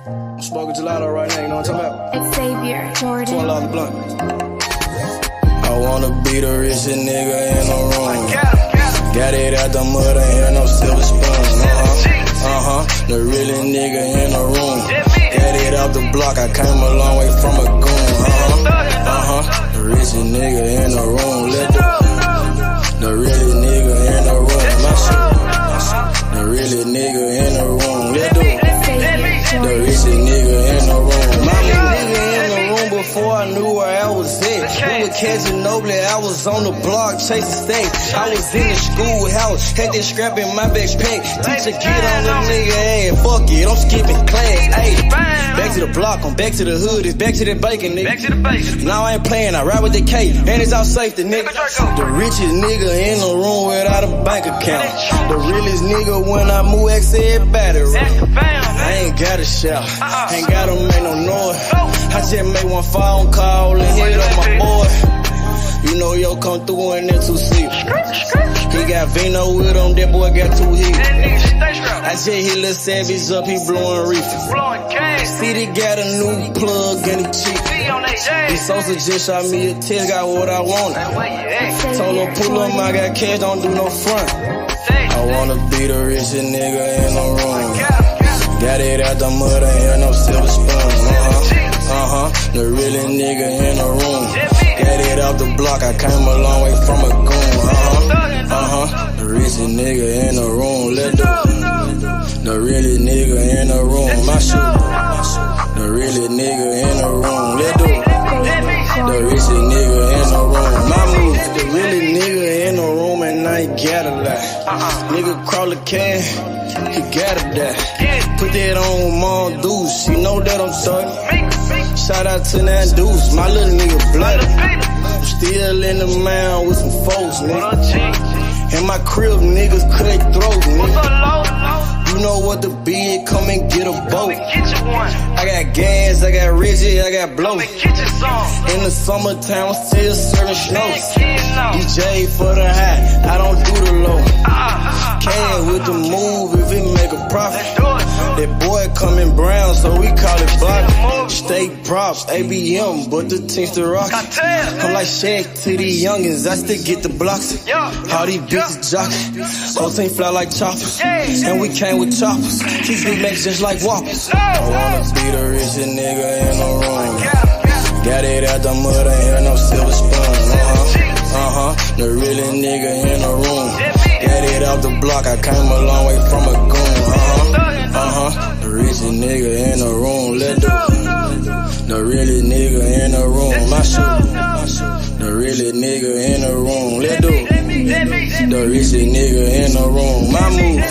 I'm smoking gelato right now, you know what I'm talking about? It's Xavier, Jordan. $12 blunt. I wanna be the richest nigga in the room. Got it out the mud, ain't hear no silver spoon. The really nigga in the room. Got it out the block, I came a long way from a goon. The richest nigga in the room. The really nigga in the room. My shit. The really nigga in the room. The richest nigga in the room. My nigga in the room before I knew where I was at. We were catching Nobly, I was on the block chasing stacks. I was in the schoolhouse, had that scrap in my backpack. Teacher get on the nigga ass, fuck it, I'm skipping class. Ayy, back to the block, I'm back to the hood, it's back to the bacon, nigga. Back to the bacon. Now I ain't playing, I ride with the K, and it's all safety, nigga. The richest nigga in the room without a bank account. The realest nigga when I move, X everybody around. I ain't gotta shout, ain't gotta make no noise. I just make one phone call and hit up my boy. You know yo come through in that 2-seat. He got Vino with him, that boy got 2 hits. I just hit Lil Savage up, he blowing reefer. City got a new plug and he cheap. He Sosa just shot me a test, got what I wanted. Told him pull up, I got cash, don't do no front. I wanna be the richest nigga in the room. Got it out the mud, ain't hear no silver spoon. The really nigga in the room. Got it out the block, I came a long way from a goon. The richest nigga in the room. The really nigga in the room. My shit. The really nigga in the room. The richest nigga in the room. My move. The really nigga in the room and I ain't got a lot. Nigga crawl a can, he gotta die. Put that on Mom Deuce, she know that I'm talking. Shout out to that Deuce, my little nigga bloody. Still in the mound with some folks, nigga. In my crib, niggas cut throats, nigga. You know what the bid, come and get a boat. I got gas, I got Reggie, I got blow. In the summertime, I'm still serving snow. DJ for the high, I don't do the low. Can with the move if it make a profit. That boy coming brown, so we call it block. State props, ABM, but the team's the rock. I'm like Shaq to these youngins, I still get the blocks. All these bitches jockey, whole team fly like choppers. And we came with choppers, keep big macs just like whoppers. I wanna be the richest nigga in the room. Got it out the mud, ain't hear no silver spoon. The really nigga in the room. Got it out the block, I came a long way from a goon. The richest nigga in the room. The really nigga in the room. My shit. The really nigga in the room. The richest nigga in the room. My move.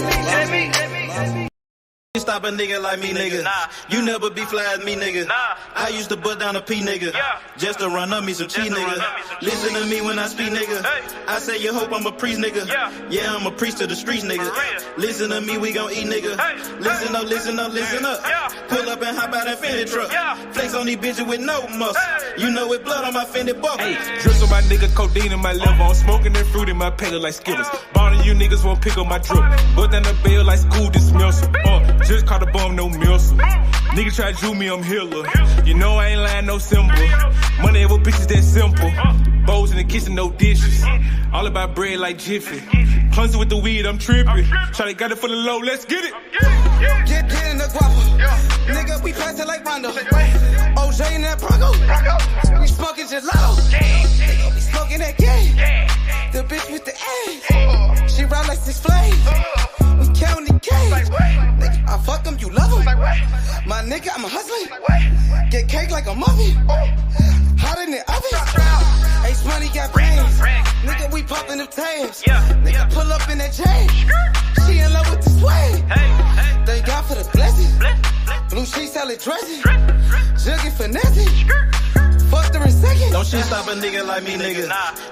Stop a nigga like me, nigga. You never be fly as me, nigga. I used to bust down a P, nigga. Just to run up me some cheese, nigga. Listen to me when I speak, nigga. I say you hope I'm a priest, nigga. Yeah, I'm a priest to the streets, nigga. Listen to me, we gon' eat, nigga. Listen up, listen up, listen up. Pull up and hop out that Fendi truck. Flex on these bitches with no muscle. You know with blood on my Fendi buckle. Hey, drips on my nigga, codeine in my liver. I'm smoking that fruit in my pedal like Skittles. Bonding you niggas won't pick up my drip. But then the bill like school dismissal. Just caught a bum, no missile. Nigga try to chew me, I'm healer. You know I ain't lying, no symbol. Money over bitches that simple. Bowls in the kitchen, no dishes. All about bread like Jiffy. Clumsy with the weed, I'm tripping. Shawty got it for the low, let's get it. Get in the guapo. Nigga, we passing like Rondo. OJ in that Bronco. We smoking gelato. Nigga, we smoking that game. The bitch with the A. She ride like 6 Flames. We counting the game. Nigga, I fuck him, you love him. My nigga, I'm a hustler. Get cake like a muffin. Hot in the oven. Ace money got brains. Nigga, we popping them tabs. Nigga, pull up in that chain. She in love with the swag. Thank God for the blessing. Blue sheets, salad dressing. Jugging finessing. fucked her in seconds. Don't shit stop a nigga like me, nigga.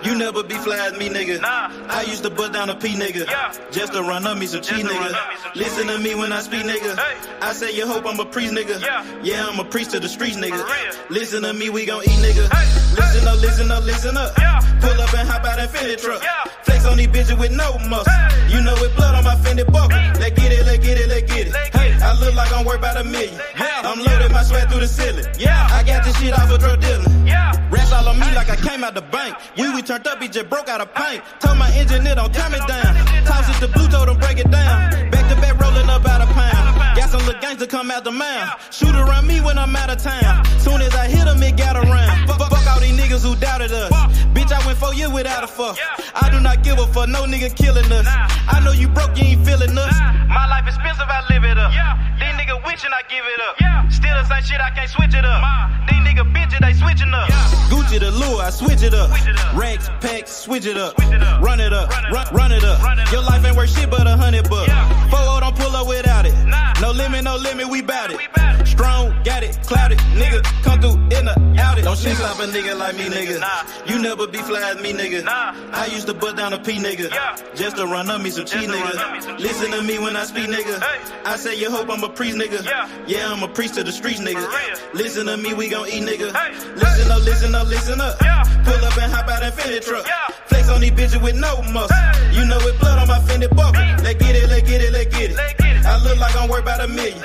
You never be fly as me, nigga. I used to bust down a P, nigga. Just to run up me some cheese, nigga. Listen to me when I speak, nigga. I say you hope I'm a priest, nigga. Yeah, I'm a priest to the streets, nigga. Listen to me, we gon' eat, nigga. Listen up, listen up, listen up. Pull up and hop out that Fendi truck. Flex on these bitches with no muscle. You know with blood on my Fendi buckle. Let's get it, let's get it, let's get it. Hey, I look like I'm worth about $1 million. I'm loaded, my sweat through the ceiling. I got this shit off of drug dealing. Rats all on me like I came out the bank. We turned up, he just broke out of paint. Told my engineer don't turn me down. Toss it to blue, told him break it down. Back to back rolling up out a pound. Got some little gangster come out the mouth. Shoot around me when I'm out of town. Soon as I hit him, it got around. Fuck all these niggas who doubted us. Bitch, I went 4 years without a fuck. I do not give a fuck, no nigga killing us. I know you broke, you ain't feeling us. My life expensive, I live it up. These niggas witching, I give it up. Still the same shit, I can't switch it up. These niggas bitches, they switching up. Gucci the lure, I switch it up. Racks, packs, switch it up. Run it up, run it up. Your life ain't worth shit but $100. 4-0 don't pull up without it. No limit, we bout it. Strong, got it, clouded. Nigga, come through in the outed. Don't shit stop a nigga like me, nigga. You never be fly as me, nigga. I used to bust down a P, nigga. Just to run up me some cheese, nigga. Listen to me when I speak, nigga. I say you hope I'm a priest, nigga. Yeah, I'm a priest to the streets, nigga. Listen to me, we gon' eat, nigga. Listen up, listen up, listen up. Pull up and hop out that Fendi truck. Flex on these bitches with no muscle. You know with blood on my Fendi buckle. Let's get it, let's get it, let's get it. I look like I'm worth about $1 million.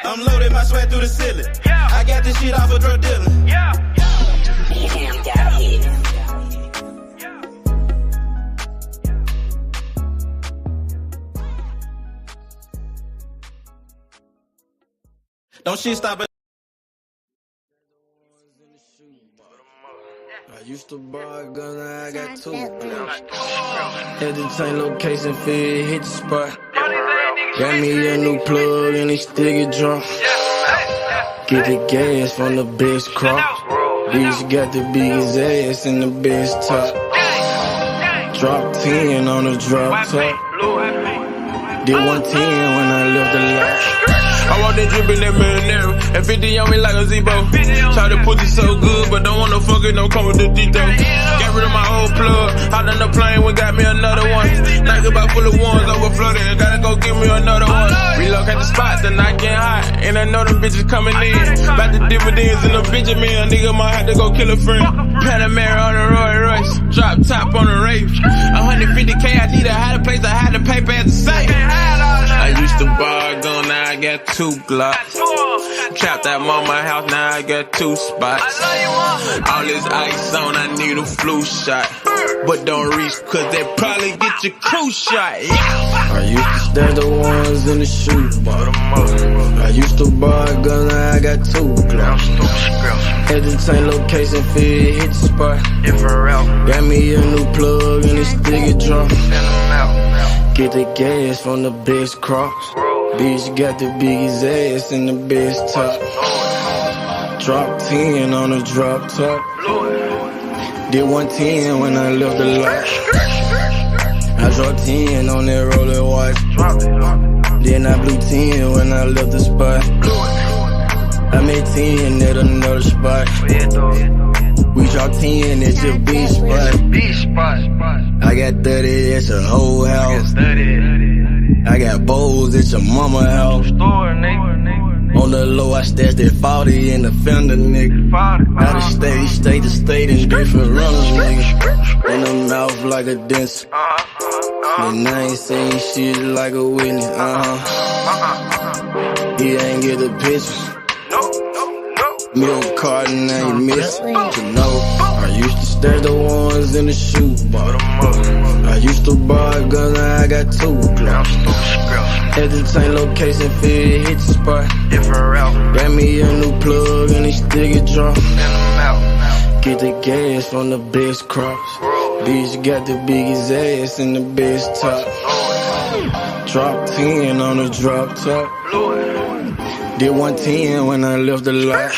I'm loaded, my sweat through the ceiling. I got this shit off of drug dealing. Damn, got hit. Don't shit stop it. I used to buy a gun, now I got 2. Had to change location, feel hit the spot. Got me a new plug and they still get drunk. Get the gas from the best crop. Bitch got the biggest ass and the best top. Drop 10 on the drop top. Did 110 when I left the lot. I want that drip in that marinara, and 50 on me like a Zebo. Try to put it so good, but don't want no fuck it, don't come with the detail. Got rid of my old plug, hopped on the plane, we got me another one. Night about full of ones, overflooded, gotta go get me another one. Relocate the spot, the night getting hot, and I know them bitches coming in. About the dividends in the Benjamin, a nigga might have to go kill a friend. Panamera on the Roy Royce, drop top on the Wraith. 150K, I need a higher place, I had to pay at the same. I used to buy a gun, now I got 2 Glocks. Trapped at mama house, now I got 2 spots. All this ice on, I need a flu shot. But don't reach, cause they probably get your crew shot. I used to stash the ones in the shoe box. I used to buy a gun, now I got 2 Glocks. Had to change location, feel hit the spot. Got me a new plug and it still get drunk. Get the gas from the best crops. Bitch got the biggest ass and the best top. Drop 10 on the drop top. Did 110 when I left the lot. I dropped 10 on that roller watch. Then I blew 10 when I left the spot. I made 10 at another spot. We dropped 10 at your beach spot. I got 30 at your whole house. I got bowls at your mama house. On the low, I stashed that 40 in the fender, nigga. Out of state to state in different runners, nigga. In the mouth like a dentist. And I ain't saying shit like a witness, He ain't get the picture. Milk carton ain't missing, you know. I used to stash the ones in the shoe box. I used to buy a gun, now I got 2 Glocks. Had to change location, feel hit the spot. Got me a new plug and it still get drunk. Get the gas from the best crops. Bitch got the biggest ass and the best top. Drop 10 on the drop top. Did 110 when I left the lot.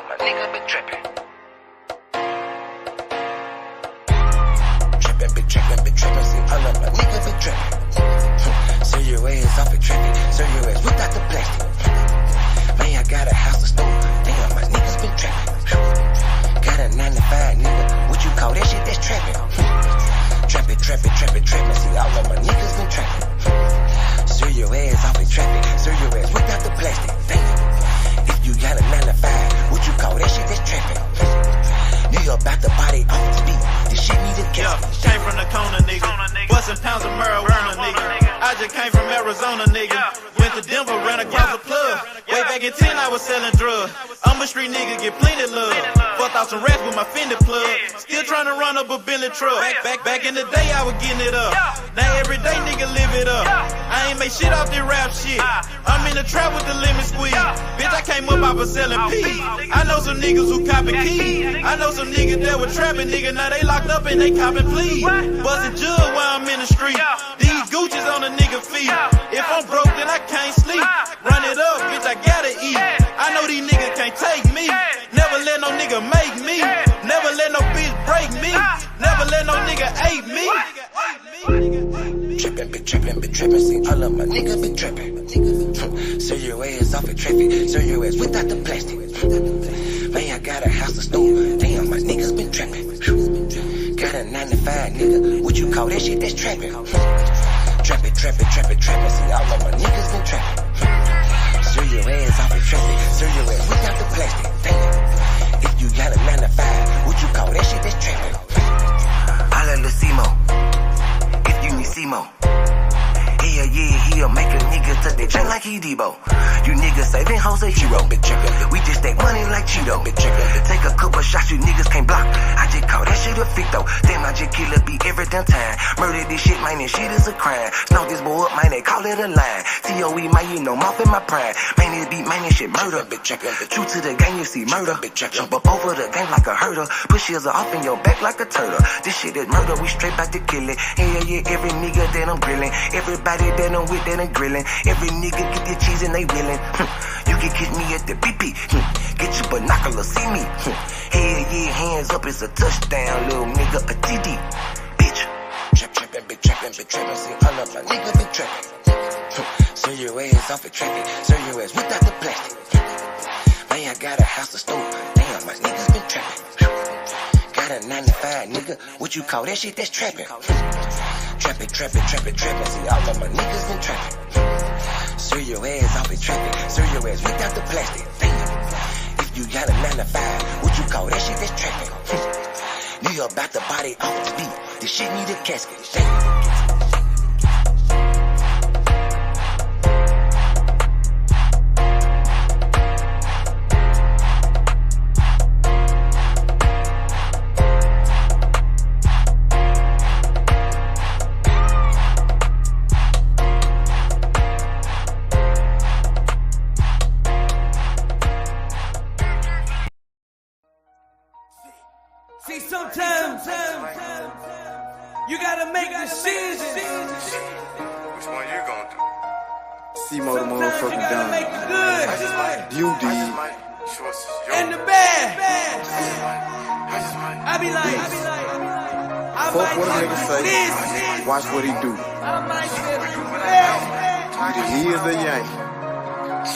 of my niggas been trapping. Been trapping, see all of my niggas been trapping. Sell your ass off and trapping, sell your ass without the plastic. Man, I got a house to store, damn, my niggas been trapping. Got a 9 to 5, nigga, what you call that shit? That's trapping. Trapping, see all of my niggas been trapping. Sell your ass off and trapping, sell your ass without the plastic. Damn, if you got a 9 to 5, what you call that shit? That's trapping. Nigga about to body off the speed. This shit need a gas. Came from the corner, nigga. Bustin' pounds of marijuana, nigga. I just came from Arizona, nigga. Went to Denver, ran across the plug. Way back in 10, I was selling drugs. I'm a street nigga, get plenty love. Fucked out some rats with my Fendi plug. Still trying to run up a Bentley truck. Back in the day, I was getting it up. Now every day, nigga, live it up. I ain't make shit off this rap shit. I'm in the trap with the lemon squeeze. Bitch, I came up, I was selling peas. I know some niggas who copping keys. I know some niggas that were trapping, nigga. Now they locked up and they copping pleas. Bustin' jug while I'm in the street. These Gucci's on a nigga feet. If I'm broke, then I can't sleep. Run it up, bitch, I gotta eat. I know these niggas can't take me. Never let no nigga make me. Never let no bitch break me. Never let no nigga ape me. Been trapping, see all of my niggas been trapping. Sell your ass off at traffic, sell your ass without the plastic. Man, I got a house to store, damn, my niggas been trapping. Got a 9 to 5, nigga, what you call that shit? That's trapping. Trapping, see all of my niggas been trapping. Sell your ass off at traffic, sell your ass without the plastic. Damn, if you got a 9 to 5, what you call that shit? That's trapping. Holla Lucimo, if you need Simo. Yeah, he'll make a nigga touch that chain like he Debo. You niggas saving hoes a hero. We just take money like Cheeto. Take a couple shots, you niggas can't block. I just call that shit a fit though. Damn, I just kill a beat every damn time. Murder this shit, man, this shit is a crime. Snow this boy up, man, they call it a line. COE, man, you know, mouth in my prime. Man, this beat, man, this shit murder. True to the game, you see murder. Jump up over the game like a hurdle. Push heels off in your back like a turtle. This shit is murder, we straight back to kill it. Yeah, every nigga that I'm grilling. Everybody that I'm with, that I'm grilling. Every nigga get the cheese and they willing. You can catch me at the BP. Get your binoculars, see me. Hell yeah, hands up, it's a touchdown, little nigga, a TD. Bitch. Trapping, see all of my niggas been trapping. Sell your ass off at traffic, sell your ass without the plastic. Man, I got a house to store, damn, my niggas been trapping. Got a 9 to 5, nigga, what you call that shit? That's trapping. Trapping, see all of my niggas been trapping. Sell your ass off at traffic, sell your ass without the plastic. Damn, if you got a 9 to 5, what you call that shit? That's trapping. Nigga about to body off the speed, this shit need a casket. Damn. See, sometimes you gotta make decisions. Which one you gonna do? C-Mo the motherfucking done. Make the good. You did. And the bad. I be like, Fuck what a nigga say. Watch what he do. Either he is or you ain't.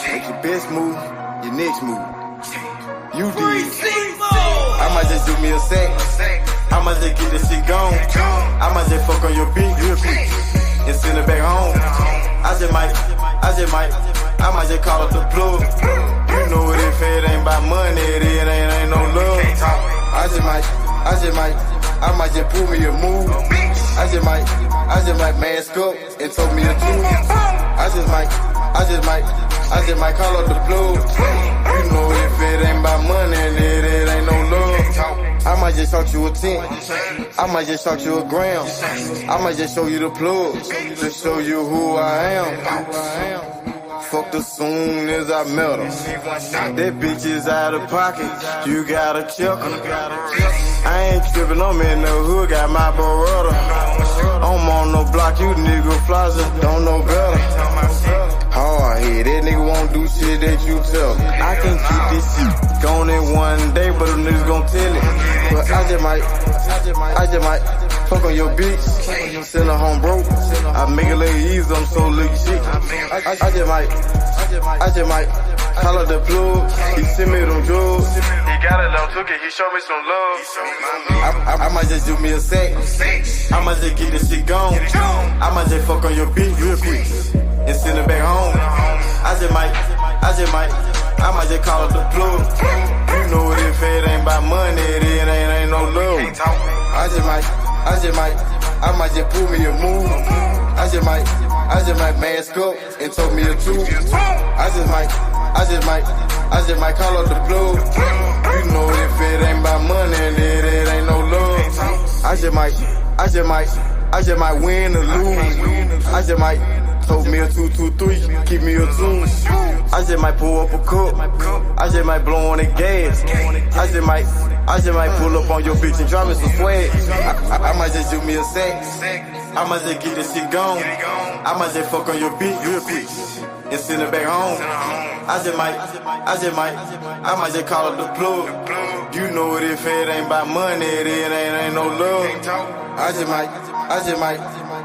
Make your best move, your next move. You did. I might just do me a sec. I might just get this shit gone. I might just fuck on your bitch and send it back home. I might just call up the plug. You know what, if it ain't about money, it ain't no love. I might just pull me a move. I just might mask up and told me a truth. I just might call up the plug. You know if it ain't about money, it ain't no love. I might just shot you a 10. I might just shot you a gram. I might just show you the plug to show you who I am. Fucked her soon as I met her. That bitch is out of pocket. You gotta check her. I ain't trippin', I'm in the hood, got my Beretta. I'm on no block, you nigga flies, don't know better. Hard my head. That nigga won't do shit that you tell me. I can't keep this shit going in one day, but them niggas gon' tell it. But I just might fuck on your bitch, send her home broke. I make it look easy, I'm so little shit. I just might call up the plug. He send me them drugs. He got it on took it, he showed me some love. I might just do me a sex. I might just get this shit gone. I might just fuck on your bitch real quick and send her back home. I might just call up the plug. You know if it ain't about money, it ain't no love. I might just pull me a move. I just might mask up and told me a truth. I just might call up the plug. You know if it ain't about money, it ain't no love. I just might win or lose. I just might told me a 2-2-3, keep me a 2. I just might pull up a cup. I just might blow on the gas. I just might pull up on your bitch and drop me some swag. I might just do me a sex. I might just get this shit gone. I might just fuck on your bitch real quick and send her back home. I might just call up the plug. You know it if it ain't about money, it ain't no love.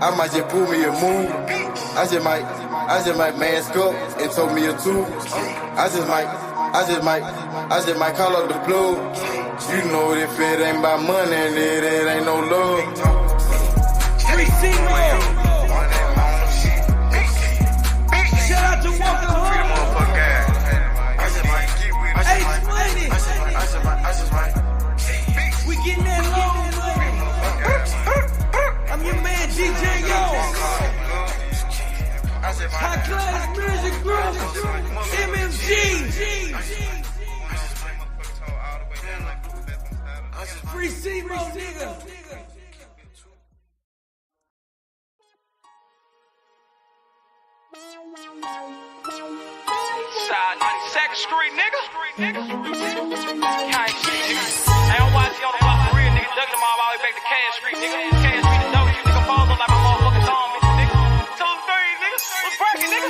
I might just pull me a move. I just might mask up and told me a 2. I just might call up the plug. You know if it ain't about money, it ain't no love. 3-0. Shout out to Walker Home. We getting that long money. I'm your man, DJ Yo. High Class Music Group. MMG. 3-0, nigga. Side 92nd Street, nigga. Can't see, nigga. I don't watch you on the block for real, nigga. Ducking them all the way back to Cash Street, nigga. Cash Street, the dope, you nigga. Falls up like my motherfucking thumb, nigga. 2-3, nigga. What's breaking, nigga?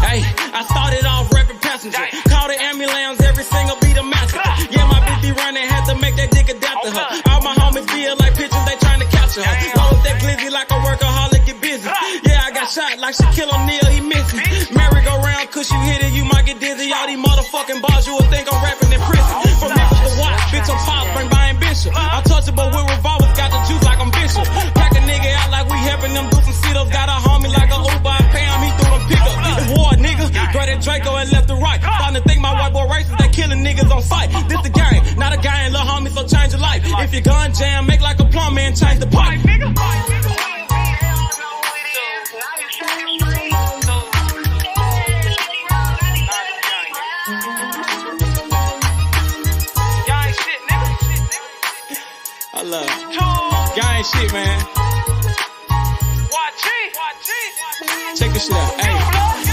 Hey, I started off rapping passenger. Call the ambulance, every single beat a massacre. Yeah, my bitch be running, had to make that dick adapt to her. All my homies feel like pictures, they trying to capture her. Load that glizzy like a workaholic, get busy. Yeah, I got shot like Shaquille O'Neal, he missing. Merry-go-round, cause you hit it, you might get dizzy. All these motherfucking bars, you would think I'm rapping in prison. From Memphis to Watts, bitch, I'm pop, bring by ambition. Untouchable with revolvers, got the juice like I'm Bishop. Pack a nigga out like we helping them do some sit-ups. Got a homie like a Uber, I pay him, he threw them pickups. It's war, nigga. Great at Draco and left to right. Starting to think my white boy racist, they killing niggas on sight. This the game, not a guy and little homie, so change your life. If your gun jam, make like a plumber and change the pipe. I love it. Gang shit, man. Check this shit out. Hey,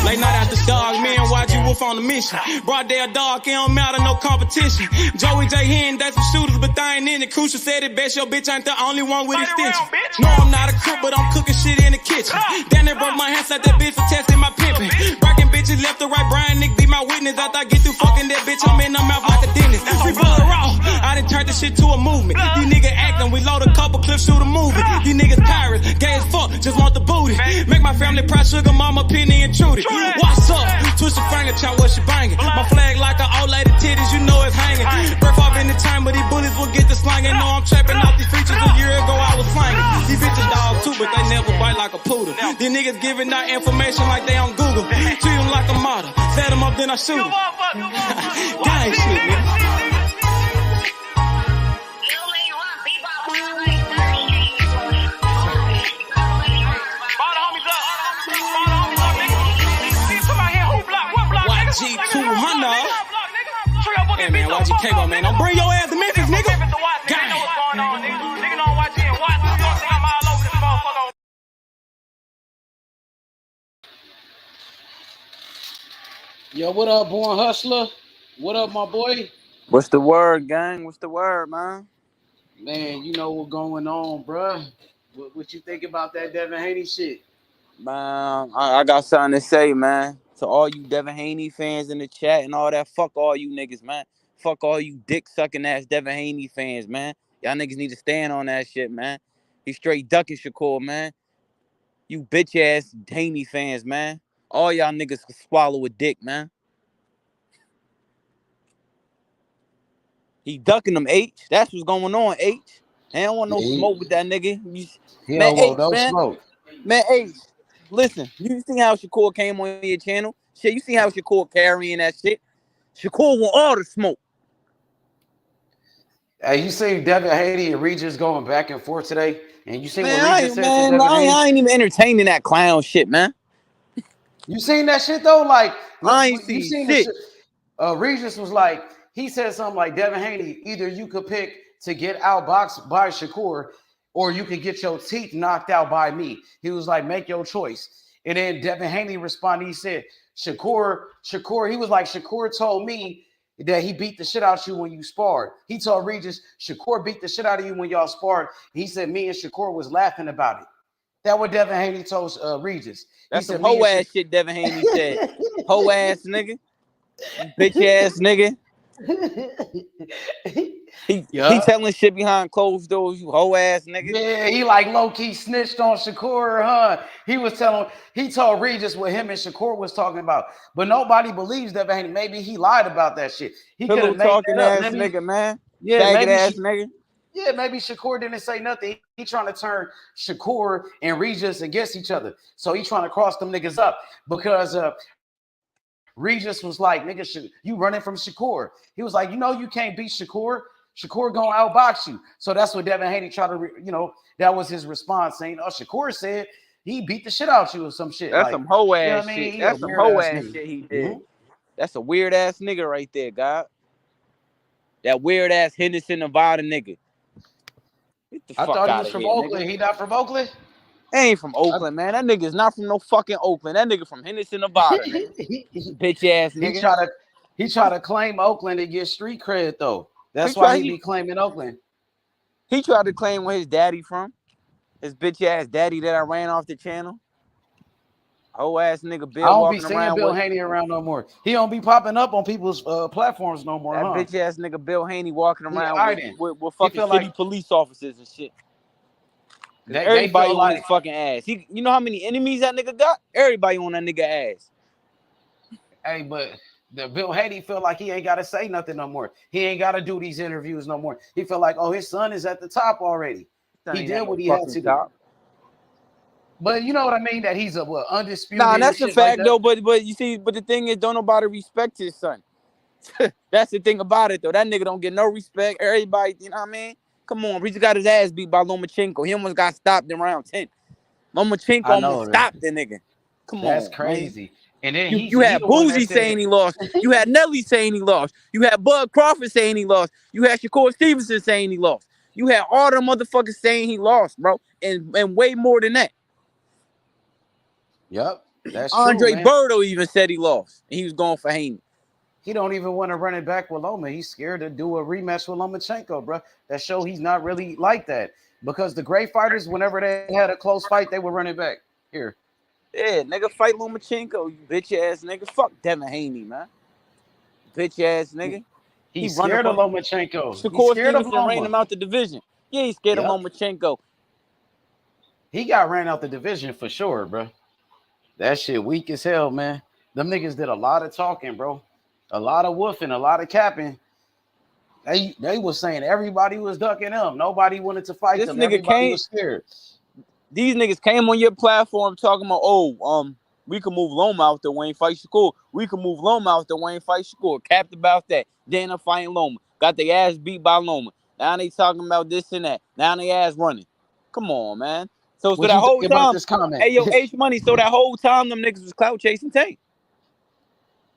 late night after dog, me and YG Wolf on the mission. Broad day a dog, it don't matter, no competition. Joey J. Hen, that's some shooters, but they ain't in it. Crucial said it best, your bitch ain't the only one with extension. No, I'm not a crook, but I'm cooking shit in the kitchen. Damn, they broke my hands at that bitch for testing my pimping. Breaking bitches left to right, Brian Nick be my witness. After I get through fucking that bitch, I'm in the mouth like a dentist. Free blood raw, I done turned this shit to a movement. These niggas acting, we load a couple clips, shoot a movie. These niggas pirates, gay as fuck, just want the booty. Make my family proud, sugar mama, penny and Trudy. What's up? Twist your finger, chop what she banging. My flag like an old lady titties, you know it's hanging. Breath off in the time, but these bullets will get the slanging. Know I'm trapping off these features. A year ago I was slanging. These bitches dog too, but they never bite like a poodle. These niggas giving out information like they on Google. Treat them like a model. Set them up, then I shoot them. Gang shit, man. G200. Hey man, YG Cable, man. Don't bring your ass to Memphis, nigga. Gang. Yo, what up, Born Hustler? What up, my boy? What's the word, gang? What's the word, man? Man, you know what's going on, bruh. What you think about that Devin Haney shit? Man, I got something to say, man. To all you Devin Haney fans in the chat and all that, fuck all you niggas, man. Fuck all you dick sucking ass Devin Haney fans, man. Y'all niggas need to stand on that shit, man. He straight ducking Shakur, man. You bitch ass Haney fans, man. All y'all niggas can swallow a dick, man. He ducking them, H. That's what's going on, H. I don't want no smoke with that nigga. He Man, don't want H, no man. smoke. Man, H. Listen, you see how Shakur came on your channel? Shit, you see how Shakur carrying that shit? Shakur want all the smoke. Hey, you see Devin Haney and Regis going back and forth today? And you seen Man, what Regis said to Devin Haney? I ain't even entertaining that clown shit, man. You seen that shit though? Like, I ain't you seen seen shit. the shit. Regis was like, he said something like, Devin Haney, either you could pick to get outboxed by Shakur, or you could get your teeth knocked out by me. He was like, make your choice. And then Devin Haney responded, he said, Shakur, he was like, Shakur told me that he beat the shit out of you when you sparred. He told Regis, Shakur beat the shit out of you when y'all sparred. He said, me and Shakur was laughing about it. That what Devin Haney told Regis. That's some hoe ass shit Devin Haney said. Hoe ass nigga. Bitch ass nigga. He telling shit behind closed doors, you hoe ass nigga. Yeah, he like low-key snitched on Shakur, huh? He told Regis what him and Shakur was talking about. But nobody believes Devin Haney. Maybe he lied about that shit. He could have made talking that up. Ass Maybe, nigga, man. Yeah, faggot maybe ass nigga. Yeah, maybe Shakur didn't say nothing. He trying to turn Shakur and Regis against each other. So he trying to cross them niggas up because Regis was like, nigga, you running from Shakur. He was like, you can't beat Shakur. Shakur gonna outbox you. So that's what Devin Haney tried to, that was his response saying, Shakur said he beat the shit out you or some shit. That's like, some hoe ass you know what shit. I mean? That's some hoe ass shit he did. That's a weird ass nigga right there, God. That weird ass Henderson, Nevada nigga. Get the fuck thought he out was of from here, Oakland. nigga. He not from Oakland? He ain't from Oakland, man. That nigga's not from no fucking Oakland. That nigga from Henderson, Nevada, nigga. Bitch ass nigga. He try to claim Oakland to get street cred though. That's why he be claiming Oakland. He tried to claim where his daddy from. His bitch ass daddy that I ran off the channel. Whole ass nigga Bill. I don't walking be seeing around Bill with, Haney around no more. He don't be popping up on people's platforms no more. That bitch ass nigga Bill Haney walking around with fucking shitty like, police officers and shit. They everybody feel on like his fucking ass. You know how many enemies that nigga got? Everybody on that nigga ass. Hey, but the Bill Haney feel like he ain't got to say nothing no more. He ain't got to do these interviews no more. He feel like, his son is at the top already. He did what he had to do. But you know what I mean? That he's undisputed. Nah, that's a fact though. But you see, the thing is, don't nobody respect his son. That's the thing about it though. That nigga don't get no respect. Everybody, you know what I mean? Come on, he just got his ass beat by Lomachenko. He almost got stopped in round 10. Lomachenko almost stopped the nigga. Come on, that's crazy. Man. And then you had Boozy saying he lost. You had Nelly saying he lost. You had Bud Crawford saying he lost. You had Shakur Stevenson saying he lost. You had all the motherfuckers saying he lost, bro, and way more than that. Yep, that's Andre true, man. Berto even said he lost. And he was going for Haney. He don't even want to run it back with Loma. He's scared to do a rematch with Lomachenko, bro. That show he's not really like that. Because the great fighters, whenever they had a close fight, they would run it back. Here. Yeah, nigga, fight Lomachenko, you bitch ass nigga. Fuck Devin Haney, man. Bitch ass nigga. He's scared of Lomachenko. Shakur Stevenson ran him out the division. Yeah, he's scared of Lomachenko. He got ran out the division for sure, bro. That shit weak as hell, man. Them niggas did a lot of talking, bro. A lot of woofing, a lot of capping. They was saying everybody was ducking them. Nobody wanted to fight them. Everybody was scared. These niggas came on your platform talking about, we can move Loma out the way and fight Shakur. We can move Loma out the way and fight Shakur. Capped about that. Then I'm fighting Loma. Got their ass beat by Loma. Now they talking about this and that. Now they ass running. Come on, man. So that whole time, hey yo, H Money. So that whole time, them niggas was clout chasing Tank.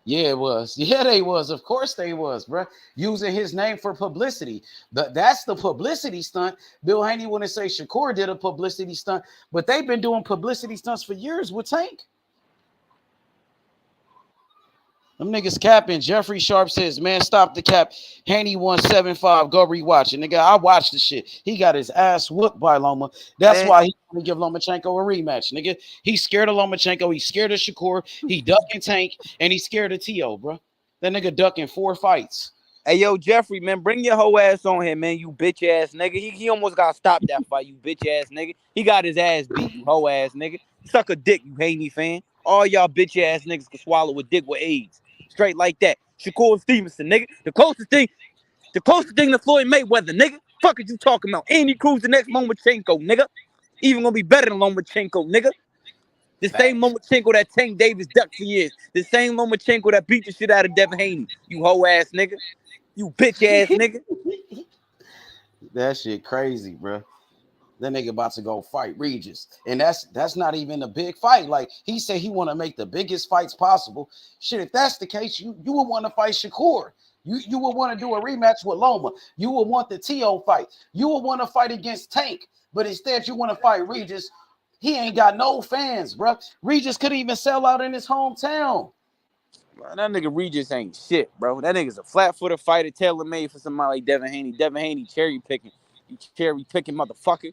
Yeah, it was. Yeah, they was. Of course they was, bro. Using his name for publicity. That's the publicity stunt. Bill Haney wouldn't say Shakur did a publicity stunt, but they've been doing publicity stunts for years with Tank. Them niggas capping. Jeffrey Sharp says, man, stop the cap. Haney 175. Go rewatch it. Nigga, I watched the shit. He got his ass whooped by Loma. That's why he want to give Lomachenko a rematch, nigga. He's scared of Lomachenko. He's scared of Shakur. He ducking Tank. And he's scared of T.O., bro. That nigga ducking 4 fights. Hey, yo, Jeffrey, man, bring your whole ass on here, man, you bitch ass nigga. He almost got stopped that fight, you bitch ass nigga. He got his ass beat, you hoe ass nigga. Suck a dick, you Haney fan. All y'all bitch ass niggas can swallow a dick with AIDS. Straight like that. Shakur Stevenson, nigga. The closest thing to Floyd Mayweather, nigga. Fuck is you talking about? Andy Cruz the next Lomachenko, nigga. Even gonna be better than Lomachenko, nigga. The same Lomachenko that Tank Davis ducked for years. The same Lomachenko that beat the shit out of Devin Haney. You hoe ass nigga. You bitch ass nigga. That shit crazy, bro. That nigga about to go fight Regis. And that's not even a big fight. Like, he said he want to make the biggest fights possible. Shit, if that's the case, you would want to fight Shakur. You would want to do a rematch with Loma. You would want the T.O. fight. You would want to fight against Tank. But instead, you want to fight Regis. He ain't got no fans, bro. Regis couldn't even sell out in his hometown. Bro, that nigga Regis ain't shit, bro. That nigga's a flat-footed fighter, tailor-made for somebody like Devin Haney. Devin Haney cherry-picking. You cherry-picking motherfucker.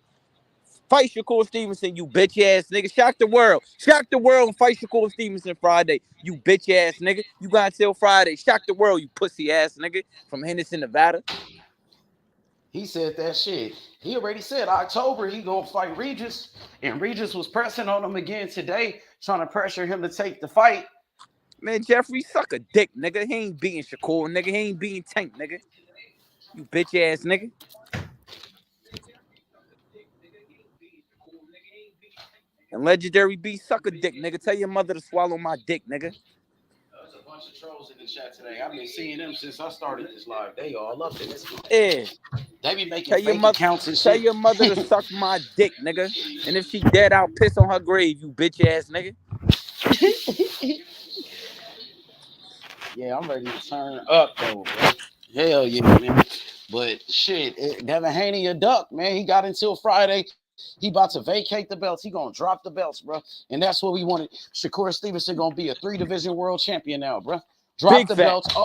Fight Shakur Stevenson, you bitch-ass nigga. Shock the world. Shock the world and fight Shakur Stevenson Friday, you bitch-ass nigga. You got until Friday. Shock the world, you pussy-ass nigga from Henderson, Nevada. He said that shit. He already said October he gonna fight Regis. And Regis was pressing on him again today, trying to pressure him to take the fight. Man, Jeffrey, suck a dick, nigga. He ain't beating Shakur, nigga. He ain't beating Tank, nigga. You bitch-ass nigga. And Legendary B, suck a dick, nigga. Tell your mother to swallow my dick, nigga. There's a bunch of trolls in the chat today. I've been seeing them since I started this live. They all up in this. Yeah. They be making fake accounts and shit. Tell your mother to suck my dick, nigga. And if she dead, I'll piss on her grave, you bitch-ass nigga. Yeah, I'm ready to turn up, though, bro. Hell yeah, man. But shit, Devin Haney a duck, man. He got until Friday. He about to vacate the belts. He gonna drop the belts, bro. And that's what we wanted. Shakur Stevenson gonna be a 3-division world champion now, bro. Drop the belts.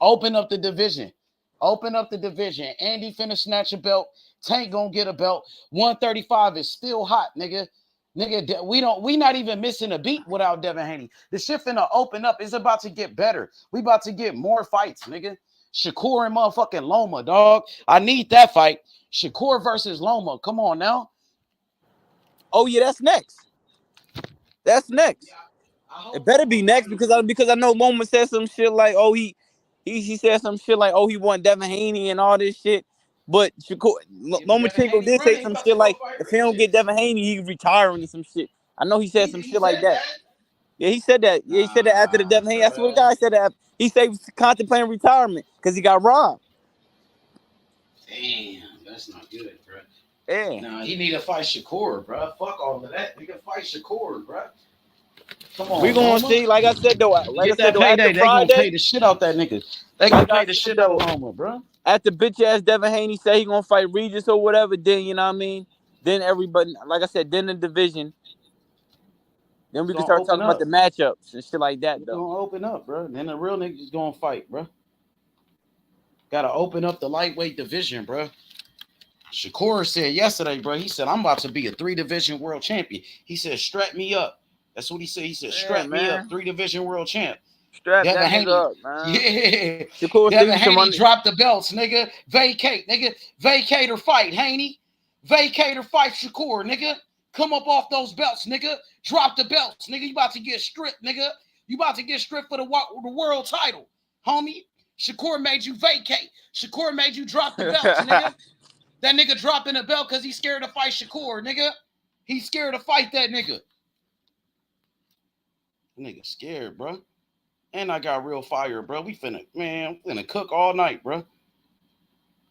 Open up the division. Open up the division. Andy finna snatch a belt. Tank gonna get a belt. 135 is still hot, nigga. Nigga, we not even missing a beat without Devin Haney. The shit finna open up. It's about to get better. We about to get more fights, nigga. Shakur and motherfucking Loma, dog. I need that fight. Shakur versus Loma. Come on now. Oh yeah, that's next. That's next. It better be next because I know Loma said some shit like, oh, he said some shit like, oh, he want Devin Haney and all this shit. But Shakur, Lomachenko did say some shit like, if he don't get Devin Haney, he's retiring or some shit. I know he said some shit like that. Yeah, he said that. Yeah, he said that after the Devin Haney. I swear to God, he said that. He said he was contemplating retirement because he got robbed. Damn, that's not good, bro. Yeah. Nah, he need to fight Shakur, bro. Fuck all of that. We can fight Shakur, bro. Come on. We gonna see, like I said though. Like I said though, after they Friday, gonna pay the shit out that nigga. They gonna pay the shit out of Loma, bro. After bitch ass Devin Haney say he gonna fight Regis or whatever, then you know what I mean. Then everybody, like I said, then the division. Then we can start talking about the matchups and shit like that, though. Gonna open up, bro. Then the real niggas gonna fight, bro. Gotta open up the lightweight division, bro. Shakur said yesterday, bro. He said, I'm about to be a 3-division world champion. He said, strap me up. That's what he said. He said, strap me up, 3-division world champ. Strap that nigga up, man. Yeah. Shakur Devin Haney dropped the belts, nigga. Vacate, nigga. Vacate or fight, Haney. Vacate or fight Shakur, nigga. Come up off those belts, nigga. Drop the belts, nigga. You about to get stripped, nigga. You about to get stripped for the world title, homie. Shakur made you vacate. Shakur made you drop the belts, nigga. That nigga dropping the belt because he's scared to fight Shakur, nigga. He's scared to fight that nigga. Nigga scared, bro. And I got real fire, bro. We finna cook all night, bro.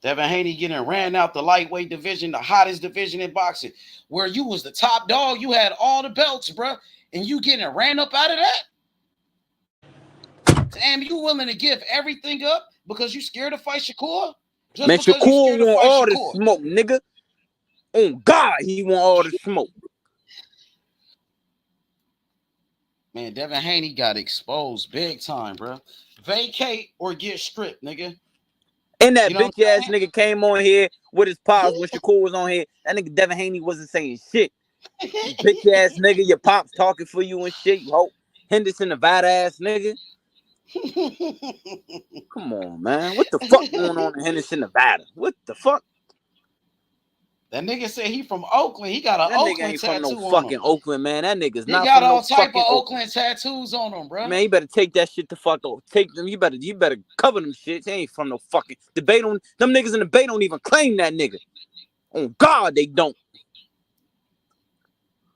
Devin Haney getting ran out the lightweight division, the hottest division in boxing, where you was the top dog. You had all the belts, bro, and you getting ran up out of that? Damn, you willing to give everything up because you scared to fight Shakur? Just man, Shakur want all the smoke, nigga. Oh, God, he want all the smoke. Man, Devin Haney got exposed big time, bro. Vacate or get stripped, nigga. And that bitch ass nigga came on here with his pops when Shakur was on here. That nigga Devin Haney wasn't saying shit. You bitch ass nigga, your pops talking for you and shit. You hope Henderson, Nevada ass nigga. Come on, man. What the fuck going on in Henderson, Nevada? What the fuck? That nigga said he from Oakland. He got an that Oakland nigga ain't tattoo from no on fucking him. Oakland, man. That nigga's He not got from all no type of fucking Oakland tattoos on him, bro. Man, you better take that shit the fuck off. Take them. You better cover them shits. They ain't from no fucking debate on them niggas in the debate don't even claim that nigga. Oh God, they don't.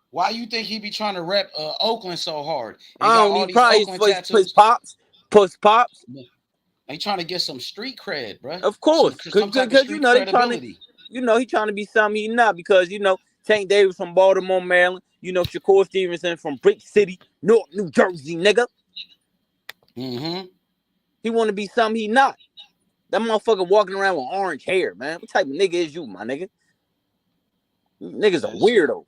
Why you think he be trying to rep Oakland so hard? I don't need probably his pops. They trying to get some street cred, bro. Of course, because you know they trying to, he trying to be something he not because Tank Davis from Baltimore, Maryland. Shakur Stevenson from Brick City, Newark, New Jersey, nigga. Mm-hmm. He want to be something he not. That motherfucker walking around with orange hair, man. What type of nigga is you, my nigga? Nigga's a weirdo.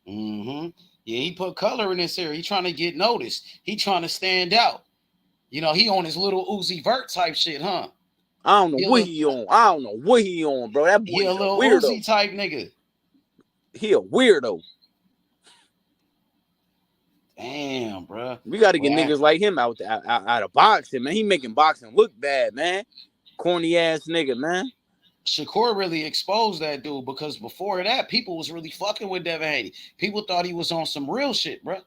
Mm-hmm. Yeah, he put color in his hair. He trying to get noticed. He trying to stand out. He on his little Uzi Vert type shit, huh? I don't know what he on, bro. That boy he a little weirdo. Uzi type nigga. He a weirdo. Damn, bro. We got to get niggas like him out of boxing, man. He making boxing look bad, man. Corny ass nigga, man. Shakur really exposed that dude because before that, people was really fucking with Devin Haney. People thought he was on some real shit, bro.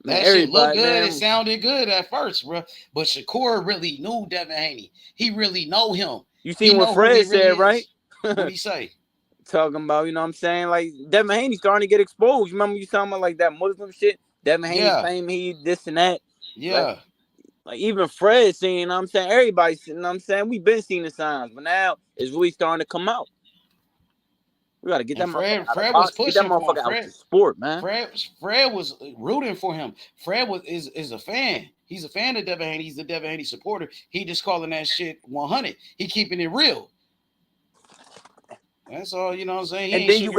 That shit looked good. Man. It sounded good at first, bro. But Shakur really knew Devin Haney. He really know him. You seen what Fred said, right? What'd he say? Talking about, you know what I'm saying? Like, Devin Haney starting to get exposed. You remember you talking about, like, that Muslim shit? Devin Haney claim he this and that. Yeah. Like even Fred saying, you know what I'm saying? Everybody, you know what I'm saying? We've been seeing the signs, but now it's really starting to come out. We got to get that motherfucker out. Fred was pushing that motherfucker out the sport, man. Fred was rooting for him. Fred is a fan. He's a fan of Devin Haney. He's a Devin Haney supporter. He just calling that shit 100. He keeping it real. That's all, you know what I'm saying? And then you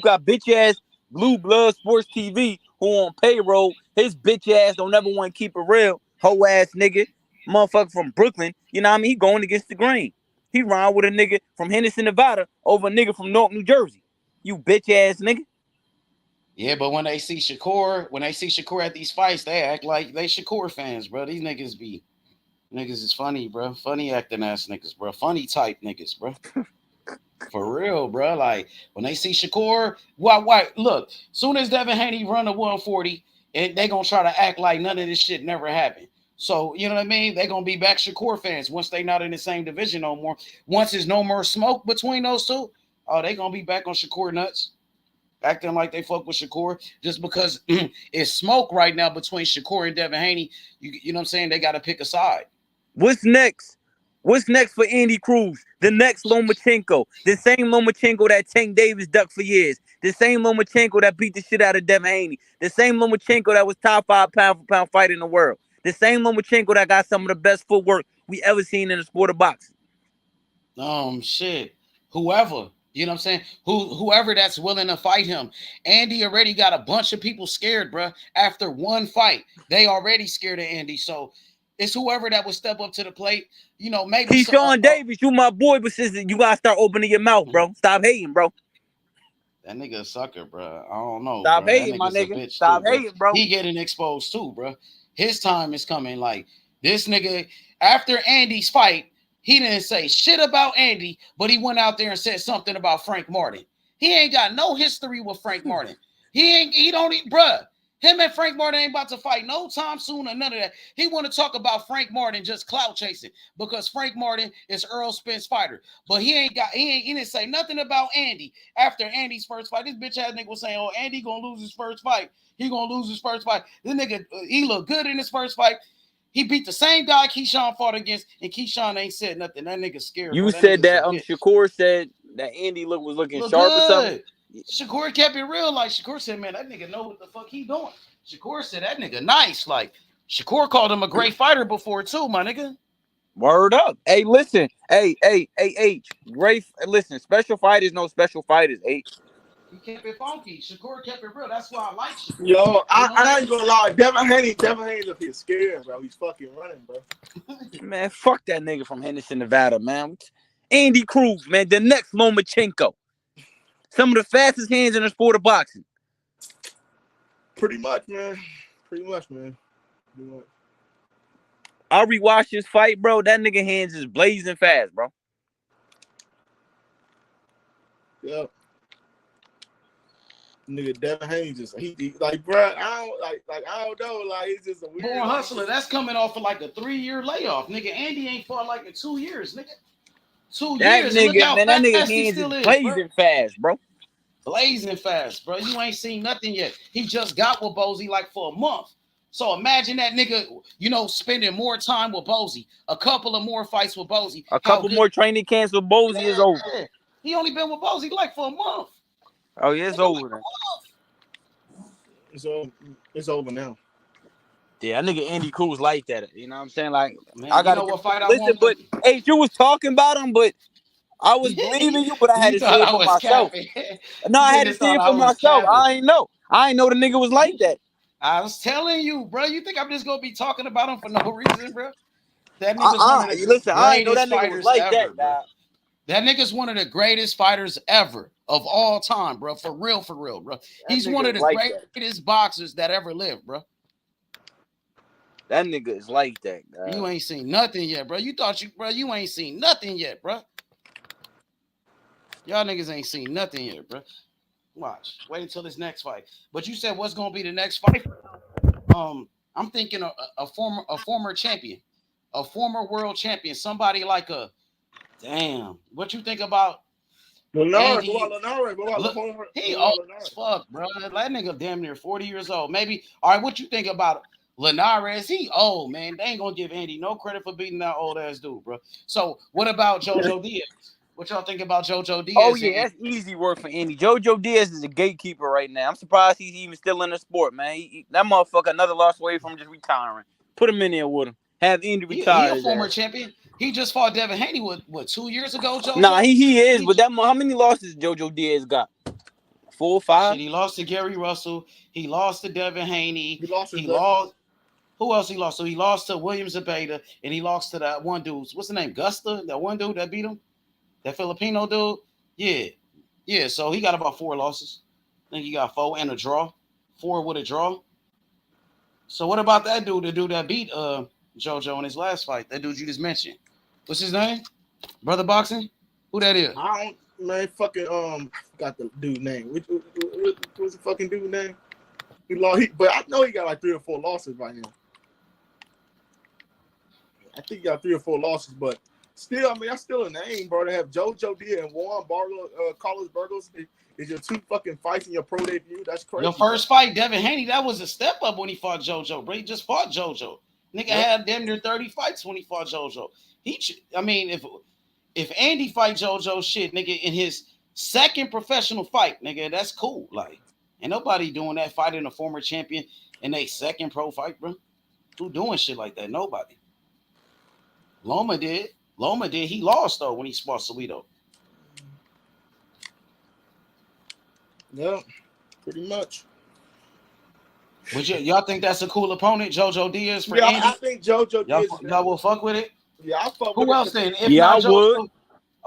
got bitch ass Blue Blood Sports TV who on payroll. His bitch ass don't never want to keep it real. Hoe ass nigga. Motherfucker from Brooklyn. You know what I mean? He going against the grain. He rhyme with a nigga from Henderson, Nevada over a nigga from Newark, New Jersey. You bitch ass nigga. Yeah, but when they see Shakur at these fights, they act like they Shakur fans, bro. These niggas is funny, bro. Funny acting ass niggas, bro. Funny type niggas, bro. For real, bro. Like when they see Shakur, why? Look, soon as Devin Haney run a 140, and they gonna try to act like none of this shit never happened. So you know what I mean? They gonna be back Shakur fans once they not in the same division no more. Once there's no more smoke between those two, they gonna be back on Shakur nuts, acting like they fuck with Shakur just because it's smoke right now between Shakur and Devin Haney. You know what I'm saying? They gotta pick a side. What's next? What's next for Andy Cruz? The next Lomachenko. The same Lomachenko that Tank Davis ducked for years. The same Lomachenko that beat the shit out of Devin Haney. The same Lomachenko that was top 5 pound-for-pound fighter in the world. The same Lomachenko that got some of the best footwork we ever seen in the sport of boxing. Shit. Whoever. You know what I'm saying? Whoever that's willing to fight him. Andy already got a bunch of people scared, bro. After one fight, they already scared of Andy. So it's whoever that would step up to the plate. You know, maybe Keyshawn Davis, you my boy, but you gotta start opening your mouth, bro. Stop hating, bro. That nigga a sucker, bro. I don't know. Stop bro. hating, my nigga. Stop hating, bro. He getting exposed too, bro. His time is coming. Like this nigga, after Andy's fight, he didn't say shit about Andy, but he went out there and said something about Frank Martin. He ain't got no history with Frank Martin. Bruh. Him and Frank Martin ain't about to fight no time soon or none of that. He want to talk about Frank Martin just clout chasing because Frank Martin is Errol Spence fighter. But he didn't say nothing about Andy after Andy's first fight. This bitch ass nigga was saying, oh, Andy gonna lose his first fight. He gonna lose his first fight. This nigga, he looked good in his first fight. He beat the same guy Keyshawn fought against, and Keyshawn ain't said nothing. That nigga scared. You said that Shakur said that Andy was looking sharp or something. Shakur kept it real. Like Shakur said, man, that nigga know what the fuck he doing. Shakur said that nigga nice. Like Shakur called him a great fighter before too, my nigga. Word up. Hey, listen. Hey, H. Great. Listen, special fighters, no special fighters, H. He kept it funky. Shakur kept it real. That's why I like Shakur. Yo, I ain't gonna lie. Devin Haney's up here scared, bro. He's fucking running, bro. Man, fuck that nigga from Henderson, Nevada, man. Andy Cruz, man, the next Lomachenko. Some of the fastest hands in the sport of boxing. Pretty much, man. I rewatched his fight, bro. That nigga hands is blazing fast, bro. Yep. Nigga Devin Haney just he like, bro. I don't know. Like, it's just a weird. Born Hustler, that's coming off of like a 3-year layoff, nigga. Andy ain't fought like in 2 years, nigga. 2 That years. nigga, Look how man, that nigga fast he hands still is is, blazing bro. fast, bro. Blazing fast, bro. You ain't seen nothing yet. He just got with Bozy like for a month. So imagine that nigga, you know, spending more time with Bozy, a couple of more fights with Bozy, a couple more training camps with Bozy is over. He only been with Bozy like for a month. Oh yeah, it's over then. It's over now. Yeah, that nigga Andy Cruz like that. You know what I'm saying? Like, man, I gotta what fight I listen, want. but hey, you was talking about him, but I was believing you, but I had to see it for myself. No, I had to see it for myself. I ain't know the nigga was like that. I was telling you, bro. You think I'm just gonna be talking about him for no reason, bro? That nigga's one of the listen, I ain't know that greatest nigga was like ever, that, bro. That nigga's one of the greatest fighters ever of all time, bro. For real, bro. He's one of the greatest boxers that ever lived, bro. That nigga is like that, bro. You ain't seen nothing yet, bro. You ain't seen nothing yet, bro. Y'all niggas ain't seen nothing yet, bro. Watch. Wait until this next fight. But you said what's gonna be the next fight? I'm thinking a former champion, a former world champion, somebody like a damn. What you think about Lenore? He old as fuck, bro. That nigga damn near 40 years old. Maybe. All right, what you think about Linares? He old, man. They ain't gonna give Andy no credit for beating that old ass dude, bro. So what about JoJo Diaz? What y'all think about JoJo Diaz? Oh yeah, that's easy work for Andy. JoJo Diaz is a gatekeeper right now. I'm surprised he's even still in the sport, man. That motherfucker another loss away from just retiring. Put him in there with him. Have Andy retire. He a former champion. He just fought Devin Haney what 2 years ago, JoJo? Nah, he is. But how many losses JoJo Diaz got? 4 or 5? Shit, he lost to Gary Russell. He lost to Devin Haney. He lost. Who else he lost? So he lost to William Zepeda, and he lost to that one dude. What's the name? Gusta? That one dude that beat him? That Filipino dude? Yeah. So he got about 4 losses. I think he got 4 and a draw. 4 with a draw. So what about that dude? The dude that beat JoJo in his last fight? That dude you just mentioned. What's his name? Brother Boxing? Who that is? I don't, man. Fucking got the dude name. What's the fucking dude name? He lost. But I know he got like 3 or 4 losses right now. I think he got 3 or 4 losses, but. Still, I mean, that's still a name, bro. To have JoJo Diaz and Juan Carlos Burgos is your 2 fucking fights in your pro debut. That's crazy. Your first fight, Devin Haney, that was a step up when he fought JoJo, bro. He just fought JoJo. Nigga had damn near 30 fights when he fought JoJo. I mean, if Andy fight JoJo, shit, nigga, in his second professional fight, nigga, that's cool. Like, ain't nobody doing that, fighting a former champion in a second pro fight, bro. Who doing shit like that? Nobody. Loma did. He lost though when he fought Salido. Yeah, pretty much. Would y'all think that's a cool opponent, JoJo Diaz for Andy? I think JoJo Diaz. Y'all will fuck with it? Yeah, I'll fuck with it. Who else then? If not JoJo, I would.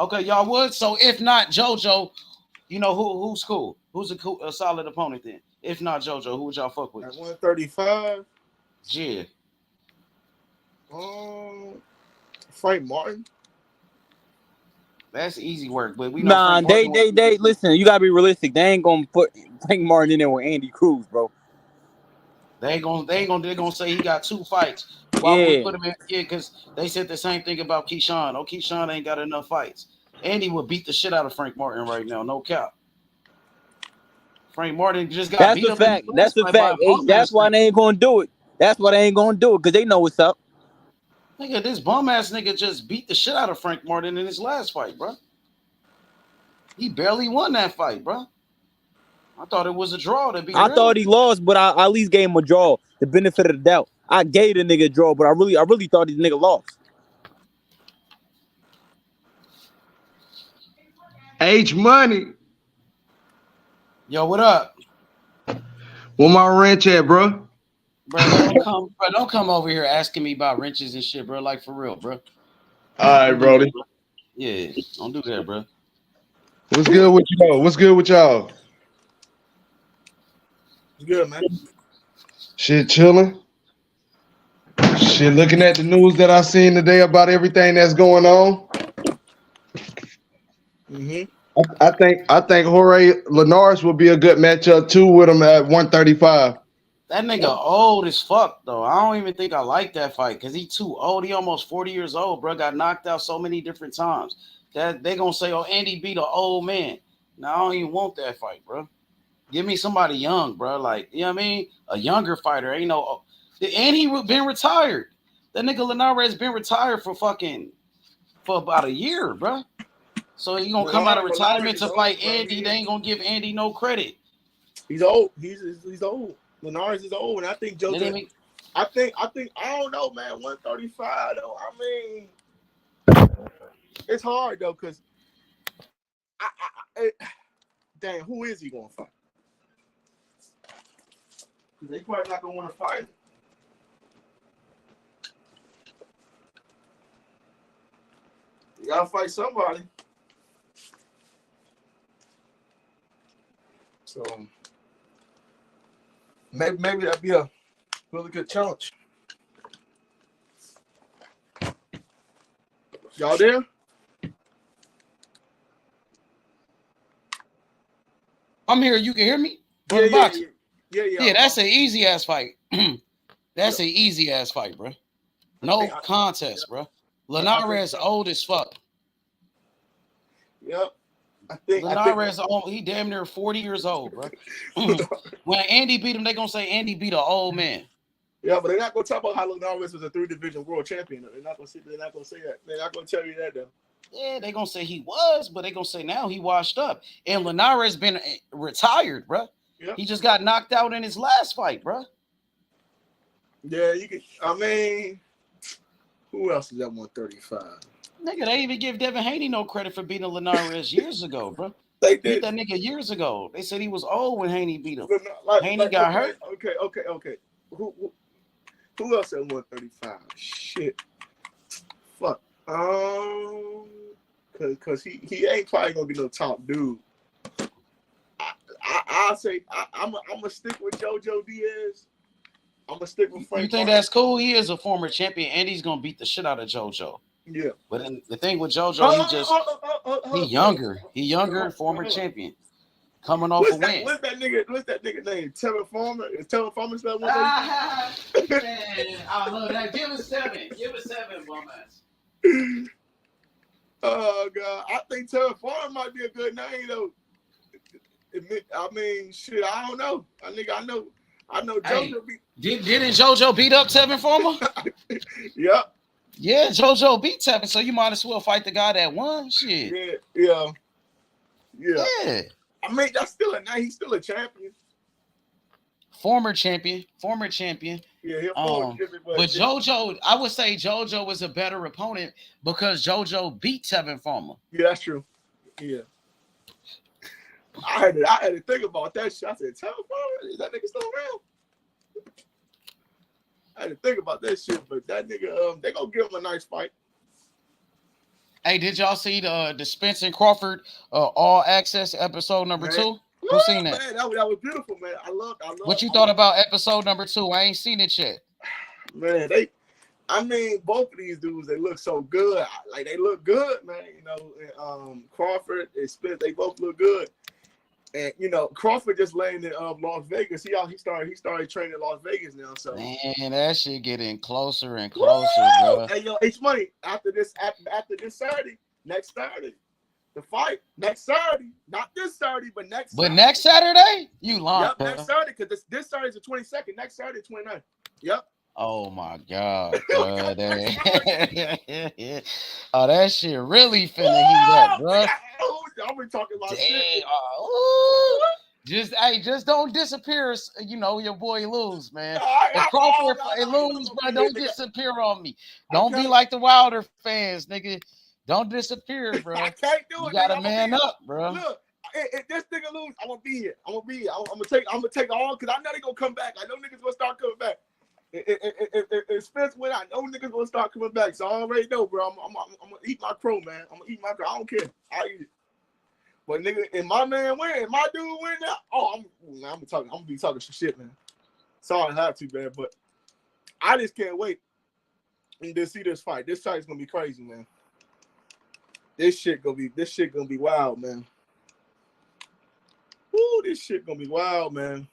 Okay, y'all would. So if not JoJo, you know who's cool? Who's a solid opponent then? If not JoJo, who would y'all fuck with? At 135. Yeah. Frank Martin. That's easy work, but we know they listen. You gotta be realistic. They ain't gonna put Frank Martin in there with Andy Cruz, bro. They're gonna say he got 2 fights. Why would we put him in? Yeah, because they said the same thing about Keyshawn. Oh, Keyshawn ain't got enough fights. Andy would beat the shit out of Frank Martin right now, no cap. Frank Martin just got beat up. That's a fact. Hey, that's why they ain't gonna do it. That's why they ain't gonna do it, because they know what's up. Nigga, this bum ass nigga just beat the shit out of Frank Martin in his last fight, bro. He barely won that fight, bro. I thought it was a draw to be. I thought he lost, but I at least gave him a draw. The benefit of the doubt. I gave the nigga a draw, but I really thought this nigga lost. H Money. Yo, what up? Where my wrench at, bro? Bro, don't come over here asking me about wrenches and shit, bro. Like for real, bro. All right, Brody. Yeah, don't do that, bro. What's good with y'all? What's good with y'all? It's good, man. Shit, chilling. Shit, looking at the news that I seen today about everything that's going on. I think Jorge Linares will be a good matchup too with him at 135. That nigga old as fuck though. I don't even think I like that fight because he too old. He almost 40 years old, bro. Got knocked out so many different times. That they gonna say, oh, Andy beat an old man. Now I don't even want that fight, bro. Give me somebody young, bro. Like, you know what I mean? A younger fighter. Ain't no. And he been retired. That nigga Linares been retired for about a year, bro. So he gonna come out of retirement to fight Andy. They ain't gonna give Andy no credit. He's old. He's old. Linares is old, and I think JoJo. I think I don't know, man. 135 though. I mean, it's hard though, cause damn, who is he gonna fight? They probably not gonna want to fight. You gotta fight somebody. So maybe that'd be a really good challenge. Y'all there? I'm here. You can hear me? Yeah, that's an easy ass fight. That's an easy ass fight, bro. No contest, bro. Linares old as fuck. Yep. I think old. He damn near 40 years old, bro. When Andy beat him, they gonna say Andy beat an old man. Yeah, but they're not gonna talk about how Linares was a 3-division world champion. They're not gonna say that. They're not gonna tell you that though. Yeah, they gonna say he was, but they gonna say now he washed up. And Linares been retired, bro. Yep. He just got knocked out in his last fight, bro. Yeah, you can. I mean, who else is at 135? Nigga, they even give Devin Haney no credit for beating Linares years ago, bro. They beat that nigga years ago. They said he was old when Haney beat him. Haney got hurt. Okay. Who else at 135? Shit. Fuck. Cause he ain't probably gonna be no top dude. I'll say I'm gonna stick with JoJo Diaz. I'm gonna stick with Frank. You think that's cool? He is a former champion, and he's gonna beat the shit out of JoJo. Yeah. But the thing with JoJo, he younger. He younger, former champion. Coming off a win. What's that nigga name? Terence Farmer? Is Terence Farmer still one? Man, I love that. Give us 7. Give us 7, bum ass. Oh God. I think Terence Farmer might be a good name though. I mean, shit, I don't know. I know JoJo didn't JoJo beat up Tevin Farmer? Yep. Yeah, JoJo beat Tevin, so you might as well fight the guy that won. Shit. Yeah. I mean, that's still he's still a champion. Former champion. Yeah, but JoJo, I would say JoJo was a better opponent because JoJo beat Tevin Farmer. Yeah, that's true. Yeah. I had to think about that shit. I said, Tevin Farmer, is that nigga still around? I had to think about that shit, but that nigga, they gonna give him a nice fight. Hey, did y'all see the Spence and Crawford All Access episode number 2? Who seen that? Man, that was beautiful, man. I love. What you thought about episode number 2? I ain't seen it yet. Man, both of these dudes, they look so good. Like they look good, man. You know, Crawford and Spence, they both look good. And you know, Crawford just landed in Las Vegas. He started training in Las Vegas now. So man, that shit getting closer and closer, bro. Hey, yo, it's money. After this Saturday, next Saturday, the fight next Saturday, not this Saturday, but next. But next Saturday, you lying? Yep, next Saturday, because this Saturday is the 22nd. Next Saturday, 29th. Yep. Oh my God, bro. Oh, that shit really finna heat up, bro. I've been talking about shit. Just don't disappear. You know your boy lose, man. If Crawford lose, bro, don't disappear on me. Don't be like the Wilder fans, nigga. Don't disappear, bro. I can't do it. You gotta man up, bro. Look, if this nigga lose, I'm gonna be here. I'm gonna take all because I know they gonna come back. I know niggas gonna start coming back. If Spence win, I know niggas gonna start coming back. So I already know, bro. I'm gonna eat my crow, man. I'm gonna eat my crow. I don't care. I eat it. But nigga, if my man win, if my dude win now, I'm gonna be talking some shit, man. Sorry I have to, man, but I just can't wait and to see this fight. This fight's gonna be crazy, man. This shit gonna be wild, man. Woo, this shit gonna be wild, man.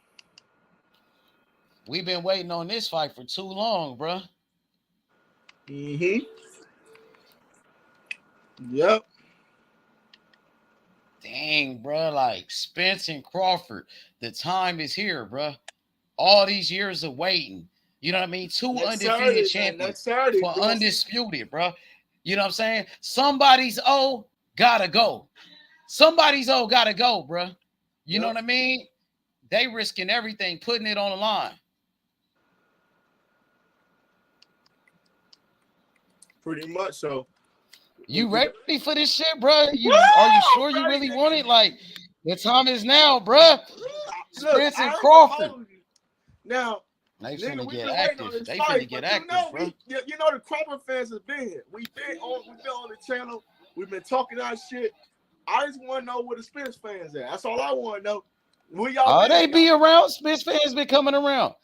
We've been waiting on this fight for too long, bro. Mm-hmm. Yep. Dang, bro. Like Spence and Crawford, the time is here, bro. All these years of waiting. You know what I mean? Two undefeated champions for undisputed, bro. You know what I'm saying? Somebody's gotta go. Somebody's gotta go, bro. You know what I mean? They risking everything, putting it on the line. Pretty much so. You ready for this shit, bro? Are you sure you really want it? Like, the time is now, bro. Spence and Crawford. Now, they finna get active. They finna get active, bro. You know the Crawford fans have been here. We've been on the channel. We've been talking our shit. I just want to know where the Spence fans at. That's all I want to know. Where y'all they be around. Spence fans been coming around.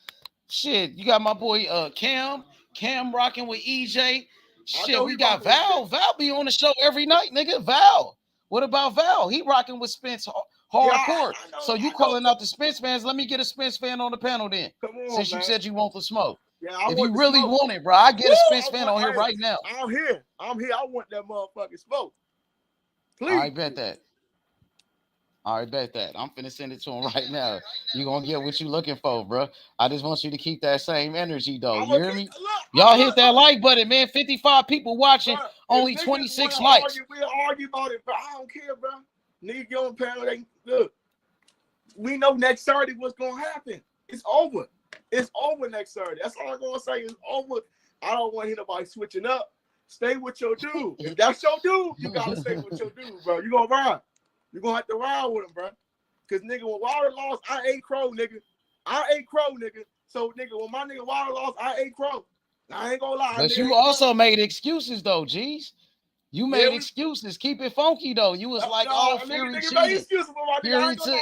Shit, you got my boy Cam rocking with EJ. Shit, we got Val. Val be on the show every night, nigga. Val. What about Val? He rocking with Spence hardcore. So you calling out the Spence fans? Let me get a Spence fan on the panel then. Since you said you want the smoke. Yeah, if you really want it, bro, I get a Spence fan on here right now. I'm here. I want that motherfucking smoke. Please. I bet that. I'm finna send it to him right now. You gonna get what you looking for, bro. I just want you to keep that same energy, though. You hear me? Y'all hit that like button, man. 55 people watching, only 26 likes. We'll argue about it, but I don't care, bro. Nigga, get on panel. Look, we know next Saturday what's gonna happen. It's over. It's over next Saturday. That's all I'm gonna say. It's over. I don't want to hear nobody switching up. Stay with your dude. If that's your dude, you gotta stay with your dude, bro. You gonna ride. You're gonna have to ride with him, bro. Cause nigga, when Wilder lost, I ate crow, nigga. So nigga, when my nigga Wilder lost, I ate crow. I ain't gonna lie. But you also made excuses though, G's. You made excuses. Keep it funky though. You was like, Fury cheated. Nigga made excuses for my nigga. I ain't gonna lie.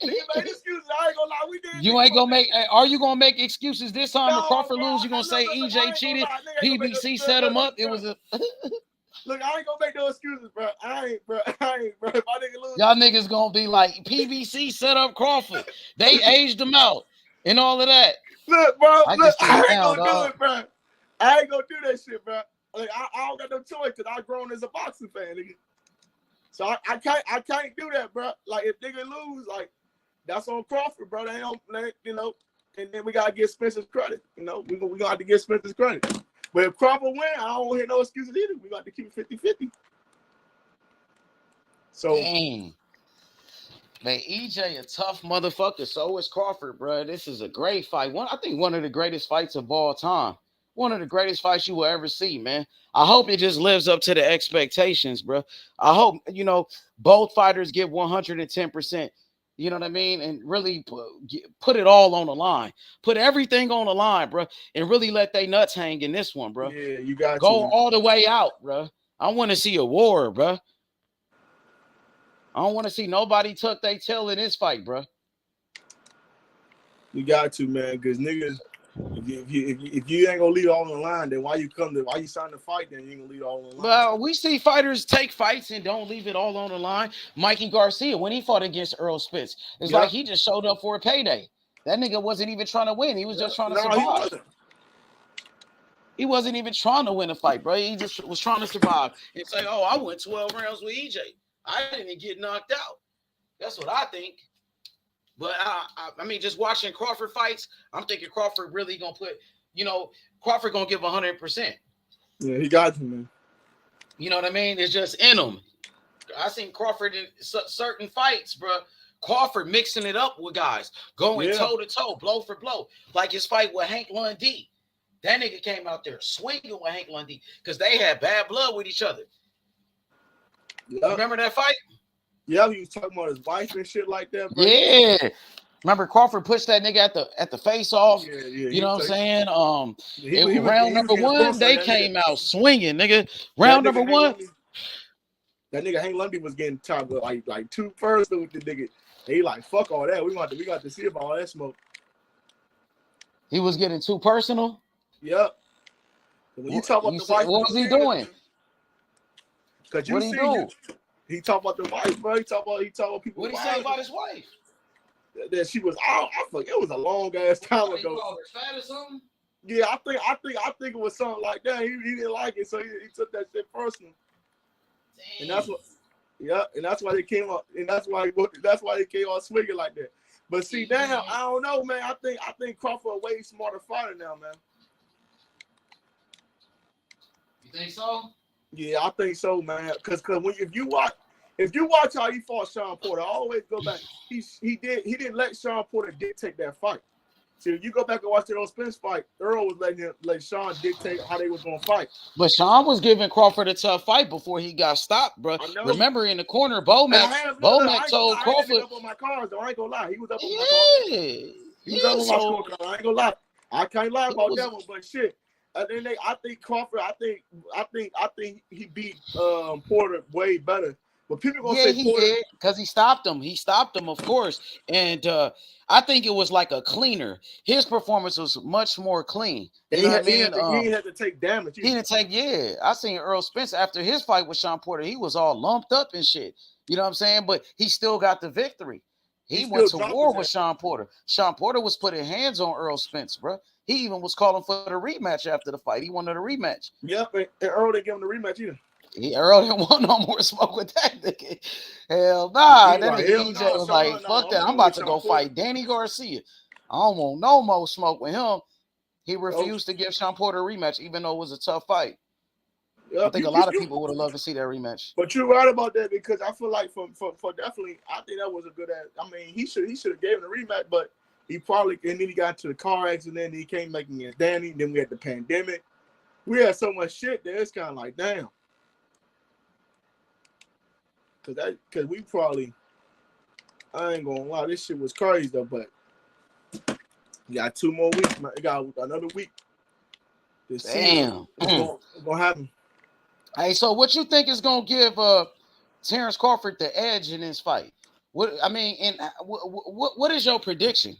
Nigga made excuses. I ain't gonna lie. We did. You ain't gonna make. Are you gonna make excuses this time? If Crawford lose, you gonna say EJ cheated? PBC set him up. It was a. Look, I ain't gonna make no excuses, bro. I ain't, bro. If my nigga lose, y'all niggas gonna be like PBC set up Crawford. They aged him out and all of that. Look, bro. I ain't gonna do it, bro. I ain't gonna do that shit, bro. Like I don't got no choice because I grown as a boxing fan, nigga. So I can't do that, bro. Like if nigga lose, like that's on Crawford, bro. They don't, you know. And then we gotta give Spencer's credit. You know, we gonna have to give Spencer's credit. But if Crawford win, I don't hear no excuses either. We got to keep it 50-50. So, dang. Man, EJ a tough motherfucker. So is Crawford, bro. This is a great fight. I think one of the greatest fights of all time. One of the greatest fights you will ever see, man. I hope it just lives up to the expectations, bro. I hope, both fighters give 110%. You know what I mean? And really put it all on the line. Put everything on the line, bro. And really let they nuts hang in this one, bro. Yeah, you got go all the way out, bro. I want to see a war, bro. I don't want to see nobody tuck their tail in this fight, bro. You got to, man, because niggas, if you ain't gonna leave all on the line, then why you sign the fight? Then you ain't gonna leave all on the line. Well, we see fighters take fights and don't leave it all on the line. Mikey Garcia, when he fought against Errol Spence, it's like he just showed up for a payday. That nigga wasn't even trying to win. He was just trying to survive. He wasn't even trying to win a fight, bro. He just was trying to survive and say, "Oh, I went 12 rounds with EJ. I didn't get knocked out." That's what I think. But I mean, just watching Crawford fights, I'm thinking Crawford really gonna put, Crawford gonna give 100%. Yeah, he got you, man. You know what I mean? It's just in him. I seen Crawford in certain fights, bro. Crawford mixing it up with guys, going toe to toe, blow for blow, like his fight with Hank Lundy. That nigga came out there swinging with Hank Lundy because they had bad blood with each other. Yep. Remember that fight? Yeah, he was talking about his wife and shit like that, bro. Yeah. Remember Crawford pushed that nigga at the face off. Yeah, you know what I'm saying? was Round number one, they came out swinging, nigga. Round number one. That nigga Hank Lundy was getting chopped with like 2 first with the nigga. He like, fuck all that. We got to see about all that smoke. He was getting too personal. Yep. When you talk about the wife, what was he doing? Because you see, he talk about the wife, bro. He talk about people. What did he say about his wife? That she was out. I forget. It was a long ass time ago. Fat or something? Yeah, I think it was something like that. He didn't like it, so he took that shit personal. Damn. And that's what. Yeah, and that's why they came up, and that's why they came on swinging like that. But see now, I don't know, man. I think Crawford a way smarter fighter now, man. You think so? Yeah, I think so, man. Because if you watch how he fought Sean Porter, I always go back. He didn't let Sean Porter dictate that fight. So if you go back and watch the Errol Spence fight, Earl was letting Sean dictate how they was gonna fight. But Sean was giving Crawford a tough fight before he got stopped, bro. Remember in the corner, Bomac told Crawford. Up on my cards, though. I ain't gonna lie. He was up on my cards. He was up on my scorecard. I ain't gonna lie. I can't lie about that one, but shit. And then I think Crawford. I think he beat Porter way better. But people gonna say he did because he stopped him. He stopped him, of course. And I think it was like a cleaner. His performance was much more clean. He didn't have to take damage. He didn't take. Yeah, I seen Errol Spence after his fight with Sean Porter. He was all lumped up and shit. You know what I'm saying? But he still got the victory. He went to war with Sean Porter. Sean Porter was putting hands on Errol Spence, bro. He even was calling for the rematch after the fight. He wanted a rematch. Yep, and Earl didn't give him the rematch either. Earl didn't want no more smoke with that nigga. Hell nah. That nigga EJ was like, fuck that. I'm about to go fight Danny Garcia. I don't want no more smoke with him. He refused to give Sean Porter a rematch, even though it was a tough fight. I think a lot of people would have loved to see that rematch. But you're right about that because I feel like for definitely, I think that was a good ass. I mean, he should have gave him a rematch, but he probably, and then he got into the car accident, and he came making against Danny. Then we had the pandemic. We had so much shit that it's kind of like, damn. Cause we probably, I ain't gonna lie, this shit was crazy though. But you got 2 more weeks, man. You got another week. Damn, it's gonna happen. Hey, so what you think is gonna give Terence Crawford the edge in this fight? What what is your prediction?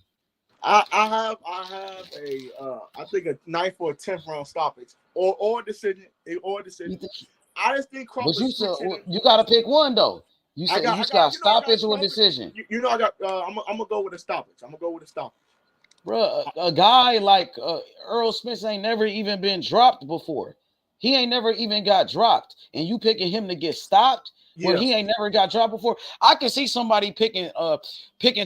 I have I think a 9th or 10th round stoppage or decision. I just think Crawford. But you got to pick one though. You said you got stoppage or decision. You know I got. I'm gonna go with a stoppage. Bro, a guy like Errol Spence ain't never even been dropped before. He ain't never even got dropped, and you picking him to get stopped when he ain't never got dropped before. I can see somebody picking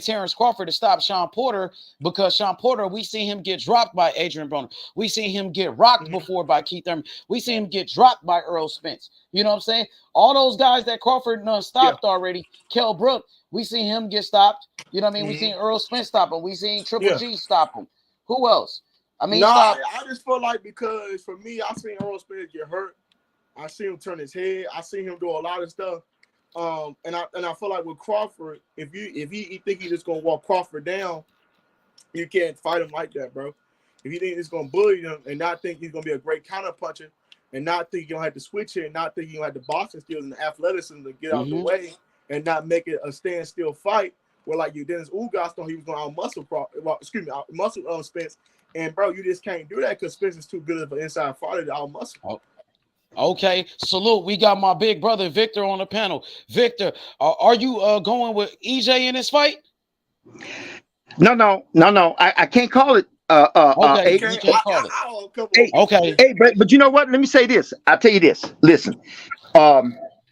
Terence Crawford to stop Sean Porter because Sean Porter, we seen him get dropped by Adrian Broner. We seen him get rocked before by Keith Thurman. We seen him get dropped by Errol Spence. You know what I'm saying? All those guys that Crawford stopped already. Kell Brook, we seen him get stopped. You know what I mean? We seen Errol Spence stop him. We seen Triple G stop him. Who else? I mean, I just feel like because for me, I seen Errol Spence get hurt. I see him turn his head. I see him do a lot of stuff. And I feel like with Crawford, if you think he's just gonna walk Crawford down, you can't fight him like that, bro. If you think he's gonna bully him and not think he's gonna be a great counter puncher, and not think you don't have to switch it, and not think you don't have the boxing skills and the athleticism to get out the way, and not make it a standstill fight where like you Dennis Ugas thought he was gonna muscle Spence. And bro, you just can't do that because Spence is too good of an inside fighter to out muscle. Okay, salute. We got my big brother Victor on the panel. Victor, are you going with EJ in this fight? No. I can't call it. Okay, you can't call it. Okay. Hey, but you know what? Let me say this. I'll tell you this. Listen,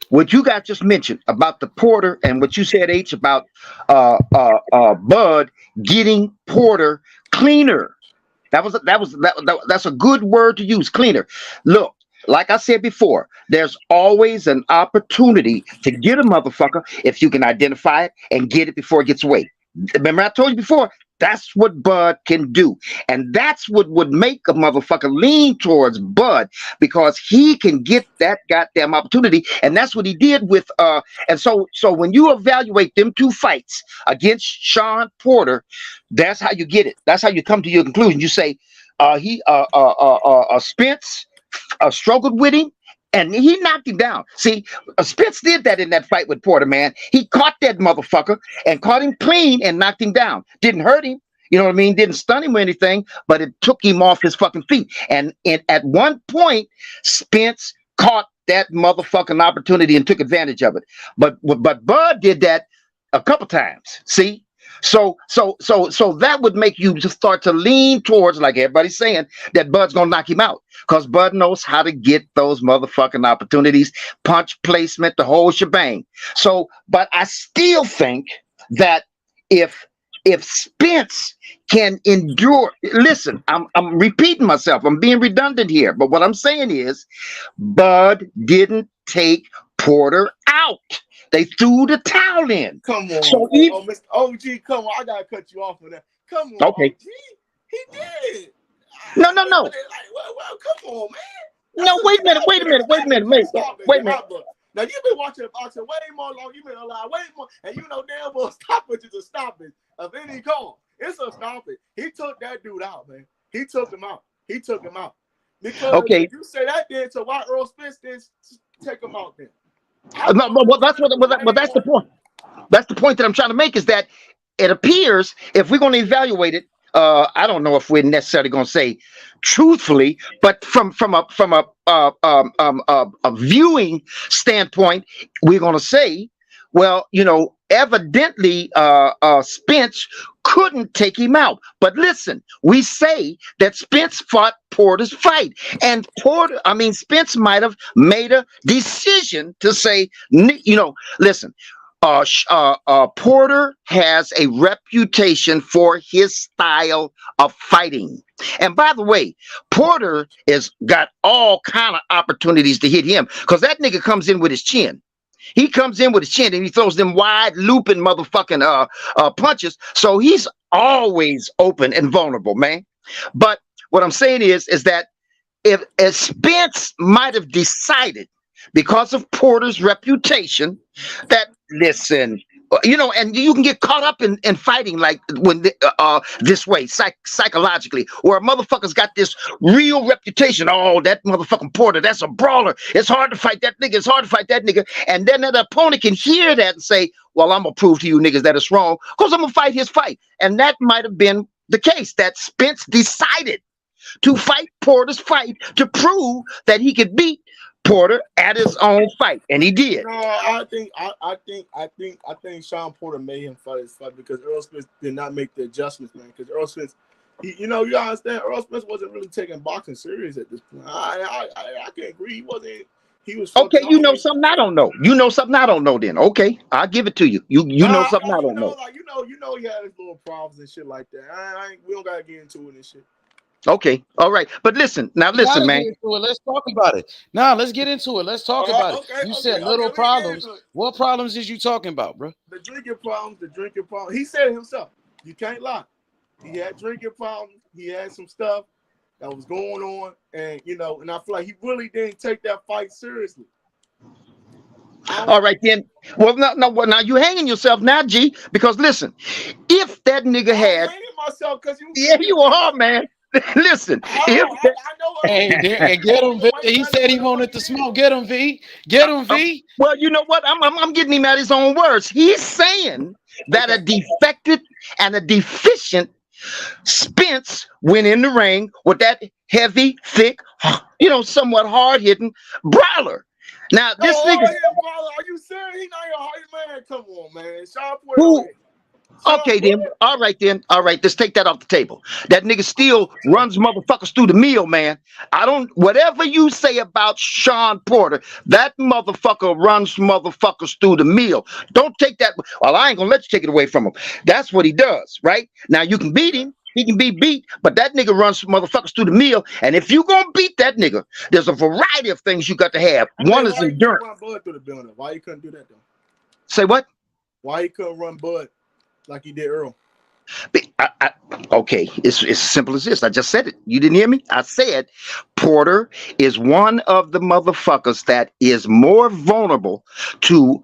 what you guys just mentioned about the Porter and what you said, H, about Bud getting Porter cleaner. That's a good word to use, cleaner. Look, like I said before, there's always an opportunity to get a motherfucker if you can identify it and get it before it gets away. Remember, I told you before, That's what Bud can do. And that's what would make a motherfucker lean towards Bud, because he can get that goddamn opportunity. And that's what he did with and so when you evaluate them two fights against Sean Porter, that's how you get it. That's how you come to your conclusion. You say Spence struggled with him, and he knocked him down. See, Spence did that in that fight with Porter, man. He caught that motherfucker and caught him clean and knocked him down. Didn't hurt him, you know what I mean? Didn't stun him or anything, but it took him off his fucking feet. And at one point, Spence caught that motherfucking opportunity and took advantage of it. But Bud did that a couple times. See? So that would make you just start to lean towards, like everybody's saying, that Bud's gonna knock him out, because Bud knows how to get those motherfucking opportunities, punch placement, the whole shebang. So, but I still think that if Spence can endure, listen, I'm repeating myself, I'm being redundant here, but what I'm saying is Bud didn't take Porter out. They threw the towel in. Come on. So Mr. OG, come on. I gotta cut you off on that. Come on. Okay. OG. He did. No. Well, come on, man. No, wait a minute. Wait a minute. Now you've been watching boxing way more long. You've been alive way more, and you know damn well stoppage is a stoppage of any call. It's a stoppage. He took that dude out, man. He took him out. Because if you say that, then so why Errol Spence didn't take him out then? No, well, that's the point. That's the point that I'm trying to make, is that it appears, if we're going to evaluate it, I don't know if we're necessarily going to say truthfully, but from a viewing standpoint, we're going to say, well, you know, evidently Spence couldn't take him out. But listen, we say that Spence fought Porter's fight, and Spence might have made a decision to say, you know, listen, Porter has a reputation for his style of fighting. And by the way, Porter has got all kind of opportunities to hit him, because that nigga comes in with his chin. He comes in with his chin and he throws them wide looping motherfucking punches. So he's always open and vulnerable, man. But what I'm saying is that if Spence might have decided, because of Porter's reputation, that, listen, you know, and you can get caught up in fighting like when this way psychologically, where a motherfucker's got this real reputation. Oh, that motherfucking Porter, that's a brawler. It's hard to fight that nigga. And then that opponent can hear that and say, well, I'm gonna prove to you niggas that it's wrong, because I'm gonna fight his fight. And that might have been the case, that Spence decided to fight Porter's fight to prove that he could beat Porter at his own fight, and he did. No, I think Sean Porter made him fight his fight, because Errol Spence did not make the adjustments, man. Because Errol Spence, you understand, Errol Spence wasn't really taking boxing serious at this point. I can agree, he wasn't. He was okay. You know something I don't know. You know something I don't know. Then okay, I'll give it to you. You know something I don't know. Like you know, he had his little problems and shit like that. We don't gotta get into it and shit. Okay, all right, but listen, man. Let's talk about it. Now, let's get into it. Let's talk about it. You said little problems. What problems is you talking about, bro? The drinking problems. He said it himself. You can't lie. He had drinking problems. He had some stuff that was going on, and and I feel like he really didn't take that fight seriously. All right, then. Well, now you hanging yourself now, G, because listen, if that nigga had, myself because you are, man. Listen, and get him, V. He said he wanted to smoke. Get him, V. Get him, V. Well, you know what? I'm getting him at his own words. He's saying that a defected and a deficient Spence went in the ring with that heavy, thick, somewhat hard-hitting brawler. Now, this nigga. Are you serious? He not your hard man. Come on, man. Sean Porter. Who? Okay, then. All right, then. All right, let's take that off the table. That nigga still runs motherfuckers through the mill, man. Whatever you say about Sean Porter, that motherfucker runs motherfuckers through the mill. Don't take that. Well, I ain't gonna let you take it away from him. That's what he does, right? Now, you can beat him. He can be beat, but that nigga runs motherfuckers through the mill. And if you gonna beat that nigga, there's a variety of things you got to have. One is endurance. Why he couldn't do that, though? Say what? Why he couldn't run Bud like he did Earl? Okay, it's as simple as this. I just said it. You didn't hear me? I said Porter is one of the motherfuckers that is more vulnerable to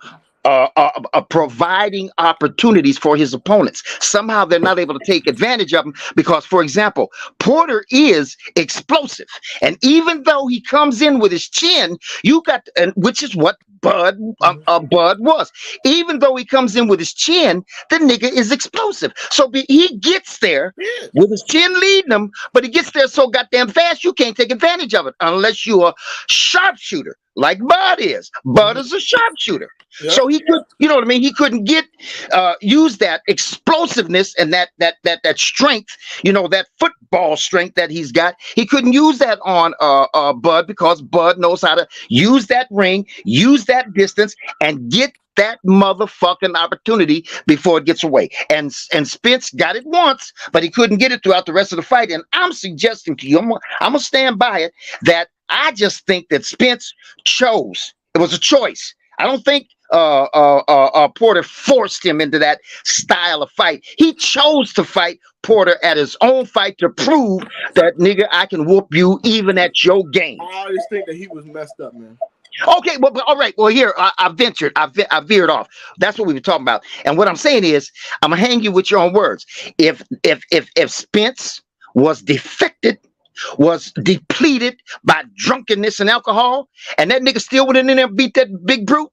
providing opportunities for his opponents. Somehow they're not able to take advantage of him because, for example, Porter is explosive, and even though he comes in with his chin, which is what Bud was. Even though he comes in with his chin, the nigga is explosive. So he gets there with his chin leading him, but he gets there so goddamn fast you can't take advantage of it unless you're a sharpshooter like Bud is. Bud is a sharpshooter. Yep. So he could, you know what I mean? He couldn't use that explosiveness and that strength, that football strength that he's got. He couldn't use that on Bud because Bud knows how to use that ring, use that distance, and get that motherfucking opportunity before it gets away. And Spence got it once, but he couldn't get it throughout the rest of the fight. And I'm suggesting to you, I'm gonna stand by it, that I just think that Spence chose. It was a choice. I don't think Porter forced him into that style of fight. He chose to fight Porter at his own fight to prove that, nigga, I can whoop you even at your game. I just think that he was messed up, man. Okay, well, all right. Well, here I veered off. That's what we were talking about. And what I'm saying is, I'm gonna hang you with your own words. If Spence was defected, was depleted by drunkenness and alcohol, and that nigga still went in there and beat that big brute,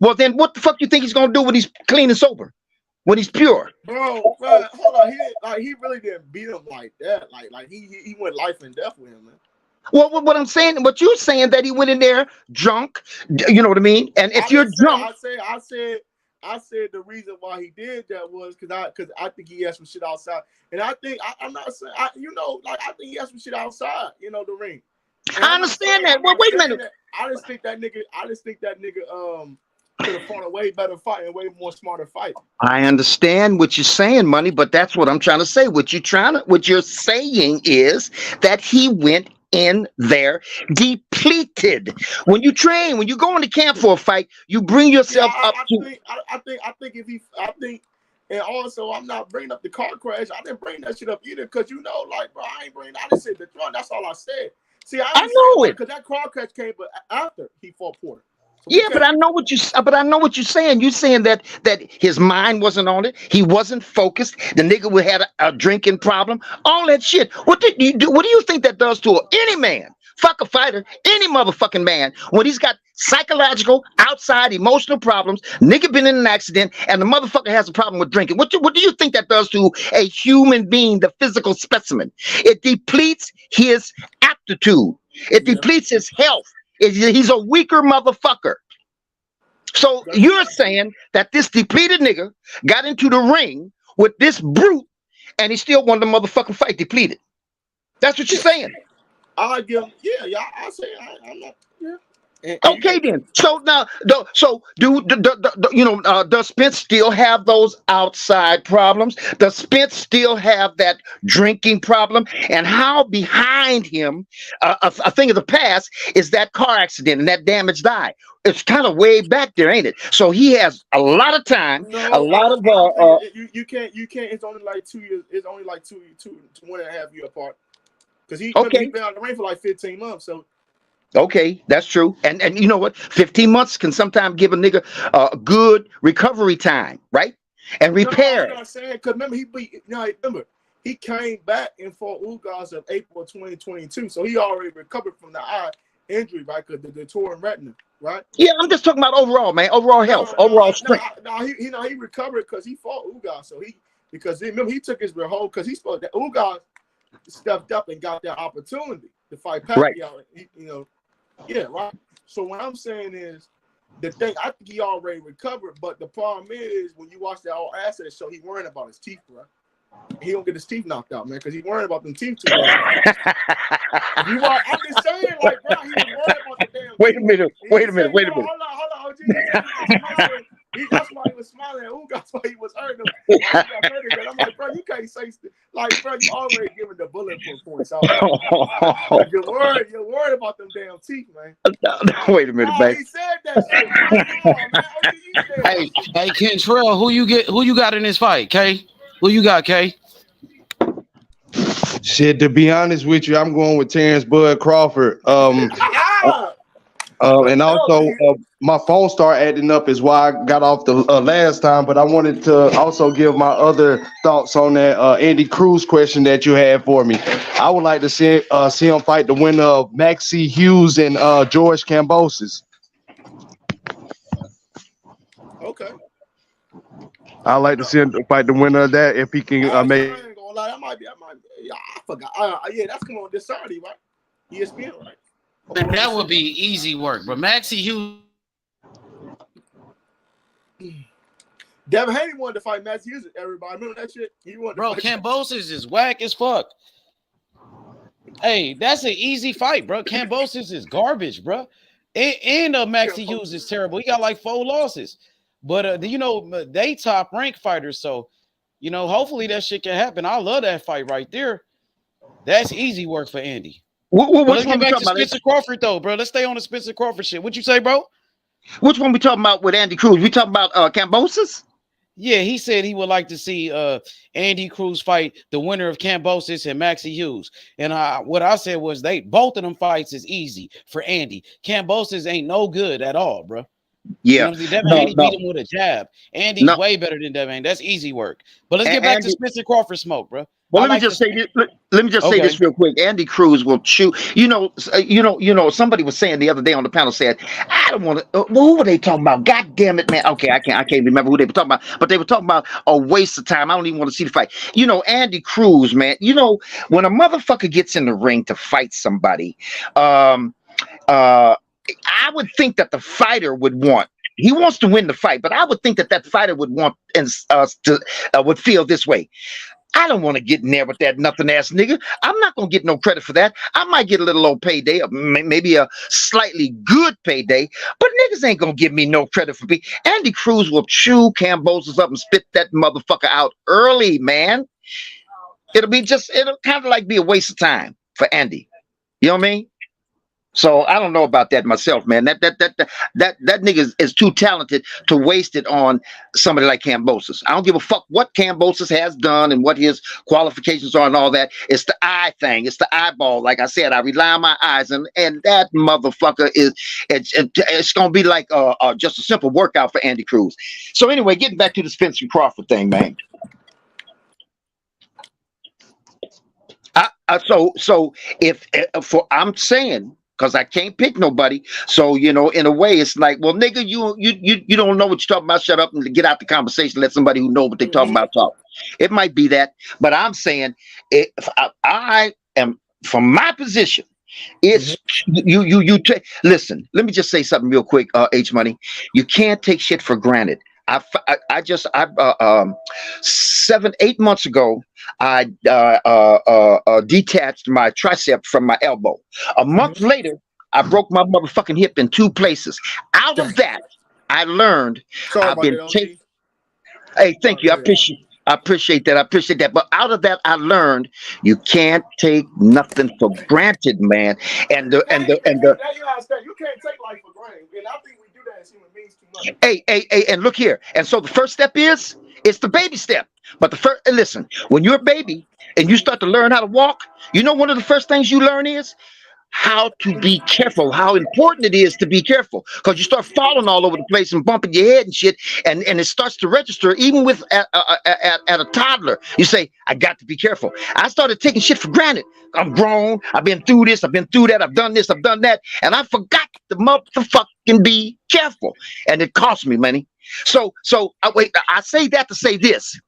well, then what the fuck you think he's gonna do when he's clean and sober, when he's pure? Bro, hold on. He really didn't beat him like that. Like he went life and death with him, man. Well, what I'm saying, what you're saying, that he went in there drunk, you know what I mean? And if you're drunk, I said the reason why he did that was because I think he had some shit outside, and I think I'm not saying I think he had some shit outside, the ring. And I understand that. Well, wait a minute. I just think that nigga could have fought a way better fight and way more smarter fight. I understand what you're saying, Money, but that's what I'm trying to say. What you're saying is that he went in there depleted. When you train, when you go into camp for a fight, you bring yourself up to. I think, and also I'm not bringing up the car crash. I didn't bring that shit up either, because bro, I didn't say the front. That's all I said. See, I know it, because that car crash came, but after he fought Porter. So yeah, but I know what you're saying. You're saying that his mind wasn't on it. He wasn't focused. The nigga had a drinking problem. All that shit. What did you do? What do you think that does to any man? Fuck a fighter, any motherfucking man, when he's got psychological, outside emotional problems, nigga been in an accident, and the motherfucker has a problem with drinking. What do you think that does to a human being, the physical specimen? It depletes his aptitude. It depletes his health. He's a weaker motherfucker. So you're saying that this depleted nigga got into the ring with this brute, and he still won the motherfucking fight depleted. That's what you're saying. I give him, I say I'm not. Yeah. Okay then. So now, does Spence still have those outside problems? Does Spence still have that drinking problem? And how behind him, a thing of the past, is that car accident and that damaged eye? It's kind of way back there, ain't it? So he has a lot of time, you can't. It's only like 2 years. It's only like 1.5 years apart. Because he's been out of the ring for like 15 months. So. Okay, that's true. And you know what? 15 months can sometimes give a nigga good recovery time, right? And repair. I'm not saying, because remember, he came back and fought Ugas in April 2022. So he already recovered from the eye injury, right? Because the torn retina, right? Yeah, I'm just talking about overall, man. Overall health, overall strength. He recovered because he fought Ugas. So remember, he took his whole, because he spoke that Ugas stepped up and got that opportunity to fight Pacquiao. Right. Yeah, right. So what I'm saying is, the thing, I think he already recovered, but the problem is, when you watch that All Access show, he worrying about his teeth, bro. He don't get his teeth knocked out, man, because he's worrying about them teeth too much. I'm just saying, bro, he was worried about the damn. Wait a minute. Hold on. That's why he was smiling at Ugas. That's why he was hurting him. I'm like, bro, you can't say, bro, you already giving the bulletproof points out. You're worried about them damn teeth, man. Wait a minute, man. He said that shit. Hey, Kentrell, who you got in this fight, K? Who you got, K? Shit, to be honest with you, I'm going with Terence Bud Crawford. And also, my phone started acting up is why I got off the last time, but I wanted to also give my other thoughts on that Andy Cruz question that you had for me. I would like to see him fight the winner of Maxie Hughes and George Kambosos. Okay. I'd like to see him fight the winner of that if he can make. I ain't gonna lie, that might be. Yeah, I forgot. Yeah, that's coming on this Saturday, right? ESPN, right? Man, that would be easy work, but Maxie Hughes. Devin Haney wanted to fight Maxie Hughes. Everybody remember that shit? He wanted. Bro, Kambosos is whack as fuck. Hey, that's an easy fight, bro. Kambosos is garbage, bro. And Maxie Hughes is terrible. He got like 4 losses. But they top ranked fighters, so hopefully that shit can happen. I love that fight right there. That's easy work for Andy. Let's get back to Spencer Crawford though, bro. Let's stay on the Spencer Crawford shit. What you say, bro? Which one we talking about with Andy Cruz? We talking about Kambosos? Yeah, he said he would like to see Andy Cruz fight the winner of Kambosos and Maxie Hughes. And what I said was both of them fights is easy for Andy. Kambosos ain't no good at all, bro. Yeah, Devin Haney beat him with a jab. Andy's way better than Devin Haney. That's easy work. But let's get back to Spencer Crawford smoke, bro. Well, let me just say this real quick. Andy Cruz will chew. Somebody was saying the other day on the panel said, I don't want to. Who were they talking about? God damn it, man. Okay, I can't remember who they were talking about. But they were talking about a waste of time. I don't even want to see the fight. Andy Cruz, man. When a motherfucker gets in the ring to fight somebody, I would think that the fighter would want. He wants to win the fight, but I would think that fighter would want would feel this way. I don't want to get in there with that nothing ass nigga. I'm not gonna get no credit for that. I might get a little old payday, maybe a slightly good payday, but niggas ain't gonna give me no credit for me. Andy Cruz will chew Kambosos up and spit that motherfucker out early, man. It'll kind of like be a waste of time for Andy. You know what I mean? So I don't know about that myself, man. That nigga is too talented to waste it on somebody like Kambosos. I don't give a fuck what Kambosos has done and what his qualifications are and all that. It's the eye thing. It's the eyeball. Like I said, I rely on my eyes, and that motherfucker it's gonna be like just a simple workout for Andy Cruz. So anyway, getting back to the Spencer Crawford thing, man. So if I'm saying. Because I can't pick nobody. So, in a way, it's like, well, nigga, you don't know what you're talking about. Shut up and get out the conversation. Let somebody who know what they're talking about talk. It might be that. But I'm saying, if I am, from my position, it's you take. Listen, let me just say something real quick, H Money. You can't take shit for granted. 7-8 months ago, I detached my tricep from my elbow. A month later, I broke my motherfucking hip in 2 places. Out of that, I learned I've been taking. Hey, thank you. I appreciate that. But out of that, I learned you can't take nothing for granted, man. And the you can't take life for granted. And I think we do that as human beings too much. Hey, and look here. And so the first step it's the baby step. But listen, when you're a baby and you start to learn how to walk, one of the first things you learn is how to be careful, how important it is to be careful, because you start falling all over the place and bumping your head and shit, and it starts to register even with at a toddler. You say, I got to be careful. I started taking shit for granted. I'm grown. I've been through this. I've been through that. I've done this. I've done that. And I forgot to motherfucking be careful. And it cost me money. So I say that to say this.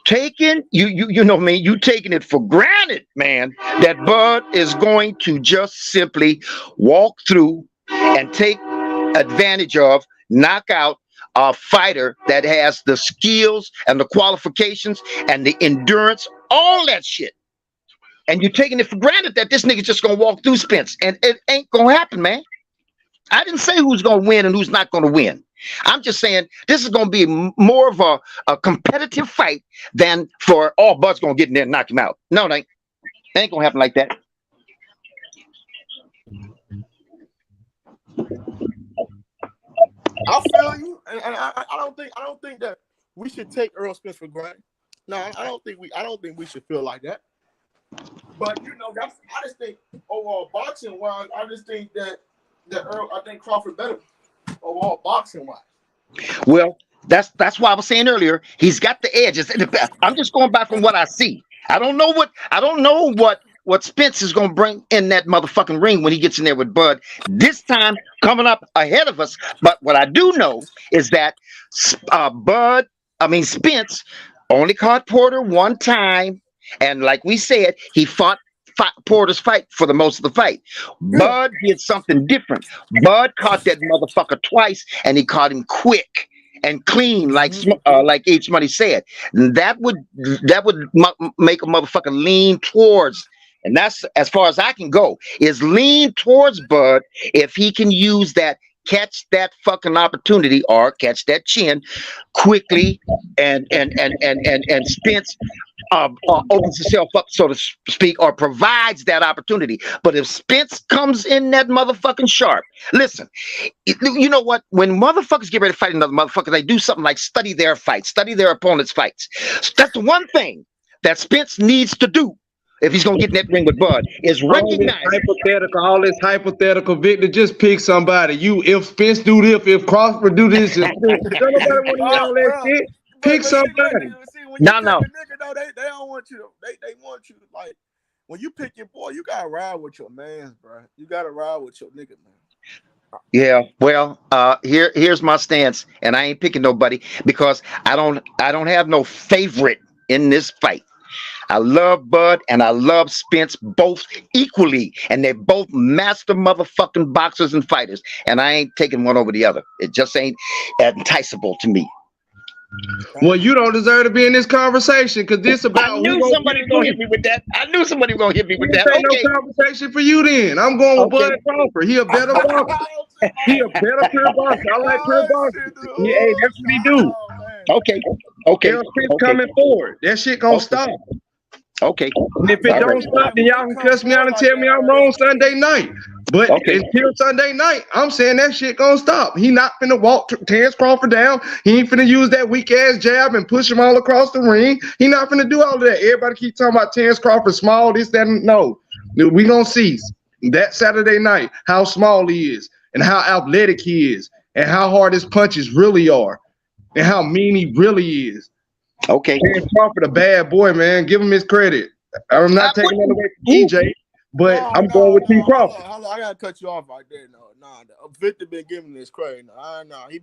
Taking you know me, you taking it for granted, man, that Bud is going to just simply walk through and take advantage of, knock out a fighter that has the skills and the qualifications and the endurance, all that shit. And you're taking it for granted that this nigga just gonna walk through Spence, and it ain't gonna happen, man. I didn't say who's gonna win and who's not gonna win. I'm just saying this is going to be more of a competitive fight than for all Bud's going to get in there and knock him out. No, it ain't going to happen like that. I feel you, and I don't think that we should take Errol Spence for granted. No, I don't think we should feel like that. But you know, I just think overall boxing wise, I just think that I think Crawford better overall boxing wise. Well, that's why I was saying earlier, he's got the edges. I'm just going back from what I see. I don't know what Spence is going to bring in that motherfucking ring when he gets in there with Bud this time coming up ahead of us. But what I do know is that Spence only caught Porter one time, and like we said, he fought Porter's fight for the most of the fight. Bud did something different. Bud caught that motherfucker twice, and he caught him quick and clean, like H Money said. That would make a motherfucker lean towards, and that's as far as I can go, is lean towards Bud if he can use that, catch that fucking opportunity or catch that chin quickly, and Spence opens himself up, so to speak, or provides that opportunity. But if Spence comes in that motherfucking sharp, listen, you know what? When motherfuckers get ready to fight another motherfucker, they do something like study their fights, study their opponent's fights. That's the one thing that Spence needs to do if he's gonna get in that ring with Bud, is recognize all this hypothetical. Victor, just pick somebody. If Spence do this, if Crawford do this, if nobody want to hear all that shit. Pick somebody. No. They don't want you to. They want you to, like, when you pick your boy, you gotta ride with your man, bro. You gotta ride with your nigga, man. Yeah, well, here's my stance, and I ain't picking nobody because I don't have no favorite in this fight. I love Bud and I love Spence both equally, and they're both master motherfucking boxers and fighters, and I ain't taking one over the other. It just ain't enticable to me. Well, you don't deserve to be in this conversation because this about. I knew somebody was gonna hit me with that. Okay, no conversation for you then. I'm going with Bud Crawford. He a better boxer. He a better pure boxer. I like pure boxers. Yeah, that's what he do. Okay. Errol Spence coming forward. That shit gonna stop. Okay. And if it don't stop, then y'all can cuss me out and tell me I'm wrong Sunday night. But until Sunday night, I'm saying that shit gonna stop. He not finna walk Terence Crawford down. He ain't finna use that weak ass jab and push him all across the ring. He not finna do all of that. Everybody keep talking about Terence Crawford small, this, that, and no. We gonna see that Saturday night how small he is and how athletic he is and how hard his punches really are and how mean he really is. Okay. Terence Crawford a bad boy, man. Give him his credit. I'm not taking that away from EJ, but I'm going with T. Crawford. Hold on, I gotta cut you off right there. Victor been giving this credit. He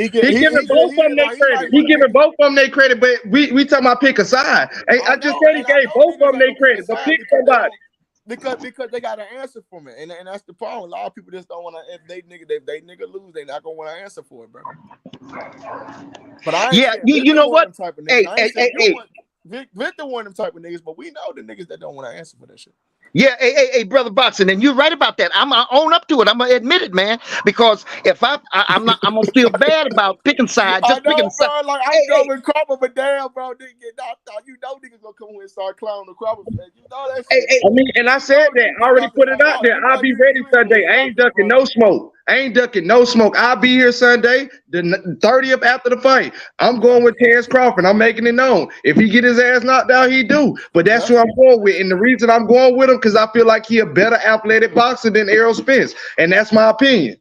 giving both of them their credit. He giving both of them their credit, but we talking about pick a side. I just said he gave both of them their credit, but pick somebody. Because they got an answer for me, and that's the problem. A lot of people just don't want to. If they nigga lose, they not gonna want to answer for it, bro. But you know what? Hey, Victor one of them type of niggas, but we know the niggas that don't want to answer for that shit. Yeah, hey, brother boxing, and you're right about that. I'm gonna own up to it. I'm gonna admit it, man. Because if I'm gonna feel bad about picking sides. Just picking sides. Like I'm going Crawford, but damn, bro, didn't get knocked out. You know niggas gonna come here and start clowning the Crawford. You know that shit. I mean, and I said that. I already put it out there. I'll be ready Sunday. I ain't ducking no smoke. I'll be here Sunday, the 30th after the fight. I'm going with Terence Crawford. I'm making it known. If he get his ass knocked out, he do. But that's who I'm going with. And the reason I'm going with him, because I feel like he a better athletic boxer than Errol Spence. And that's my opinion.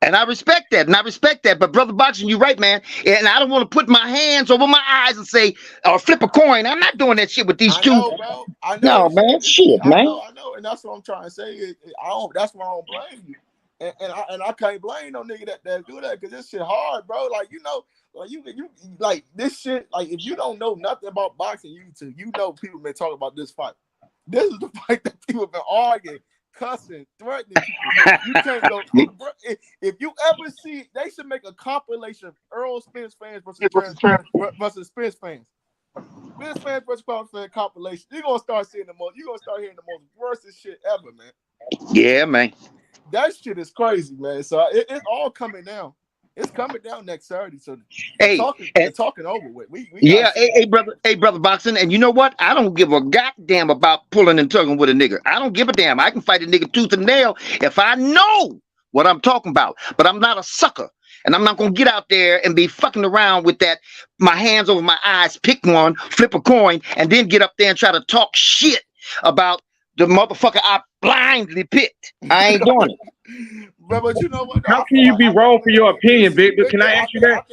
And I respect that. But brother boxing, you're right, man. And I don't want to put my hands over my eyes and say, or flip a coin. I'm not doing that shit with these two. Bro. No, man. Shit, man. I know. And that's what I'm trying to say. That's why I don't blame you. And I can't blame no nigga that do that, because this shit hard, bro. Like, you know, like you like this shit. Like, if you don't know nothing about boxing, you know people been talking about this fight. This is the fight that people have been arguing, cussing, threatening people. You can't go. If you ever see, they should make a compilation of Errol Spence fans versus Spence fans. Spence fans versus Crawford fan compilation. You're gonna start hearing the most worst shit ever, man. Yeah, man. That shit is crazy, man. So it's all coming down. It's coming down next Saturday. So talking over with. Hey, brother boxing, and you know what? I don't give a goddamn about pulling and tugging with a nigga. I don't give a damn. I can fight a nigga tooth and nail if I know what I'm talking about. But I'm not a sucker. And I'm not gonna get out there and be fucking around with that. My hands over my eyes, pick one, flip a coin, and then get up there and try to talk shit about the motherfucker I blindly picked. I ain't doing it. But you know what? How can you be wrong for your opinion, Victor? Can I ask you that?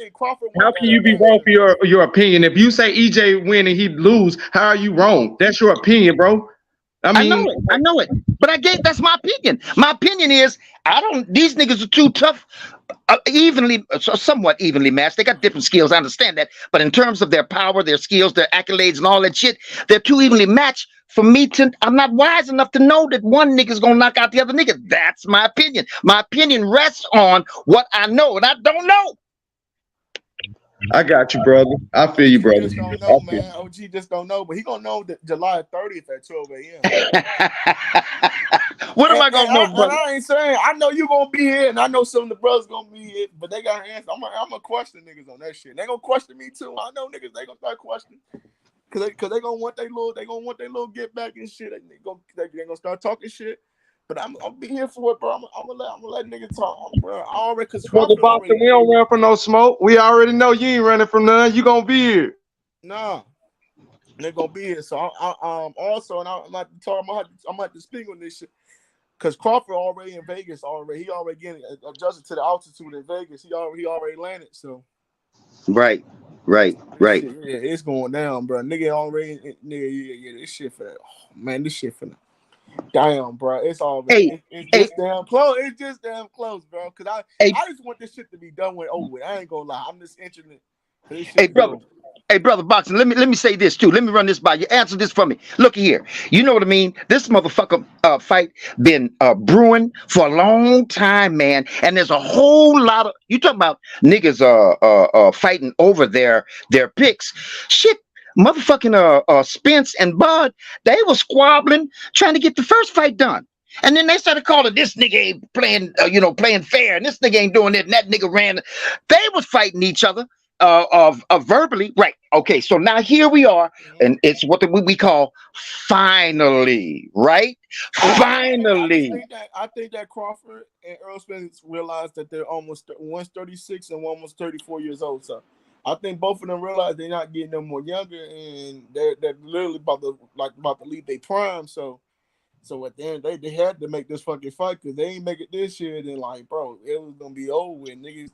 How can you be wrong for your opinion? If you say EJ win and he lose, how are you wrong? That's your opinion, bro. I mean, I know it. But that's my opinion. My opinion is these niggas are too tough, somewhat evenly matched. They got different skills, I understand that. But in terms of their power, their skills, their accolades and all that shit, they're too evenly matched for me I'm not wise enough to know that one nigga's gonna knock out the other nigga. That's my opinion. My opinion rests on what I know, and I don't know. I got you, brother. I feel you, brother. Just don't know, man. OG just don't know, but he gonna know that July 30th at 12 a.m. What am I gonna know, brother? I ain't saying I know you gonna be here, and I know some of the brothers gonna be here, but they got answers. I'm gonna question niggas on that shit. They gonna question me too. I know niggas. They gonna start questioning. Cause they gonna want their little get back and shit. They gonna start talking shit. But I'll be here for it, bro. I'm gonna let niggas talk, bro. I already Brother Boxer, we don't run from no smoke. We already know you ain't running from none. You gonna be here. Nah, they're gonna be here. So I'm gonna have to speak on this shit. Cause Crawford already in Vegas He already getting adjusted to the altitude in Vegas. He already landed. So. Right. Yeah, it's going down, bro. Nigga already, yeah, this shit for that. Oh, man, this shit for that. Damn, bro. It's all it's just damn close. It's just damn close, bro. Cause I just want this shit to be done with over with. I ain't gonna lie. I'm just interested. Hey, brother Boxing, let me say this too. Let me run this by you. Answer this for me. Look here. You know what I mean? This motherfucker fight been brewing for a long time, man. And there's a whole lot of you talking about niggas fighting over their picks. Shit. Motherfucking Spence and Bud, they were squabbling trying to get the first fight done. And then they started calling this nigga ain't playing, playing fair, and this nigga ain't doing it, and that nigga ran. They was fighting each other verbally. Right. Okay, so now here we are, and it's what we call finally, right? Finally. I think that Crawford and Errol Spence realized that they're one's 36 and one was 34 years old, so I think both of them realize they're not getting no more younger, and they're literally about to leave their prime. So at the end, they had to make this fucking fight because they ain't make it this year. Then bro, it was gonna be over with. Niggas,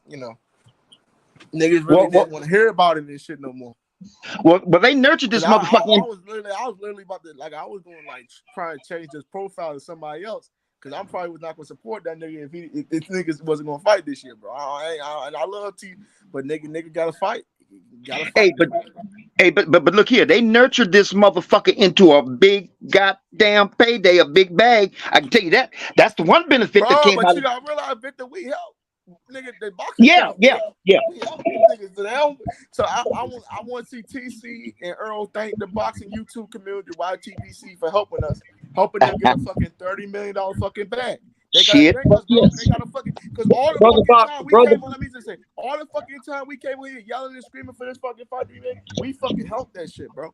niggas really didn't want to hear about it and shit no more. Well, but they nurtured this motherfucker. I was literally about to I was going trying to change his profile to somebody else. Cause I probably was not gonna support that nigga if this niggas wasn't gonna fight this year, bro. I love T, but nigga gotta fight. Hey, but look here, they nurtured this motherfucker into a big goddamn payday, a big bag. I can tell you that. That's the one benefit that came out. You gotta realize, Victor, we help. Nigga, they boxing. Yeah. So I want to see TC and Earl thank the boxing YouTube community, YTBC, for helping them get a fucking $30 million fucking bag. They gotta fucking because all the fucking time we came here yelling and screaming for this fucking fight, we fucking helped that shit, bro.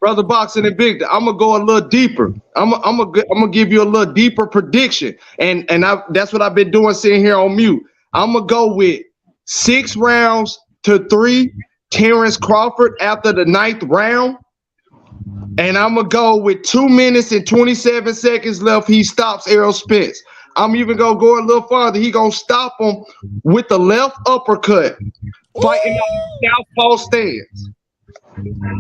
Brother Boxing and Victor, I'm gonna go a little deeper. I'm gonna give you a little deeper prediction, and that's what I've been doing sitting here on mute. I'm gonna go with 6 rounds to 3. Terence Crawford after the 9th round. And I'm going to go with 2 minutes and 27 seconds left. He stops Errol Spence. I'm even going to go a little farther. He going to stop him with the left uppercut, fighting out southpaw stance.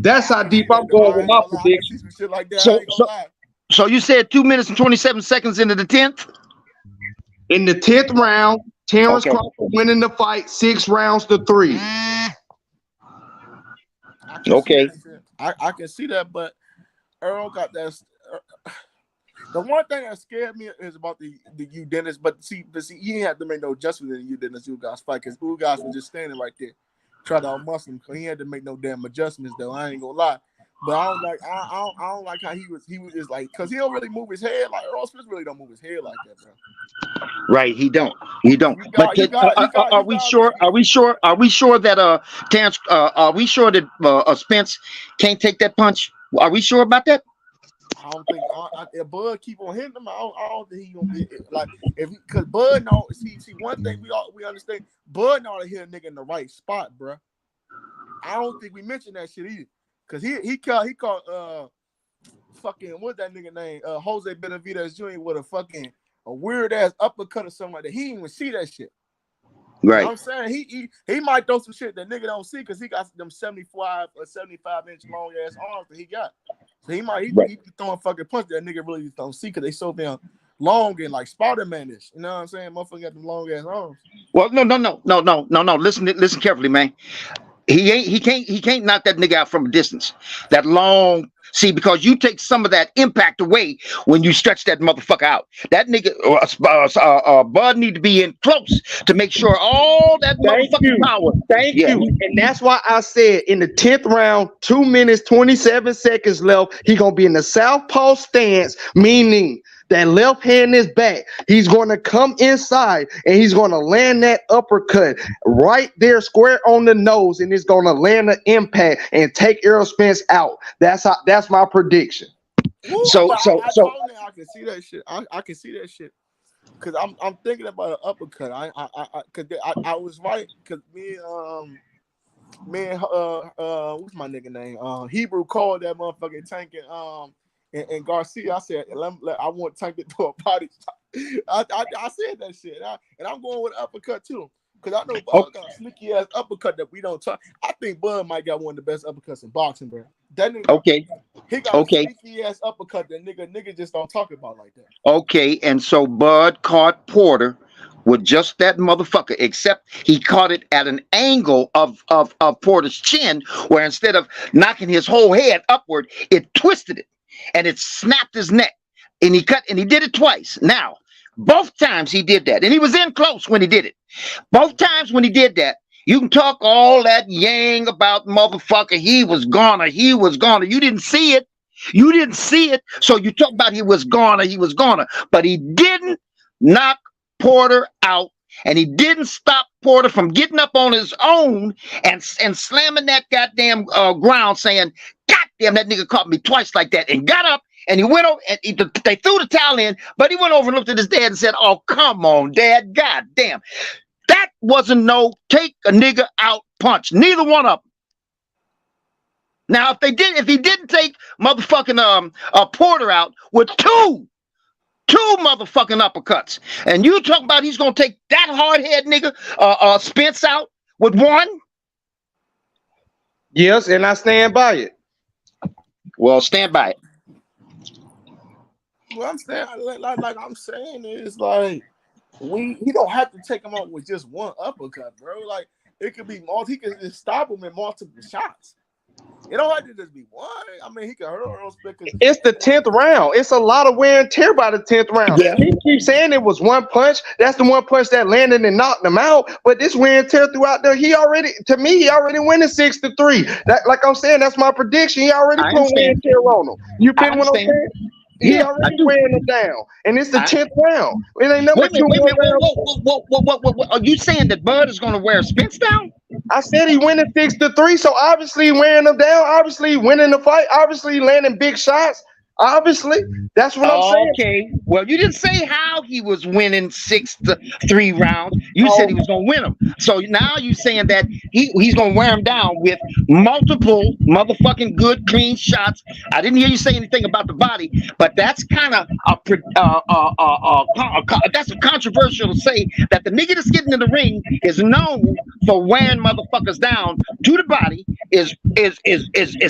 That's how deep I'm going with my prediction. So you said 2 minutes and 27 seconds into the 10th? In the 10th round, Terence Crawford winning the fight 6 rounds to 3. Okay. I can see that, but Earl got that. The one thing that scared me is about the Ugas, but see, he didn't have to make no adjustment in the Ugas fight because Ugas was just standing right there, trying to outmuscle him. So he had to make no damn adjustments, though. I ain't gonna lie. But I don't like how he was just like, because he don't really move his head like Errol Spence really don't move his head like that, bro. Right, he don't. Are we sure that Terence? Are we sure that Spence can't take that punch? Are we sure about that? I don't think if Bud keep on hitting him, I don't think he gonna be like because Bud know. See, one thing we understand. Bud know to hit a nigga in the right spot, bro. I don't think we mentioned that shit either, cause he called fucking what's that nigga name? Jose Benavidez Jr. with a weird ass uppercut or something like that. He didn't even see that shit. Right. You know what I'm saying he might throw some shit that nigga don't see because he got them 75 or 75-inch long ass arms that he got. So he be throwing fucking punch that nigga really don't see because they so damn long and like Spider-Man-ish. You know what I'm saying? Motherfucker got them long ass arms. Well, no. Listen carefully, man. He can't knock that nigga out from a distance. That long, see, because you take some of that impact away when you stretch that motherfucker out. That nigga, Bud need to be in close to make sure all that motherfucking power. Thank you. And that's why I said in the 10th round, 2 minutes, 27 seconds left, he gonna be in the southpaw stance, meaning that left hand is back. He's going to come inside and he's going to land that uppercut right there, square on the nose, and it's going to land an impact and take Errol Spence out. That's my prediction. So I can see that shit. I can see that shit because I'm thinking about an uppercut. I was right because me and what's my nigga name? Hebrew called that motherfucking Tank and Garcia. I said I want Tank to throw a body. I said that shit, and I'm going with an uppercut too. Because I know Bud got a sneaky ass uppercut that we don't talk. I think Bud might got one of the best uppercuts in boxing, bro. That nigga, he got a sneaky ass uppercut that nigga just don't talk about like that. Okay, and so Bud caught Porter with just that motherfucker, except he caught it at an angle of Porter's chin, where instead of knocking his whole head upward, it twisted it and it snapped his neck. And he did it twice. Now, both times he did that, and he was in close when he did it. Both times when he did that, you can talk all that yang about motherfucker. He was goner. You didn't see it. So you talk about he was goner. But he didn't knock Porter out, and he didn't stop Porter from getting up on his own and slamming that goddamn ground, saying, "God damn, that nigga caught me twice like that," and got up. And he went over, and they threw the towel in, but he went over and looked at his dad and said, "Oh, come on, Dad. God damn." That wasn't no take a nigga out punch. Neither one of them. Now, if he didn't take motherfucking Porter out with two motherfucking uppercuts, and you talking about he's gonna take that hard head nigga Spence out with one? Yes, and I stand by it. Well, stand by it. What I'm saying, like I'm saying is like he don't have to take him out with just one uppercut, bro. Like it could be he could just stop him in multiple shots. It don't have to just be one. I mean, he can hurt Errol Spence. It's the 10th round. It's a lot of wear and tear by the 10th round. Yeah. He keeps saying it was one punch. That's the one punch that landed and knocked him out. But this wear and tear throughout there, he already winning 6-3. Like I'm saying, that's my prediction. He already put wear and tear on him. You pin what I'm saying? He already wearing him down, and it's the 10th round. It ain't number two. What? Are you saying that Bud is going to wear Spence down? I said he winning 6-3, so obviously wearing him down, obviously winning the fight, obviously landing big shots. Obviously, that's what I'm saying. Okay, well, you didn't say how he was winning 6-3 rounds. You said he was going to win them. So now you're saying that he's going to wear him down with multiple motherfucking good, clean shots. I didn't hear you say anything about the body, but that's kind of that's a controversial to say that the nigga that's getting in the ring is known for wearing motherfuckers down to the body is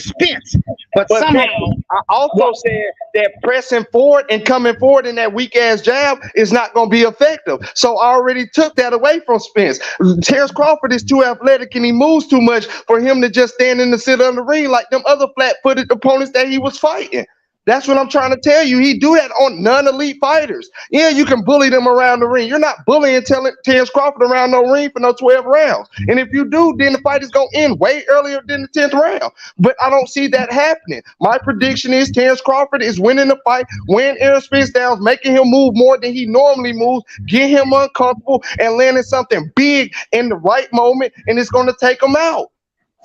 Spence. But somehow I also said that pressing forward and coming forward in that weak ass jab is not going to be effective. So I already took that away from Spence. Terence Crawford is too athletic and he moves too much for him to just stand in the center of the ring like them other flat-footed opponents that he was fighting. That's what I'm trying to tell you. He do that on non-elite fighters. Yeah, you can bully them around the ring. You're not bullying Terence Crawford around no ring for no 12 rounds. And if you do, then the fight is going to end way earlier than the 10th round. But I don't see that happening. My prediction is Terence Crawford is winning the fight, wearing Errol Spence down, making him move more than he normally moves, get him uncomfortable, and landing something big in the right moment, and it's going to take him out.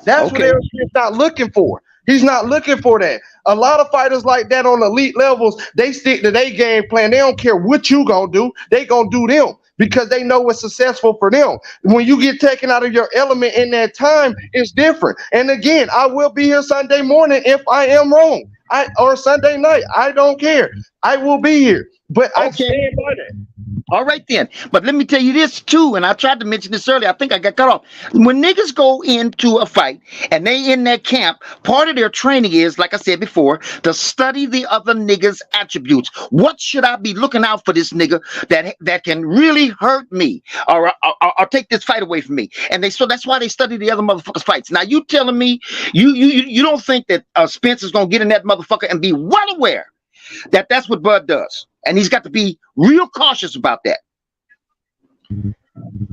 That's what Errol Spence not looking for. He's not looking for that. A lot of fighters like that on elite levels, they stick to their game plan. They don't care what you gonna do. They gonna do them because they know what's successful for them. When you get taken out of your element in that time, it's different. And again, I will be here Sunday morning if I am wrong. Or Sunday night. I don't care. I will be here. But I stand by that. All right then. But let me tell you this too, and I tried to mention this earlier. I think I got cut off. When niggas go into a fight and they in that camp, part of their training is, like I said before, to study the other niggas' attributes. What should I be looking out for this nigga that can really hurt me or take this fight away from me? And so that's why they study the other motherfuckers' fights. Now you telling me you don't think that Spence is gonna get in that motherfucker and be well aware that that's what Bud does, and he's got to be real cautious about that.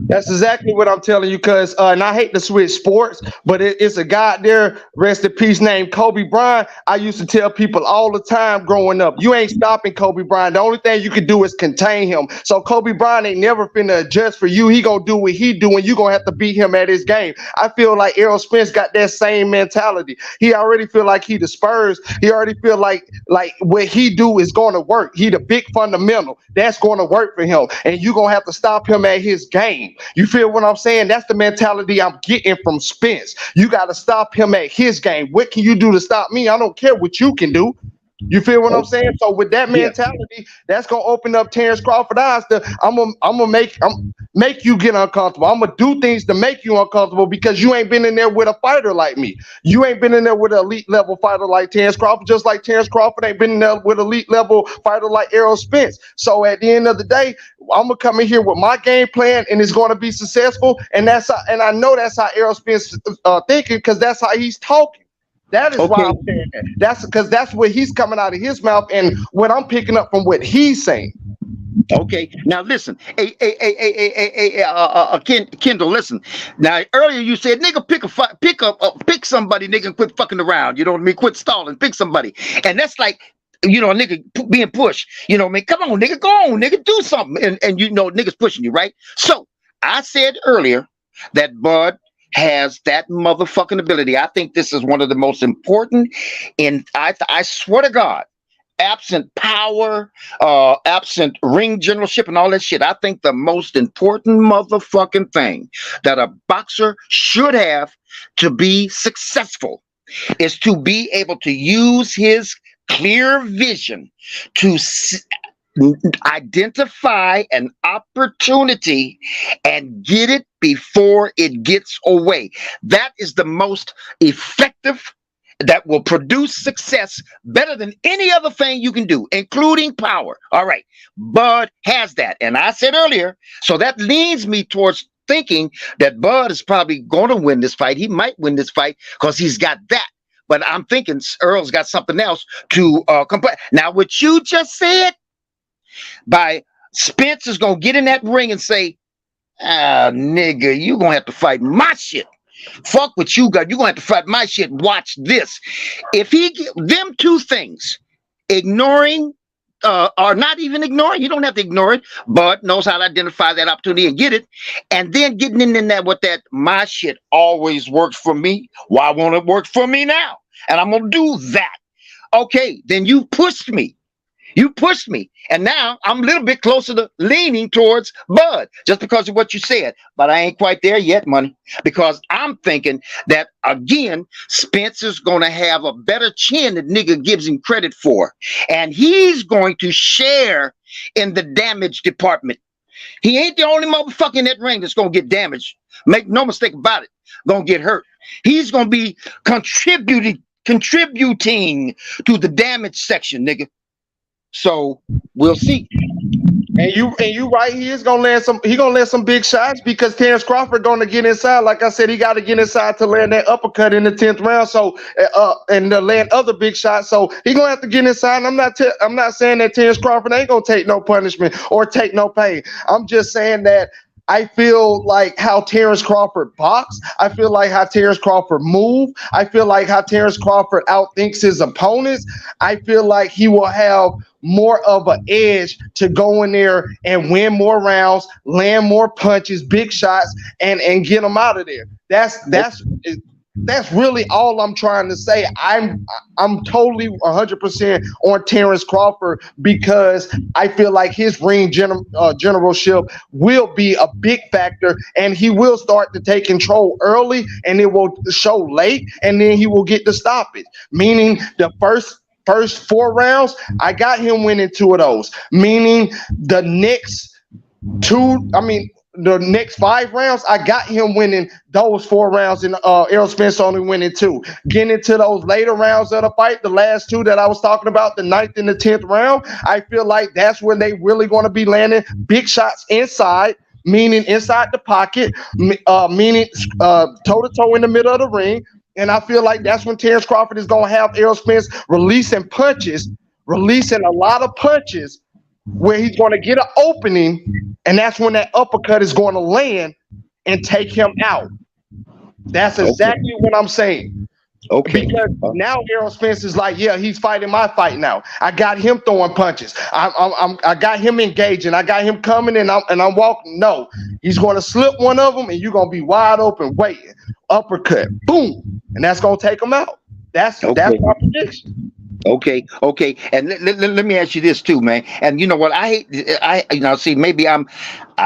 That's exactly what I'm telling you, because and I hate to switch sports, but it's a guy there, rest in peace, named Kobe Bryant. I used to tell people all the time growing up, you ain't stopping Kobe Bryant. The only thing you can do is contain him. So Kobe Bryant ain't never finna adjust for you. He gonna do what he do, and you gonna have to beat him at his game. I feel like Errol Spence got that same mentality. He already feel like he the Spurs. He already feel like what he do is going to work. He the big fundamental. That's going to work for him, and you gonna have to stop him at his game. You feel what I'm saying? That's the mentality I'm getting from Spence. You got to stop him at his game. What can you do to stop me? I don't care what you can do. You feel what I'm saying? So with that mentality, that's gonna open up Terence Crawford eyes to I'm gonna make you get uncomfortable. I'm gonna do things to make you uncomfortable because you ain't been in there with a fighter like me. You ain't been in there with an elite level fighter like Terence Crawford, just like Terence Crawford ain't been in there with elite level fighter like Errol Spence. So at the end of the day, I'm gonna come in here with my game plan and it's gonna be successful. And I know that's how Errol Spence thinking, because that's how he's talking. That is why I'm saying that. That's because that's what he's coming out of his mouth and what I'm picking up from what he's saying. Okay, now listen, Kendall, listen. Now earlier you said, nigga, pick somebody, nigga, and quit fucking around. You know what I mean? Quit stalling, pick somebody, and that's like, you know, a nigga being pushed. You know what I mean? Come on, nigga, go on, nigga, do something, and you know, niggas pushing you, right? So I said earlier that Bud has that motherfucking ability. I think this is one of the most important, and I swear to God, absent power, absent ring generalship and all that shit, I think the most important motherfucking thing that a boxer should have to be successful is to be able to use his clear vision to identify an opportunity and get it before it gets away. That is the most effective, that will produce success better than any other thing you can do, including power. All right, Bud has that. And I said earlier, so that leads me towards thinking that Bud is probably going to win this fight. He might win this fight because he's got that. But I'm thinking Earl's got something else to compare. Now, what you just said, by Spence is gonna get in that ring and say, nigga, you gonna have to fight my shit. Fuck what you got. You gonna have to fight my shit. Watch this. If he them two things, ignoring or not even ignoring, you don't have to ignore it, but knows how to identify that opportunity and get it, and then getting in there with that, my shit always works for me. Why won't it work for me now? And I'm gonna do that. Okay, then you pushed me. You pushed me, and now I'm a little bit closer to leaning towards Bud just because of what you said, but I ain't quite there yet, money, because I'm thinking that, again, Spencer's going to have a better chin than nigga gives him credit for, and he's going to share in the damage department. He ain't the only motherfucker in that ring that's going to get damaged. Make no mistake about it, going to get hurt. He's going to be contributing to the damage section, nigga. So we'll see. And you right, he gonna land some big shots because Terence Crawford gonna get inside. Like I said, he got to get inside to land that uppercut in the 10th round. So and to land other big shots. So he gonna have to get inside. I'm not saying that Terence Crawford ain't gonna take no punishment or take no pain. I'm just saying that I feel like how Terence Crawford box. I feel like how Terence Crawford move. I feel like how Terence Crawford outthinks his opponents. I feel like he will have more of an edge to go in there and win more rounds, land more punches, big shots, and get them out of there. That's That's really all I'm trying to say. I'm totally 100% on Terence Crawford because I feel like his ring generalship will be a big factor, and he will start to take control early, and it will show late, and then he will get the stoppage. Meaning the first 4 rounds, I got him winning 2 of those. Meaning the next 5 rounds, I got him winning those 4 rounds, and Errol Spence only winning 2. Getting into those later rounds of the fight, the last 2 that I was talking about, the 9th and the 10th round, I feel like that's when they really going to be landing big shots inside, meaning inside the pocket, meaning toe-to-toe in the middle of the ring. And I feel like that's when Terence Crawford is going to have Errol Spence releasing a lot of punches, where he's going to get an opening, and that's when that uppercut is going to land and take him out. That's exactly what I'm saying. Okay. Because now Errol Spence is like, yeah, he's fighting my fight now. I got him throwing punches. I got him engaging. I got him coming, and I'm walking. No, he's going to slip one of them, and you're going to be wide open waiting. Uppercut, boom, and that's going to take him out. That's my prediction. Okay. And let me ask you this too, man. And you know what? I see, maybe I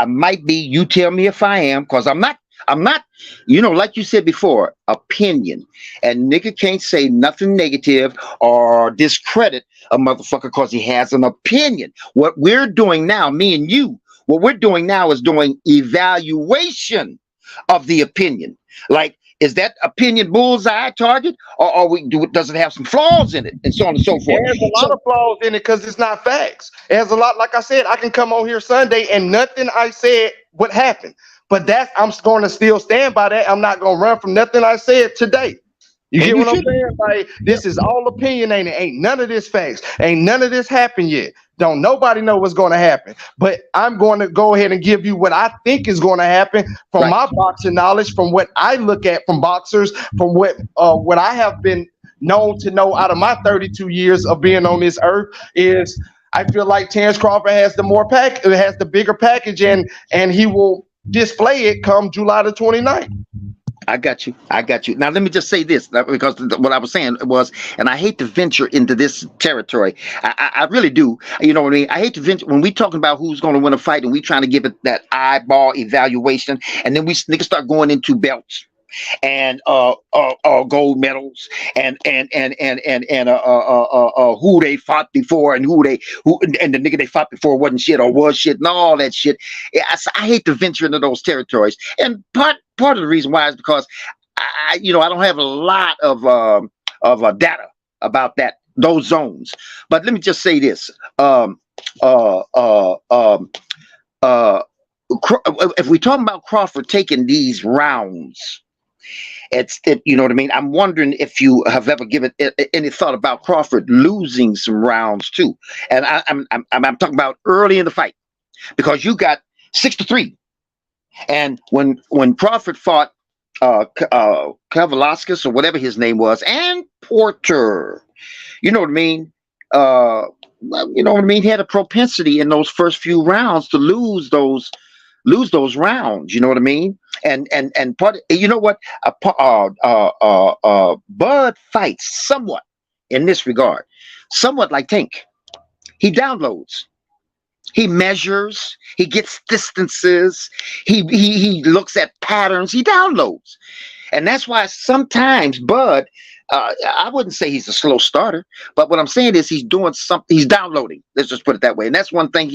might be, you tell me if I am, because I'm not, like you said before, opinion. And nigga can't say nothing negative or discredit a motherfucker because he has an opinion. What we're doing now, me and you, what we're doing now is doing evaluation of the opinion. Like, is that opinion bullseye target, or does it have some flaws in it, and so on and so forth? There's a lot of flaws in it because it's not facts. There's a lot, like I said, I can come on here Sunday and nothing I said would happen. But I'm going to still stand by that. I'm not going to run from nothing I said today. You get what I'm saying? Like, this is all opinionated. Ain't none of this facts. Ain't none of this happened yet. Don't nobody know what's going to happen. But I'm going to go ahead and give you what I think is going to happen from my boxing knowledge, from what I look at from boxers, from what I have been known to know out of my 32 years of being on this earth is I feel like Terence Crawford has the bigger package, and he will display it come July the 29th. I got you. Now, let me just say this, because what I was saying was, and I hate to venture into this territory. I really do. You know what I mean? I hate to venture when we talking about who's going to win a fight, and we trying to give it that eyeball evaluation, and then niggas start going into belts and gold medals and who they fought before and who the nigga they fought before wasn't shit or was shit and all that shit. I hate to venture into those territories, and part of the reason why is because I don't have a lot of data about those zones. But let me just say this: if we talking about Crawford taking these rounds, you know what I mean? I'm wondering if you have ever given any thought about Crawford losing some rounds too. And I'm talking about early in the fight, because you got 6-3, and when Crawford fought Kavalauskas or whatever his name was, and Porter, you know what I mean? He had a propensity in those first few rounds to lose those rounds, you know what I mean? And part, you know what? Bud fights somewhat in this regard, somewhat like Tank. He downloads, he measures, he gets distances, he looks at patterns, he downloads. And that's why sometimes Bud, I wouldn't say he's a slow starter, but what I'm saying is he's doing something, he's downloading. Let's just put it that way. And that's one thing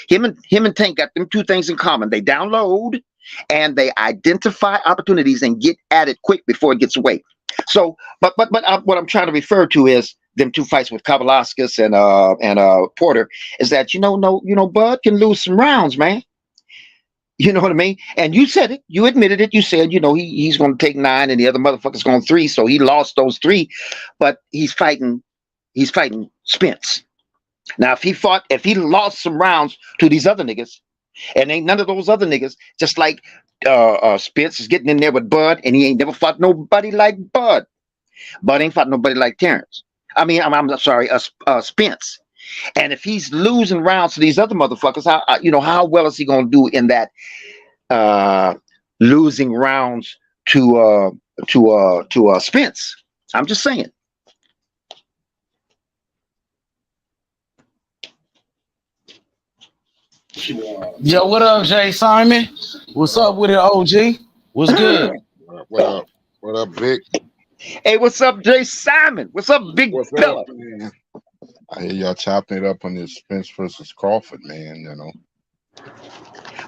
him and Tank got them two things in common. They download and they identify opportunities and get at it quick before it gets away. So, but what I'm trying to refer to is them two fights with Kavalauskas and Porter is that, Bud can lose some rounds, man. You know what I mean? And you said it. You admitted it. You said, he's going to take 9 and the other motherfucker's going 3. So he lost those 3, but he's fighting Spence. Now, if he lost some rounds to these other niggas, and ain't none of those other niggas, just like Spence is getting in there with Bud, and he ain't never fought nobody like Bud. Bud ain't fought nobody like Terence. I'm sorry, Spence. And if he's losing rounds to these other motherfuckers, how well is he going to do in that losing rounds to Spence. I'm just saying. Yo, what up, Jay Simon? What's up with it, OG? What's good? What up? What up, Vic? Hey, what's up, Jay Simon? What's up, big fella? Up, man? I hear y'all chopping it up on this Spence versus Crawford, man. You know.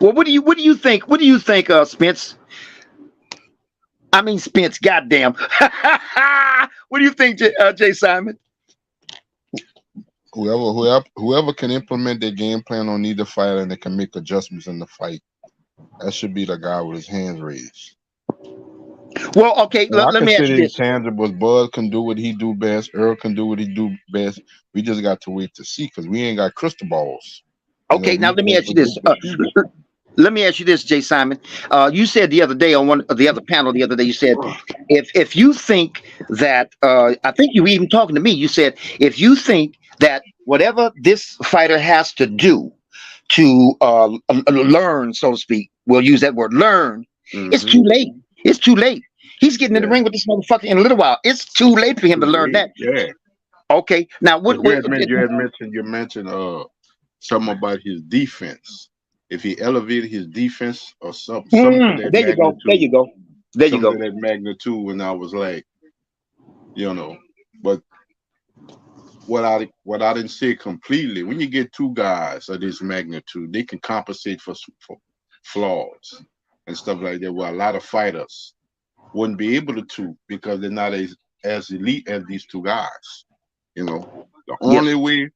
Well, what do you think? What do you think, Spence? I mean, Spence. Goddamn. What do you think, Jay Simon? Whoever can implement their game plan on either fighter and they can make adjustments in the fight, that should be the guy with his hands raised. Well, okay, let me ask you this. Tangibles. Bud can do what he do best. Earl can do what he do best. We just got to wait to see because we ain't got crystal balls. Okay, now let me ask you this. Let me ask you this, Jay Simon. You said the other day on one of the other panel the other day, you said if you think that I think you were even talking to me, you said if you think that whatever this fighter has to do to learn, so to speak, we'll use that word, learn, it's too late. It's too late. He's getting in the ring with this motherfucker in a little while. It's too late for him to learn that. Yeah. Okay. Now, what you had mentioned something about his defense. If he elevated his defense or something, there you go. That magnitude, when I was like, you know, but what I didn't say completely, when you get two guys of this magnitude, they can compensate for flaws and stuff like that. Well, a lot of fighters wouldn't be able to because they're not as elite as these two guys. You know, the only way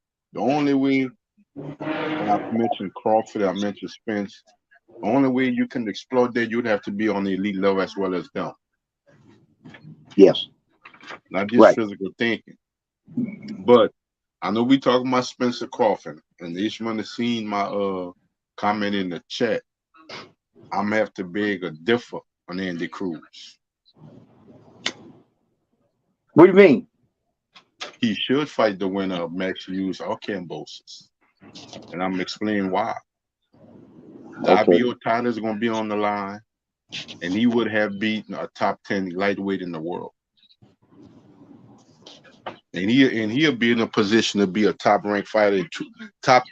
I mentioned Crawford, I mentioned Spence, the only way you can exploit that, you'd have to be on the elite level as well as them. Yes. Not just physical thinking. But I know we talking about Spencer Crawford, and each one has seen my comment in the chat. I'm gonna have to beg a differ on Andy Cruz. What do you mean? He should fight the winner of Max Hughes or Kambosos. And I'm explaining why. The IBO title is gonna be on the line, and he would have beaten a top 10 lightweight in the world. And he'll be in a position to be a top ranked fighter, top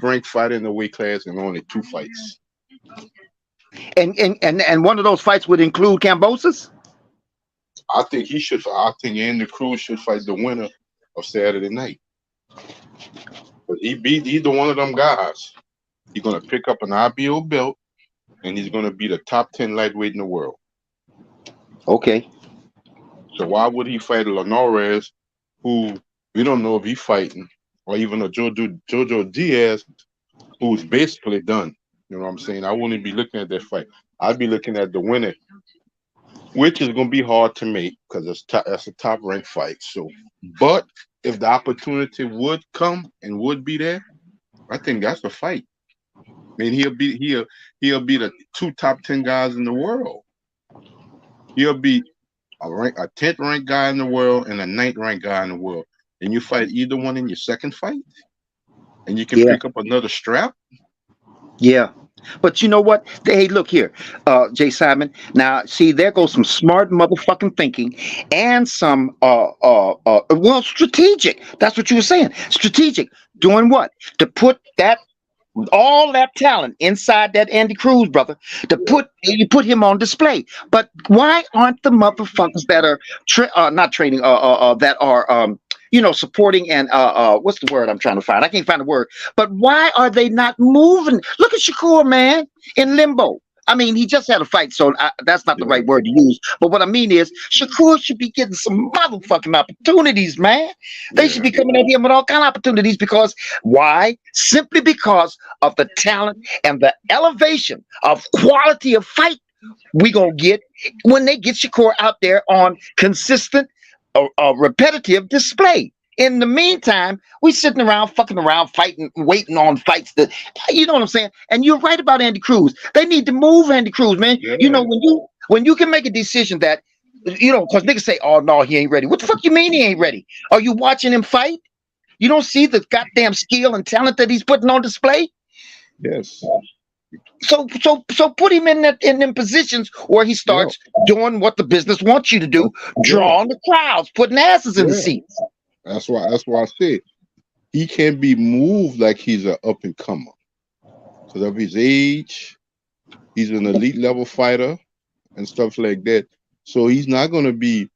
ranked fighter in the weight class in only 2 fights. And one of those fights would include Kambosos? I think Andy Cruz should fight the winner of Saturday night. But he beat either one of them guys. He's gonna pick up an IBO belt, and he's gonna be the top 10 lightweight in the world. Okay. So why would he fight Linares, who we don't know if he's fighting, or even a Jojo Diaz, who's basically done? You know what I'm saying? I wouldn't be looking at that fight. I'd be looking at the winner, which is going to be hard to make because that's a top-ranked fight. So, but if the opportunity would come and would be there, I think that's the fight. I mean, he'll be the 2 top 10 guys in the world. He'll be a 10th ranked guy in the world and a 9th ranked guy in the world. And you fight either one in your second fight, and you can pick up another strap. Yeah. But you know what? Hey, look here, Jay Simon. Now, see, there goes some smart motherfucking thinking and some strategic. That's what you were saying. Strategic. Doing what? To put all that talent inside that Andy Cruz brother, you put him on display. But why aren't the motherfuckers that are not training that are supporting and what's the word I'm trying to find? I can't find the word. But why are they not moving? Look at Shakur, man, in limbo. I mean, he just had a fight, so that's not the right word to use. But what I mean is, Shakur should be getting some motherfucking opportunities, man. They should be coming at him with all kind of opportunities because why? Simply because of the talent and the elevation of quality of fight we gonna get when they get Shakur out there on consistent, repetitive display. In the meantime, we sitting around, fucking around, fighting, waiting on fights that, you know what I'm saying? And you're right about Andy Cruz. They need to move Andy Cruz, man. Yeah. You know, when you can make a decision that, because niggas say, oh, no, he ain't ready. What the fuck you mean he ain't ready? Are you watching him fight? You don't see the goddamn skill and talent that he's putting on display? Yes. So put him in them positions where he starts doing what the business wants you to do, drawing the crowds, putting asses in the seats. That's why I said he can't be moved like he's an up and comer. Because of his age, he's an elite level fighter and stuff like that. So he's not going to be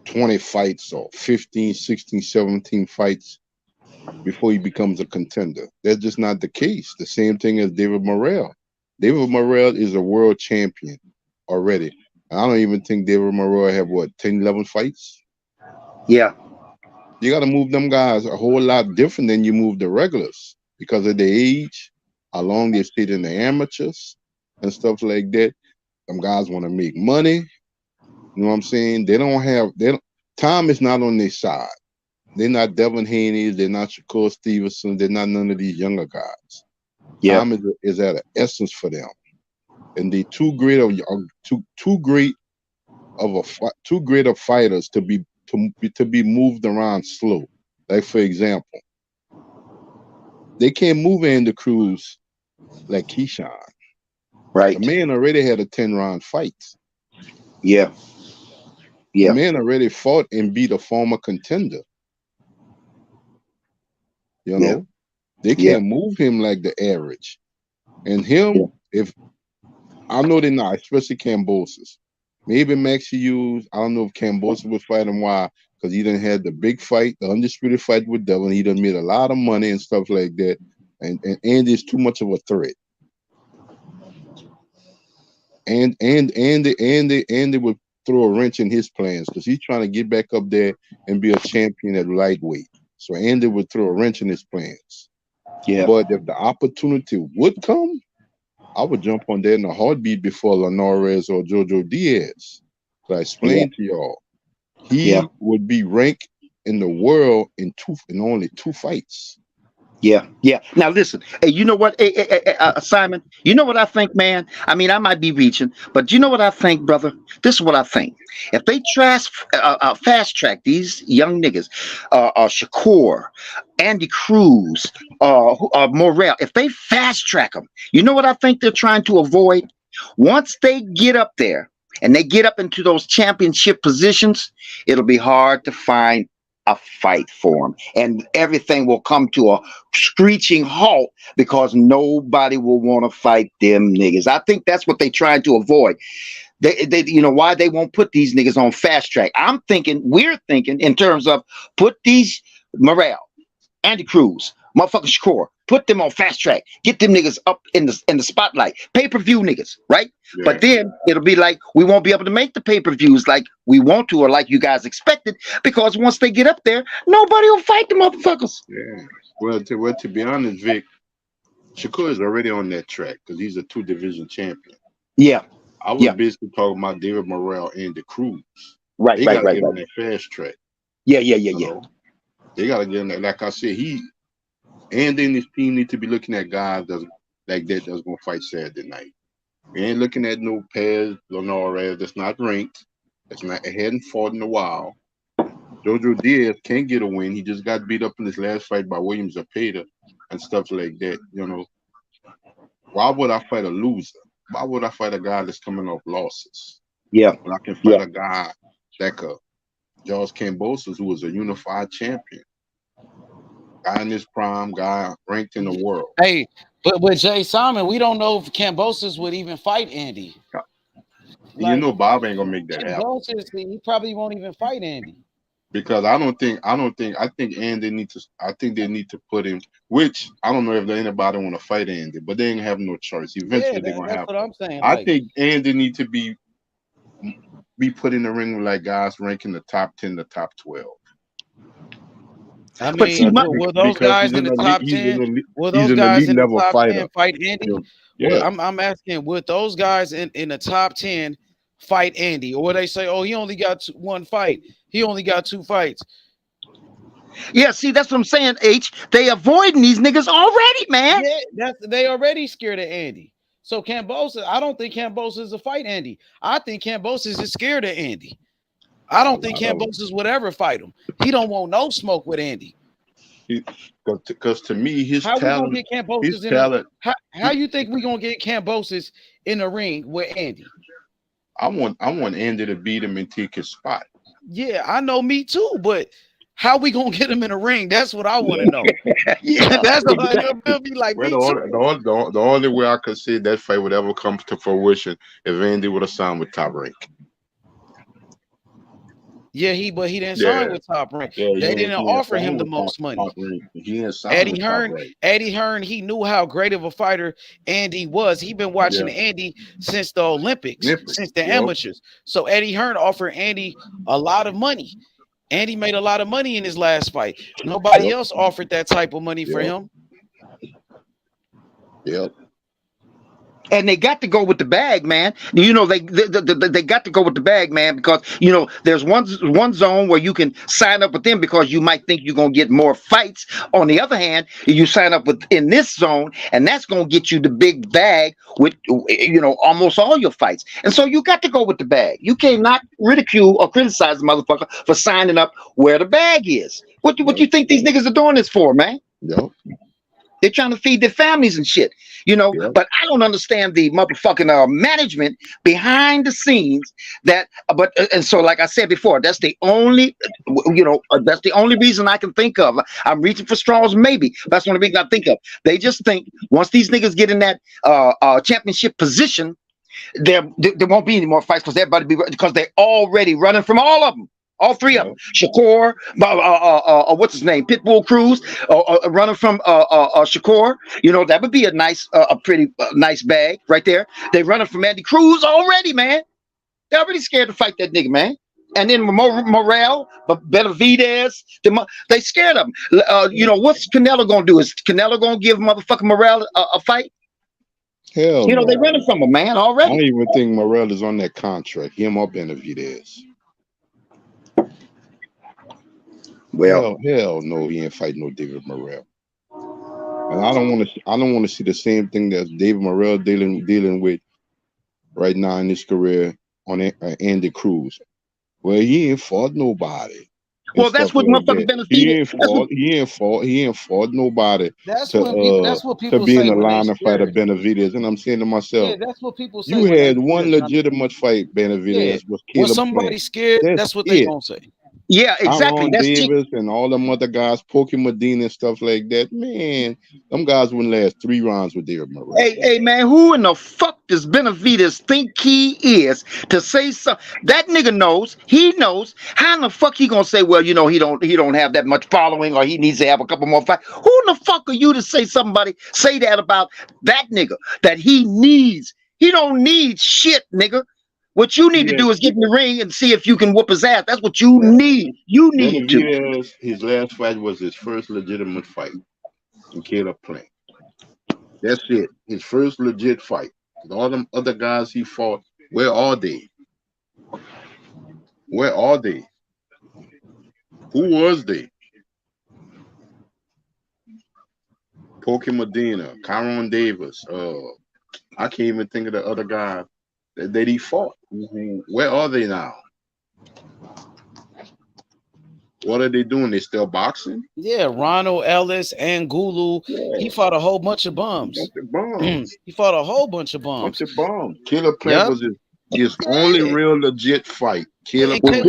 20 fights or 15, 16, 17 fights before he becomes a contender. That's just not the case. The same thing as David Morrell. David Morrell is a world champion already. I don't even think David Morrell have, 10, 11 fights? Yeah. You got to move them guys a whole lot different than you move the regulars because of their age, how long they stayed in the amateurs and stuff like that. Them guys want to make money. You know what I'm saying? Time is not on their side. They're not Devin Haney. They're not Shakur Stevenson. They're not none of these younger guys. Yeah. Time is at an essence for them. And they too great of fighters to be moved around slow. Like, for example, they can't move Andy Cruz like Keyshawn. Right. The man already had a 10-round fight. Yeah. The man already fought and beat a former contender. You know? They can't move him like the average. And him, if I know they're not, especially Kambosos. Maybe Max Hughes. I don't know if Kambosos would fight him. Why? Because he done had the big fight, the undisputed fight with Devin. He done made a lot of money and stuff like that. And Andy's too much of a threat. And Andy would throw a wrench in his plans because he's trying to get back up there and be a champion at lightweight. So Andy would throw a wrench in his plans. Yeah. But if the opportunity would come, I would jump on there in a heartbeat before Linares or Jojo Diaz. So I explained to y'all, he would be ranked in the world in only 2 fights. Yeah. Now listen, hey, you know what, Simon? You know what I think, man? I mean, I might be reaching, but you know what I think, brother? This is what I think. If they fast track these young niggas, Shakur, Andy Cruz, Morrell, if they fast track them, you know what I think they're trying to avoid? Once they get up there and they get up into those championship positions, it'll be hard to find a fight for them, and everything will come to a screeching halt because nobody will want to fight them niggas. I think that's what they trying to avoid. They you know why they won't put these niggas on fast track. We're thinking in terms of put these Morrell, Andy Cruz, motherfucking Shakur, put them on fast track, get them niggas up in the spotlight, pay-per-view niggas, right? Yeah. But then it'll be like we won't be able to make the pay-per-views like we want to or like you guys expected because once they get up there, nobody will fight the motherfuckers. Yeah. Well, to be honest, Vic, Shakur is already on that track because he's a 2-division champion. Yeah. I was basically talking about David Morrell and the Cruz. Right. They gotta get on that fast track. Yeah. They gotta get on that. Like I said, and then his team need to be looking at guys that's gonna fight Saturday night. We ain't looking at no Paz Linares that's not ranked. It hadn't fought in a while. Jojo Diaz can't get a win. He just got beat up in his last fight by Williams Zepeda and stuff like that. You know, why would I fight a loser? Why would I fight a guy that's coming off losses? Yeah. When I can fight a guy like George Kambosos, who was a unified champion. Guy in his prime, guy ranked in the world. Hey, but Jay Simon, we don't know if Kambosos would even fight Andy. You know Bob ain't gonna make that happen. He probably won't even fight Andy. Because I think Andy needs to. I think they need to put him. Which I don't know if anybody want to fight Andy, but they ain't have no choice. Eventually they're gonna have. That's what I'm saying. I think Andy need to be put in the ring with like guys ranking the top 10, the top 12. I mean, will those guys in the top 10? Will those guys in the top 10 fight Andy? Yeah. Well, I'm asking, would those guys in the top 10 fight Andy, or they say, "Oh, he only got 1 fight. He only got 2 fights." Yeah, see, that's what I'm saying. They avoiding these niggas already, man. Yeah, they already scared of Andy. So Kambosos, I don't think Kambosos is a fight Andy. I think Kambosos is scared of Andy. I don't think Kambosos would ever fight him. He don't want no smoke with Andy. Because to me, his How talent, we gonna get Kambosos his in talent. how you think we gonna get Kambosos in the ring with Andy? I want Andy to beat him and take his spot. Yeah, I know, me too, but how we gonna get him in the ring? That's what I want to know. Yeah, that's what I feel me like. Well, Me too. the only way I could see that fight would ever come to fruition if Andy would have signed with Top Rank. Yeah, but he didn't sign with Top Rank. Yeah, they didn't offer him the most money. He didn't sign Eddie with Hearn, Top Rank. Eddie Hearn, he knew how great of a fighter Andy was. He been watching Andy since the Olympics, since the amateurs. So Eddie Hearn offered Andy a lot of money. Andy made a lot of money in his last fight. Nobody else offered that type of money for him. Yep. And they got to go with the bag, man. You know, they got to go with the bag, man, because, you know, there's one zone where you can sign up with them because you might think you're going to get more fights. On the other hand, you sign up with in this zone, and that's going to get you the big bag with, you know, almost all your fights. And so you got to go with the bag. You cannot ridicule or criticize the motherfucker for signing up where the bag is. What you think these niggas are doing this for, man? Yep. They're trying to feed their families and shit, you know. But I don't understand the motherfucking management behind the scenes. And so, like I said before, that's the only, you know, that's the only reason I can think of. I'm reaching for straws, maybe. That's one of the reasons I think of. They just think once these niggas get in that championship position, there won't be any more fights because they're already running from all of them. All three of them. Shakur, what's his name? Pitbull Cruz, running from Shakur. You know, that would be a nice, pretty nice bag right there. They running from Andy Cruz already, man. They're already scared to fight that nigga, man. And then Morrell, Benavidez, they scared of him. You know, what's Canelo gonna do? Is Canelo gonna give motherfucking Morrell a fight? Hell, you know, they running from him, man, already. I don't even think Morrell is on that contract. Him or Benavidez. Well, hell no, he ain't fighting no David Morrell. And I don't want to see the same thing that David Morrell dealing with right now in his career on Andy Cruz. Well, he ain't fought nobody. Well, that's what motherfucking Benavidez. He ain't fought nobody. That's what people to be say in the when line they of fight of Benavidez. And I'm saying to myself, yeah, that's what people say. You had one legitimate fight, Benavidez. Yeah. When somebody's scared, that's what they gonna say. Yeah, exactly. That's Davis and all them other guys, Pokey Medina and stuff like that. Man, them guys wouldn't last 3 rounds with David Morrell. Hey, man, who in the fuck does Benavidez think he is to say something? That nigga knows. He knows. How in the fuck he gonna say, well, you know, he don't have that much following, or he needs to have a couple more fights? Who in the fuck are you to say that about that nigga that he needs? He don't need shit, nigga. What you need to do is get in the ring and see if you can whoop his ass. That's what you need. You need to. His last fight was his first legitimate fight in Caleb Plant. That's it. His first legit fight. All them other guys he fought, where are they? Where are they? Who was they? Pokey Medina, Kyron Davis. I can't even think of the other guy that he fought. Where are they now? What are they doing? They still boxing? Yeah, Ronald Ellis and Gulu. Yeah. He fought a whole bunch of bums. He fought a whole bunch of bums. Caleb Plant was his only real legit fight. Caleb Plant,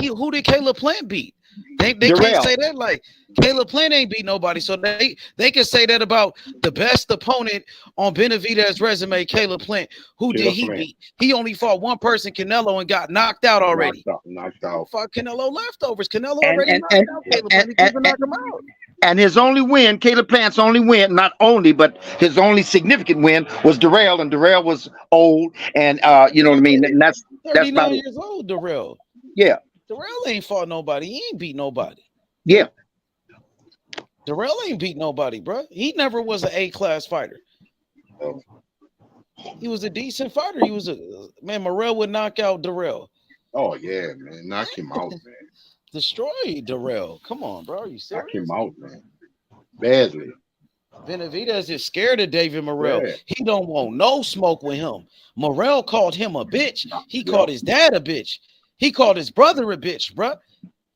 who did Caleb Plant beat? They can't say that. Like, Caleb Plant ain't beat nobody, so they can say that about the best opponent on Benavidez's resume, Caleb Plant. Who did he beat? He only fought one person, Canelo, and got knocked out already. Knocked out. Fought Canelo leftovers. Canelo already knocked out Caleb Plant. He couldn't knock him out. And his only win, Caleb Plant's only win, not only, but his only significant win was Darrell, and Darrell was old, and you know what I mean. And that's 39 years old, Darrell. Yeah. Darrell ain't fought nobody. He ain't beat nobody. Yeah. Darrell ain't beat nobody, bro. He never was an A-class fighter. He was a decent fighter. He was Morrell would knock out Darrell. Oh yeah, man. Knock him out, man. Destroy Darrell. Come on, bro. Are you serious? Knock him out, man. Badly. Benavidez is scared of David Morrell. Yeah. He don't want no smoke with him. Morrell called him a bitch. He called his dad a bitch. He called his brother a bitch, bro.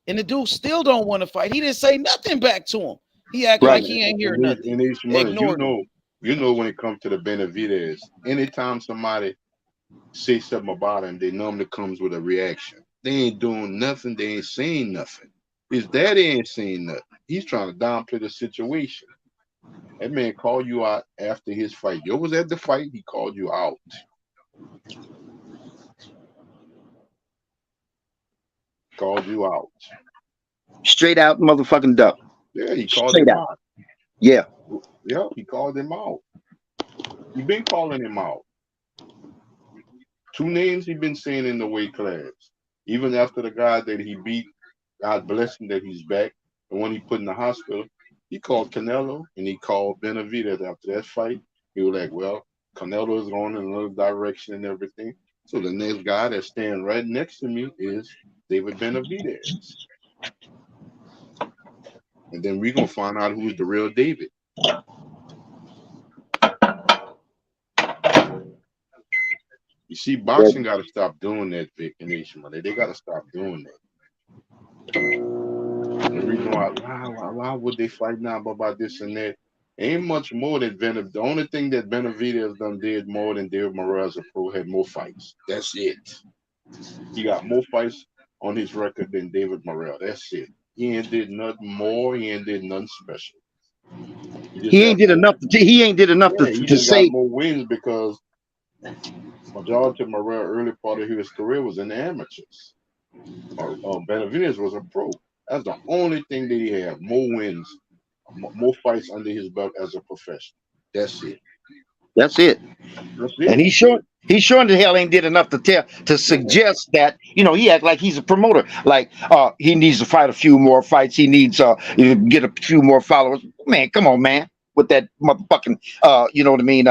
And the dude still don't want to fight. He didn't say nothing back to him. He acting like he ain't hear And nothing. these money, Ignored him. you know when it comes to the Benavidez, anytime somebody say something about him, they normally comes with a reaction. They ain't doing nothing. They ain't saying nothing. His daddy ain't saying nothing. He's trying to downplay the situation. That man called you out after his fight. You was at the fight. He called you out. Called you out. Straight out motherfucking duck. Yeah, he called Straight him out. out. Yeah. Yeah, he called him out. He been calling him out. 2 names he been saying in the weight class. Even after the guy that he beat, God bless him that he's back. And when he put in the hospital, he called Canelo and he called Benavidez after that fight. He was like, well, Canelo is going in another direction and everything. So the next guy that's standing right next to me is David Benavidez. And then we're going to find out who's the real David. You see, boxing got to stop doing that, Vic and Nation. They got to stop doing that. The reason why would they fight now about this and that? Ain't much more than Benavidez. The only thing that Benavidez done did more than David Morrell as a pro had more fights. That's it. He got more fights on his record than David Morrell. That's it. He ain't did nothing more. He ain't did nothing special. He ain't did enough to say. Got more wins because majority of Morrell early part of his career was in the amateurs. Benavidez was a pro. That's the only thing that he had. More wins, more fights under his belt as a professional. That's it. That's it. And he's sure the hell ain't did enough to suggest that, he act like he's a promoter. Like he needs to fight a few more fights. He needs get a few more followers. Man, come on, man. With that motherfucking you know what I mean?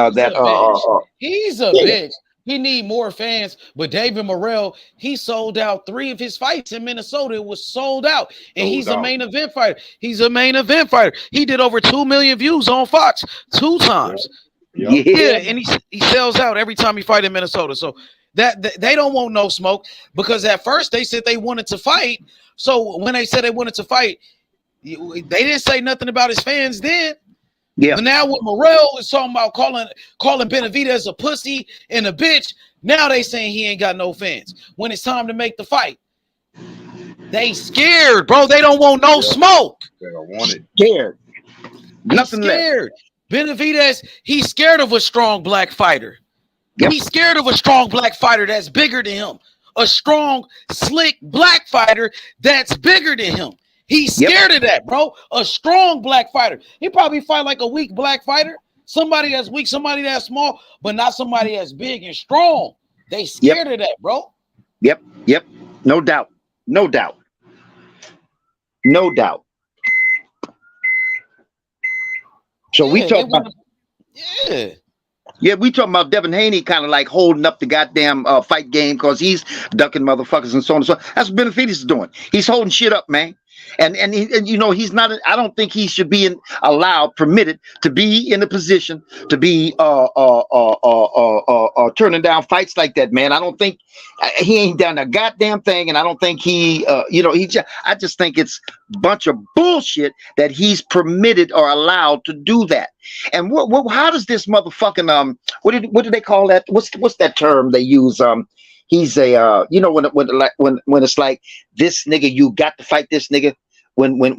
He's a bitch. He need more fans, but David Morrell, he sold out 3 of his fights in Minnesota. It was sold out, and he's a main event fighter. He's a main event fighter. He did over 2 million views on Fox 2 times. Yeah, and he sells out every time he fight in Minnesota. So that they don't want no smoke because at first they said they wanted to fight. So when they said they wanted to fight, they didn't say nothing about his fans then. Yeah. But now when Morrell is talking about calling Benavidez a pussy and a bitch, now they saying he ain't got no fans. When it's time to make the fight, they scared, bro. They don't want no smoke. They don't want it. Scared. Nothing scared. Benavidez, he's scared of a strong black fighter. Yep. He's scared of a strong black fighter that's bigger than him. A strong, slick black fighter that's bigger than him. He's scared of that, bro. A strong black fighter. He probably fight like a weak black fighter. Somebody that's weak, somebody that's small, but not somebody that's big and strong. They scared of that, bro. Yep. No doubt. So we talk about we talking about Devin Haney kind of like holding up the goddamn fight game because he's ducking motherfuckers and so on and so on. That's what Benavidez is doing. He's holding shit up, man. And he's not. I don't think he should be permitted to be in a position to be turning down fights like that, man. I don't think he ain't done a goddamn thing, and I don't think he, I just think it's a bunch of bullshit that he's permitted or allowed to do that. And how does this motherfucking what do they call that? What's that term they use? He's a when it's like this nigga, you got to fight this nigga. When the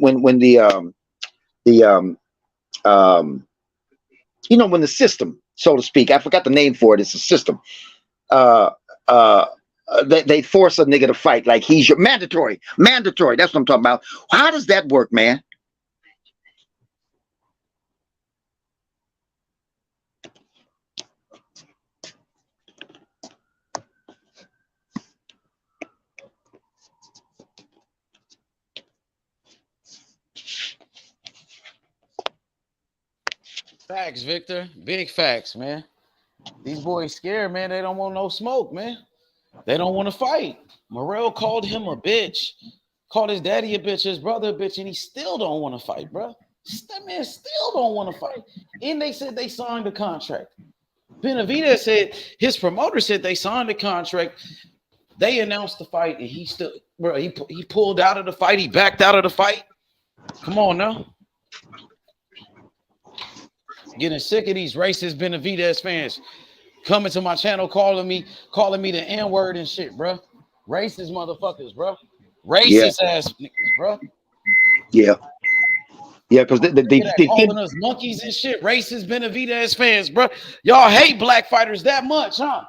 when the system, so to speak, I forgot the name for it. It's a system. They force a nigga to fight like he's your mandatory. That's what I'm talking about. How does that work, man? Facts, Victor. Big facts, man. These boys scared, man. They don't want no smoke, man. They don't want to fight. Morrell called him a bitch. Called his daddy a bitch, his brother a bitch, and he still don't want to fight, bro. That man still don't want to fight. And they said they signed the contract. Benavidez said, his promoter said they signed the contract. They announced the fight, and he still, bro, he pulled out of the fight. He backed out of the fight. Come on now. Getting sick of these racist Benavidez fans coming to my channel, calling me the N-word and shit, bro. Racist motherfuckers, bro. Racist ass niggas, bro. Yeah. Yeah, because they calling us monkeys and shit. Racist Benavidez fans, bro. Y'all hate black fighters that much, huh?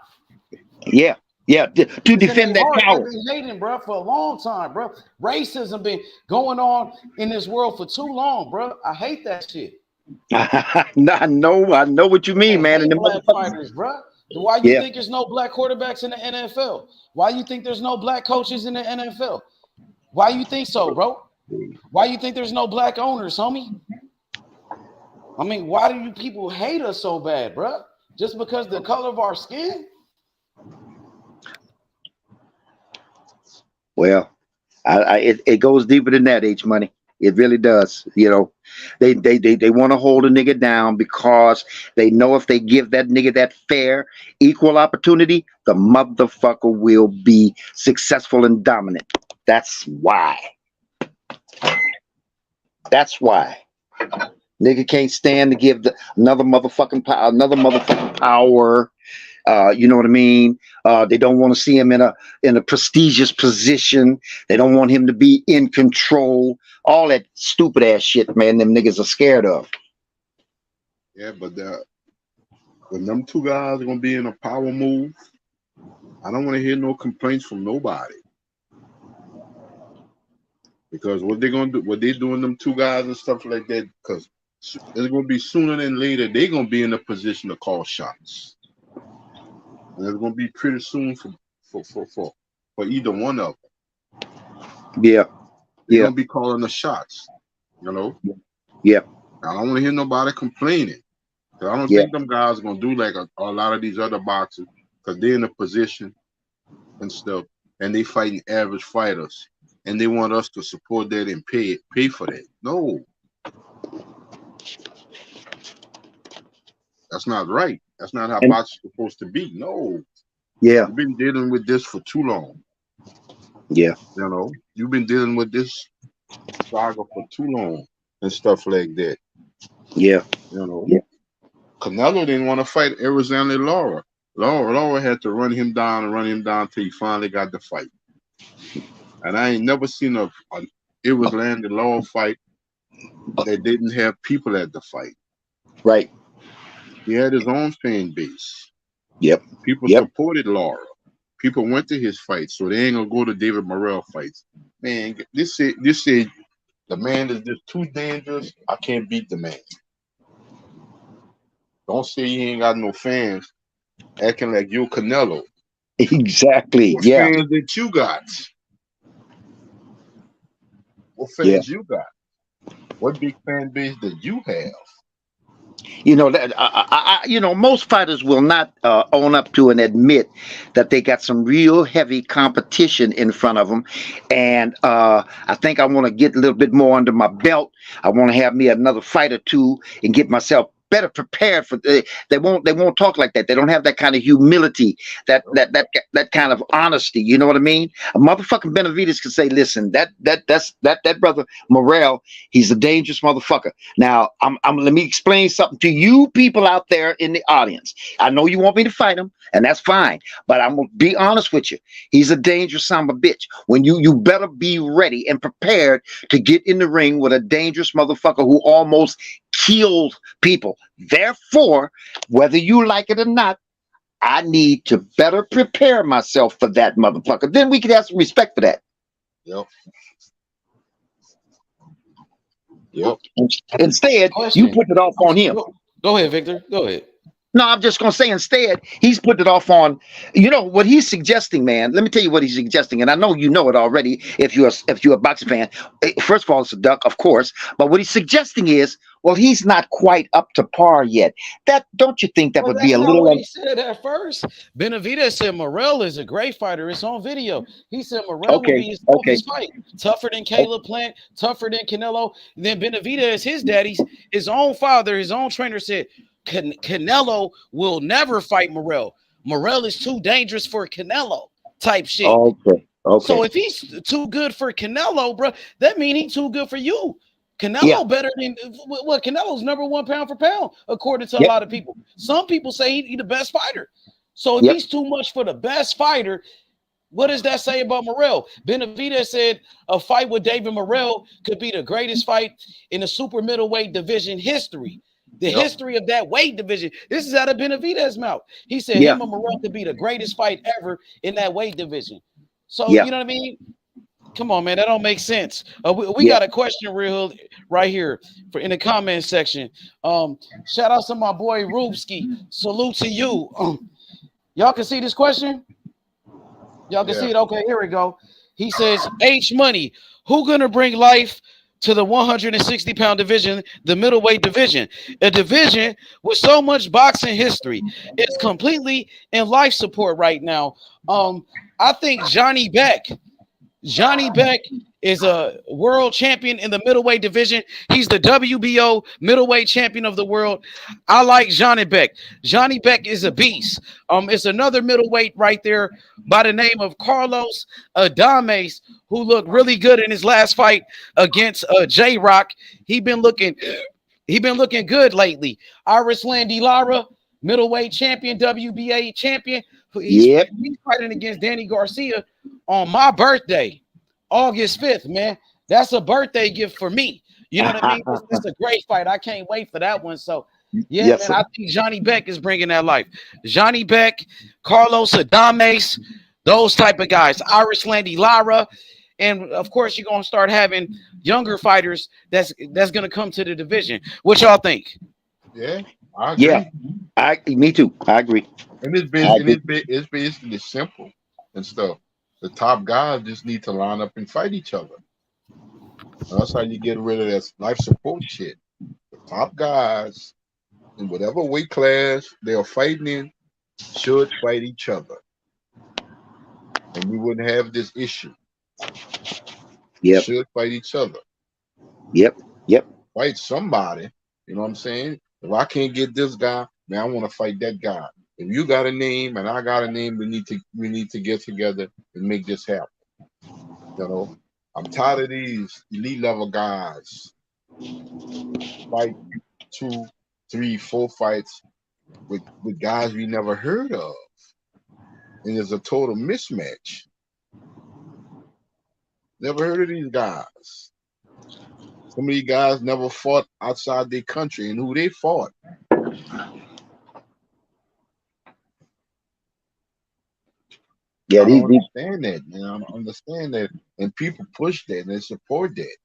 Yeah. Yeah, to defend that power. They've been hating, bro, for a long time, bro. Racism been going on in this world for too long, bro. I hate that shit. I know what you mean, man. And the black fighters, bro. Why you think there's no black quarterbacks in the NFL? Why you think there's no black coaches in the NFL? Why you think so, bro? Why you think there's no black owners, homie? I mean, why do you people hate us so bad, bro? Just because the color of our skin? Well, it goes deeper than that, H Money. It really does. You know, they want to hold a nigga down because they know if they give that nigga that fair, equal opportunity, the motherfucker will be successful and dominant. That's why. That's why. Nigga can't stand to give another motherfucking power. You know what I mean? They don't want to see him in a prestigious position. They don't want him to be in control. All that stupid ass shit, man, them niggas are scared of. Yeah, but when them two guys are gonna be in a power move, I don't want to hear no complaints from nobody. Because what they're gonna do, what they're doing, them two guys and stuff like that, because it's gonna be sooner than later, they're gonna be in a position to call shots. And it's gonna be pretty soon for either one of them. Yeah. They're gonna be calling the shots, you know? Yeah. I don't want to hear nobody complaining. Cause I don't think them guys are gonna do like a lot of these other boxers, because they're in a position and stuff, and they fighting average fighters, and they want us to support that and pay for that. No. That's not right. That's not how boxing is supposed to be. No. Yeah. You've been dealing with this for too long. Yeah. You know, you've been dealing with this saga for too long and stuff like that. Yeah. You know. Yeah. Canelo didn't want to fight Arizona Lara. Lara had to run him down till he finally got the fight. And I ain't never seen a Arizona Lara fight that didn't have people at the fight. Right. He had his own fan base. Yep. People supported Lara. People went to his fights, so they ain't gonna go to David Morrell fights. Man, this said the man is just too dangerous. I can't beat the man. Don't say he ain't got no fans acting like you Canelo. Exactly. What fans that you got? What fans you got? What big fan base that you have? You know that you know, most fighters will not own up to and admit that they got some real heavy competition in front of them, and I think I want to get a little bit more under my belt. I want to have me another fight or two and get myself better prepared for. They won't talk like that. They don't have that kind of humility, that kind of honesty. You know what I mean? A motherfucking Benavidez can say, "Listen, that brother Morrell, he's a dangerous motherfucker." Now, let me explain something to you people out there in the audience. I know you want me to fight him, and that's fine, but I'm gonna be honest with you. He's a dangerous son of a bitch. When you better be ready and prepared to get in the ring with a dangerous motherfucker who almost killed people. Therefore, whether you like it or not, I need to better prepare myself for that motherfucker. Then we can have some respect for that. Yep. Yep. Instead, you put it off on him. Go ahead, Victor. Go ahead. No, I'm just gonna say instead, he's put it off on, you know, what he's suggesting, man. Let me tell you what he's suggesting, and I know you know it already if you're a boxing fan. First of all, it's a duck, of course, but what he's suggesting is, well, he's not quite up to par yet. That, don't you think that would be a little? What he said at first. Benavidez said Morrell is a great fighter. It's on video. He said Morrell will be his fight. Tougher than Caleb Plant, tougher than Canelo. And then Benavidez, his own father, his own trainer said Canelo will never fight Morrell. Morrell is too dangerous for Canelo type shit. Okay. So if he's too good for Canelo, bro, that means he's too good for you. Canelo better than what? Canelo's number one pound for pound, according to a lot of people. Some people say he's the best fighter. So if he's too much for the best fighter, what does that say about Morrell? Benavidez said a fight with David Morrell could be the greatest fight in the super middleweight division history. The history of that weight division. This is out of Benavidez's mouth. He said him and Morrell could be the greatest fight ever in that weight division. So you know what I mean? Come on, man. That don't make sense. We got a question right here in the comment section. Shout out to my boy Rubski. Salute to you. Y'all can see this question? Y'all can see it? Okay, here we go. He says, H Money, who gonna bring life to the 160-pound division, the middleweight division? A division with so much boxing history. It's completely in life support right now. I think Johnny Beck is a world champion in the middleweight division. He's the WBO middleweight champion of the world. I like Johnny Beck. Johnny Beck is a beast. It's another middleweight right there by the name of Carlos Adames, who looked really good in his last fight against J-Rock. He been looking good lately. Arislandy Lara, middleweight champion, WBA champion. He's fighting against Danny Garcia on my birthday, August 5th, man. That's a birthday gift for me. You know what I mean? It's a great fight. I can't wait for that one. So, man, I think Johnny Beck is bringing that life. Johnny Beck, Carlos Adames, those type of guys. Arislandy Lara. And, of course, you're going to start having younger fighters that's going to come to the division. What y'all think? Yeah, I agree. Me too. I agree. And it's basically simple and stuff. The top guys just need to line up and fight each other. That's how you get rid of that life support shit. The top guys in whatever weight class they are fighting in should fight each other. And we wouldn't have this issue. Should fight each other. Fight somebody. You know what I'm saying? If I can't get this guy, man, I want to fight that guy. If you got a name and I got a name, we need to get together and make this happen. You know, I'm tired of these elite level guys fight 2, 3, 4 fights with guys we never heard of, and there's a total mismatch. Never heard of these guys. Some of these guys never fought outside their country, and who they fought. I don't understand that, man. I don't understand that. And people push that and they support that.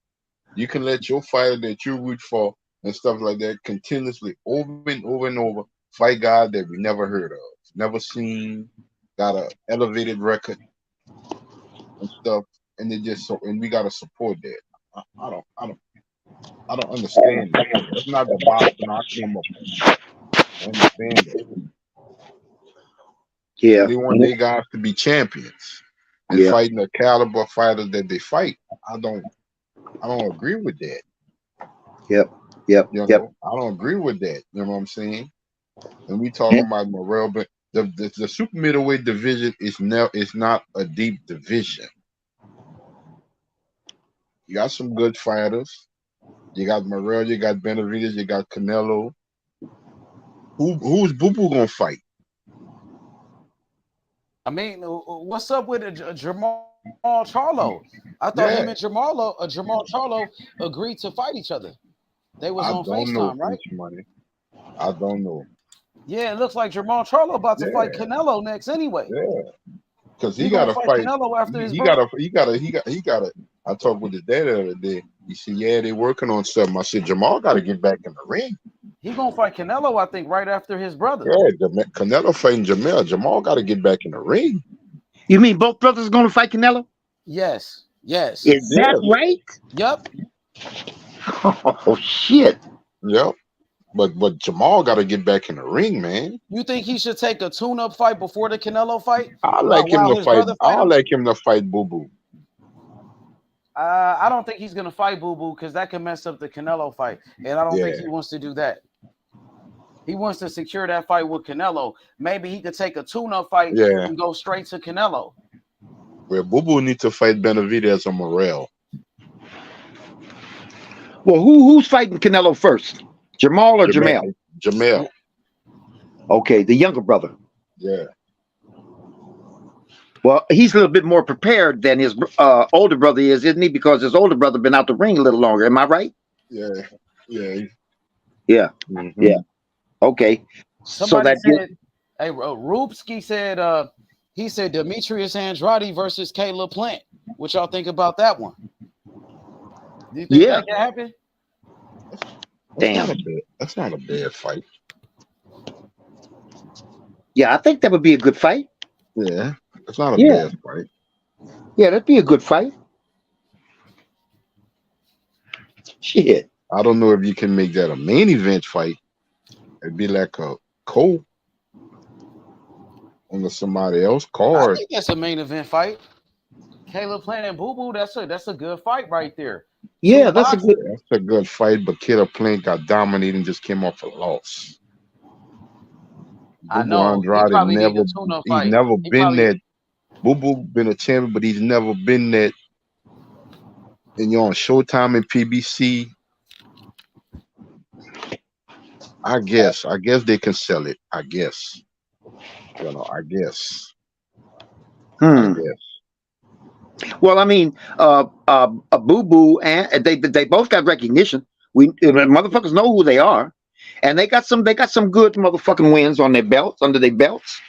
You can let your fighter that you root for and stuff like that continuously over and over and over fight guys that we never heard of, never seen, got an elevated record and stuff, and they just and we gotta support that. I don't understand that. That's not the boxing I came up with. I understand that. They want their guys to be champions and fighting the caliber fighters that they fight. I don't agree with that. You know, I don't agree with that. You know what I'm saying? And we talking about Morrell, but the super middleweight division is not a deep division. You got some good fighters. You got Morrell, you got Benavidez, you got Canelo. Who's Boo Boo gonna fight? I mean, what's up with Jamal Charlo? I thought him and Jamal Charlo agreed to fight each other. They was on FaceTime, right? I don't know. Yeah, it looks like Jamal Charlo about to fight Canelo next anyway. Yeah, because he got to fight Canelo after his. He got to. I talked with his dad the other day. He said, "Yeah, they working on something." I said, "Jamal got to get back in the ring." He gonna fight Canelo, I think, right after his brother. Yeah, Canelo fighting Jamal. Jamal got to get back in the ring. You mean both brothers gonna fight Canelo? Yes. Is that right? Yep. Oh shit. Yep. But Jamal got to get back in the ring, man. You think he should take a tune-up fight before the Canelo fight? I like him to fight. I like him to fight Boo Boo. I don't think he's gonna fight Boo Boo because that can mess up the Canelo fight, and I don't think he wants to do that. He wants to secure that fight with Canelo. Maybe he could take a tune-up fight and go straight to Canelo. Where Boo Boo needs to fight Benavidez or Morrell. Well, who's fighting Canelo first? Jamal or Jamel? Jamel. Okay, the younger brother. Yeah. Well, he's a little bit more prepared than his older brother is, isn't he? Because his older brother been out the ring a little longer. Am I right? Yeah. Yeah. Yeah. Mm-hmm. Yeah. Okay. Somebody said, hey, Rubsky said, he said Demetrius Andrade versus Caleb Plant. What y'all think about that one? Do you think that can happen? Damn. That's not a bad fight. Yeah, I think that would be a good fight. Yeah. It's not a bad fight. Yeah, that'd be a good fight. Shit. I don't know if you can make that a main event fight. It'd be like a co on somebody else card. I think that's a main event fight. Caleb Plant and Boo Boo, that's a good fight right there. Yeah, that's a good fight, but Caleb Plant got dominated and just came off a loss. I know. Andrade he's never been that. Boo Boo been a champion, but he's never been that. And you're on Showtime and PBC. I guess they can sell it. I guess. I guess. Well, I mean, Boo Boo and they both got recognition. Motherfuckers know who they are, and they got some good motherfucking wins on their belts, under their belts.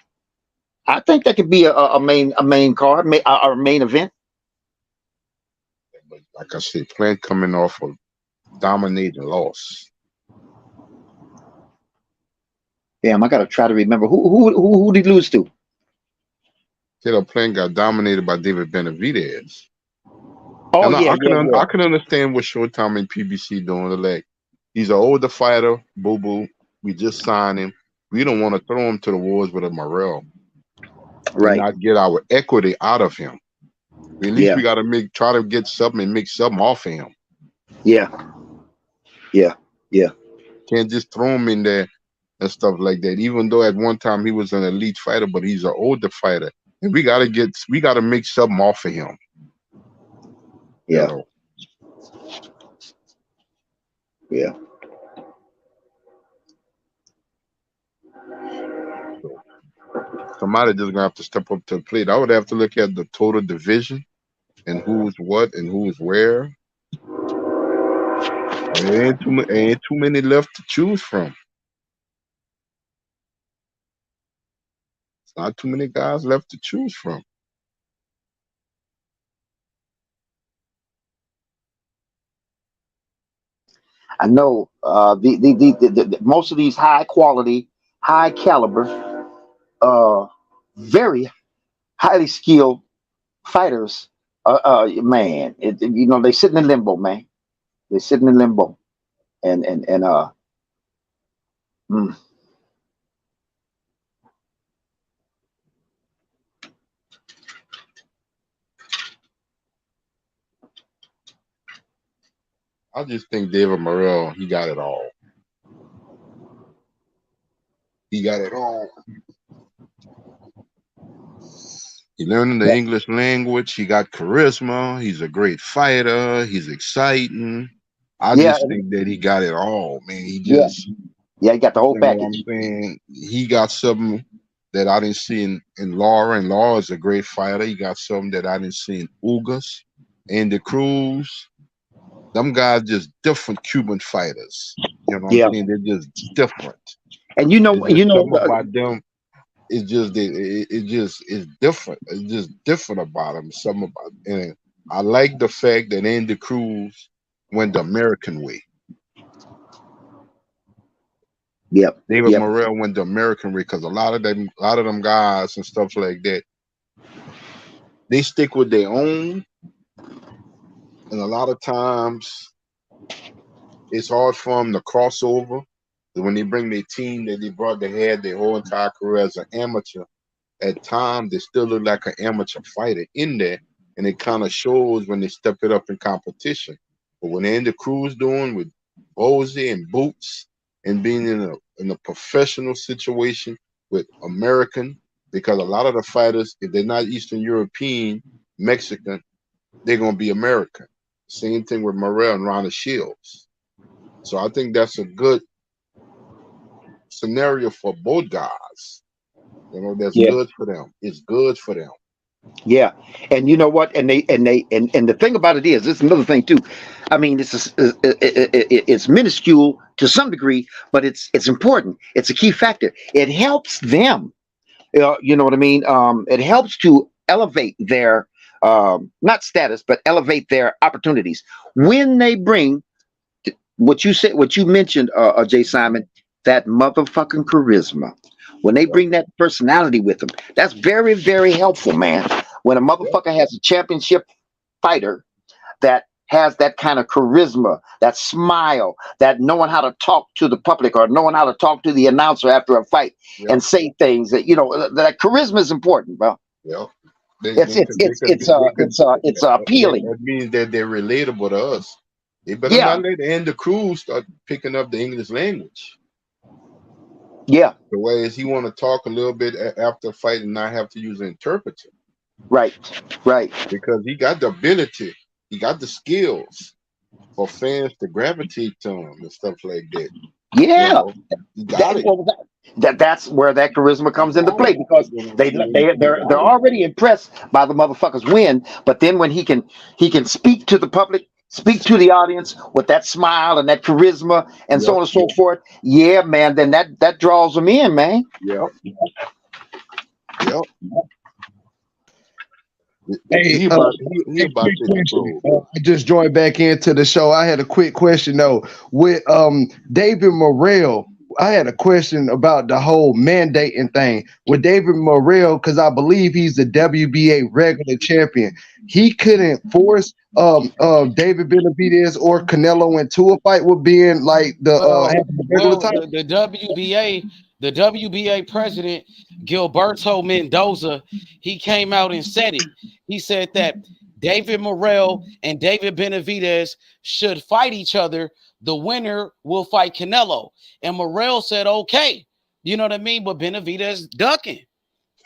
I think that could be a main card, a main event. Like I said, Plant coming off a dominating loss. Damn, I gotta try to remember who did he lose to? Caleb Plant got dominated by David Benavidez. Oh, I can understand what Showtime and PBC doing. Like, he's an older fighter, Boo Boo. We just signed him. We don't want to throw him to the wolves with a Morrell. Right. Not get our equity out of him. At least we gotta try to get something and make something off of him. Yeah. Can't just throw him in there and stuff like that. Even though at one time he was an elite fighter, but he's an older fighter. And we gotta make something off of him. Yeah. Yeah. Somebody just gonna have to step up to the plate. I would have to look at the total division and who's what and who's where. There ain't too many left to choose from. It's not too many guys left to choose from. I know the most of these high quality, high caliber, very highly skilled fighters. Man, they sitting in limbo, man. They're sitting in limbo, and I just think David Morrell, he got it all. He got it all. He learning the English language. He got charisma. He's a great fighter. He's exciting. I just think that he got it all, man. He just he got the whole package. I'm saying? He got something that I didn't see in Laura, and Laura is a great fighter. He got something that I didn't see in Ugas, Andy Cruz. Them guys just different Cuban fighters. You know what I'm saying? They're just different. And about them. It's just it's different. It's just different about them. Something about and I like the fact that Andy Cruz went the American way. David Morrell went the American way because a lot of them guys and stuff like that, they stick with their own. And a lot of times, it's hard for them to cross over. When they bring their team that they had their whole entire career as an amateur, at times they still look like an amateur fighter in there. And it kind of shows when they step it up in competition. But when Andy Cruz doing with Bozy and Boots and being in a professional situation with American, because a lot of the fighters, if they're not Eastern European, Mexican, they're going to be American. Same thing with Morrell and Ronald Shields. So I think that's a good scenario for both guys. You know, that's good for them. It's good for them. Yeah, and you know what? And the thing about it is, this is another thing too. I mean, it's minuscule to some degree, but it's important. It's a key factor. It helps them. You know what I mean? It helps to elevate their not status, but elevate their opportunities when they bring what you said, what you mentioned, Jay Simon, that motherfucking charisma. When they bring that personality with them, that's very, very helpful, man. When a motherfucker has a championship fighter that has that kind of charisma, that smile, that knowing how to talk to the public or knowing how to talk to the announcer after a fight and say things that, you know, that charisma is important, bro. Yeah. It's appealing. That means that they're relatable to us. They better not let Andy Cruz start picking up the English language. Yeah. The way is he want to talk a little bit after fight and not have to use an interpreter. Right. Because he got the ability, he got the skills for fans to gravitate to him and stuff like that. Yeah. You know, he got it. That's where that charisma comes into play, because they're already impressed by the motherfucker's win, but then when he can speak to the public, speak to the audience with that smile and that charisma and so on and so forth. Yeah, man. Then that draws them in, man. Yep. Hey, I just joined back into the show. I had a quick question though with David Morrell. I had a question about the whole mandating thing with David Morrell, because I believe he's the WBA regular champion. He couldn't force David Benavidez or Canelo into a fight with being like the WBA president Gilberto Mendoza, he came out and said it. He said that David Morrell and David Benavidez should fight each other. The winner will fight Canelo. And Morrell said, okay. You know what I mean? But Benavidez ducking.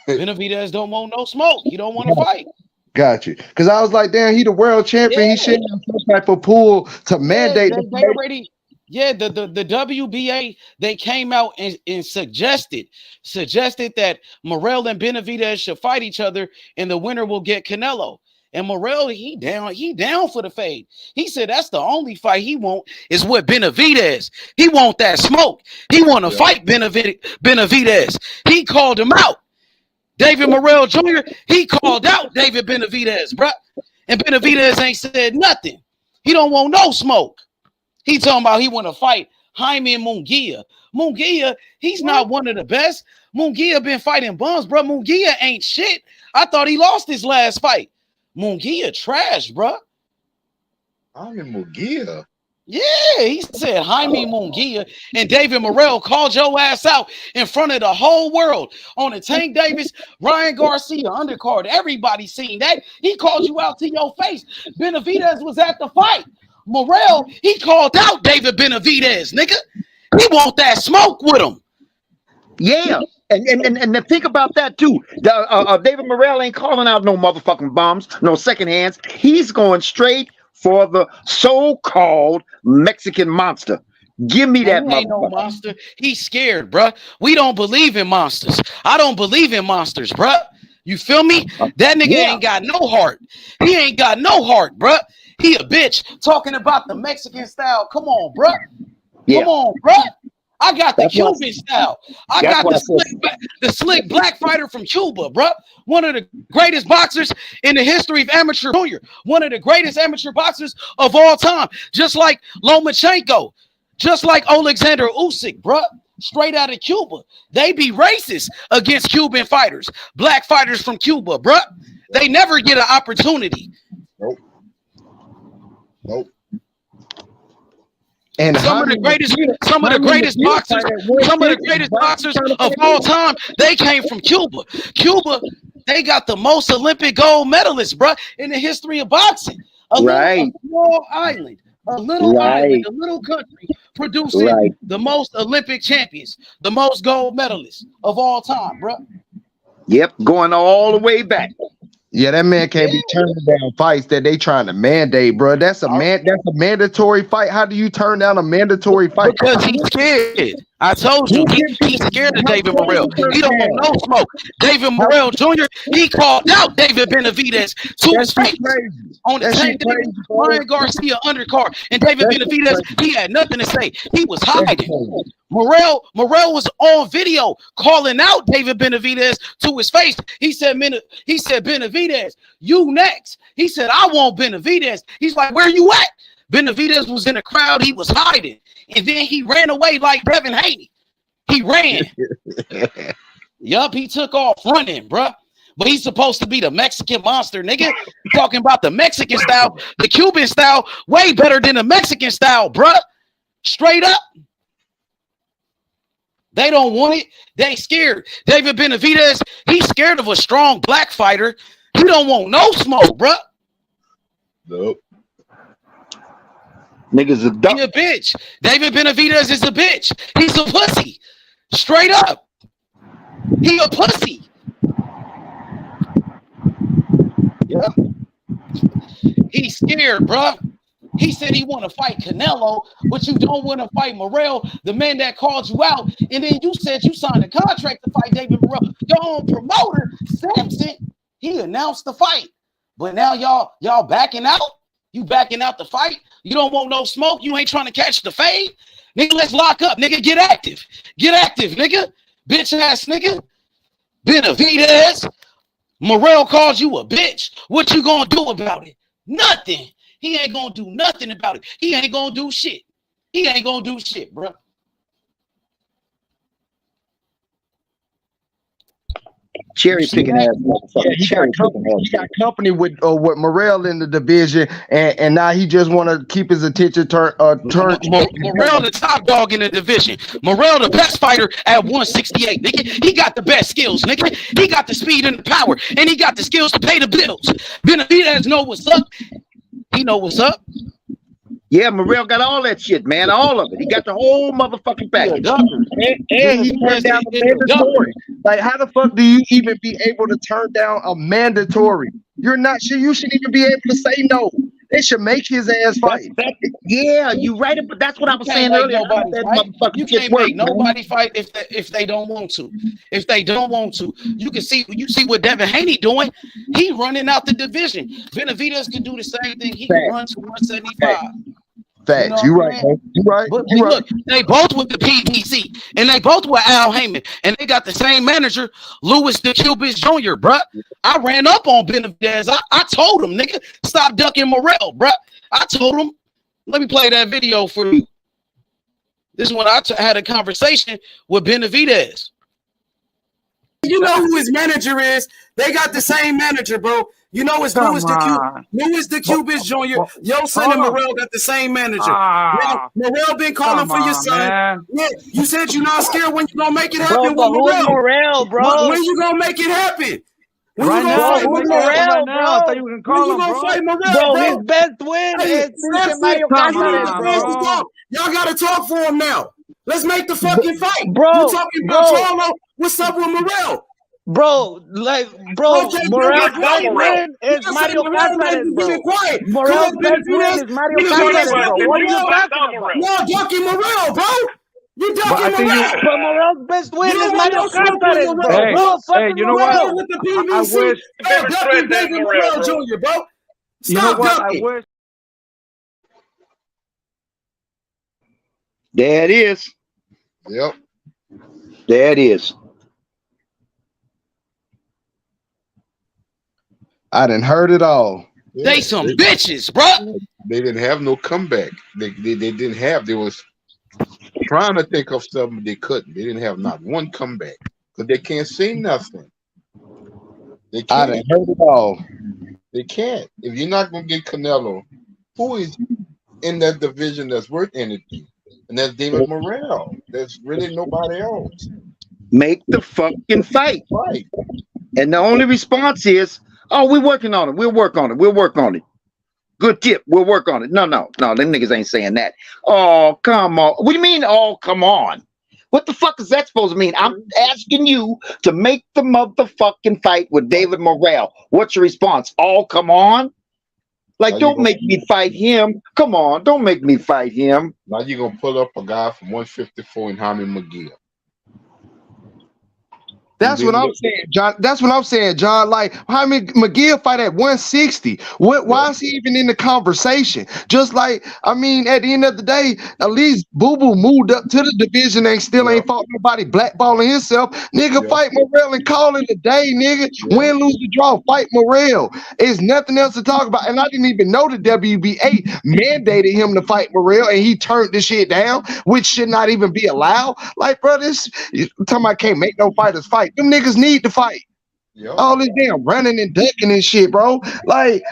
Benavidez don't want no smoke. He don't want to fight. Got you. Because I was like, damn, he the world champion. He shouldn't have some type of pull to mandate. They already, the WBA, they came out and suggested that Morrell and Benavidez should fight each other and the winner will get Canelo. And Morrell, he down for the fade. He said that's the only fight he want is with Benavidez. He want that smoke. He want to fight Benavidez. He called him out. David Morrell Jr., he called out David Benavidez, bro. And Benavidez ain't said nothing. He don't want no smoke. He talking about he want to fight Jaime Munguia. Munguia, he's not one of the best. Munguia been fighting bums, bro. Munguia ain't shit. I thought he lost his last fight. Munguia trash, bro. Jaime Munguia. Yeah, he said Jaime Munguia, and David Morrell called your ass out in front of the whole world on the Tank Davis, Ryan Garcia undercard. Everybody seen that. He called you out to your face. Benavidez was at the fight. Morrell, he called out David Benavidez, nigga. He want that smoke with him. Yeah. And think about that too. David Morrell ain't calling out no motherfucking bombs, no second hands. He's going straight for the so-called Mexican monster. Give me that. He ain't no monster. He's scared, bruh. We don't believe in monsters. I don't believe in monsters, bruh. You feel me? That nigga ain't got no heart. He ain't got no heart, bruh. He a bitch talking about the Mexican style. Come on, bruh. Come on, bruh. I got the Cuban style. I got the slick black fighter from Cuba, bro. One of the greatest boxers in the history of amateur junior. One of the greatest amateur boxers of all time. Just like Lomachenko. Just like Alexander Usyk, bro. Straight out of Cuba. They be racist against Cuban fighters. Black fighters from Cuba, bro. They never get an opportunity. Nope. And some of the greatest boxers of all time, they came from Cuba. Cuba, they got the most Olympic gold medalists, bro, in the history of boxing. A small island, a little island, a little country producing the most Olympic champions, the most gold medalists of all time, bro. Yep, going all the way back. Yeah, that man can't be turning down fights that they trying to mandate, bro. That's a mandatory fight. How do you turn down a mandatory fight? Because he's scared. I told you, he's scared of David Morrell. He don't want no smoke. David Morrell Jr., he called out David Benavidez to his face on the same day. Ryan Garcia undercard. And David Benavidez, he had nothing to say. He was hiding. Morrell was on video calling out David Benavidez to his face. He said, Benavidez, you next. He said, I want Benavidez. He's like, where you at? Benavidez was in the crowd. He was hiding. And then he ran away like Devin Haney. He ran. Yup, he took off running, bruh. But he's supposed to be the Mexican monster, nigga. Talking about the Mexican style, the Cuban style, way better than the Mexican style, bruh. Straight up. They don't want it. They scared. David Benavidez, he's scared of a strong black fighter. He don't want no smoke, bruh. Nope. Niggas a duck. He a bitch. David Benavidez is a bitch. He's a pussy. Straight up. He a pussy. Yeah. He's scared, bruh. He said he want to fight Canelo, but you don't want to fight Morrell, the man that called you out. And then you said you signed a contract to fight David Morrell. Your own promoter, Sampson, he announced the fight. But now y'all backing out? You backing out the fight? You don't want no smoke? You ain't trying to catch the fade? Nigga, let's lock up. Nigga, get active. Get active, nigga. Bitch ass nigga. Benavidez. Morrell calls you a bitch. What you gonna do about it? Nothing. He ain't gonna do nothing about it. He ain't gonna do shit. He ain't gonna do shit, bro. Cherry picking ass motherfucker. He got company with Morrell in the division, and now he just want to keep his attention turned. Morrell the top dog in the division. Morrell the best fighter at 168. Nigga, he got the best skills. Nigga, he got the speed and the power, and he got the skills to pay the bills. Benavidez know what's up. He know what's up. Yeah, Morrell got all that shit, man. All of it. He got the whole motherfucking package. And he turned down a mandatory. Like, how the fuck do you even be able to turn down a mandatory? You're not sure. You shouldn't even be able to say no. They should make his ass fight. Yeah, you right. But that's what I was saying earlier. You can't make nobody fight if they don't want to. If they don't want to, you see what Devin Haney doing. He running out the division. Benavidez can do the same thing. He can run to 175. Facts. You right, man. You right. But look, they both with the PDC, and they both with Al Heyman, and they got the same manager, Louis the Cubis Jr., bruh. I ran up on Benavidez. I told him, nigga, stop ducking Morrell, bruh. I told him, let me play that video for you. This is when I had a conversation with Benavidez. You know who his manager is. They got the same manager, bro. You know it's Louis the Cubis Jr. Your son and Morrell got the same manager. Morrell been calling for your son. Man. Yeah, you said you're not scared when you gonna make it happen with Morrell, bro. When you gonna make it happen? When right you gonna now, fight Morrell, bro. I thought you were gonna call him, fight Morrell, bro. His best win is Mario Caceres. Y'all gotta talk for him now. Let's make the fucking fight. Bro, you talking about Charlo? What's up with Morrell? Bro, Morrell's best win is Mario Caceres, bro. Morrell's best win is Mario Caceres, bro. What are you talking about? You're ducking Morrell, bro. You ducking Morrell. But Morrell's best win is Mario Caceres, bro. Hey, you know what? With the PVC, ducking David Morrell Jr., bro. Stop ducking. There it is. Yep. There it is. I done heard it all. They some bitches, bro. They didn't have no comeback. They didn't have. They was trying to think of something they couldn't. They didn't have not one comeback because they can't say nothing. They can't. I done heard it all. They can't. If you're not gonna get Canelo, who is in that division that's worth anything? And that's David Morrell. There's really nobody else. Make the fucking fight. Right. And the only response is, oh, we're working on it. We'll work on it. We'll work on it. Good tip. We'll work on it. No. Them niggas ain't saying that. Oh, come on. What do you mean, oh, come on? What the fuck is that supposed to mean? I'm asking you to make the motherfucking fight with David Morrell. What's your response? Oh, come on. Like, don't make me fight him. Come on, don't make me fight him. Now you're going to pull up a guy from 154 in Jaime McGill. That's what I'm saying, John. That's what I'm saying, John. Like, Jaime McGill fight at 160. Why is he even in the conversation? Just like, I mean, at the end of the day, at least Boo Boo moved up to the division and still ain't fought nobody blackballing himself. Nigga, fight Morrell and call it a day, nigga. Win, lose, or draw, fight Morrell. There's nothing else to talk about. And I didn't even know the WBA mandated him to fight Morrell, and he turned this shit down, which should not even be allowed. Like, bro, this talking about can't make no fighters fight. Them niggas need to fight. All this damn running and ducking and shit, bro. Like,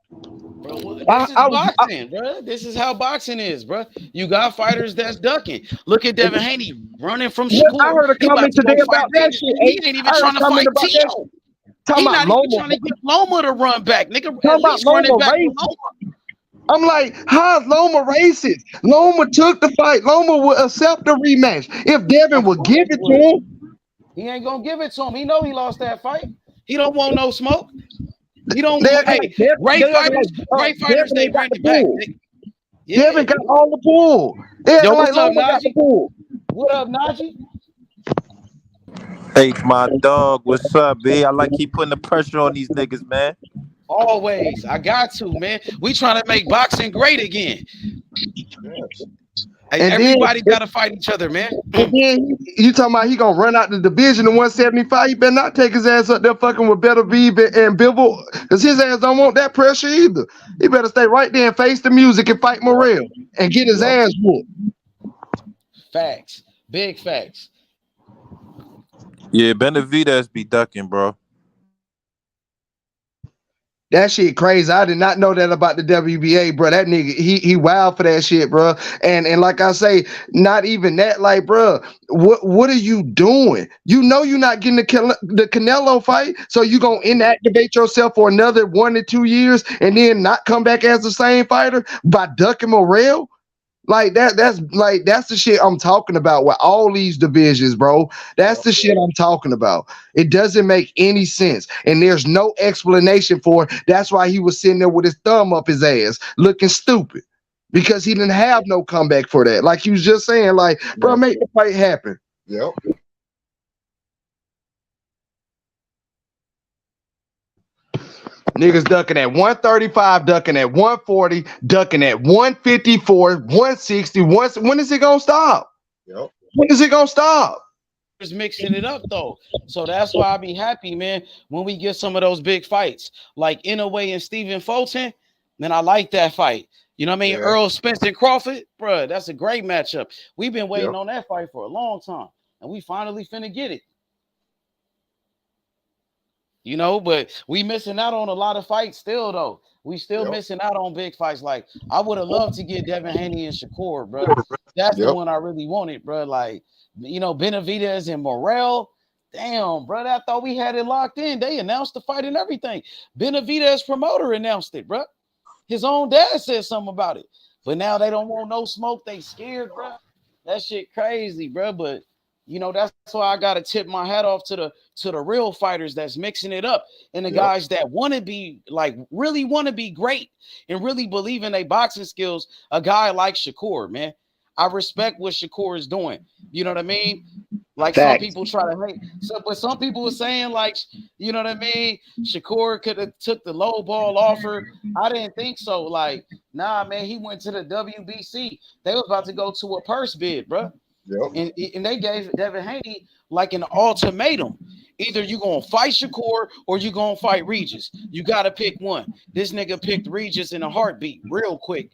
bro, this is boxing, bro. This is how boxing is, bro. You got fighters that's ducking. Look at Devin Haney running from Shakur. I heard a comment today about that shit. He ain't even trying to fight Tio. He's not even trying to get Loma to run back, nigga. At least running back with Loma. I'm like, how's Loma racist? Loma took the fight. Loma would accept the rematch if Devin would give it to him. He ain't gonna give it to him. He know he lost that fight. He don't want no smoke. He don't. Hey, great fighters, they bring it back. Devin got all the pull. Yo, what's up, Najee? What up, Najee? Hey, my dog. What's up, B? I like keep putting the pressure on these niggas, man. Always. I got to, man. We trying to make boxing great again. Hey, everybody got to fight each other, man. And then you talking about he gonna run out the division in 175? He better not take his ass up there fucking with Benavidez and Bivol, because his ass don't want that pressure either. He better stay right there and face the music and fight Morrell and get his ass whooped. Facts, big facts. Yeah, Benavidez be ducking, bro. That shit crazy. I did not know that about the WBA, bro. That nigga, he wild for that shit, bro. And like I say, not even that, like, bro, what are you doing? You know you're not getting the Canelo fight, so you gonna inactivate yourself for another 1 to 2 years and then not come back as the same fighter by ducking Morrell? Like that's the shit I'm talking about with all these divisions, bro. That's the shit I'm talking about. It doesn't make any sense, and there's no explanation for it. That's why he was sitting there with his thumb up his ass, looking stupid, because he didn't have no comeback for that. Like he was just saying, like, bro, make the fight happen. Yep. Niggas ducking at 135, ducking at 140, ducking at 154, 160. When is it gonna stop? Yep. When is it gonna stop? Just mixing it up though, so that's why I be happy, man, when we get some of those big fights like Inoue and Stephen Fulton. Then I like that fight. You know what I mean? Yeah. Errol Spence and Crawford, bro. That's a great matchup. We've been waiting on that fight for a long time, and we finally finna get it. You know, but we missing out on a lot of fights still, though. We still missing out on big fights. Like, I would have loved to get Devin Haney and Shakur, bro. That's the one I really wanted, bro. Like, you know, Benavidez and Morrell. Damn, bro. I thought we had it locked in. They announced the fight and everything. Benavidez promoter announced it, bro. His own dad said something about it. But now they don't want no smoke. They scared, bro. That shit crazy, bro. But you know, that's why I gotta tip my hat off to the real fighters that's mixing it up, and the guys that want to be like really want to be great and really believe in their boxing skills. A guy like Shakur, man, I respect what Shakur is doing. You know what I mean? Like some people try to hate, but some people were saying like, you know what I mean? Shakur could have took the low ball offer. I didn't think so. Like, nah, man, he went to the WBC. They was about to go to a purse bid, bro. Yep. And they gave Devin Haney like an ultimatum. Either you gonna fight Shakur or you gonna fight Regis. You gotta pick one. This nigga picked Regis in a heartbeat, real quick.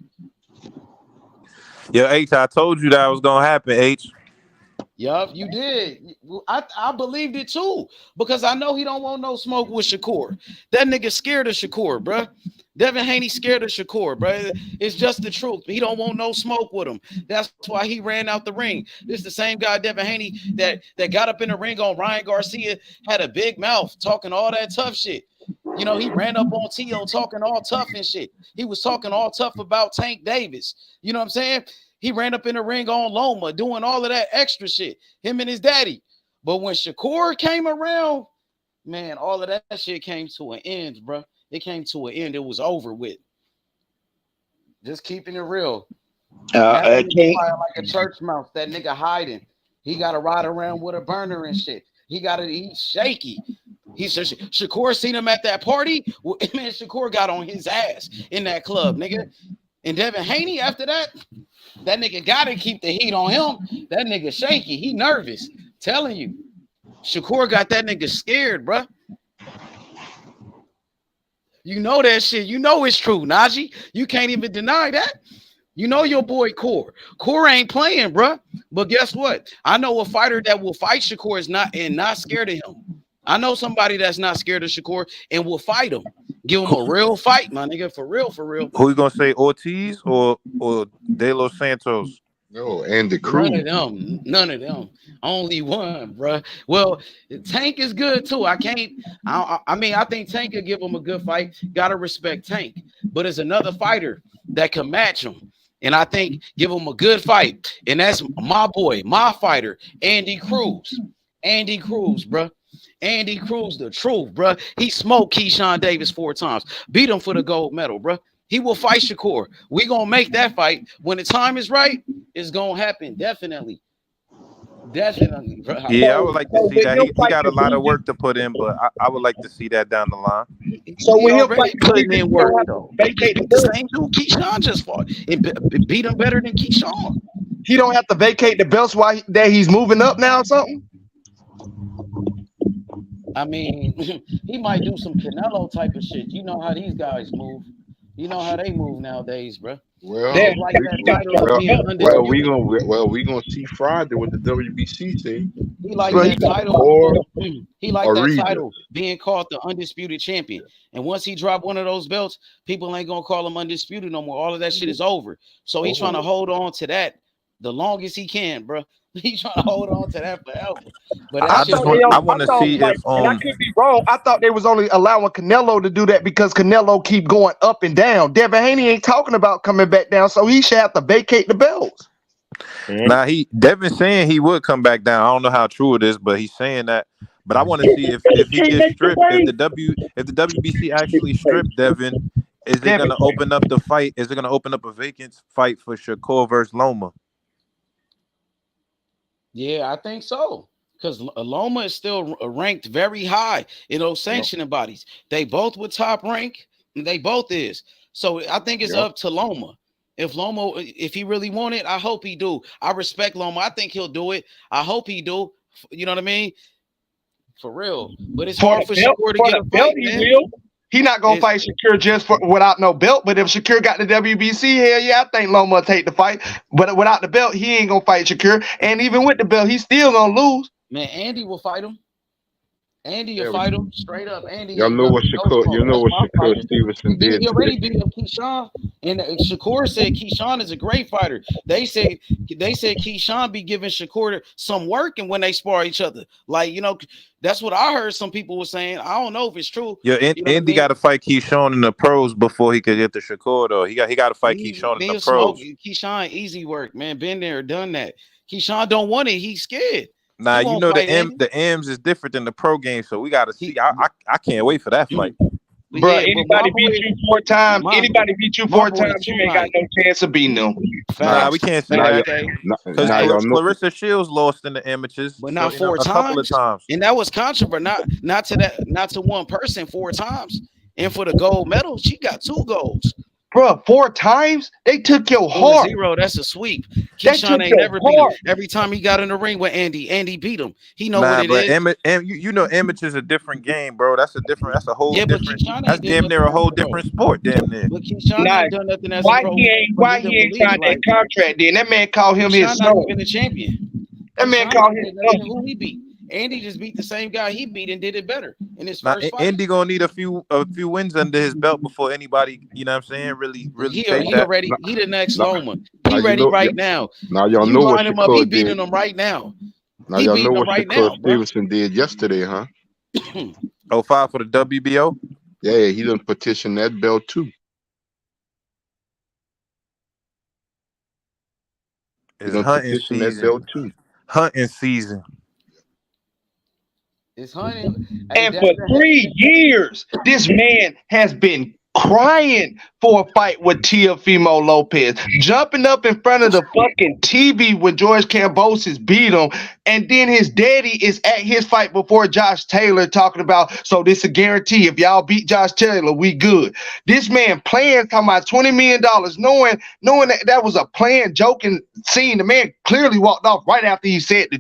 Yo, H, I told you that was gonna happen, H. Yup, you did. I believed it too, because I know he don't want no smoke with Shakur. That nigga scared of Shakur, bro. Devin Haney scared of Shakur, bro. It's just the truth. He don't want no smoke with him. That's why he ran out the ring. This is the same guy, Devin Haney, that got up in the ring on Ryan Garcia, had a big mouth, talking all that tough shit. You know, he ran up on Tio talking all tough and shit. He was talking all tough about Tank Davis. You know what I'm saying? He ran up in the ring on Loma, doing all of that extra shit. Him and his daddy. But when Shakur came around, man, all of that shit came to an end, bro. It came to an end. It was over with. Just keeping it real. That nigga like a church mouse. That nigga hiding. He got to ride around with a burner and shit. He's shaky. He said Shakur seen him at that party. Well, man, Shakur got on his ass in that club, nigga. And Devin Haney, after that nigga got to keep the heat on him. That nigga shaky. He nervous. Telling you. Shakur got that nigga scared, bruh. You know that shit. You know it's true, Najee. You can't even deny that. You know your boy Core. Core ain't playing, bruh. But guess what? I know a fighter that will fight Shakur is not scared of him. I know somebody that's not scared of Shakur and will fight him. Give him a real fight, my nigga. For real, for real. Who you gonna say, Ortiz or De Los Santos? No, Andy Cruz. None of them. Only one, bro. Well, Tank is good too. I mean, I think Tank could give him a good fight. Gotta respect Tank, but it's another fighter that can match him, and I think give him a good fight. And that's my boy, my fighter, Andy Cruz. Andy Cruz, bro. Andy Cruz, the truth, bro. He smoked Keyshawn Davis 4 times, beat him for the gold medal, bro. He will fight Shakur. We gonna make that fight when the time is right. It's gonna happen, definitely, bro. Yeah, I would like to see that. He got a lot of work to put in, but I would like to see that down the line. So when he'll fight, putting in work though. The same dude Keyshawn just fought and beat him better than Keyshawn. He don't have to vacate the belts while he's moving up now or something. I mean, he might do some Canelo type of shit. You know how these guys move. You know how they move nowadays, bro. Well, we gonna see Friday what the WBC say. He like that title. He like that title being called the undisputed champion. And once he dropped one of those belts, people ain't gonna call him undisputed no more. All of that shit is over. So he's trying to hold on to that the longest he can, bro. He's trying to hold on to that forever. But I want to see if and I could be wrong. I thought they was only allowing Canelo to do that because Canelo keep going up and down. Devin Haney ain't talking about coming back down, so he should have to vacate the belts. Nah, Devin saying he would come back down. I don't know how true it is, but he's saying that. But I want to see if he gets stripped, if the WBC actually stripped Devin, is it going to open up the fight? Is it going to open up a vacant fight for Shakur versus Loma? Yeah, I think so. Because Loma is still ranked very high in those sanctioning bodies. They both were top rank. They both is. So I think it's up to Loma. If he really want it, I hope he do. I respect Loma. I think he'll do it. I hope he do. You know what I mean? For real. But it's hard for Shakur to get a fight, man. He not gonna fight Shakur just without no belt. But if Shakur got the WBC, hell yeah, I think Loma will take the fight. But without the belt, he ain't gonna fight Shakur. And even with the belt, he's still gonna lose. Man, Andy will fight him. Andy will fight him straight up. Andy, y'all know what Shakur Stevenson did. He already beat up Keyshawn, and Shakur said Keyshawn is a great fighter. They said Keyshawn be giving Shakur some work, and when they spar each other, like that's what I heard. Some people were saying. I don't know if it's true. Yeah, Andy got to fight Keyshawn in the pros before he could get to Shakur. Though he got to fight Keyshawn in the pros. Keyshawn easy work, man. Been there, done that. Keyshawn don't want it. He's scared. Nah, the M's is different than the pro game, so we gotta see. I can't wait for that fight. Bro, anybody beat you 4 times, you ain't got no chance of beating them. Nah, we can't say that. Because Clarissa Shields lost in the amateurs, but not 4 times. A couple of times. And that was controversial, not to one person 4 times. And for the gold medal, she got 2 golds. Bro, 4 times? They took your heart. 0, that's a sweep. Keyshawn ain't never beat him. Every time he got in the ring with Andy beat him. He know what it is. You know, amateurs a different game, bro. That's a whole different. That's damn near a whole different sport, damn near. But Keyshawn ain't done nothing as why he ain't signed that contract then? That man called him his son. Been a champion. That man called him who he beat. Andy just beat the same guy he beat and did it better in his first fight. Andy gonna need a few wins under his belt before anybody, you know what I'm saying, really he the next Loma. He ready right now. Now y'all know what Shakur he beating him right now. Now y'all know what Shakur Stevenson did yesterday, huh? 05 for the WBO? Yeah, he done petition that belt too. It's gonna hunting petition that season. belt too. Hunting season. It's hunting. Hey, And for 3 years, this man has been crying for a fight with Teofimo Lopez, jumping up in front of the fucking TV when George Kambosos beat him, and then his daddy is at his fight before Josh Taylor talking about, so this a guarantee, if y'all beat Josh Taylor, we good. This man playing, talking about $20 million, knowing that was a planned, joking scene. The man clearly walked off right after he said the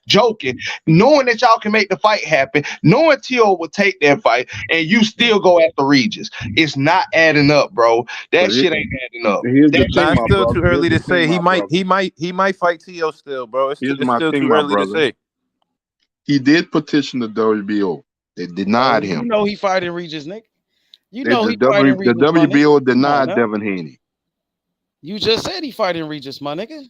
joking, knowing that y'all can make the fight happen, knowing Tio will take that fight, and you still go after Regis. It's not adding up, bro. That shit ain't adding up. Nah, it's still too early to say. He might fight Tio still, bro. It's still too early to say. He did petition the WBO. They denied him. You know he fighting Regis, Nick. You The know he fighting Regis. the my nigga. WBO denied Come on, Devin Haney. You just said he fighting Regis, my nigga.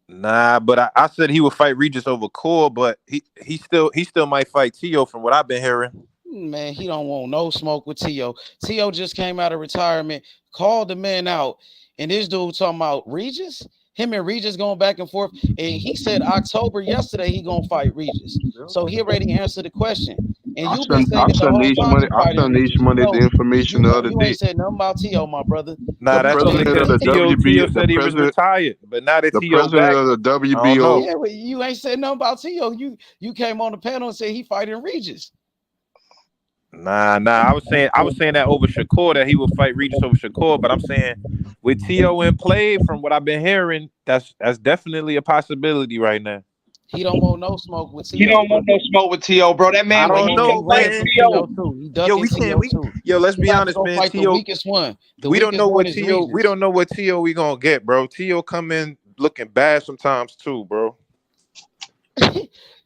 Nah, but I said he would fight Regis over Core, but he still might fight Tio from what I've been hearing. Man, he don't want no smoke with Tio. Tio just came out of retirement, called the man out, and this dude talking about Regis. Him and Regis going back and forth, and he said October yesterday he gonna fight Regis. So he already answered the question. And I you've been saying sent it the whole time. I sent Ishmael the information the other You day. ain't said nothing about Tio, my brother. Nah, that's only because Tio said he was retired, but now that the Tio president back, of the I don't WBO. know. Yeah, but you ain't said nothing about Tio. You came on the panel and said he fighting Regis. Nah. I was saying that over Shakur, that he would fight Regis over Shakur, but I'm saying with Tio in play, from what I've been hearing, that's definitely a possibility right now. He don't want no smoke with Tio. He don't want no smoke with Tio, bro. That man, I don't know, man. Yo, we can't. Let's be honest, man. Tio, the weakest one. We don't know what Tio we gonna get, bro. Tio come in looking bad sometimes too, bro.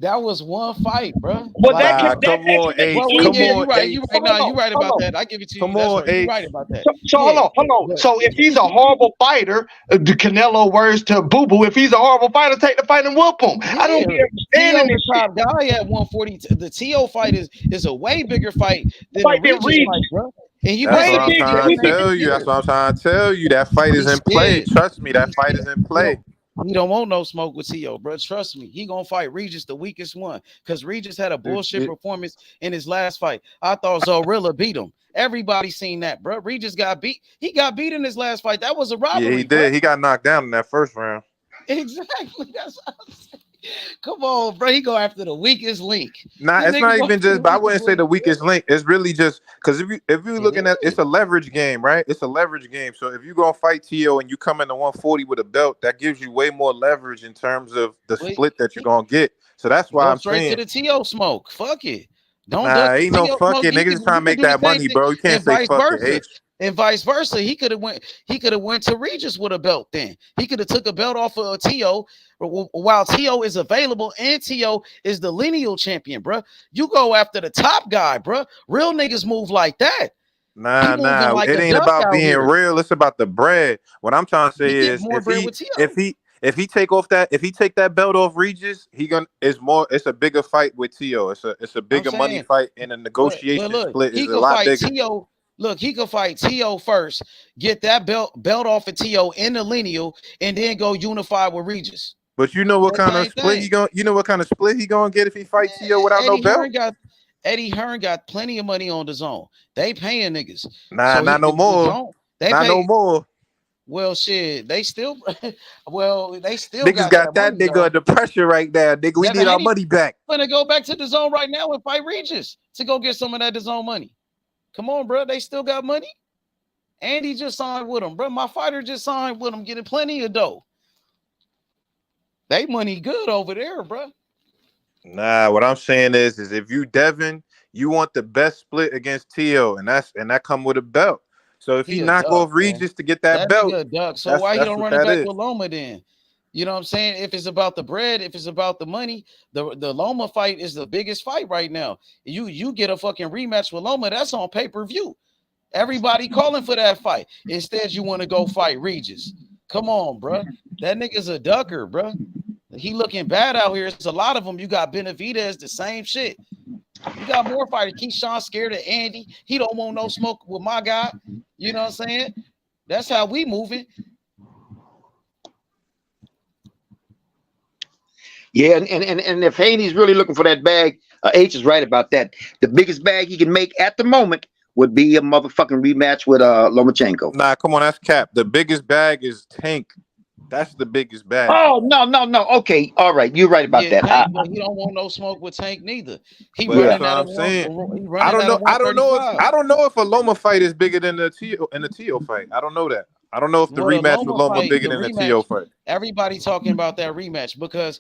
That was one fight, bro. Well, come on, H. You're right about that. I give it to you. Come on, right. You're right about that. So hold on. So if he's a horrible fighter, the Canelo words to Boo Boo. If he's a horrible fighter, take the fight and whoop him. I don't be understanding this top guy at 140. The Tio fight is a way bigger fight than the Regis fight, bro. And That's what I'm trying to tell you. That's what I'm trying to tell you. That fight is in play. Trust me, that fight is in play. He don't want no smoke with Tio, bro. Trust me. He gonna fight Regis, the weakest one, because Regis had a bullshit performance in his last fight. I thought Zorilla beat him. Everybody seen that, bro. Regis got beat. He got beat in his last fight. That was a robbery. Yeah, he did. Bro. He got knocked down in that first round. Exactly. That's what I'm saying. Come on, bro. He go after the weakest link. Nah, it's not even just. But I wouldn't say the weakest link. It's really just because if you're looking at, it's a leverage game, right? It's a leverage game. So if you gonna fight Tio and you come into 140 with a belt, that gives you way more leverage in terms of the split that you're gonna get. So that's why I'm straight saying to the Tio smoke. Fuck it. Ain't no fuck it. Niggas trying to make that money, bro. You can't say fuck it, H. And vice versa. He could have went to Regis with a belt then. He could have took a belt off of Tio while Tio is available, and Tio is the lineal champion, bro. You go after the top guy, bro. Real niggas move like that. Nah. Like it ain't about being real. It's about the bread. What I'm trying to say is if he take that belt off Regis, it's a bigger fight with Tio. It's a bigger money fight, and a negotiation split is a lot bigger. He could fight Tio first, get that belt off of Tio in the lineal, and then go unify with Regis. But you know what kind of split he gonna get if he fights Tio without no belt? Eddie Hearn got plenty of money on the zone. They paying niggas. Nah, not no more. No more. Well, shit, they still. Niggas got that nigga under pressure right now. Nigga, we need our money back. Gonna go back to the zone right now and fight Regis to go get some of that zone money. Come on, bro. They still got money. Andy just signed with him, bro. My fighter just signed with him, getting plenty of dough. They money good over there, bro. Nah, what I'm saying is if you Devin, you want the best split against Tio, and that come with a belt. So if he knock off Regis to get that belt, so why he don't run it back with Loma then? You know what I'm saying? If it's about the bread, if it's about the money, the Loma fight is the biggest fight right now. You get a fucking rematch with Loma, that's on pay-per-view. Everybody calling for that fight. Instead, you want to go fight Regis. Come on, bro. That nigga's a ducker, bro. He looking bad out here. It's a lot of them. You got Benavidez, the same shit. You got more fighters. Keyshawn scared of Andy. He don't want no smoke with my guy. You know what I'm saying? That's how we moving. Yeah, and if Haney's really looking for that bag, H is right about that. The biggest bag he can make at the moment would be a motherfucking rematch with Lomachenko. Nah, come on, that's cap. The biggest bag is Tank. That's the biggest bag. Oh no. Okay, all right, you're right about that. Tank, but he don't want no smoke with Tank neither. He But running that's what out I'm of saying. I I don't know if a Loma fight is bigger than the Tio fight. I don't know that. I don't know if the rematch with Loma bigger than the Tio fight. Everybody talking about that rematch because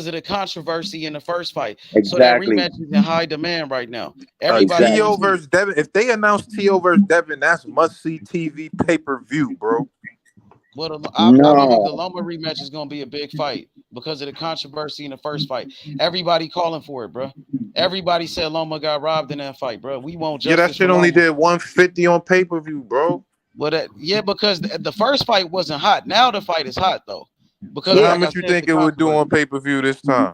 of the controversy in the first fight. Exactly. So that rematch is in high demand right now. Everybody Tio versus Devin. If they announce Tio versus Devin, that's must-see TV pay-per-view, bro. Well, I believe the Loma rematch is going to be a big fight because of the controversy in the first fight. Everybody calling for it, bro. Everybody said Loma got robbed in that fight, bro. We won't. Yeah, that shit only did 150 on pay-per-view, bro. But because the first fight wasn't hot. Now the fight is hot though. Because how much you think it would do on pay-per-view this time?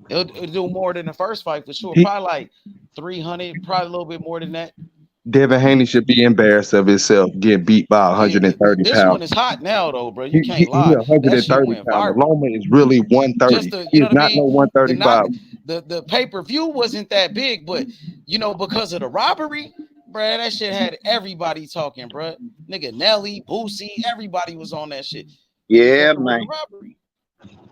It'll do more than the first fight for sure. Probably like 300, probably a little bit more than that. Devin Haney should be embarrassed of himself getting beat by 130 this pounds. one is hot now though, bro. You can't lie. 130 pounds. Loma is really 130. He's not no 135. The pay-per-view wasn't that big, but because of the robbery, bro, that shit had everybody talking, bro. Nigga, Nelly, Boosie, everybody was on that shit. Yeah, man.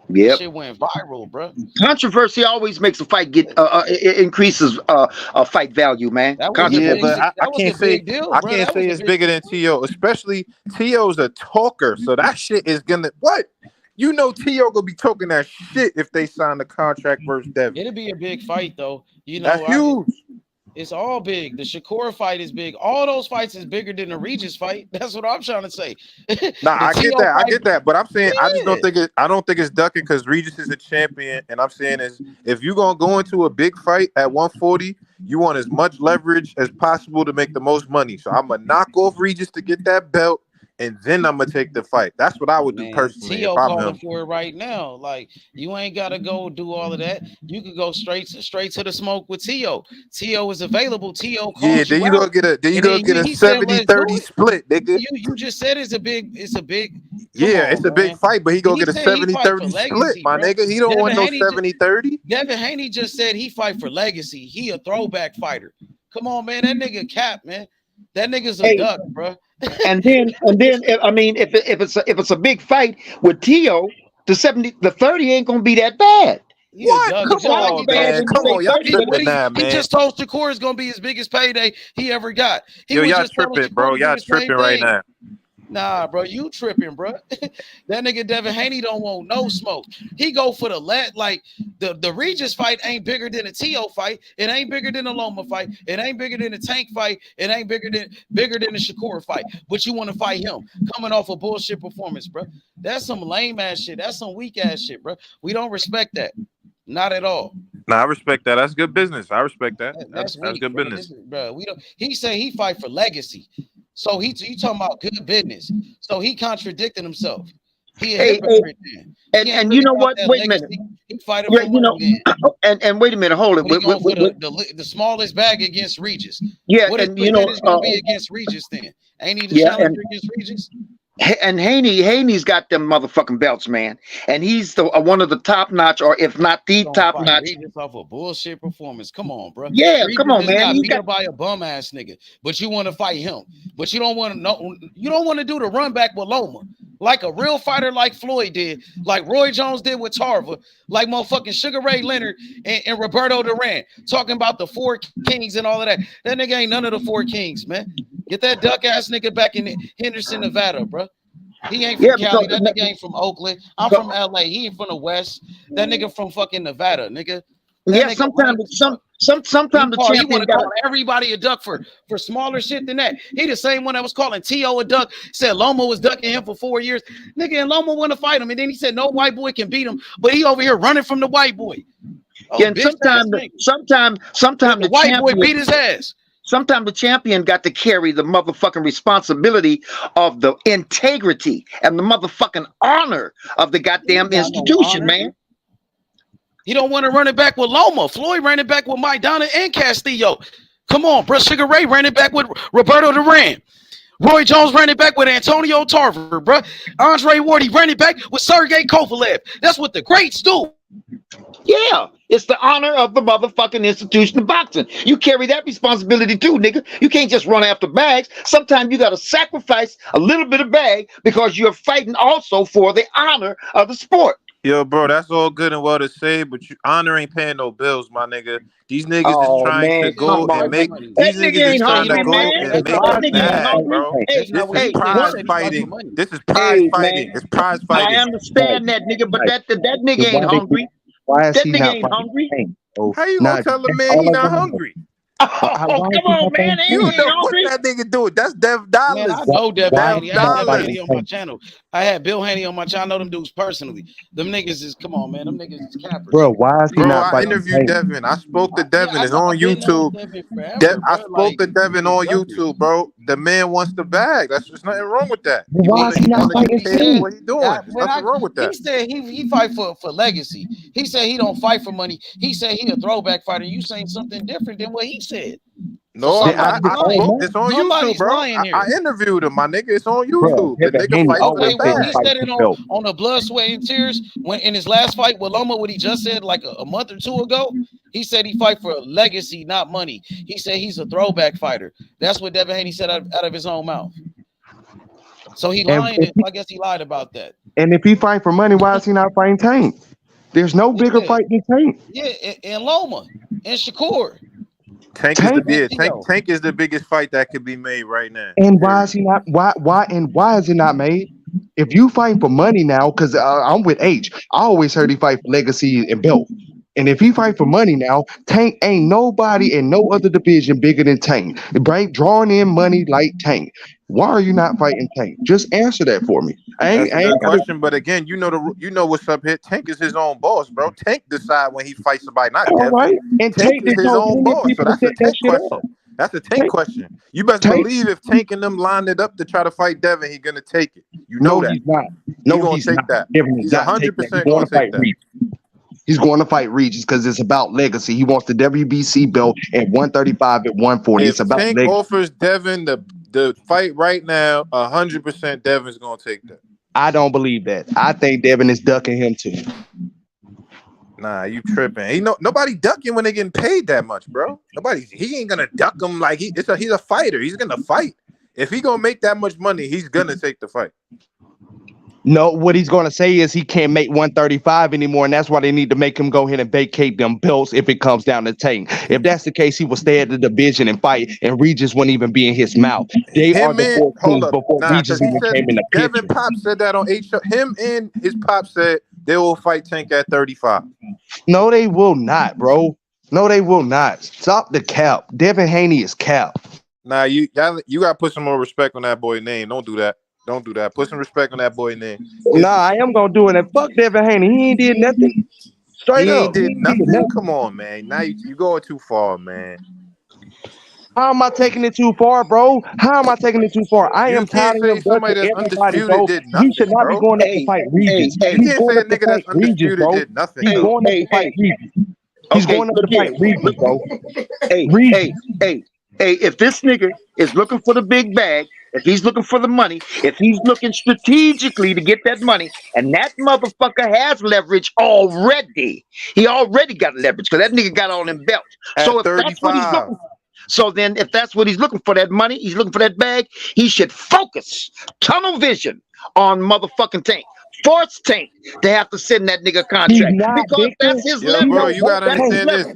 Yeah, shit went viral, bro. Controversy always makes a fight get it increases fight value, man. But I can't say it's bigger than Tio, especially Tio's a talker, so that shit is gonna Tio gonna be talking that shit if they sign the contract versus Devin. It'll be a big fight though. That's huge. It's all big. The Shakur fight is big. All those fights is bigger than the Regis fight. That's what I'm trying to say. Nah, I get that. But I'm saying I just don't think it's ducking because Regis is a champion. And I'm saying is if you're gonna go into a big fight at 140, you want as much leverage as possible to make the most money. So I'm gonna knock off Regis to get that belt. And then I'm gonna take the fight. That's what I would do personally. Tio if I'm calling him. for it right now. Like you ain't gotta go do all of that. You could go straight to the smoke with Tio. Tio is available. Tio calls Yeah, then you gonna get a 70-30 split, nigga. You just said it's a big. Yeah, it's a big fight, but he gonna get a 70-30 split, my nigga. He don't want no 70-30. Devin Haney just said he fight for legacy. He a throwback fighter. Come on, man. That nigga cap, man. That nigga's a duck, bro. and then I mean, if it's a big fight with Tio, the 30 ain't gonna be that bad. What? Come on, man. Come on, y'all tripping now, man. He just told Shakur is gonna be his biggest payday he ever got. Y'all tripping, bro. Y'all tripping right now. Nah, bro, you tripping, bro. That nigga Devin Haney don't want no smoke. He go for the Regis fight ain't bigger than a Tio fight. It ain't bigger than a Loma fight. It ain't bigger than a Tank fight. It ain't bigger than the Shakur fight. But you want to fight him coming off a bullshit performance, bro. That's some lame ass shit. That's some weak ass shit, bro. We don't respect that. Not at all. Nah, I respect that. That's good business. I respect that. That's good bro. business. Bro, we don't. He say he fight for legacy. So you talking about good business. So he contradicted himself. He a hypocrite, man. And you know what? Wait a minute. He fighting for and wait a minute. Hold it. The smallest bag against Regis. Yeah, what is and gonna be against Regis then? Ain't he the challenger against Regis? And Haney's got them motherfucking belts, man. And he's one of the top notch, or if not the top notch. Regis off a bullshit performance. Come on, bro. Yeah, come on, man. He got beat by a bum ass nigga, but you want to fight him. But you don't want to know. You don't want to do the run back with Loma, like a real fighter, like Floyd did, like Roy Jones did with Tarver, like motherfucking Sugar Ray Leonard and Roberto Duran, talking about the 4 kings and all of that. That nigga ain't none of the 4 kings, man. Get that duck ass nigga back in Henderson, Nevada, bro. He ain't from Cali. That nigga ain't from Oakland. I'm from LA. He ain't from the West. That nigga from fucking Nevada, nigga. Yeah, sometimes the champion want to call everybody a duck for smaller shit than that. He the same one that was calling Tio a duck. Said Loma was ducking him for 4 years. Nigga, and Loma want to fight him, and then he said no white boy can beat him, but he over here running from the white boy. Yeah, and sometimes the white boy beat his ass. Sometimes the champion got to carry the motherfucking responsibility of the integrity and the motherfucking honor of the goddamn institution, man. He don't want to run it back with Loma. Floyd ran it back with Maidana and Castillo. Come on, bro. Sugar Ray ran it back with Roberto Duran. Roy Jones ran it back with Antonio Tarver, bro. Andre Ward, he ran it back with Sergey Kovalev. That's what the greats do. Yeah, it's the honor of the motherfucking institution of boxing. You carry that responsibility too, nigga. You can't just run after bags. Sometimes you got to sacrifice a little bit of bag because you're fighting also for the honor of the sport. Yo, bro, that's all good and well to say, but honor ain't paying no bills, my nigga. These niggas is trying to go and make. These niggas is trying to go and make a bag, bro. This is prize fighting. This is prize fighting. It's prize fighting. I understand that, nigga, but that nigga ain't hungry. Why is That he nigga not ain't fighting hungry. Tank? How you gonna tell a man he not hungry? Oh, come on, man. You know what that nigga do? That's Dev Dollars. Man, I know Devin Haney. I had Devin Dollars. Haney on my channel. I had Bill Haney on my channel. I know them dudes personally. Them niggas is, come on, man. Them niggas is cappers. Bro, why is he Bro, not I fighting interviewed Tank? Devin. I spoke to Devin. It's I've on been knowing YouTube. Devin forever, I bro. spoke to Devin on YouTube, bro. The man wants the bag. There's nothing wrong with that. Why is he not fighting He Tank? what he doing. There's nothing wrong with He that. said he fight for legacy. He said he don't fight for money. He said he a throwback fighter. You saying something different than what he said. No, So I spoke. It's on somebody's YouTube, bro. lying here. I interviewed him, my nigga. It's on Bro, YouTube. The Devin nigga Haney fights for always the Wait, bag. he fight said it for belt. on the Blood, Sweat, and Tears when in his last fight with Loma, what he just said like a month or two ago. He said he fight for legacy, not money. He said he's a throwback fighter. That's what Devin Haney said out of his own mouth. So he lying. I guess he lied about that. And if he fight for money, why is he not fighting Tank? There's no bigger fight than Tank. Yeah, and Loma and Shakur. Tank is the biggest fight that could be made right now. And why is he not? Why is it not made? If you fight for money now, because I'm with H, I always heard he fight for legacy and belt. And if he fight for money now, Tank ain't nobody in no other division bigger than Tank. Right? Drawing in money like Tank. Why are you not fighting Tank? Just answer that for me. That's a good question, but again, you know what's up here. Tank is his own boss, bro. Tank decide when he fights somebody, not Devin. Right. And Tank is his own boss, so that's a Tank question. Up. That's a Tank question. You best believe if Tank and them lined it up to try to fight Devin, he's gonna take it. You know that. He's not. No, he's not. that. He's 100% going to take that. He's going to fight Regis because it's about legacy. He wants the WBC belt at 135 at 140. If it's about Tank legacy. offers Devin the fight right now, 100% Devin's gonna take that. I don't believe that. I think Devin is ducking him too. Nah, you tripping. Ain't nobody ducking when they getting paid that much, bro. He ain't gonna duck him like he's a fighter. He's gonna fight. If he gonna make that much money, he's gonna take the fight. No, what he's going to say is he can't make 135 anymore, and that's why they need to make him go ahead and vacate them belts if it comes down to Tank. If that's the case, he will stay at the division and fight, and Regis wouldn't even be in his mouth. They are the 14 before Regis even came in the picture. Devin Pop said that on H. Him and his pop said they will fight Tank at 35. No, they will not, bro. No, they will not. Stop the cap. Devin Haney is cap. Nah, you got to put some more respect on that boy's name. Don't do that. Don't do that. Put some respect on that boy's name. Nah, I am gonna do it. And fuck Devin Haney. He ain't did nothing. Straight up. He ain't did nothing. Come on, man. Now you going too far, man. How am I taking it too far, bro? How am I taking it too far? I am tired of somebody that's undisputed did nothing. He should not be going up to fight Regis. You can't say a nigga that's undisputed did nothing. He's going up to fight Regis. He's going up to fight Regis, bro. Hey, if this nigga is looking for the big bag, if he's looking for the money, if he's looking strategically to get that money, and that motherfucker has leverage already, he already got leverage because that nigga got all them belts. So if that's what he's looking for, so then if that's what he's looking for, that money, he's looking for that bag, he should focus, tunnel vision on motherfucking Tank. Force Tank to have to send that nigga contract because that's his leverage. Bro, you gotta understand this.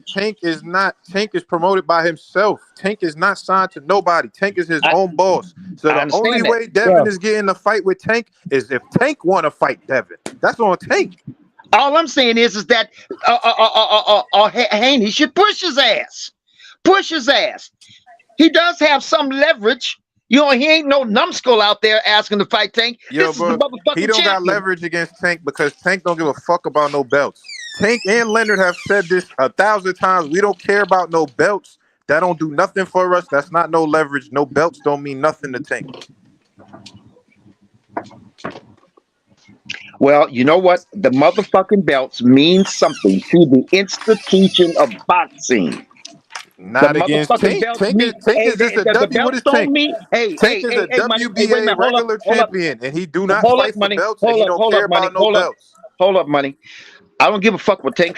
Tank is promoted by himself. Tank is not signed to nobody. Tank is his own boss. So the only way Devin is getting a fight with Tank is if Tank want to fight Devin. That's on Tank. All I'm saying is that Haney should push his ass. Push his ass. He does have some leverage. You know, he ain't no numbskull out there asking to fight Tank. Yo, bro, he don't got leverage against Tank because Tank don't give a fuck about no belts. Tank and Leonard have said this 1,000 times. We don't care about no belts. That don't do nothing for us. That's not no leverage. No belts don't mean nothing to Tank. Well, you know what? The motherfucking belts mean something to the institution of boxing. Not against Tank. Tank is just a W. What is Tank? Tank is a WBA regular champion, and he do not fight for belts, and he don't care about no belts. Hold up, money. I don't give a fuck what Tank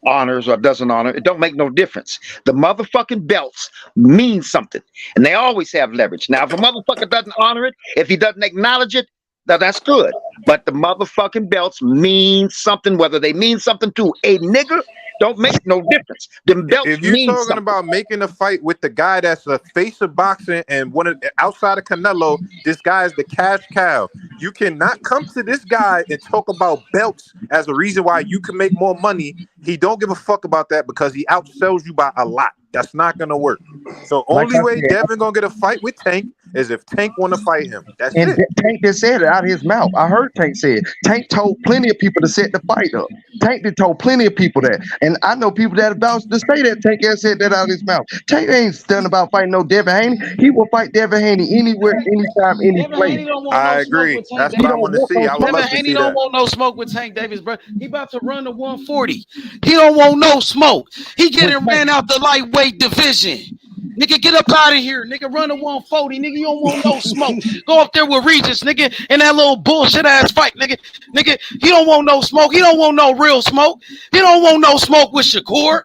honors or doesn't honor. It don't make no difference. The motherfucking belts mean something, and they always have leverage. Now, if a motherfucker doesn't honor it, if he doesn't acknowledge it, that's good. But the motherfucking belts mean something. Whether they mean something to a nigga, don't make no difference. Them belts If you're mean talking something. about making a fight with the guy that's the face of boxing and outside of Canelo, this guy is the cash cow. You cannot come to this guy and talk about belts as a reason why you can make more money. He don't give a fuck about that because he outsells you by a lot. That's not gonna work. So only way Devin gonna get a fight with Tank is if Tank want to fight him. That's And it. Tank just said it out of his mouth. I heard Tank say it. Tank told plenty of people to set the fight up. Tank did told plenty of people that. And I know people that about to say that Tank has said that out of his mouth. Tank ain't stunned about fighting no Devin Haney. He will fight Devin Haney anywhere, anytime, any place. I agree. That's what I want to see. I would Devin love to Haney see don't that. want no smoke with Tank Davis, bro. He about to run to 140. He don't want no smoke. He getting ran out the lightweight division. Nigga, get up out of here. Nigga, run to 140. Nigga, you don't want no smoke. Go up there with Regis, nigga, in that little bullshit ass fight, nigga. Nigga, he don't want no smoke. He don't want no real smoke. He don't want no smoke with Shakur.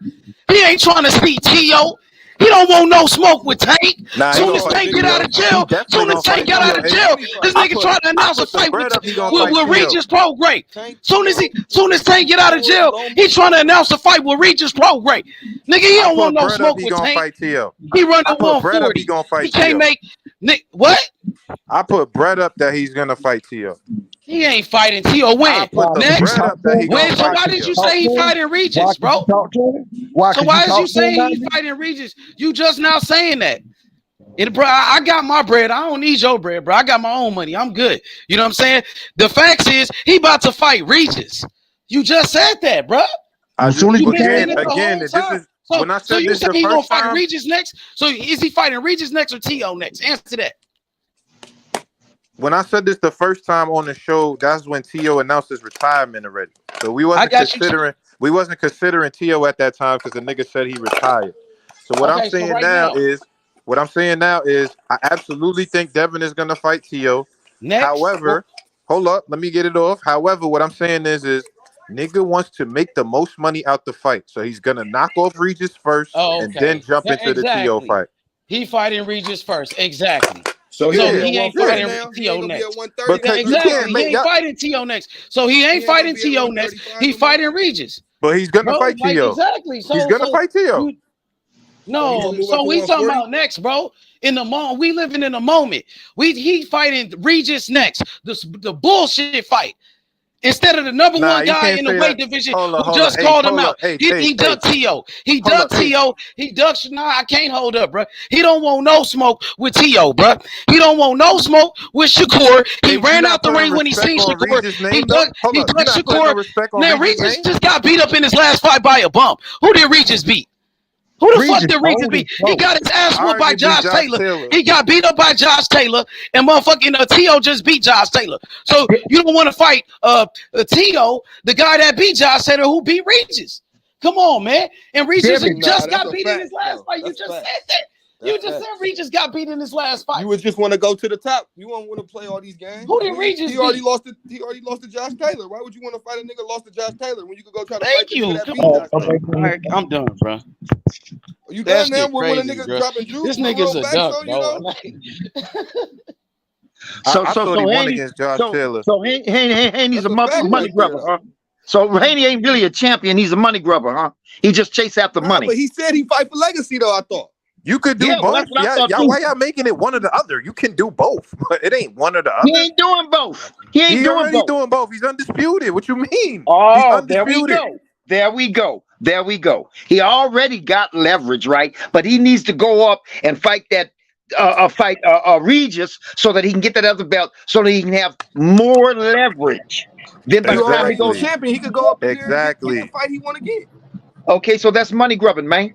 He ain't trying to see T.O. He don't want no smoke with Tank. Nah, he Soon gonna as fight Tank get T.O. out of jail, He soon as Tank got out of jail, this nigga trying to announce a fight with Regis Prograis. Soon as Tank get out of jail, he trying to announce a fight with Regis Prograis. Nigga, he don't want no smoke with Tank. Fight T.O. He run to I put Brett up, 140. he gonna fight He can't T.O. make Nick what? I put Brett up that he's gonna fight T.O. He ain't fighting T.O. When? Next. When? So why did you say he fighting Regis, bro? So why is you saying he fighting Regis? You just now saying that. Bro, I got my bread. I don't need your bread, bro. I got my own money. I'm good. You know what I'm saying? The facts is he about to fight Regis. You just said that, bro. As soon as You you been saying again, it the again, whole this time. is So, when I so said you this said the he gonna first fight time. Regis next? So is he fighting Regis next or T.O. next? Answer that. When I said this the first time on the show, that's when T.O. announced his retirement already. So we wasn't considering T.O. at that time because the nigga said he retired. So what I'm saying now is I absolutely think Devin is gonna fight T.O. However, hold up, let me get it off. However, what I'm saying is nigga wants to make the most money out the fight. So he's gonna knock off Regis first and then jump into the T.O. fight. He fighting Regis first. Exactly. So he he ain't fighting fighting T.O. next. But Exactly. He ain't fighting T.O. next. So he ain't fighting T.O. next. He fighting Regis. But he's gonna fight T.O. Exactly. So he's gonna fight T.O. No, so we talking about next, bro. In the moment, we living in the moment. He fighting Regis next. The bullshit fight. Instead of the number one guy in the weight division who just called him out. He ducked T.O. He ducked T.O. He ducked. Nah, I can't hold up, bro. He don't want no smoke with T.O., bro. He don't want no smoke with Shakur. He ran out the ring when he seen Shakur. He ducked Shakur. Man, Regis just got beat up in his last fight by a bump. Who did Regis beat? Who the fuck did Regis beat? He got his ass whooped by Josh Taylor. He got beat up by Josh Taylor, and motherfucking T.O. just beat Josh Taylor. So you don't want to fight T.O., the guy that beat Josh Taylor, who beat Regis. Come on, man. And Regis just got beat in his last fight. You just said that. You just said Regis got beat in his last fight. You would just want to go to the top. You won't want to play all these games. Who did Regis He already beat? lost to Josh Taylor. Why would you want to fight a nigga lost to Josh Taylor when you could go try to Thank fight the you. nigga that Come beat on. Josh Taylor? All right, I'm done, bro. You That done now shit when a crazy, nigga bro. dropping juice? This nigga's a duck, bro. I thought he won against Josh Taylor. So Haney's a money grubber, huh? So Haney ain't really a champion. He's a money grubber, huh? He just chase after money. But he said he fight for legacy, though. I thought you could do both. Why y'all making it one or the other? You can do both, but it ain't one or the other. He ain't doing both. He ain't already doing both. He's undisputed. What you mean? Oh, there we go. There we go. There we go. He already got leverage, right? But he needs to go up and fight that Regis so that he can get that other belt, so that he can have more leverage. Then by the time he goes champion, he could go up there and get the fight he want to get. Okay, so that's money grubbing, man.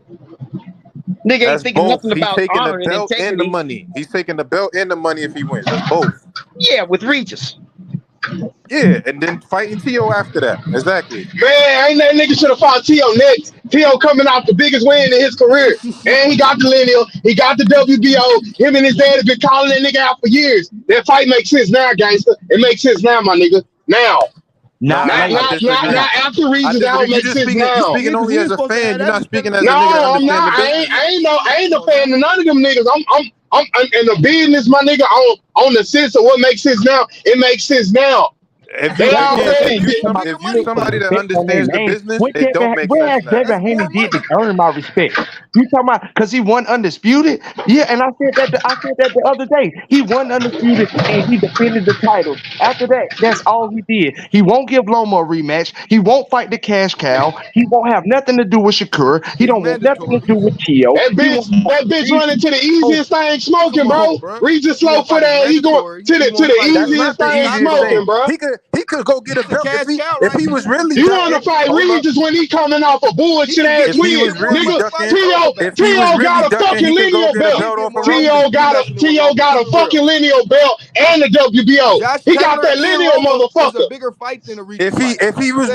Nigga ain't thinking both. nothing about He's taking honor the belt and the money. He's taking the belt and the money if he wins. That's both. Yeah, with Regis. Yeah, and then fighting T.O. after that. Exactly. Man, ain't that nigga should have fought T.O. next. T.O. coming off the biggest win in his career. And he got the lineal. He got the WBO. Him and his dad have been calling that nigga out for years. That fight makes sense now, gangster. It makes sense now, my nigga. Now. Not after Regis out makes sense now. You're speaking only as a fan. You're not speaking as a No, nigga that I'm not. understands the business. I ain't no fan of none of them niggas. I'm in the business, my nigga. On the sense of what makes sense now, it makes sense now. If you're somebody that understands the business, it don't make sense. What has Devin Haney did to earn my respect? You talking about because he won undisputed? Yeah, and I said that the other day. He won undisputed and he defended the title. After that, that's all he did. He won't give Loma a rematch. He won't fight the cash cow. He won't have nothing to do with Shakur. He don't want nothing to do with Tio. That bitch running to the easiest thing smoking, bro. Regis slow for that. He going to the easiest thing smoking, bro. He could go get a belt if he was really. You want to fight Regis when he coming off a bullshit ass win, nigga? Tio got a fucking lineal belt. Tio got a fucking lineal belt and a WBO. He got that lineal motherfucker. Bigger fight than a Regis. If he was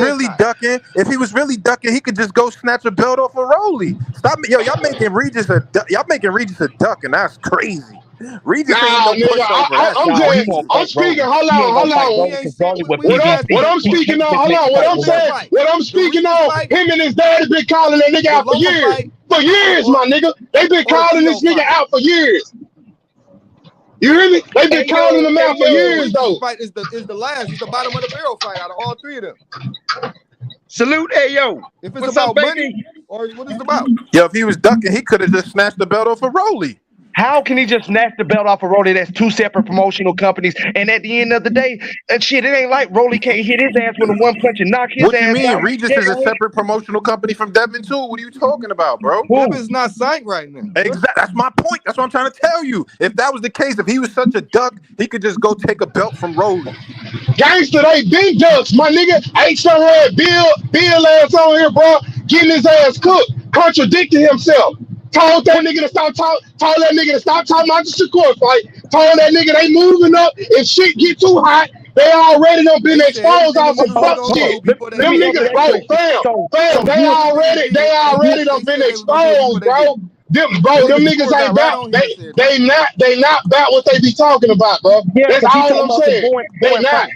really ducking, he could just go snatch a belt off of Rolly. Stop me, yo! Y'all making Regis a duck, and that's crazy. Regis ain't no pushover. I'm speaking. Hold on. What I'm speaking on. What I'm speaking on. Him and his daddy been calling that nigga out for years. For years, my nigga. They been calling this nigga out for years. You hear me? They been calling him out for years, though. Fight is the last. It's the bottom of the barrel fight out of all three of them. Salute, Ayo. If it's about money, or what is it about? Yo, if he was ducking, he could have just snatched the belt off of Rolly. How can he just snatch the belt off of Rolly? That's two separate promotional companies. And at the end of the day, it ain't like Rolly can't hit his ass with a one punch and knock his ass out. What do you mean? Regis is a separate promotional company from Devin too. What are you talking about, bro? Devin's not signed right now. Exactly. That's my point. That's what I'm trying to tell you. If that was the case, if he was such a duck, he could just go take a belt from Rolly. Gangster, they big ducks, my nigga. Ain't some red Bill ass on here, bro, getting his ass cooked, contradicting himself. Told that nigga to stop talking about the Shakur fight. Told that nigga they moving up. If shit get too hot, they already done been exposed off some fuck shit. Them niggas, bro, fam, they already done been exposed, bro. Them niggas ain't back. They not back what they be talking about, bro. That's all I'm saying. They not.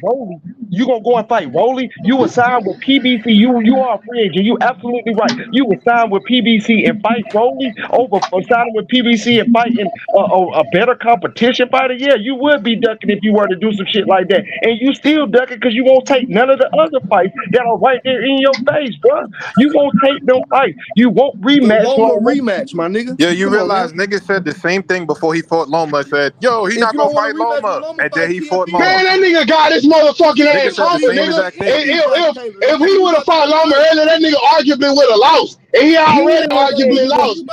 You gonna go and fight Rolly? You were signed with PBC. You are a free agent. You absolutely right. You were signed with PBC and fight Rolly over signing with PBC and fighting a better competition fighter. Yeah, you would be ducking if you were to do some shit like that. And you still ducking because you won't take none of the other fights that are right there in your face, bro. You won't take no fight. You won't rematch. Rematch, my nigga. Yeah, you realize niggas said the same thing before he fought Loma. Said, yo, he not gonna fight Loma. And then he fought Loma. Man, that nigga got his motherfucking ass humble, nigga. If he would have fought Loma earlier, that nigga arguably would have lost. And he already arguably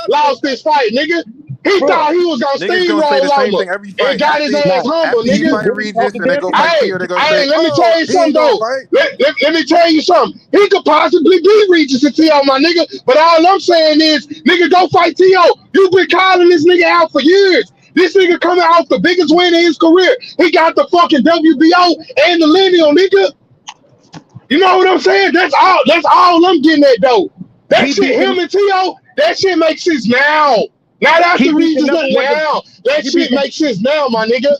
lost this fight, nigga. He thought he was gonna steamroll Loma and got his ass humble, nigga. Hey, let me tell you something though. Let me tell you something. He could possibly beat Regis and T.O., my nigga. But all I'm saying is, nigga, go fight T.O. You've been calling this nigga out for years. This nigga coming off the biggest win in his career. He got the fucking WBO and the lineal, nigga. You know what I'm saying? That's all I'm getting at, though. That shit, him and T.O., that shit makes sense now. Not after Regis now. That shit makes sense now, my nigga.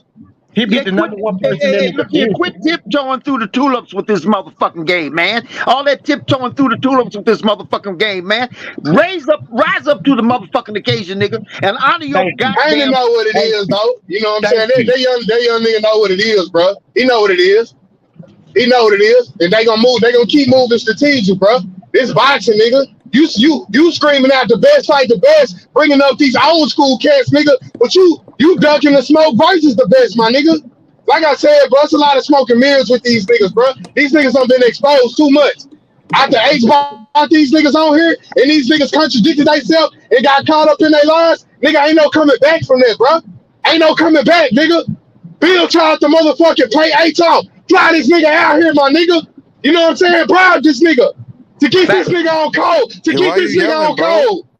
He beat the number one person in the division. Quit tiptoeing through the tulips with this motherfucking game, man. All that tiptoeing through the tulips with this motherfucking game, man. Rise up to the motherfucking occasion, nigga, and honor your goddamn. I ain't know what it is, though. You know what I'm saying? They young nigga know what it is, bro. He know what it is. And they gonna keep moving strategic, bro. This boxing, nigga. You screaming out the best fight the best, bringing up these old school cats, nigga. But you ducking the smoke versus the best, my nigga. Like I said, bro, it's a lot of smoke and mirrors with these niggas, bro. These niggas done been exposed too much. After H brought these niggas on here, and these niggas contradicted themselves and got caught up in their lies, nigga, ain't no coming back from that, bro. Ain't no coming back, nigga. Bill tried to motherfucking play A-Talk. Fly this nigga out here, my nigga. You know what I'm saying? Bribe this nigga. To get this nigga on cold.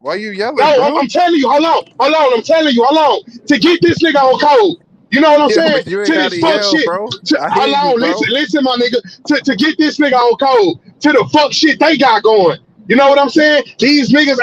Why you yelling, no, bro? I'm telling you, hold on. I'm telling you, hold on. To get this nigga on cold. You know what I'm saying? You to this fuck yell, shit. Bro. Hold on, listen, my nigga. To get this nigga on cold. To the fuck shit they got going. You know what I'm saying? These niggas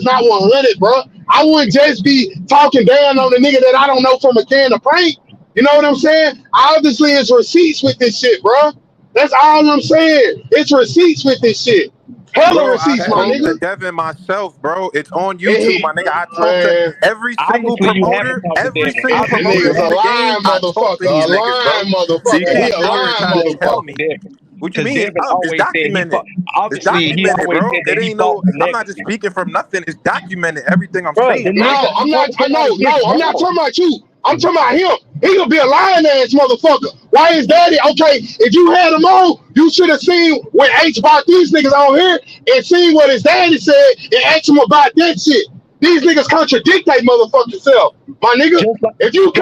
not 100, bro. I wouldn't just be talking down on the nigga that I don't know from a can of paint. You know what I'm saying? Obviously, it's receipts with this shit, bro. That's all I'm saying. It's receipts with this shit. Hella Bro, I receipts, my spoke to nigga. Devin myself, bro. It's on And YouTube, my nigga. I talked to every single Obviously, you haven't promoter, talked to every Devin. single this promoter nigga's in a the game. lying I talked to motherfucker. these A niggas, bro. lying So you motherfucker. He can't a sit here and lying try to tell motherfucker. me. What you Because mean? It's Devin up. It's always said he fought. documented. It's Obviously, he documented, always bro. said that It he ain't fought no. for I'm not just legacy. speaking from nothing. It's documented. Everything I'm Bro, saying, the bro. nigga, No, he fought I'm not against talking about you. I'm talking about him. He could be a lying ass motherfucker. Why his daddy? Okay, if you had him on, you should have seen when H brought these niggas on here and seen what his daddy said and asked him about that shit. These niggas contradict their motherfucking self, my nigga. Just like, If you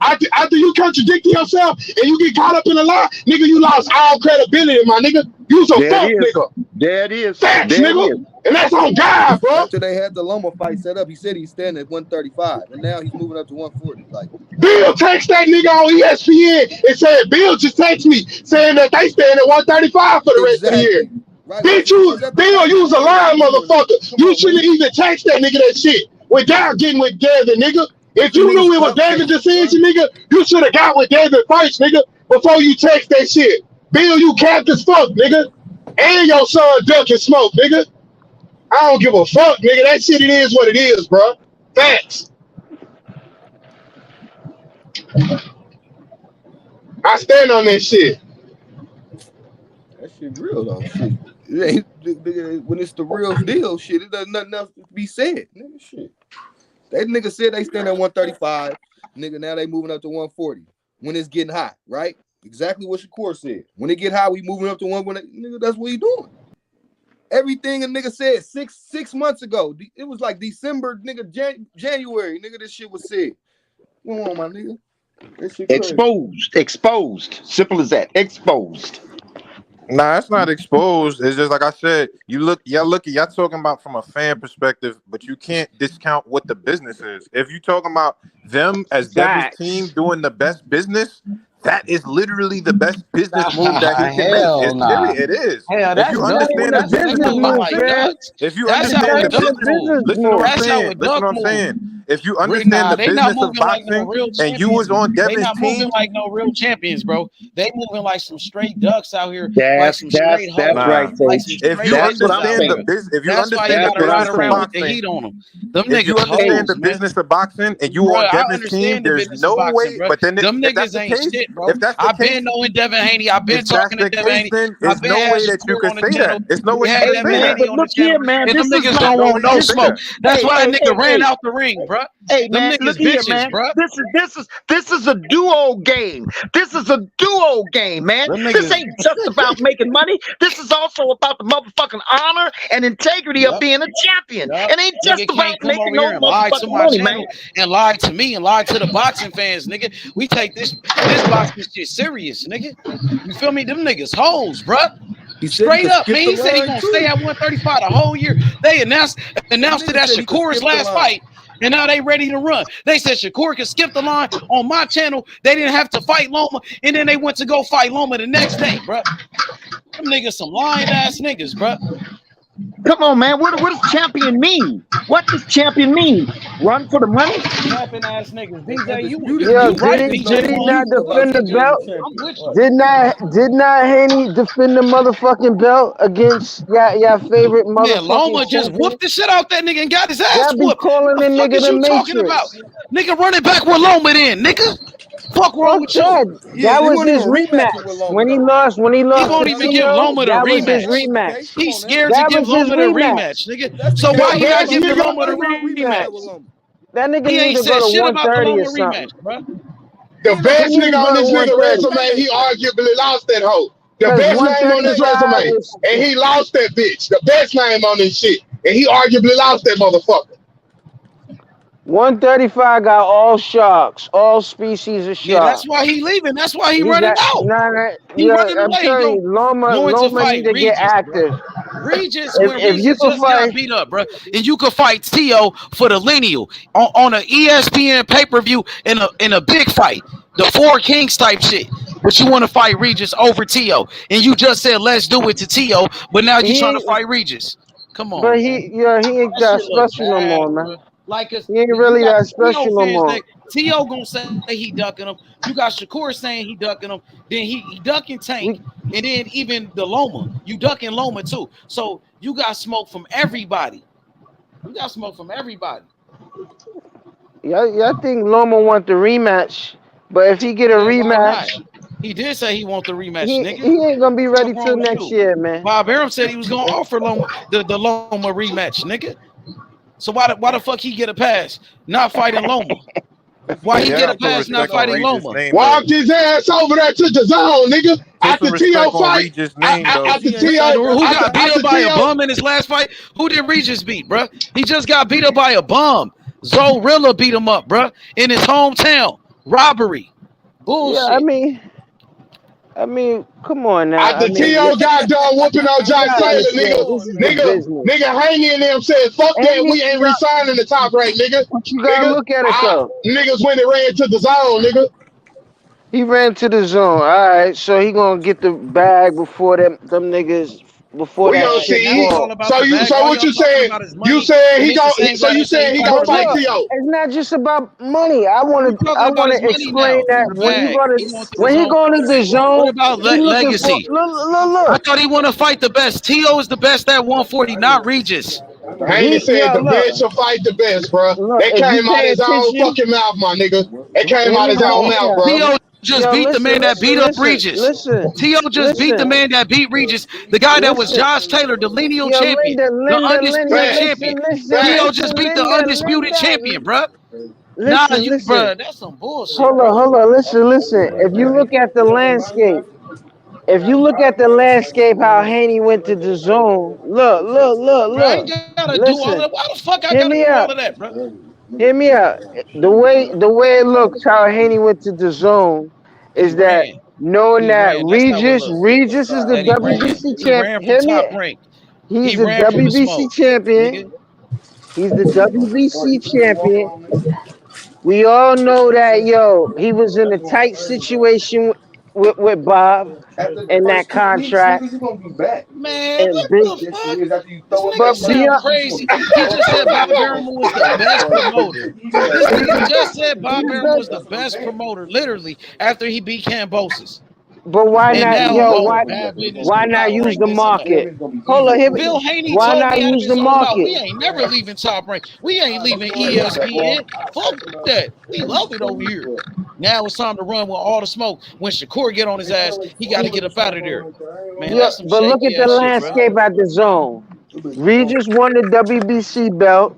after you contradict yourself and you get caught up in a lie, nigga, you lost all credibility, my nigga. You's a There fuck it is. nigga. There it is. Facts, There it nigga. is. And that's on God, bro. After they had the Loma fight set up, he said he's standing at 135, and now he's moving up to 140. Like, Bill text that nigga on ESPN and said, Bill just text me saying that they stand at 135 for the rest of the year. right? Bitch, Bill, you was a lying motherfucker. You shouldn't even text that nigga that shit without getting with Devin, nigga. If you knew it was Devin's decision, nigga, you should have got with Devin first, nigga, before you text that shit. Bill, you capped as fuck, nigga. And your son ducking smoke, nigga. I don't give a fuck, nigga. That shit, it is what it is, bro. Facts. I stand on that shit. that shit real though. Shit. It ain't, when it's the real deal, shit, it doesn't nothing else to be said. Nigga, shit. That nigga said they stand at 135. Nigga, now they moving up to 140. When it's getting hot, right? Exactly what Shakur said. When it get hot, we moving up to 140. Nigga, that's what he doing. Everything a nigga said six months ago. It was like December, nigga, January. Nigga, this shit was said. Come on, my nigga. That shit crazy. Exposed. Simple as that. Exposed. Nah, it's not exposed. It's just like I said. Y'all talking about from a fan perspective, but you can't discount what the business is. If you talking about them as Devin's team doing the best business, that is literally the best business move that he can make. It's period. It is. Hell, If you understand the business move, if you understand the business, listen to what I'm saying. Listen to what I'm saying. If you understand the business of boxing and you was on Devin's they not team, moving like no real champions, bro. They moving like some straight ducks out here, like That's some straight hoes. right. Like some if straight you hoes out understand here. the business, if you That's why understand you the gotta ride business of around with the boxing, heat on them. Them if you niggas understand hoes, the man. business of boxing and you Bro, on I Devin's understand team, the there's business no of boxing, way. bro. But then Them if that's niggas the ain't case, shit, bro. if that's the I've case, been knowing Devin Haney. I've been if that's talking to the Devin case, Haney. then I've there's been no had way that you Shakur could on the say channel. that. There's no We way you had could Devin say that. Haney on the channel. And them niggas don't no way want you no could say smoke. that. That's why that nigga ran out the ring, bro. Hey, Them man, niggas look here, bitches, man. bro. This is a duo game. This is a duo game, man. Them This niggas. ain't just about making money. This is also about the motherfucking honor and integrity of being a champion. It ain't just Nigga about can't come making over no here and lie to motherfucking my money, channel man. and lie to me and lie to the boxing fans, nigga. We take this boxing shit serious, nigga. You feel me? Them niggas hoes, bruh. He said Straight he could up, skip man. the He said he line, gonna too. stay at 135 the whole year. They announced it Nigga at said he could Shakur's skip the last line. fight, and now they ready to run. They said Shakur could skip the line on my channel. They didn't have to fight Loma, and then they went to go fight Loma the next day, bruh. Them niggas some lying ass niggas, bruh. Come on, man. What does champion mean? What does champion mean? Run for the money? Capping ass niggas. DJ, you Did right, he DJ. not defend the belt? I'm with you. Did not Haney defend the motherfucking belt against your favorite Man, motherfucking Loma just champion? whooped the shit out that nigga and got his ass Y'all be whooped. calling What the the fuck nigga is the you talking about? Matrix. Nigga running back with Loma then, nigga. Fuck wrong with you? Yeah, That they was weren't his even rematching with rematch. Loma, When he though. lost He to won't even give Tio, Loma the that was his rematch. rematch. He's scared to That give was his Loma the rematch. rematch, nigga. So why he not giving Loma the rematch? That nigga He need ain't to go said to shit about the 130 Loma or something. rematch, bro. The best He need to nigga go on to this nigga 130. resume, he arguably lost that hoe. The Because best name on this 135 resume, is and he lost that bitch. The best name on this shit, and he arguably lost that motherfucker. 135 got all sharks, all species of Yeah, that's sharks. why he leaving. That's why he He running got out. He yeah, running I'm away. telling you, Going to Loma need fight to get Regis, active. bro. Regis, If when you Regis can just got fight, beat up, bro, and you could fight Tio for the lineal on an ESPN pay-per-view in a big fight, the Four Kings type shit. But you want to fight Regis over Tio, and you just said let's do it to Tio, but now you trying to fight Regis. Come on, but man. he ain't That that shit look special no bad, more, bro. man. Like, He ain't really that special no fans more. that T.O. gonna say he ducking him. You got Shakur saying he ducking him. Then he ducking Tank. And then even the Loma. You ducking Loma too. So you got smoke from everybody. You got smoke from everybody. Yeah, I think Loma want the rematch. But if he get a rematch, he did say he want the rematch, nigga. He ain't gonna be ready till next year, man. Bob Arum said he was gonna offer Loma the Loma rematch, nigga. So why the fuck he get a pass not fighting Loma? Why he get a pass not fighting Loma? Walk his ass over there to the zone, nigga. After T.O. fight, after T.O. Who got beat up by a bum in his last fight? Who did Regis beat, bro? He just got beat up by a bum. Zorilla beat him up, bro, in his hometown. Robbery. Bullshit. Yeah, I mean, come on now. After T.O. got done whooping on Josh Taylor, nigga Haney and them said, fuck that, we ain't re-signing the top rank, nigga. But you gotta look at it though. Niggas went and ran to the zone, nigga. He ran to the zone. All right, so he gonna get the bag before them niggas. Before that shit falls. So what you saying? You saying he gonna? So you saying he gonna fight T.O.? It's not just about money. I want to explain that when he going to the zone. What about legacy? Look. I thought he want to fight the best. T.O. is the best at 140, not Regis. Haney said the best will fight the best, bro. That came out his own fucking mouth, my nigga. It came out his own mouth, bro. T.O. just beat the man that beat up Regis. T.O. just beat the man that beat Regis. The guy that was Josh Taylor, the lineal champion, the undisputed champion. T.O. just beat the undisputed champion, bro. Bro, that's some bullshit. Hold on. Listen. If you look at the landscape, how Haney went to the zone. Look. I ain't gotta do all that. Why the fuck I gotta do all of that, bro? Hear me out. The way it looks, how Haney went to the zone, is that knowing that Regis is the WBC champion. Hear me. He's the WBC champion. He's the WBC champion. We all know that, he was in a tight situation with Bob and that contract. Man, what the fuck? This nigga sound crazy. He just said Bob Arum was the best promoter. This nigga just said Bob Arum was the best promoter, literally, after he beat Cambosis. But why not use the market? Hold on, Bill Haney why told not me use the market? We ain't never leaving Top Rank. We ain't leaving ESPN. Fuck that. We love it over here. Now it's time to run with all the smoke. When Shakur get on his ass, he got to get up out of there. Man, that's some but look at the landscape at the zone. Regis won the WBC belt.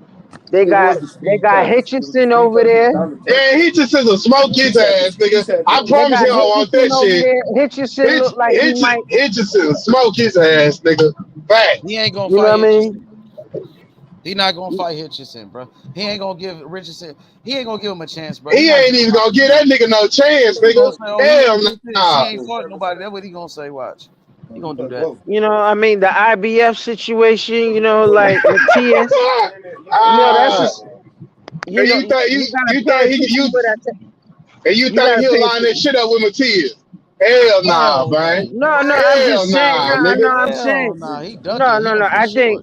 They got Hitchison over there. Yeah, Hitchison will smoke his ass, nigga. I promise you, I don't want that shit. Hitchison look like he might. Hitchison will smoke his ass, nigga. Fact. He ain't gonna fight. You know what I mean? He not gonna fight Hitchison, bro. He ain't gonna give Richardson. He ain't gonna give him a chance, bro. He ain't even gonna give that nigga no chance, nigga. Hell nah. He ain't fought nobody. That's what he gonna say. Watch. He gonna do that. You know, I mean, the IBF situation. You know, like Matias. You think he'll line that shit up with Matias? Hell nah, man. No, I'm just saying.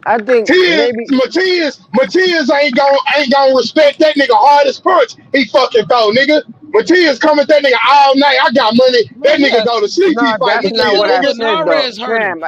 I think maybe Matias ain't gonna respect that nigga hardest punch he fucking throw, nigga. Matias come at that nigga all night. I got money. That nigga go to sleep. He fight Matias. Little Linares hurt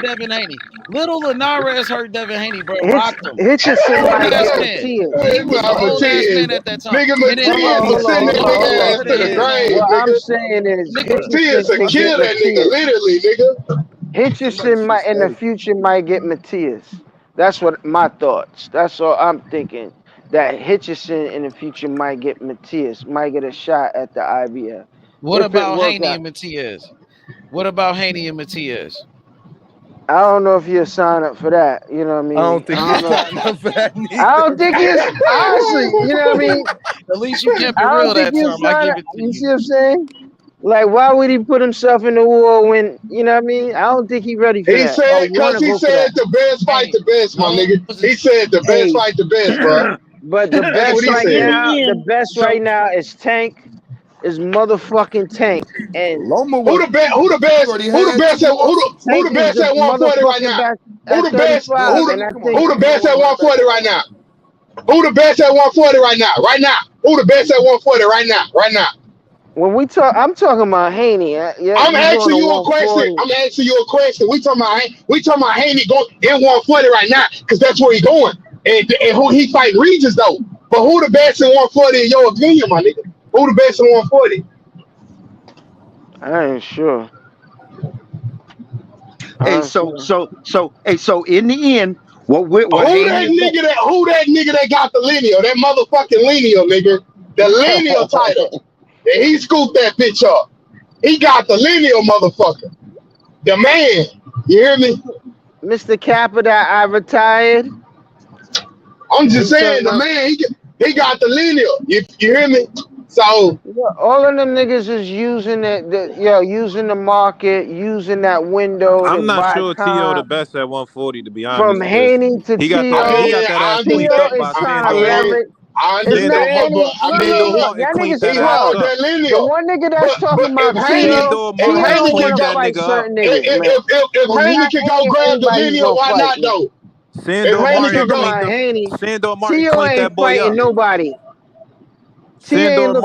Devin Haney. Little Linares hurt Devin Haney, bro. Rocked him. Hitchison might get Matias. He was an old ass man at that time. Nigga, Matias will send that nigga ass to the grave. What I'm saying is, Matias will kill that nigga, literally, nigga. Hitchison might in the future might get Matias. That's what my thoughts. That's all I'm thinking. That Hitchison in the future might get Matias, might get a shot at the IBF. What about Haney and Matias? What about Haney and Matias? I don't know if he'll sign up for that. You know what I mean? I don't think he'll sign up for that. I don't think he's honestly. You know what I mean? At least you can't be real that time. I give it to you. You see what I'm saying? Like, why would he put himself in the war when, you know what I mean? I don't think he's ready for that. He said, because he said the best fight the best, my nigga. He said the best fight the best, bro. But the best right now is Tank is motherfucking Tank. And Loma who the best? Who the best? Who the best at who the best at 140 right now? Who the best? Who the best at 140 right now? Who the best at 140 right now? Right now. Who the best at 140 right now? Right now. When we talk, I'm talking about Haney. Yeah, I'm asking you a question. I'm asking you a question. We talking about Haney going in 140 right now because that's where he going. And who he fight Regis though. But who the best in 140 in your opinion, my nigga? Who the best in 140? I ain't sure. Hey, so in the end, who that nigga that got the lineal? That motherfucking lineal, nigga. The lineal title. And he scooped that bitch up. He got the lineal, motherfucker. The man. You hear me? Mr. Kappa that I retired. I'm just saying, the man, he got the lineal. You hear me? So all of them niggas is using using the market, using that window. I'm not sure T.O. the best at 140 to be honest. From Haney to he got that ass cleaned up by Sando. I understand, but the one nigga that's talking about if Haney can go grab the lineal, why not though? Sando Martin cleaned that boy up. Nobody. Sando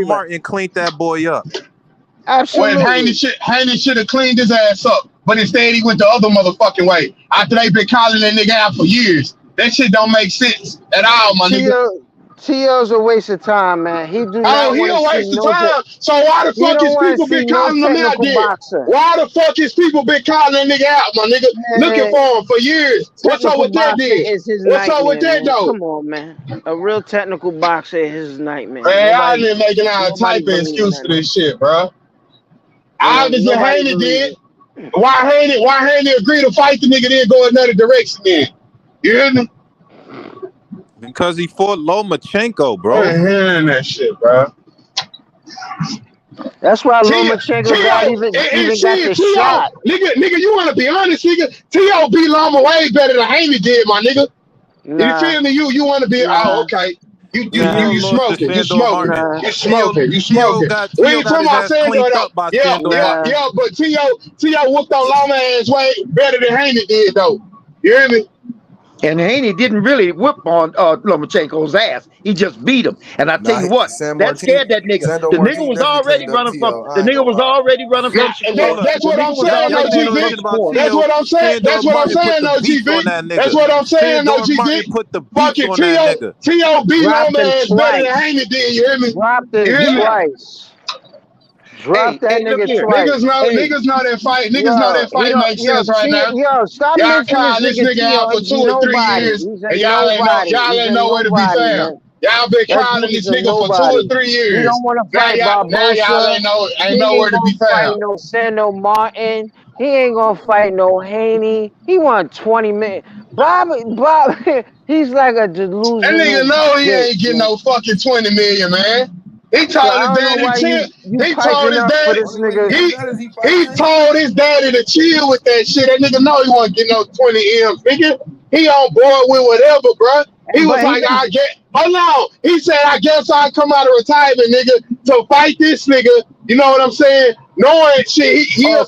Martin cleaned that boy up. Absolutely. Well, Haney should have cleaned his ass up, but instead he went the other motherfucking way. After they been calling that nigga out for years. That shit don't make sense at all, my nigga. T.O.'s a waste of time, man. He a waste of time. So why the fuck is people been calling him out there? Why the fuck is people been calling that nigga out, my nigga? Looking for him for years. What's up with that, then? What's up with that, though? Come on, man. A real technical boxer is his nightmare. Man, I didn't making all type of excuse for this shit, bro. Obviously, Haney did. Why Haney agreed to fight the nigga, then go another direction, then? You hear me? Because he fought Lomachenko, bro. I ain't hearing that shit, bro. That's why Lomachenko got even got the shot. Nigga, you want to be honest, nigga? T.O. beat Loma way better than Haney did, my nigga. You feel me? You want to be? Oh, okay. You smoking. You smoking. We ain't talking about Sando though. Yeah, but T.O. whooped on Loma ass way better than Haney did though. You hear me? And Haney didn't really whip on Lomachenko's ass. He just beat him. And I tell you what, that scared that nigga. The nigga was already running from. The nigga was already running from. That's what I'm saying, OG. That's what I'm saying. That's what I'm saying, OG. That's what I'm saying, OG. Fucking T.O. beat Loma ass better than Haney did. You hear me? Dropped it twice. Drop that nigga twice. Niggas know that fight. Niggas know that fight makes sense right now. Yo, stop y'all this nigga out for 2 or 3 years, and y'all ain't nowhere to be found. Y'all been calling this nigga for 2 or 3 years. You don't want to fight now y'all ain't nowhere to be found. No Sando Martin. He ain't gonna fight no Haney. He won 20 minutes. Bob, he's like a delusional. That nigga know he ain't getting no fucking 20 million, man. He told his daddy he told his daddy to chill with that shit. That nigga know he wasn't getting no 20 M's, nigga. He on board with whatever, bro. He was like, hold on. He said, I guess I come out of retirement, nigga, to fight this nigga. You know what I'm saying? Knowing shit, he'll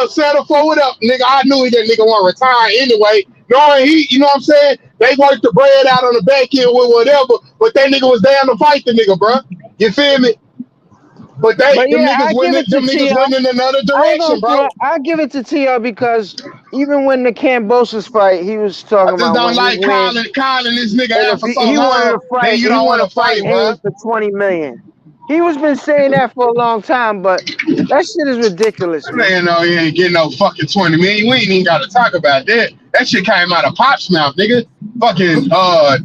settle for whatever, nigga. I knew that nigga want to retire anyway. Knowing you know what I'm saying? They worked the bread out on the back end with whatever, but that nigga was down to fight the nigga, bro. You feel me? But niggas went in another direction, bro. I give it to T.O. because even when the Cambosos fight, he was talking about. I just don't like calling this nigga out for so long. You don't want to fight, bro. For 20 million. He was been saying that for a long time, but that shit is ridiculous. Man, no, he ain't getting no fucking 20 million. We ain't even got to talk about that. That shit came out of Pop's mouth, nigga. Fucking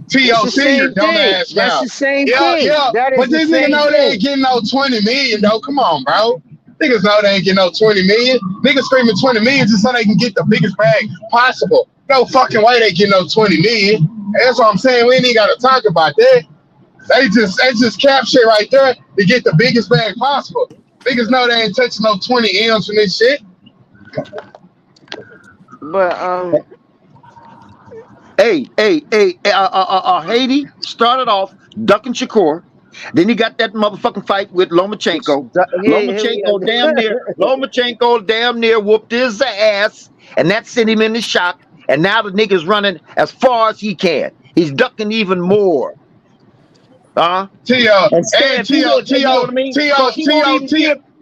T.O. Senior dumbass mouth. That's the same thing. Yeah, but this nigga know they ain't getting no 20 million, though. Come on, bro. Niggas know they ain't getting no 20 million. Niggas screaming 20 million just so they can get the biggest bag possible. No fucking way they get no 20 million. That's what I'm saying. We ain't even got to talk about that. They just cap shit right there to get the biggest bag possible. Niggas know they ain't touching no 20 M's from this shit. But Haney started off ducking Shakur. Then he got that motherfucking fight with Lomachenko. Lomachenko damn near whooped his ass, and that sent him into shock. And now the nigga's running as far as he can. He's ducking even more. T.O. He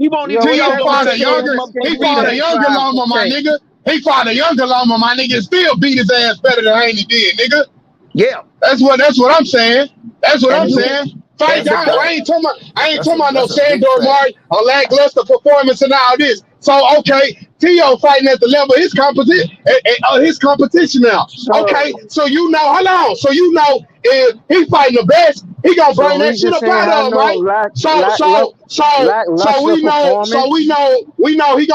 won't even fought a younger Loma, my nigga. He fought a younger Loma, my nigga, and still beat his ass better than Haney did, nigga. Yeah. That's what I'm saying. That's what I'm saying. Fight down. I ain't talking about no Sandor Martin or lackluster performance and all this. So okay, T.O. fighting at the level of his competition now. Okay, so you know, hold on. So you know if he fighting the best, he gonna bring that shit up out of him, right? We know he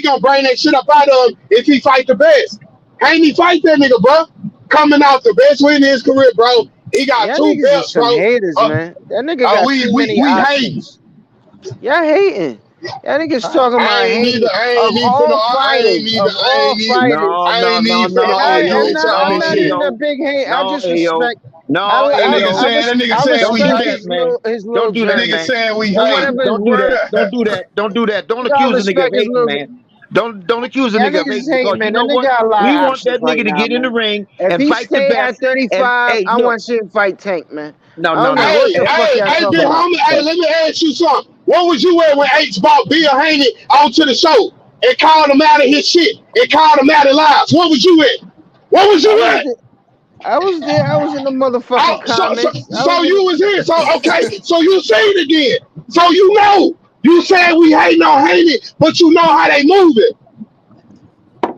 gonna bring that shit up out of him if he fight the best. Haney fight that nigga, bro. Coming out the best win in his career, bro. He got 2 belts, bro. Haters, man. That nigga got we hate. Y'all hating. That nigga's talking about hating. I'm not even a big hate. I just respect. That nigga said we hate, man. Don't do that, man. Don't do that. Don't accuse a nigga of hating, man. Don't accuse a nigga of hating, because you know what? We want that nigga to get in the ring and fight the best. At 35, I want you to fight Tank, man. No. Hey, let me ask you something. What was you at when H brought Bill Haney onto the show and called him out of his shit and called him out of lies? What was you at? What was you at? I was there. I was in the motherfucking comments. So you was here. So okay. So you say it again. So you know. You said we hating on Haney, but you know how they moving.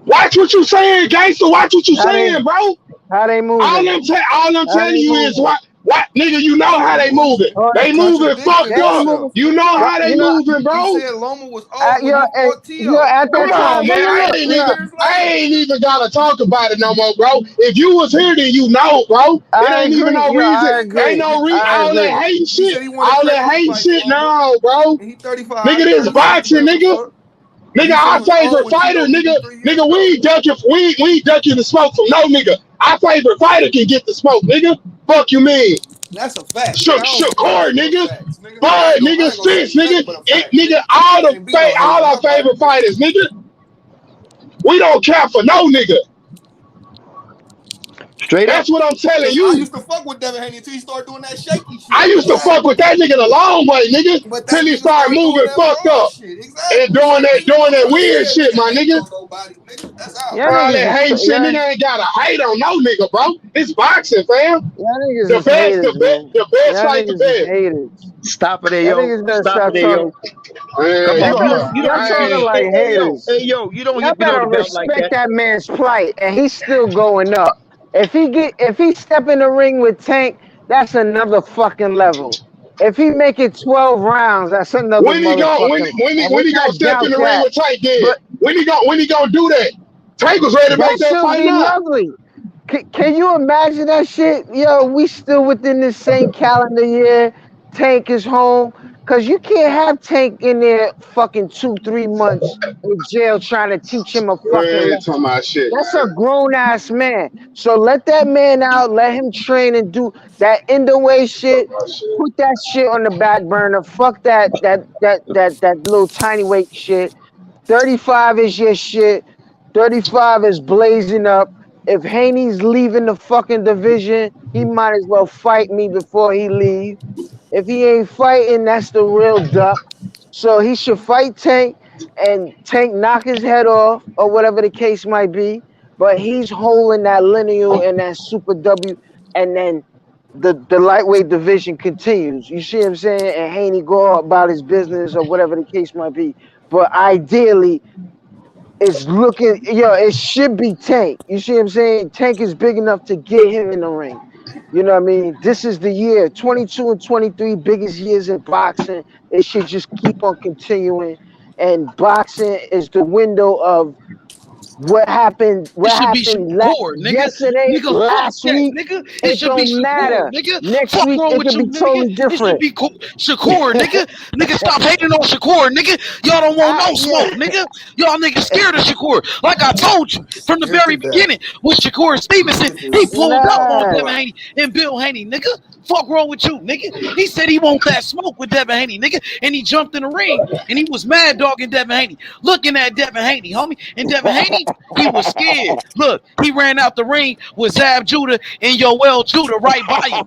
Watch what you saying, gangster. Watch what you saying, bro. How they moving? All I'm telling you is what nigga, you know how they moving. They moving fucked up. You know how they moving, bro. He said Loma was at that time. I ain't even gotta talk about it no more, bro. If you was here, then you know, bro. It ain't even no reason. Ain't no reason. All that hate shit. All that hate shit now, bro. Nigga, this boxing, nigga. Nigga, our favorite fighter, nigga, we ain't ducking the smoke from no nigga. Our favorite fighter can get the smoke, nigga. Fuck you mean? That's a fact. Shakur, nigga. Bud, nigga, Spence, nigga, all our favorite fighters, nigga. We don't care for no nigga. That's what I'm telling you. I used to fuck with Devin Haney until he started doing that shaky shit. I used to fuck with that nigga the long way, nigga. Till he started moving fucked up. And doing that weird shit, my nigga. Bro, that hate shit, nigga ain't gotta hate on no nigga, bro. It's boxing, fam. The best fight the best. Stop it, yo. Stop it, yo. You're talking like haters. Hey, yo, you don't get better respect that man's plight, and he's still going up. If he step in the ring with Tank, that's another fucking level. If he make it 12 rounds, that's another. When he gonna step in the ring with Tank? Then when he gonna do that? Tank was ready to make that fight up. Lovely. Can you imagine that shit? Yo, we still within the same calendar year. Tank is home. Cause you can't have Tank in there fucking 2-3 months in jail trying to teach him a fucking lesson. That's a grown ass man. So let that man out, let him train and do that underway shit. Put that shit on the back burner. Fuck that little tiny weight shit. 35 is your shit. 35 is blazing up. If Haney's leaving the fucking division, he might as well fight me before he leave. If he ain't fighting, that's the real duck. So he should fight Tank and Tank knock his head off or whatever the case might be. But he's holding that lineal and that Super W, and then the lightweight division continues. You see what I'm saying? And Haney go about his business or whatever the case might be. But ideally, it's looking, it should be Tank. You see what I'm saying? Tank is big enough to get him in the ring. You know what I mean? This is the year. 22 and 23, biggest years in boxing. It should just keep on continuing. And boxing is the window of what happened yesterday, Nigga, last fuck week, that, nigga. it should be don't Shakur, matter. nigga. Next Fuck week, wrong it with could you, be nigga. totally It should different. be Shakur, nigga. Nigga, stop hating on Shakur, nigga. Y'all don't want no smoke, nigga. Y'all niggas scared of Shakur. Like I told you from the very beginning with Shakur Stevenson, he pulled out on Devin Haney and Bill Haney, nigga. Fuck wrong with you, nigga. He said he want that smoke with Devin Haney, nigga. And he jumped in the ring and he was mad dogging Devin Haney. Looking at Devin Haney, homie. And Devin Haney, he was scared. Look, he ran out the ring with Zab Judah and Yoel Judah right by him.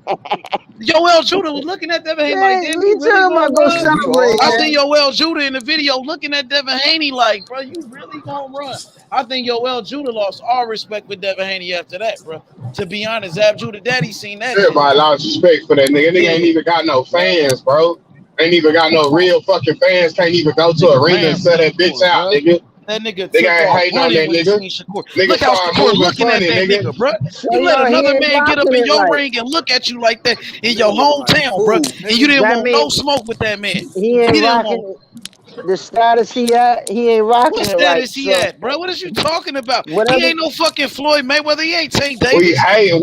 Yoel Judah was looking at Devin Haney like, damn, you really gonna run? I think Yoel Judah in the video looking at Devin Haney like, bro, you really gonna run? I think Yoel Judah lost all respect with Devin Haney after that, bro. To be honest, Zab Judah daddy seen that. Everybody lost respect for that nigga. Nigga ain't even got no fans, bro. Ain't even got no real fucking fans. Can't even go to a arena and sell that bitch out, nigga. That nigga ain't hating on that nigga. Look how Shakur looking at that nigga, bro. You let another man get up in your ring and look at you like that in your hometown, bro, and you didn't want no smoke with that man. He ain't rocking the status he at. He ain't rocking what it right. status he at, bro? What is you talking about? Whatever. He ain't no fucking Floyd Mayweather. He ain't Tank Davis. We hate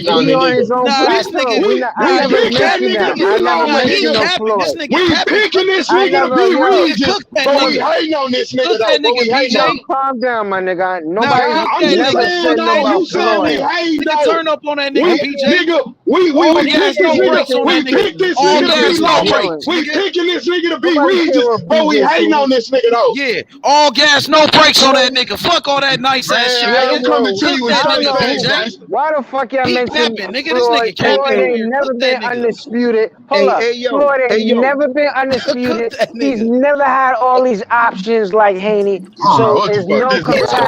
on his own this nigga. I never mentioned that. I never mentioned no Floyd. We picking this nigga to be Regis, but we hating on this nigga though. But we hating on. Calm down, my nigga. I'm just saying, though. You said we hate though. Turn up on that nigga, PJ. We pick this nigga to be Loma. We picking this nigga to be Regis, but we hating on this nigga though. Yeah, all gas, no brakes on that nigga. Fuck all that nice ass shit. I'm coming to you with straight face. Why the fuck y'all mentioning nigga? This nigga can't Floyd ain't never been undisputed. Hold up, Floyd ain't never been undisputed. He's never had all these options like Haney. So there's no comparison.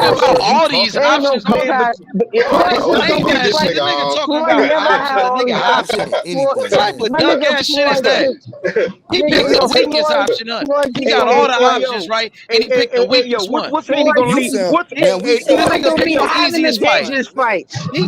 All these options. Floyd never had all these options. What type of dumb ass shit is that? He picked the weakest option up. He got all the options right, and he picked the weakest one. What's Haney gonna leave? This nigga picked the easiest fight. He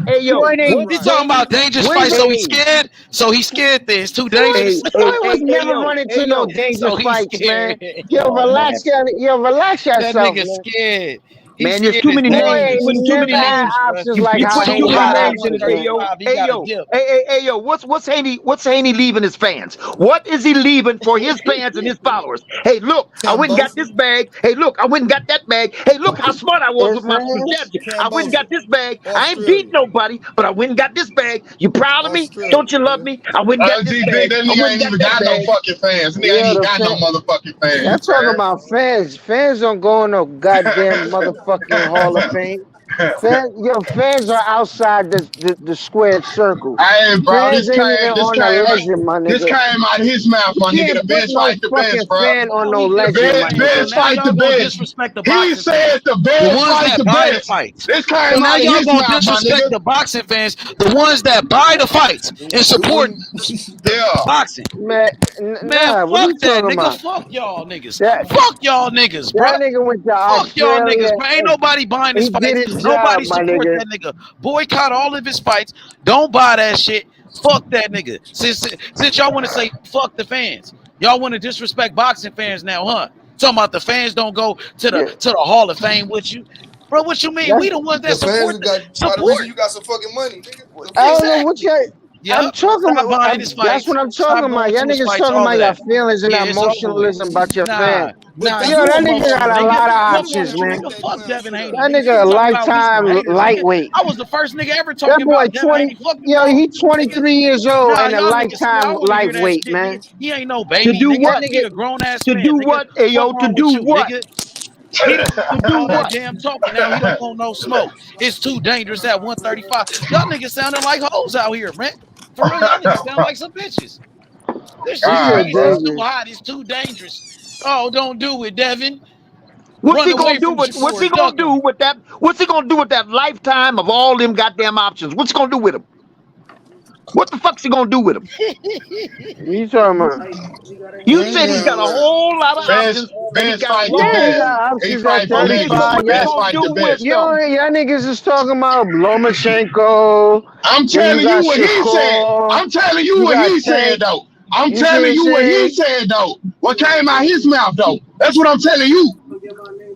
talking about dangerous fights, so he's scared. So he's scared. It's too dangerous. I was never running to no dangerous fights, man. Yo, relax yourself. That nigga scared. Man, there's too many names. Too many names. Options like how too many names in the Hey yo, what's Haney leaving his fans? What is he leaving for his fans and his followers? Hey, look, I went and got this bag. Hey, look, I went and got that bag. Hey, look how smart I was with my strategy. I went and got this bag. I ain't beat nobody, but I went and got this bag. You proud of me? Don't you love me? I went and got this bag. That nigga ain't even got no fucking fans. Nigga ain't even got no motherfucking fans. I'm talking about fans. Fans don't go in no goddamn motherfucking Hall of Fame. Fans are outside the squared circle. Hey, bro, this came out of his mouth, my nigga. The best fight the best, bro. Fan on no legend, the best fight the best. He said the best fight the best. This came out of his mouth, my nigga. The boxing fans, the ones that buy the fights and support boxing. Man, fuck that nigga. Fuck y'all niggas. Fuck y'all niggas, bro. That nigga went to fuck y'all niggas, bro. Ain't nobody buying this fight. Nobody support that nigga. Boycott all of his fights. Don't buy that shit. Fuck that nigga. Since y'all want to say fuck the fans, y'all want to disrespect boxing fans now, huh? Talking about the fans don't go to the Hall of Fame with you, bro. What you mean? We the ones that support. You got some fucking money, nigga. I don't know what y'all. I'm talking about. That's what I'm talking about. Y'all niggas talking about your feelings and emotionalism about your fans. Yo, that nigga got a lot of options, man. Fuck Devin Haney. That nigga a lifetime lightweight. I was the first nigga ever talking about Devin Haney. Yo, he 23 years old and a lifetime lightweight, man. He ain't no baby. To do what? He a grown ass. To do what? Hey yo, to do what? He don't do all that damn talking now. He don't want no smoke. It's too dangerous at 135. Y'all niggas sounding like hoes out here, man. For real, y'all niggas sound like some bitches. This shit is too hot. It's too dangerous. Oh, don't do it, Devin. What's he gonna do with that? What's he gonna do with that lifetime of all them goddamn options? What's he gonna do with him? What the fuck's he gonna do with him? You talking about? You said he's got a whole lot of options. Best fight the best. He fight for me. Best fight the best. Y'all niggas is talking about Lomachenko. I'm telling you what he said. I'm telling you what he said though. I'm telling you what he said though. What came out his mouth though. That's what I'm telling you.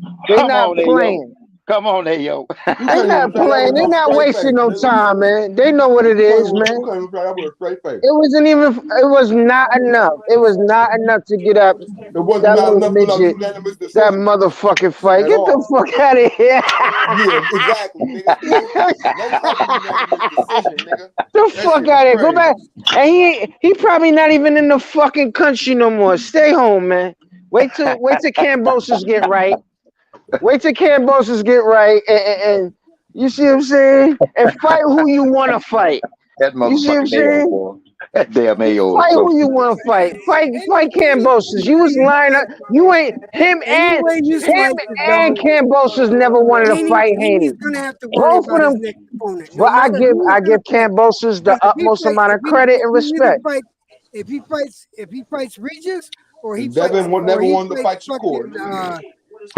man. They not playing. Come on, Ayo. They not playing. They not wasting no time, man. They know what it is, man. It wasn't even. It was not enough. It was not enough to get up that little midget, that motherfucking fight. Get the fuck out of here. The fuck out of here. Go back. And he probably not even in the fucking country no more. Stay home, man. Wait till Cambosos get right. Wait till Cambosos get right, and you see what I'm saying? And fight who you want to fight. That You see what I'm saying? That damn Ayo. Fight who you want to fight. Fight Cambosos. You was lying up. You ain't him and Cambosos never wanted to fight Haney. Both of them. But I give Cambosos the utmost amount of credit and respect. If he fights Regis, or he Devin fights, never or he wanted to fight fights Shakur. fucking,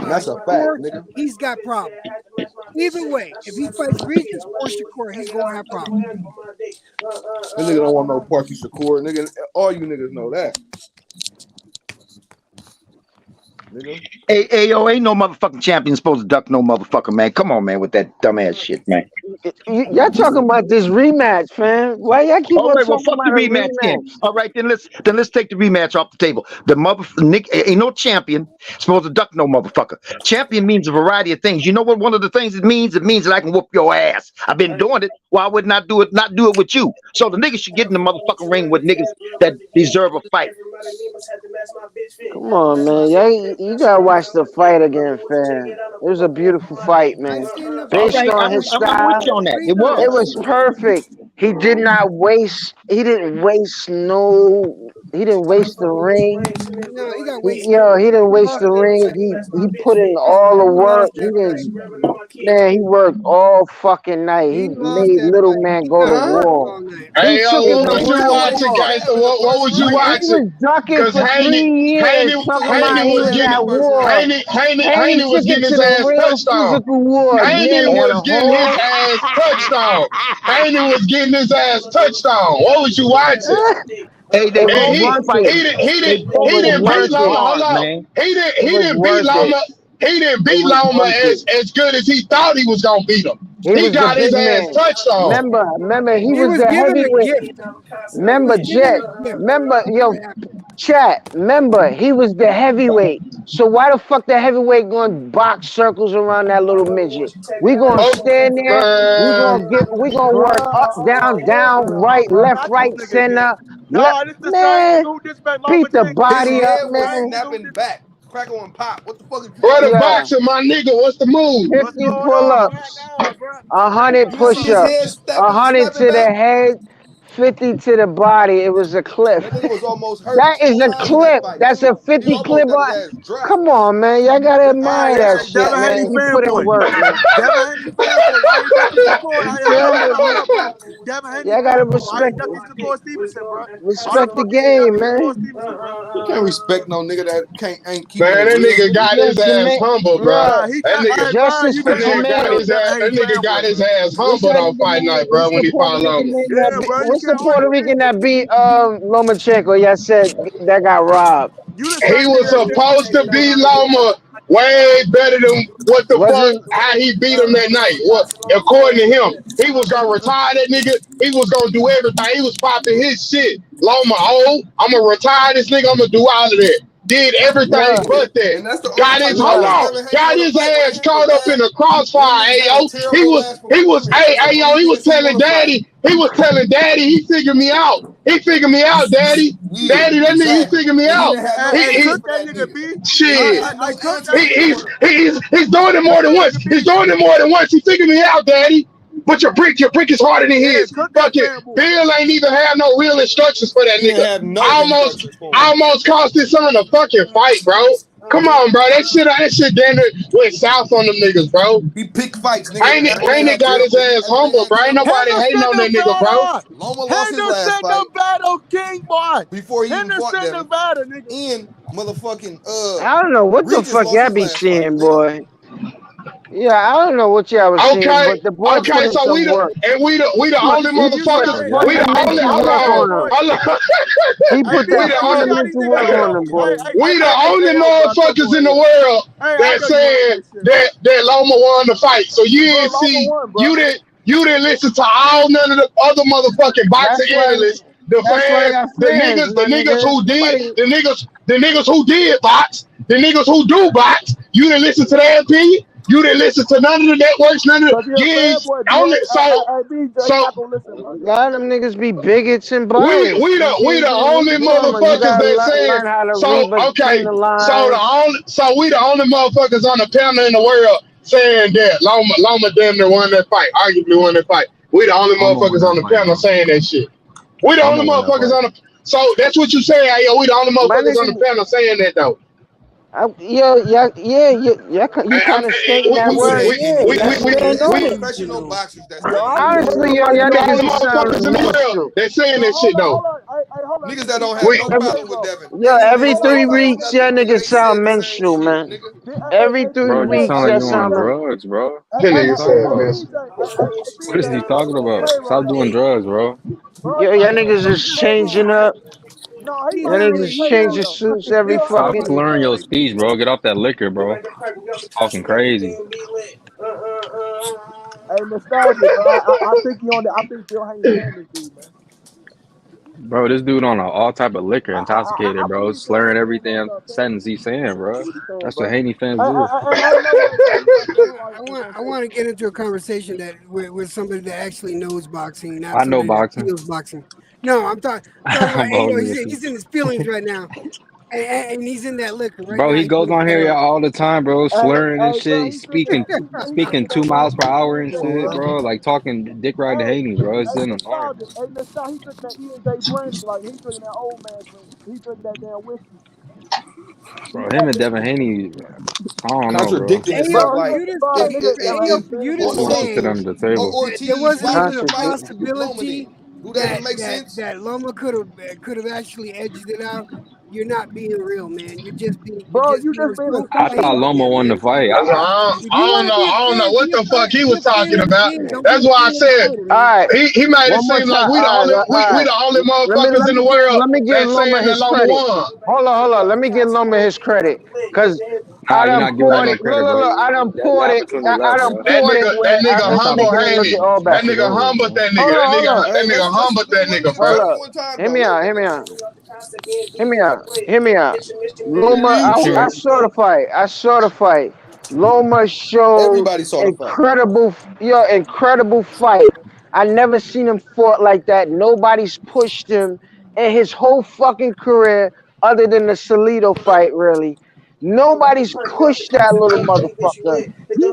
That's a fact, nigga. He's got problems. Either way, if he fights Regis or Shakur, he's gonna have problems. That nigga don't want no Parky Shakur, nigga. All you niggas know that. Nigga. Hey, Ayo, ain't no motherfucking champion supposed to duck no motherfucker, man. Come on, man, with that dumbass shit, man. Y'all talking about this rematch, fam? Why y'all keep on talking fuck about the a rematch rematch? then. All right, then let's take the rematch off the table. The Nick ain't no champion supposed to duck no motherfucker. Champion means a variety of things. You know what? One of the things it means that I can whoop your ass. I've been doing it. Why would not do it with you? So the niggas should get in the motherfucking ring with niggas that deserve a fight. Come on, man. You gotta watch the fight again, fam. It was a beautiful fight, man. Based on his style, with you on that. It was perfect. He didn't waste the ring. No, he got wasted. He didn't waste the ring. He put in all the work. He worked all fucking night. He made little man go to war. Hey, what was you watching, guys? What was you watching? He was ducking for 3 years. Haney was getting his ass touched on. Haney was getting his ass touched on. Haney was getting his ass touched on. What was you watching? Hey, they he didn't beat Loma. Hold on. He didn't beat Loma. He didn't beat Loma as good as he thought he was gonna beat him. He got his ass touched on. Remember, he was the heavyweight. Remember, Jet. Remember, chat. Remember, he was the heavyweight. So why the fuck the heavyweight going to box circles around that little midget? We gonna stand there. We gonna work up, down, right, left, right, center. Man, beat the body up, man. Snapping back. Crackle and pop. What the fuck is Brother boxer, my nigga? What's the move? 50 pull-ups, 100 push-ups, 100 to the head, 50 to the body. It was a clip. That is a clip. That's a 50 clip. Come on, man. Y'all gotta admire that shit, man. He put in work, man. Y'all gotta respect the game, man. You can't respect no nigga that ain't keep. Man, that nigga got his ass humble, bro. That nigga got his ass humbled on fight night, bro, when he fought Loma. What's the Puerto Rican that beat Lomachenko? Y'all said that got robbed. He was supposed to beat Loma way better than how he beat him that night. According to him, he was gonna retire that nigga. He was gonna do everything. He was popping his shit. Loma, I'm gonna retire this nigga. I'm gonna do all of that. Did everything but that. Got his ass caught up in the crossfire, Ayo. He was telling daddy, he figured me out. He figured me out, daddy. Daddy, that nigga, he figured me out. He's doing it more than once. He figured me out, daddy. But your brick is harder than his. Fuck it. Bill ain't even have no real instructions for that nigga. I almost cost his son a fucking fight, bro. Come on, bro. That shit damn near went south on them niggas, bro. He pick fights, nigga. Ain't got his ass humble, bro. Ain't nobody hating on that nigga, bro. Loma lost his last fight. Battle King, boy. Before he even fought them. Nevada, nigga. And motherfucking I don't know what the fuck y'all be seeing, boy. Yeah, I don't know what y'all was saying, Okay, but the boy put okay. in So some work. we the only He put motherfuckers. We the only. fundamental Hold work on, on him. hold on. He put We that the only. fundamental work on him, boy. We the only motherfuckers in the world that saying that Loma won the fight. So you didn't see, you didn't listen to all none of the other motherfucking boxing analysts, the That's why I fans, got fans, the my niggas nigga. who did, Nobody. the niggas who did box, the niggas who do box. You didn't listen to their opinion. You didn't listen to none of the networks, none of the. You ain't only so. A lot of them niggas be bigots and We biased. we You the see we what the I'm saying? only Mama, you motherfuckers gotta that saying learn how to so. read between Okay, the lines. so we the only motherfuckers on the panel in the world saying that Loma damn near won that fight, arguably won that fight. We the only Loma won motherfuckers on that the fight, panel bro. saying that shit. We the Loma only won that motherfuckers fight. on the. So that's what you saying, yo. We the only My motherfuckers on the nigga, panel saying that though. You kind of stating that We word. we Yeah, we you we we, stand on we, it. Professional boxers that stand on it. Honestly, we y'all the only niggas just sound motherfuckers in the world minstrel. that saying that shit though. Niggas that don't have We no problem with Devin. Every It's like 3 it's weeks, y'all nothing, nigga. niggas They said sound the same minstrel, shit, man. nigga. Every 3 Bro, you weeks, sound like y'all you on sound minstrel. drugs, bro. That What are you nigga talking said, about? man. What is he talking about? Stop doing drugs, bro. Y'all niggas is changing up. He's Y'all niggas is real. changing suits every Stop fucking. slurring your speech, bro. Get off that liquor, bro. Talking crazy. Bro, this dude on all type of liquor, intoxicated, bro. Slurring everything sentence he's saying, bro. That's what Haney fans do. I want to get into a conversation that with somebody that actually knows boxing, not I know somebody that boxing. feels boxing. No, I'm talking about. I'm Hey, only with he's you. in his feelings right now, and he's in that liquor right Bro, now. he He's goes feeling on here bad. all the time, bro, slurring and shit, speaking 2 miles per hour and shit, bro. Like talking dick ride to Haney, bro. It's getting annoying. Bro, him and Devin Haney, I don't know, bro. Contradicting Ayo, himself. for Like you to say, for you to He wants to sit say under the or table. that there Ortiz wasn't even fighting a fight Loma possibility then. Do that even make that sense? Loma could have actually edged it out. You're not being real, man. You're just being I responsible for thought your Loma game, won the man. fight. That's why If you I don't want to know. be a I don't know fan, what the fuck he be was a fan talking of the about. game. Don't be That's a why I fan of the said fighter, All man. right, he made it one more seem like time. we the All only right, all we right. the only motherfuckers in the world Let me give that Loma saying that his Loma credit. won. Hold on. Let me give Loma his credit, cause Nah, I you're done not giving him poured no it. credit, bro. I done You poured have it. between the I left, done bro. poured it where That nigga It's time to we humble get can it. look Haney. it all That back. That shit nigga over with, humbled bro. that nigga. Hold That on, hold nigga on, that Hey, nigga let's humbled just that do one nigga, nigga bro. hold fight up. one time Hear though. me out. Hear me out. Hear me out. Loma, What I you? saw the fight. Loma showed Everybody saw the fight. incredible fight. I never seen him fought like that. Nobody's pushed him in his whole fucking career, other than the Salido fight. Really, nobody's pushed that little motherfucker,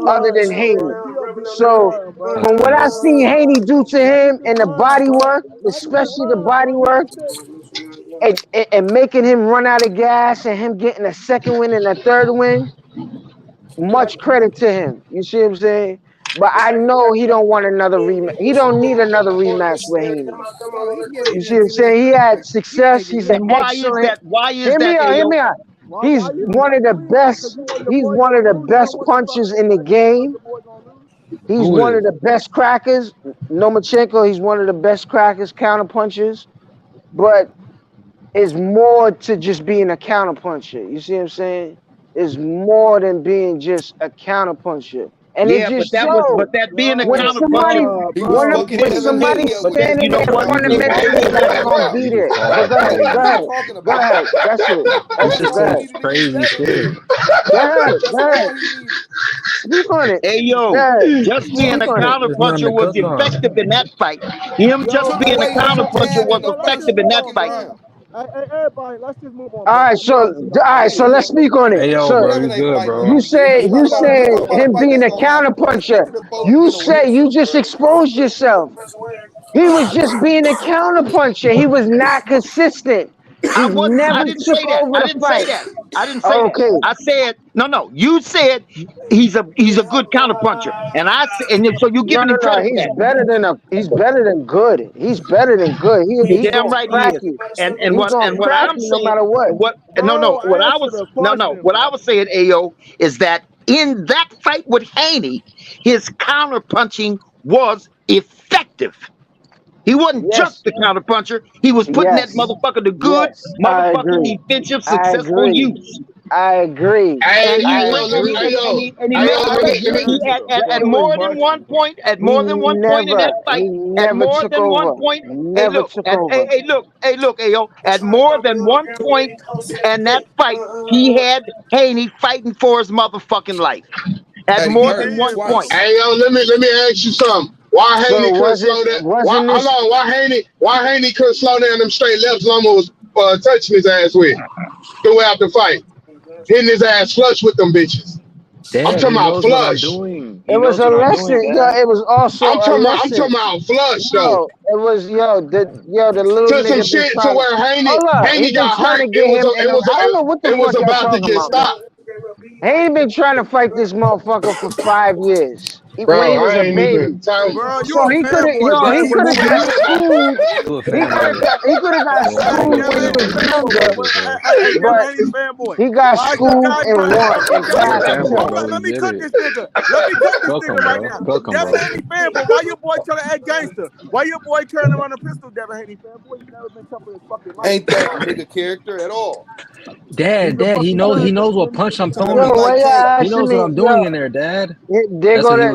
other than Haney. So, from what I seen Haney do to him and the body work, especially the body work, and making him run out of gas and him getting a second win and a third win, much credit to him. You see what I'm saying? But I know he don't want another rematch. He don't need another rematch with Haney. Oh, he's getting You it see what I'm again next saying? He week, had man. He's success. taking He's it. an And why is excellent. that? Why is Hear me that, out. Hear Ayo? me out. He's one of the best. He's one of the best punchers in the game. He's Who one of is? the best crackers. Lomachenko, he's one of the best crackers, counter punchers. But it's more to just being a counter puncher. You see what I'm saying? It's more than being just a counter puncher. And it Yeah, but just showed that being a when counter puncher. He was fucking when Devin somebody's Haney up But with his you standing know there punches. what? Like, He what just the fuck fundamentally are walking, you not talking bro. gonna about? He be just there. But talking go ahead, What go are crazy. you ahead, talking go about? ahead. That's it. He That's it. just Go says ahead. crazy shit. Go ahead. Go That's ahead. all he needed. Speak on it. Go Ayo, ahead. just being Speak a on it. counter There's nothing puncher to was cook on. effective in that fight. Him He just took being a away his counter puncher jab was in the first effective in that fucking fight. round. All right. So let's speak on it. Hey, yo, So bro, Devin you ain't good, fighting bro? nobody, G. We talking about a him fight being that's a gonna counter happen. Let's puncher. stick to the vote You in a week. say you just exposed yourself. He was just being a counter puncher. He was not consistent. He I never didn't took say that. over the fight. I didn't say that. Okay. I said no. You said he's a good counter puncher, and so you're No, giving him no. credit for that. He's better than good. He's better than good. You He damn gonna right he crack is. you. And He's gonna what crack I'm you no saying, matter what. what I was saying, Ao, is that in that fight with Haney, his counterpunching was effective. He wasn't just the counterpuncher. He was putting that motherfucker to good, motherfucking defensive, successful use. I agree. And at more than one point, in that fight, at more than one point, hey look, Ayo, at more than one point in that fight, he had Haney fighting for his motherfucking life. At more than one point. Hey yo, let me ask you something. Why Haney couldn't slow down? Why Haney couldn't slow down them straight lefts Loma was touching his ass with throughout the fight, hitting his ass flush with them bitches. Damn, I'm talking about flush. It was a lesson. It was also I'm talking about flush though. It was the little to nigga some shit to where Haney got hurt. It was about to get stopped. Haney been trying to fight this motherfucker for 5 years. Bro, when he was a baby. Bro, So he could have got schooled. He could have got schooled when he was younger. But he got schooled and won and passed. Let me cook this nigga. Right now. Devin Haney fanboy, why your boy trying to act gangster? Why your boy carrying around a pistol, Devin Haney fanboy? You never been tough for his fucking life. Ain't that nigga character at all? Dad, he knows what punch I'm throwing. He knows what I'm doing in there, Dad.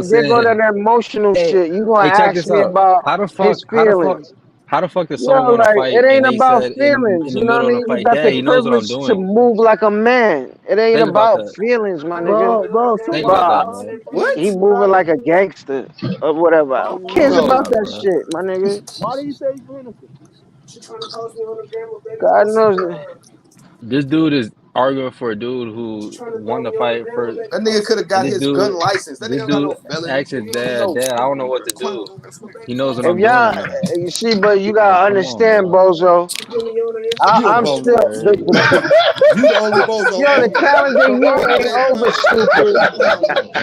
They go to that emotional shit. You gonna ask me about his feelings. How the fuck did someone want to fight? It ain't about feelings. You know what I mean? You got the privilege to move like a man. It ain't about feelings, my nigga. Bro, he moving like a gangster or whatever. Who cares about that shit, my nigga? Why do you say he's innocent? God knows. This dude is arguing for a dude who won the fight for. That nigga could have got his gun license. That nigga got no felony. Asked his dad, I don't know what to do. He knows what I'm doing. You see, but you gotta understand, Bozo. I'm still you the only Bozo. Yo, the calendar year ain't over, stupid.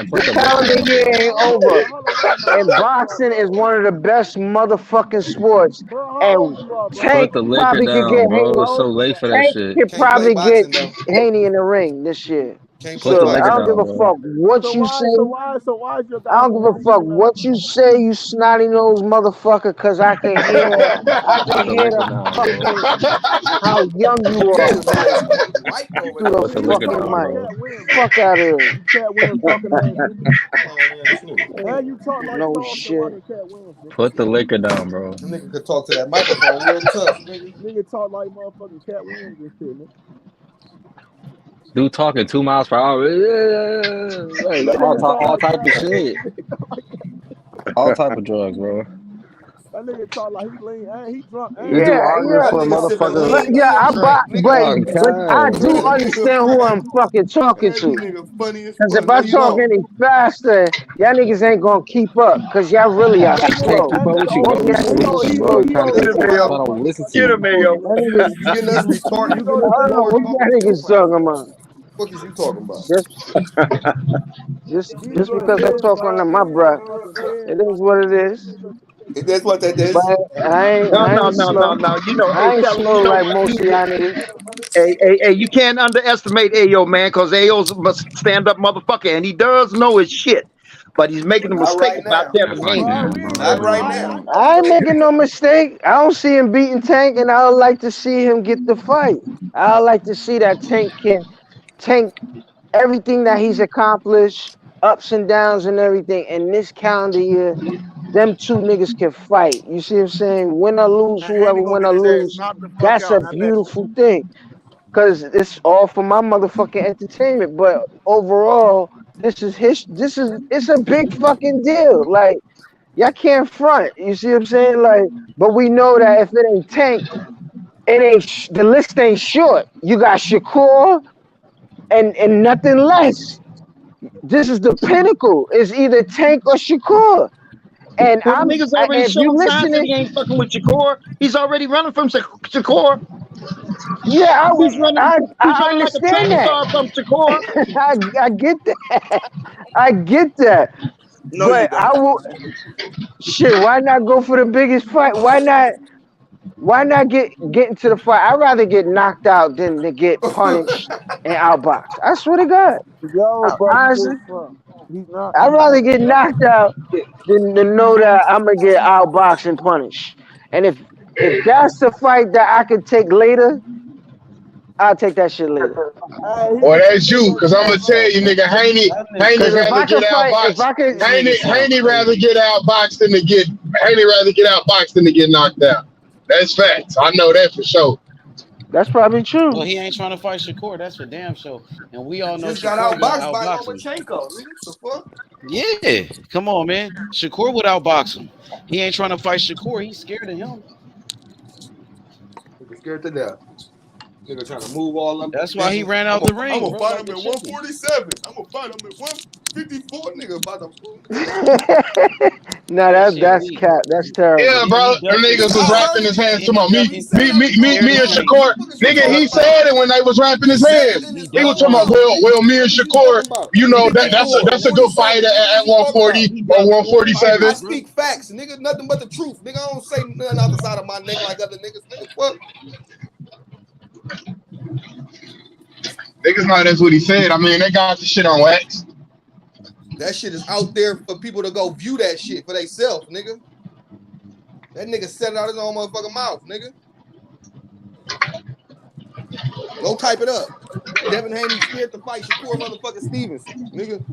The calendar year ain't over. And boxing is one of the best motherfucking sports. And Tank probably could get Haney. It's so late for that shit. Could probably get Haney in the ring this year. So I don't give a fuck what you say. I don't give a fuck what you say, you snotty nosed motherfucker, cause I can hear how young you are through the fucking mic. Fuck out of here. No shit. Put the liquor down, bro. This nigga could talk to that microphone real tough. Nigga talk like motherfucking Cat Williams and shit, man. Dude talking 2 miles per hour. All type of shit. All type of drugs, bro. That nigga talk like he lean, he drunk. For a motherfucker. But I do understand who I'm fucking talking to. Because if I talk any faster, y'all niggas ain't gonna keep up. Because y'all really are slow. Get him, yo. You getting us retarded. What y'all niggas talking about? What is you talking about? Just because I talk under my breath, it is what it is. That's what that is. But I ain't slow. You know, I ain't slow like most of y'all niggas. Hey, you can't underestimate Ayo, man, because Ayo's a stand-up motherfucker, and he does know his shit. But he's making a mistake about Devin Haney. Not right now. I ain't making no mistake. I don't see him beating Tank, and I would like to see him get the fight. I would like to see that Tank everything that he's accomplished, ups and downs and everything. In this calendar year, them two niggas can fight. You see what I'm saying? Win or lose, whoever win or lose, that's a beautiful thing. Because it's all for my motherfucking entertainment. But overall, it's a big fucking deal. Like, y'all can't front. You see what I'm saying? Like, but we know that if it ain't Tank, the list ain't short. You got Shakur and nothing less. This is the pinnacle. It's either Tank or Shakur. And niggas already showing signs that he ain't fucking with Shakur. He's already running from Shakur. Yeah, I understand that. From Shakur. I get that. I get that. No, but I will. Shit, why not go for the biggest fight? Why not? Why not get into the fight? I'd rather get knocked out than to get punished and outboxed. I swear to God. Yo, but Honestly, he's not. I'd rather get knocked out than to know that I'm gonna get outboxed and punished. And if that's the fight that I could take later, I'll take that shit later. Or that's you, because I'm gonna tell you, nigga, Haney Because if I rather could get fight, outboxed. if I could, Haney rather get outboxed than to get knocked out. That's facts. I know that for sure. That's probably true. Well, he ain't trying to fight Shakur. That's for damn sure. And we all know Just got Shakur outboxed by outbox him. Lomachenko. Nigga, the fuck? Yeah, come on, man. Shakur would outbox him. He ain't trying to fight Shakur. He's scared of him. Nigga scared to death. Nigga trying to move all up. That's why he ran out the ring. I'm gonna bro, fight like him a at chicken. 147. I'm gonna fight him at 154. Nigga about to. No, that's cap. That's terrible. Yeah, bro. Them niggas was wrapping his hands. Come on, me and Shakur. Nigga, he said it when they was wrapping his hands. He was talking about, well, me and Shakur, you know, that's a good fight at 140 or 147. I speak facts, nigga. Nothing but the truth, nigga. I don't say nothing out the side of my neck like other niggas. Nigga, fuck. Niggas know that's what he said. I mean, they got the shit on wax. That shit is out there for people to go view that shit for themselves, nigga. That nigga said it out his own motherfucking mouth, nigga. Go type it up. Devin Haney scared to fight Shakur motherfucking Stevenson, nigga.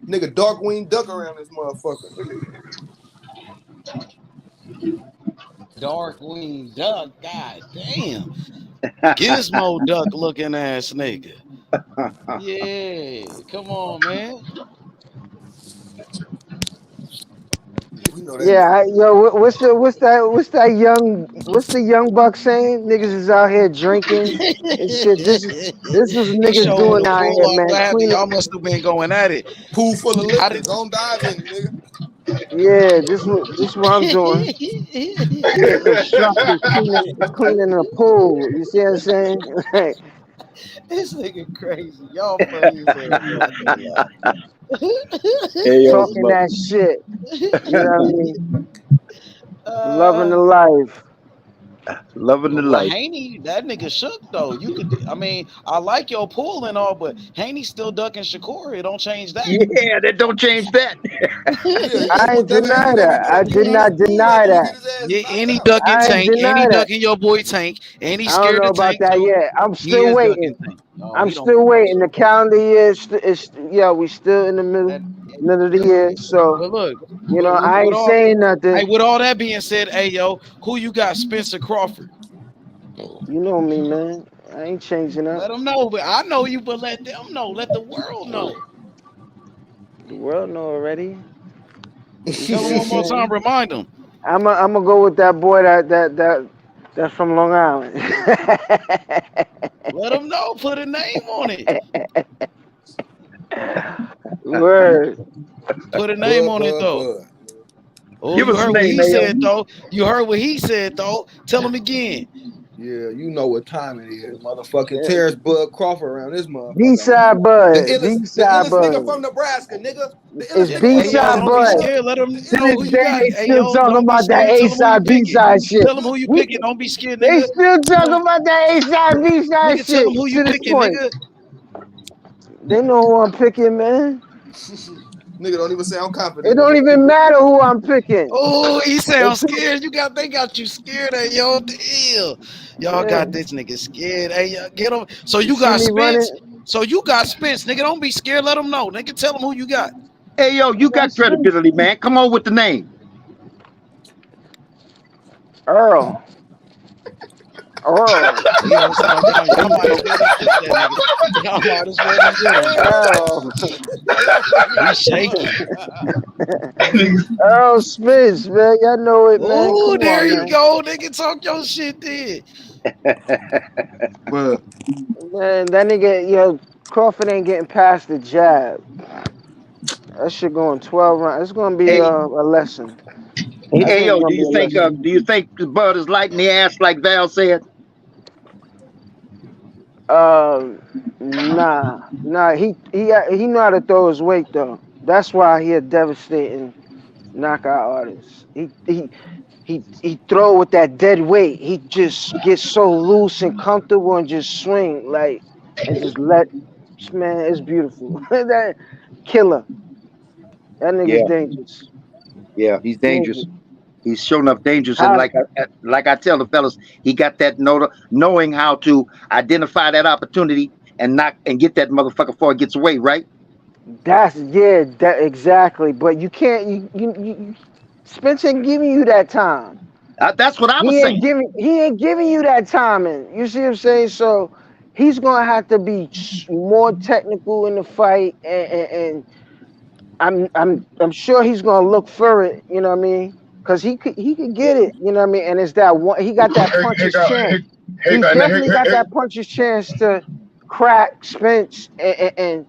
Nigga Darkwing Duck around this motherfucker, nigga. Darkwing Duck, god damn. Gizmo Duck looking ass nigga. Yeah, come on, man. Yeah, what's the young buck saying? Niggas is out here drinking and shit. This is niggas doing out here, man. Y'all must have been going at it. Pool full of liquor. Don't dive in, nigga. Yeah, this what I'm doing. Getting instructed cleaning the pool. You see what I'm saying? Like, This nigga crazy. Y'all funny as hell. talking that shit. You know what I mean? Loving the life. Loving the life. Haney, that nigga shook though. You could, I mean, I like your pool and all, but Haney still ducking Shakur. It don't change that. Yeah, that don't change that. I ain't deny that. I did not deny that. Yeah, and he ducking Tank, and he ducking your boy Tank, and he I don't scared know of about Tank that too. yet. I'm He still is waiting. ducking Tank. No, I'm he don't still waiting. The calendar year is we still in the middle of the year. So But look, you know, with I ain't all- saying nothing. Hey, with all that being said, hey yo, who you got? Spencer Crawford. You know me, man. I ain't changing up. Let them know, but I know you. But let them know. Let the world know. The world know already. Tell them one more time. Remind them. I'm gonna go with that boy that's from Long Island. Let them know. Put a name on it. Word. Put a name on it though. Oh, Give you us a heard what name, he man. said though. You heard what he said though. Tell him again. Yeah, you know what time it is, motherfucking Terrence Bud Crawford around this motherfucker. B-side Bud. The illest B-side nigga Bud. from Nebraska, nigga. The It's illest nigga B-side from Bud. Scared. Let them To know who this you day, got. they Hey, still yo, talking don't be about that scared. Tell 'em who A-side, you picking. B-side shit. Tell them who you picking. Don't be scared, They nigga. still talking about that A-side, B-side Nigga, tell them shit who to you this picking, point. nigga. They know who I'm picking, man. Nigga don't even sound confident. It don't even matter who I'm picking. Oh, he sounds scared. They got you scared. Hey, yo, deal. Y'all got this nigga scared. Hey, get him. So you got see me Spence. running? So you got Spence, nigga. Don't be scared. Let them know, nigga. Tell them who you got. Hey, yo, you got credibility, man. Come on with the name. Earl. Earl. Y'all might as well just pick that nigga. Y'all might as well just get him. He's shaking. Earl Spence, man. Y'all know it, man. Oh, Come there on, you man. go, nigga. Talk your shit then. Man, that nigga, Crawford ain't getting past the jab. That shit going 12 rounds. It's gonna be a lesson. Hey, yo, do you think Bud is light in the ass like Val said? Nah. He know how to throw his weight though. That's why he a devastating knockout artist. He throw with that dead weight. He just gets so loose and comfortable and just swing like and just let man. It's beautiful. That killer. That nigga's dangerous. Yeah, he's dangerous. He's sure enough dangerous, and like I tell the fellas, he got that knowing how to identify that opportunity and get that motherfucker before it gets away, right? That exactly. But you can't. You Spence ain't giving you that time. That's what I was saying. He ain't giving you that timing. You see what I'm saying? So he's gonna have to be more technical in the fight, and I'm sure he's gonna look for it. You know what I mean? Because he could get it. You know what I mean? And it's that one. He got that puncher's chance. He definitely got that puncher's chance to crack Spence and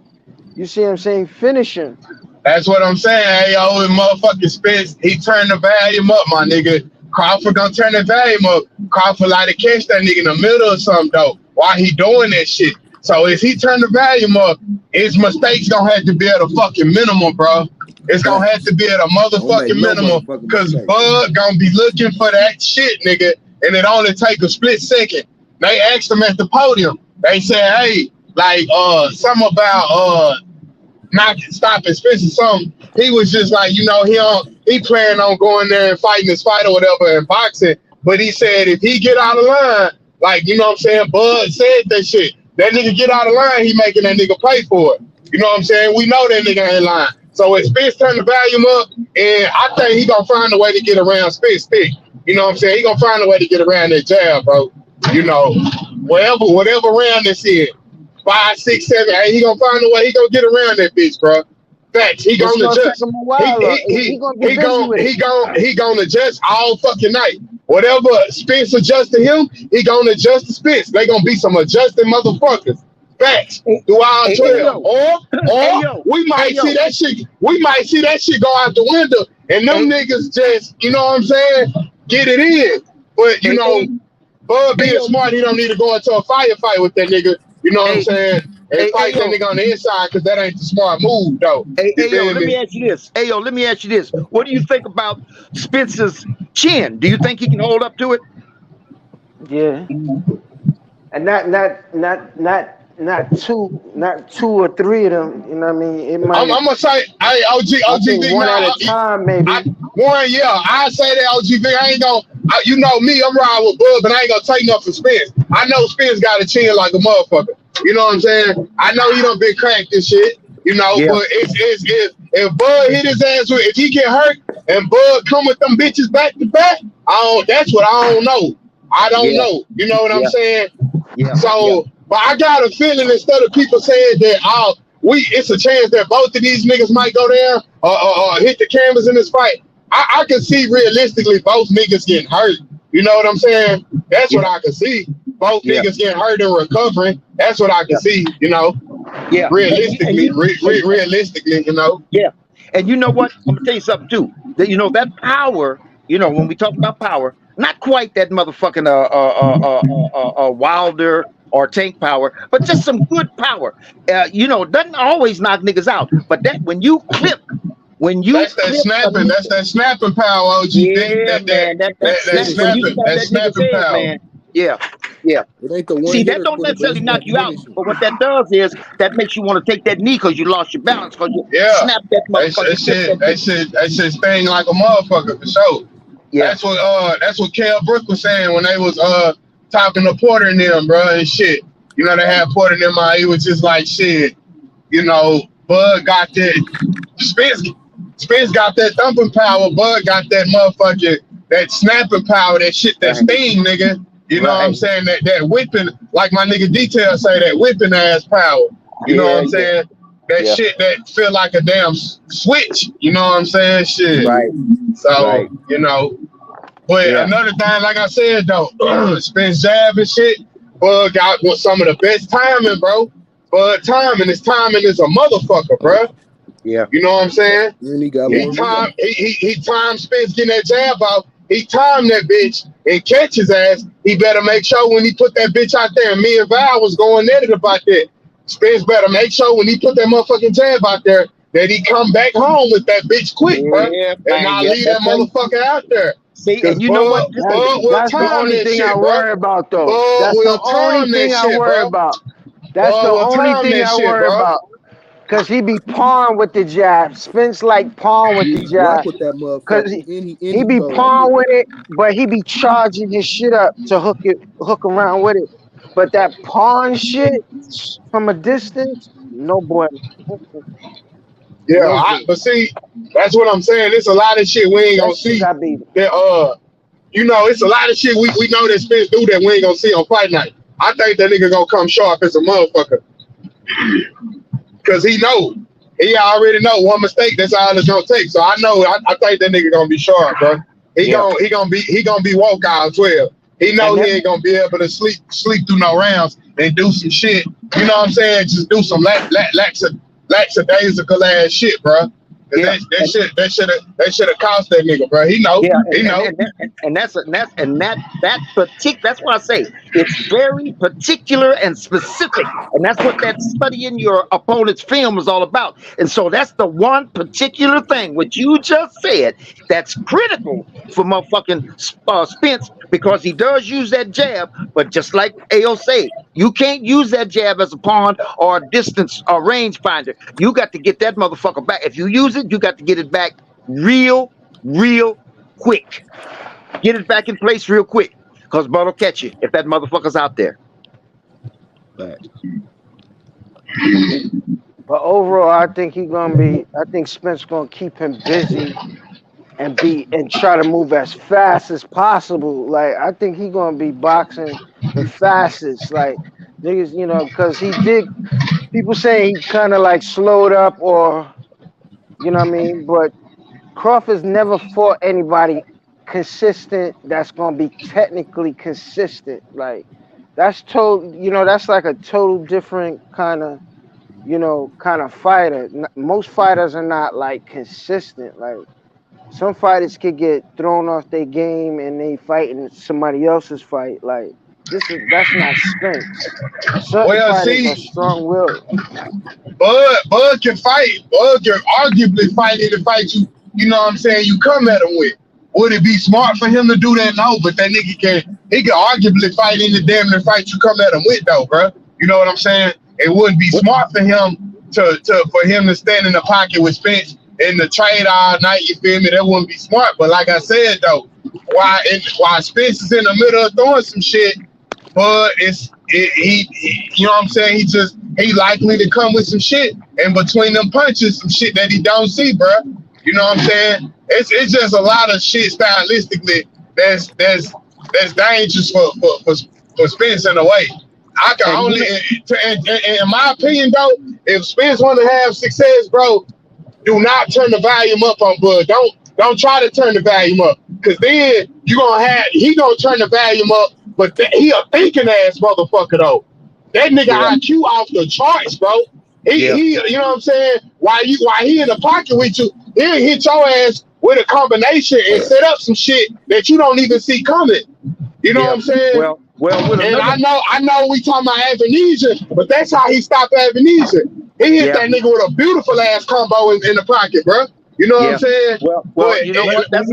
you see what I'm saying? Finish him. That's what I'm saying. Hey, yo, motherfucking Spence, he turned the volume up, my nigga. Crawford gonna turn the volume up. Crawford like to catch that nigga in the middle or something, though, while he doing that shit. So if he turn the volume up, his mistakes gonna have to be at a fucking minimum, bro. It's gonna have to be at a motherfucking minimum, because Bud gonna be looking for that shit, nigga, and it only take a split second. They asked him at the podium. They said, hey, like, something about, stopping Spence or something. He was just like, you know, he planned on going there and fighting this fight or whatever in boxing, but he said if he get out of line, like, you know what I'm saying, Bud said that shit. That nigga get out of line, he making that nigga pay for it. You know what I'm saying? We know that nigga ain't lying. So if Spence turn the volume up, and I think he gonna find a way to get around Spence thick. You know what I'm saying? He gonna find a way to get around that jab, bro. You know, whatever round this is. 5, 6, 7, 8, he gonna find a way. He gonna get around that bitch, bro. Facts. He gonna adjust. He gonna adjust all fucking night. Whatever Spence adjusts to him, he gonna adjust to Spence. They gonna be some adjusting motherfuckers. Facts. Throughout 12. Or we might see that shit. We might see that shit go out the window, and them niggas just, you know what I'm saying, get it in. But you know, Bud being smart, he don't need to go into a firefight with that nigga. You know what I'm saying? And fight that nigga on the inside, because that ain't the smart move, though. Let me ask you this. Let me ask you this. What do you think about Spence's chin? Do you think he can hold up to it? Yeah. And not two or three of them. You know what I mean? It might. I'm gonna say, hey, OG, one at a time, maybe. I say that OG. I ain't gonna. You know me, I'm riding with Bud, but I ain't gonna take nothing for Spence. I know Spence got a chin like a motherfucker. You know what I'm saying? I know he done been cracked and shit. You know, but if Bud hit his ass with, if he get hurt and Bud come with them bitches back to back, that's what I don't know. I don't know. You know what I'm saying? So, but I got a feeling instead of people saying that it's a chance that both of these niggas might go down or hit the canvas in this fight. I can see realistically both niggas getting hurt. You know what I'm saying? That's what I can see. Both niggas getting hurt and recovering. That's what I can see, you know. Yeah. Realistically, realistically, you know. Yeah. And you know what? I'm gonna tell you something too. That, you know, that power, you know, when we talk about power, not quite that motherfucking Wilder or Tank power, but just some good power. You know, doesn't always knock niggas out. But that when you clip. That's that snapping power, OG. Yeah, that snapping power. Man. Yeah. It ain't the one. See, that don't necessarily knock you out, but what that does is that makes you want to take that knee because you lost your balance because you snapped that motherfucker. That shit sting like a motherfucker for sure. Yeah. That's what Kel Brook was saying when they was talking to Porter and them, bro, and shit. You know, they had Porter and them out. He was just like, shit, you know, Bud got that. Spence got that thumping power. Bud got that motherfucking, that snapping power, that shit, that sting, nigga. You know what I'm saying? That whipping, like my nigga Detail say, that whipping ass power. You know what I'm saying? That shit that feel like a damn switch. You know what I'm saying? Shit. Right. So, you know. But another thing, like I said, though, Spence jab and shit, Bud got some of the best timing, bro. Bud timing, his timing is a motherfucker, bro. Yeah. You know what I'm saying? And he got he timed Spence getting that jab out, he timed that bitch and catch his ass, he better make sure when he put that bitch out there, and me and Val was going at it about that. Spence better make sure when he put that motherfucking jab out there that he come back home with that bitch quick, bro, and not leave that motherfucker out there. See, and you know what? That's the only thing I worry about, though. That's the only thing I worry about. That's the only thing I worry about. Because he be pawing with the jab. Spence like pawing with the jab. Because he be pawing with it, but he be charging his shit up to hook around with it. But that pawn shit from a distance, no boy. Yeah, but see, that's what I'm saying. It's a lot of shit we ain't gonna see. That you know, it's a lot of shit we know that Spence do that we ain't gonna see on fight night. I think that nigga gonna come sharp as a motherfucker. Cause he already know one mistake, that's all it's gonna take. So I know I think that nigga gonna be sharp, bro. He gonna be woke out 12. He know he ain't gonna be able to sleep through no rounds and do some shit. You know what I'm saying? Just do some lackadaisical ass shit, bro. That should have cost that nigga, bro. He know. And that's why I say it's very particular and specific, and that's what that studying your opponent's film is all about. And so that's the one particular thing what you just said that's critical for motherfucking Spence, because he does use that jab, but just like AO said, you can't use that jab as a pawn or a distance or range finder. You got to get that motherfucker back. If you use it, you got to get it back real quick. Get it back in place real quick, because Bud will catch you if that motherfucker's out there. But overall, I think Spence gonna keep him busy and try to move as fast as possible. Like, I think he gonna be boxing the fastest. Like, niggas, you know, because people say he kind of like slowed up, or you know what I mean? But Crawford's never fought anybody consistent that's gonna be technically consistent. Like, that's like a total different kind of fighter. Most fighters are not like consistent. Like, some fighters could get thrown off their game and they fighting somebody else's fight. Like, that's not Spence. Certain fighters are strong-willed. Bud can fight. Bud can arguably fight any fight you know what I'm saying, you come at him with. Would it be smart for him to do that? No, but that nigga can arguably fight any damn near fight you come at him with, though, bro. You know what I'm saying? It wouldn't be smart for him for him to stand in the pocket with Spence and to trade all night, you feel me? That wouldn't be smart. But like I said, though, while Spence is in the middle of throwing some shit, but he you know what I'm saying? He likely to come with some shit, and between them punches, some shit that he don't see, bro. You know what I'm saying? It's just a lot of shit stylistically that's dangerous for Spence in a way. I can only, in my opinion, though, if Spence want to have success, bro, do not turn the volume up on Bud. Don't try to turn the volume up, because then he gonna turn the volume up, but he a thinking ass motherfucker though. That nigga IQ off the charts, bro. He you know what I'm saying? While he in the pocket with you, he'll hit your ass with a combination and set up some shit that you don't even see coming. You know what I'm saying? Well, and I know we talking about Avenesia, but that's how he stopped Avenesia. He hit that nigga with a beautiful ass combo in the pocket, bro. You know what I'm saying? Well, you know what? That's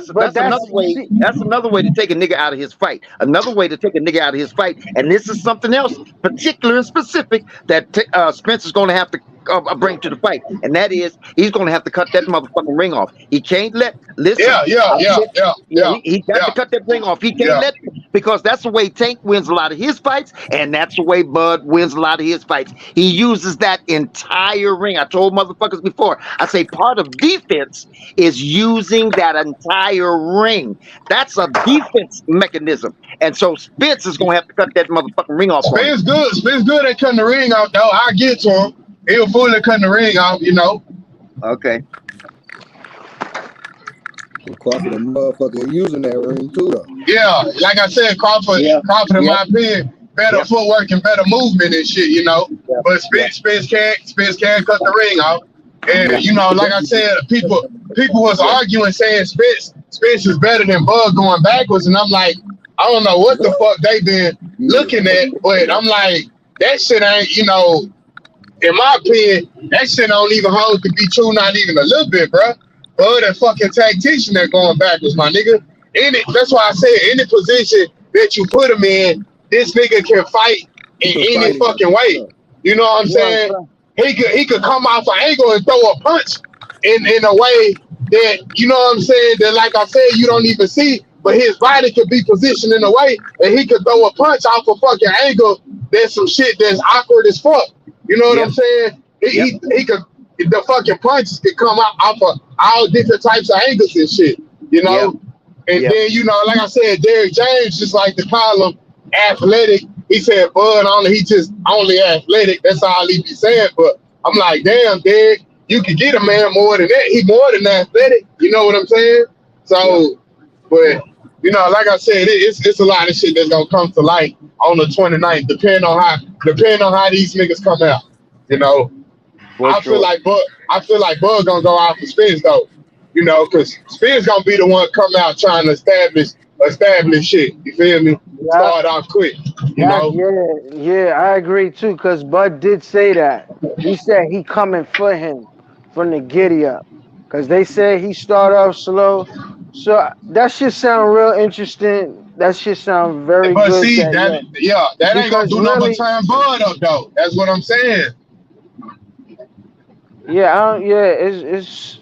another way. That's another way to take a nigga out of his fight. Another way to take a nigga out of his fight. And this is something else, particular and specific, that Spence is going to have to bring to the fight, and that is he's going to have to cut that motherfucking ring off. He can't listen. He got to cut that ring off. He can't let, because that's the way Tank wins a lot of his fights, and that's the way Bud wins a lot of his fights. He uses that entire ring. I told motherfuckers before, I say part of defense is using that entire ring. That's a defense mechanism, and so Spence is going to have to cut that motherfucking ring off. Spence good at cutting the ring off, though. I get to him. He'll fully cutting the ring off, you know. Okay. Crawford, a motherfucker, using that ring too, though. Yeah, like I said, Crawford, in my opinion, better footwork and better movement and shit, you know. But Spence can't cut the ring off. And you know, like I said, people was arguing saying Spence Spence is better than Bud going backwards, and I'm like, I don't know what the fuck they been looking at, but I'm like, that shit ain't, you know, in my opinion, that shit don't even hold to be true, not even a little bit, bro. Bud a fucking tactician that going backwards, my nigga. That's why I said any position that you put him in, this nigga can fight in any fucking way. You know what I'm saying? He could come off an angle and throw a punch in a way that, you know what I'm saying, that like I said, you don't even see, but his body could be positioned in a way that he could throw a punch off a fucking angle that's some shit that's awkward as fuck. You know what I'm saying? He could, the fucking punches could come out off of all different types of angles and shit, you know? And then, you know, like I said, Derrick James just like to call him athletic. He said, Bud, he just only athletic. That's all he be saying. But I'm like, damn, Derrick, you could get a man more than that. He more than athletic. You know what I'm saying? So, but, you know, like I said, it's a lot of shit that's going to come to light on the 29th, depending on how these niggas come out. You know, I feel like Bud gonna go out for Spence though. You know, because Spence gonna be the one come out trying to establish shit. You feel me? Start off quick. You know? Yeah, I agree too. Because Bud did say that. He said he coming for him from the giddy up. Because they said he start off slow. So that shit sound real interesting. That shit sound very but good. See, that ain't gonna do nothing but turn Bud up though. That's what I'm saying. Yeah, it's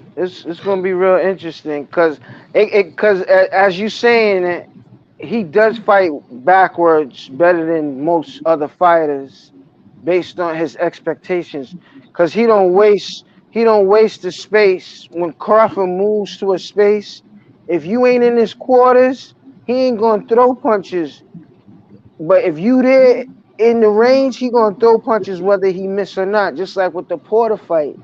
gonna be real interesting because as you saying, he does fight backwards better than most other fighters based on his expectations. Because he don't waste the space when Crawford moves to a space. If you ain't in his quarters, he ain't gonna throw punches. But if you there in the range, he gonna throw punches whether he miss or not. Just like with the Porter fight.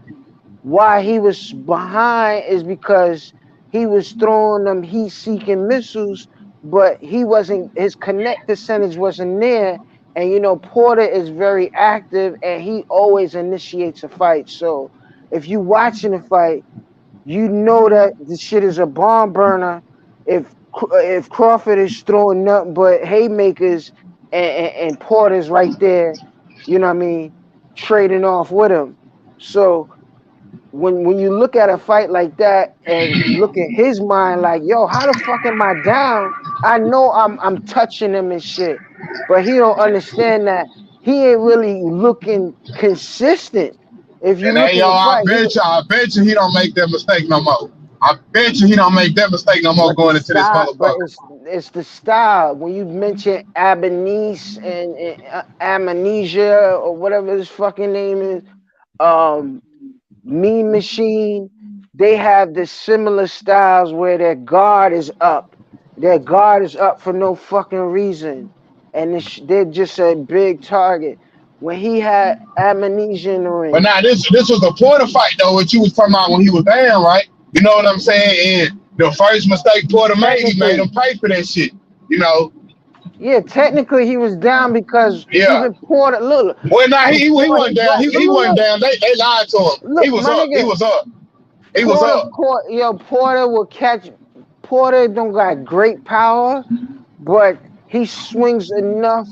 Why he was behind is because he was throwing them heat-seeking missiles, but his connect percentage wasn't there. And you know, Porter is very active and he always initiates a fight. So if you watching a fight, you know that the shit is a bomb burner. If Crawford is throwing nothing but haymakers and Porter's right there, you know what I mean, trading off with him. So when you look at a fight like that and look at his mind like, yo, how the fuck am I down? I know I'm touching him and shit, but he don't understand that he ain't really looking consistent. If you look at I bet you he don't make that mistake no more. I bet you he don't make that mistake no more going into this motherfucker. It's the style. When you mention Abanese and Amnesia or whatever his fucking name is, Mean Machine, they have the similar styles where their guard is up. Their guard is up for no fucking reason. And they're just a big target. When he had Amnesia in the ring. But now this was the Porter fight though, what you was talking about when he was down, right? You know what I'm saying? And the first mistake Porter made, he made him pay for that shit. You know? Yeah, technically he was down because even Porter, look. Well, nah, he wasn't down. He wasn't down. They lied to him. Look, he was up. He was up. He was up. Porter will catch. Porter don't got great power, but he swings enough.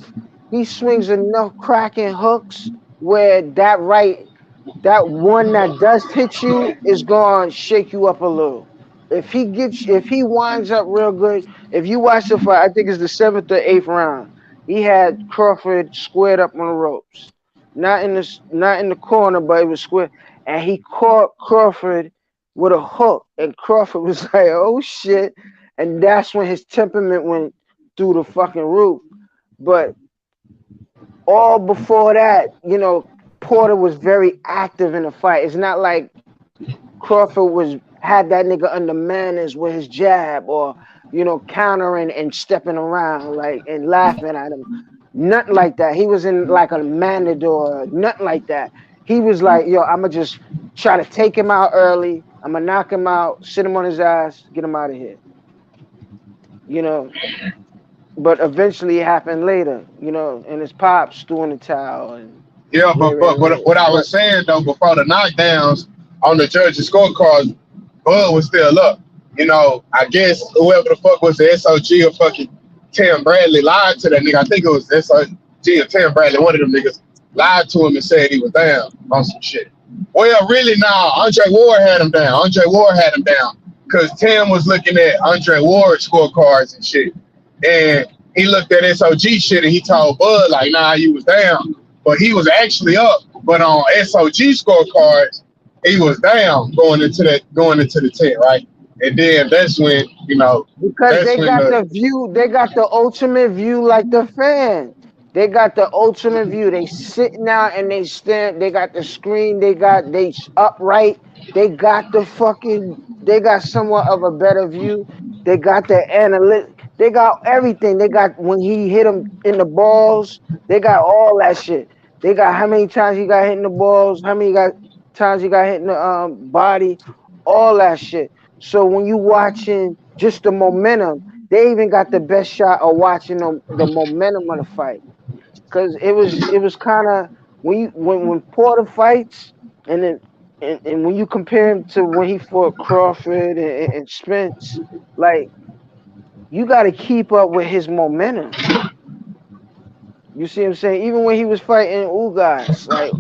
He swings enough cracking hooks where that one that does hit you is gonna shake you up a little. If he winds up real good, if you watch the fight, I think it's the 7th or 8th round. He had Crawford squared up on the ropes, not in the corner, but it was square, and he caught Crawford with a hook, and Crawford was like, "Oh shit!" And that's when his temperament went through the fucking roof. But all before that, you know, Porter was very active in the fight. It's not like Crawford had that nigga under manners with his jab or, you know, countering and stepping around like and laughing at him. Nothing like that. He was in like a matador, nothing like that. He was like, yo, I'ma just try to take him out early. I'ma knock him out, sit him on his ass, get him out of here. You know. But eventually it happened later, you know, and his pops threw in the towel. And but what I was saying though, before the knockdowns on the judges' scorecards, Bud was still up. I guess whoever the fuck was the SOG or fucking Tim Bradley lied to that nigga. I think it was SOG or Tim Bradley, one of them niggas lied to him and said he was down on some shit. Well, really, nah, Andre Ward had him down. Andre Ward had him down because Tim was looking at Andre Ward's scorecards and shit. And he looked at SOG shit and he told Bud, like, nah, you was down. But he was actually up. But on SOG scorecards, he was down going into the 10, right? And then that's when, because they got the view, they got the ultimate view like the fan. They got the ultimate view. They sitting out and they stand, they got the screen, they upright, they got somewhat of a better view. They got the analytics, they got everything. They got when he hit him in the balls, they got all that shit. They got how many times he got hit in the balls, how many times he got hit in the body, all that shit. So when you watching just the momentum, they even got the best shot of watching the momentum of the fight, because it was kind of when Porter fights and when you compare him to when he fought Crawford and Spence, like you got to keep up with his momentum. You see what I'm saying? Even when he was fighting Ugas, like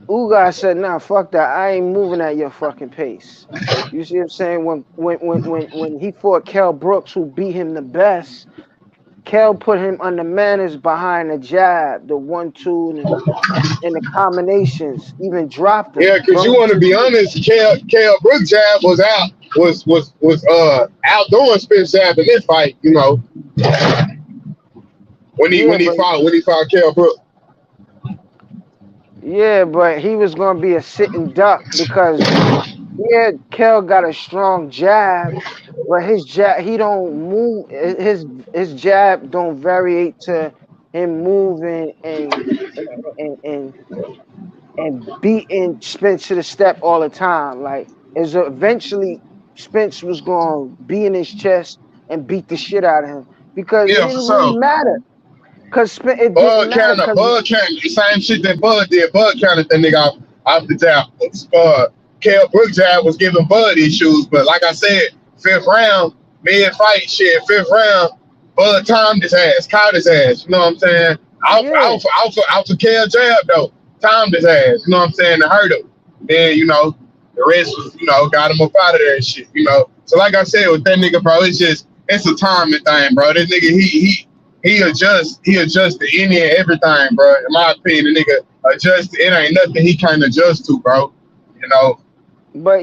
Ugas said, nah, fuck that. I ain't moving at your fucking pace. You see what I'm saying? When he fought Kell Brooks, who beat him the best, Kell put him under manners behind the jab, the 1-2, and the combinations, even dropped him. Yeah, because you want to be honest, Kell Brooks' jab was outdoing Spence jab in this fight, when he fought Kell Brooks. Yeah, but he was gonna be a sitting duck because Kell got a strong jab, but his jab he don't move. His jab don't variate to him moving and beating Spence to the step all the time. Like eventually Spence was gonna be in his chest and beat the shit out of him because it didn't really matter. Cause it Bud counted the same shit that Bud did. Bud counted that nigga off the jab. Kell Brooks jab was giving Bud issues, but like I said, 5th round, mid-fight shit, 5th round, Bud timed his ass, caught his ass. You know what I'm saying? Out for Kell jab though, timed his ass. You know what I'm saying? To hurt him. Then the rest was got him up out of there and shit. So like I said with that nigga, bro, it's a timing thing, bro. This nigga he adjusts to any and everything, bro. In my opinion, the nigga adjusts. It ain't nothing he can't adjust to, bro. But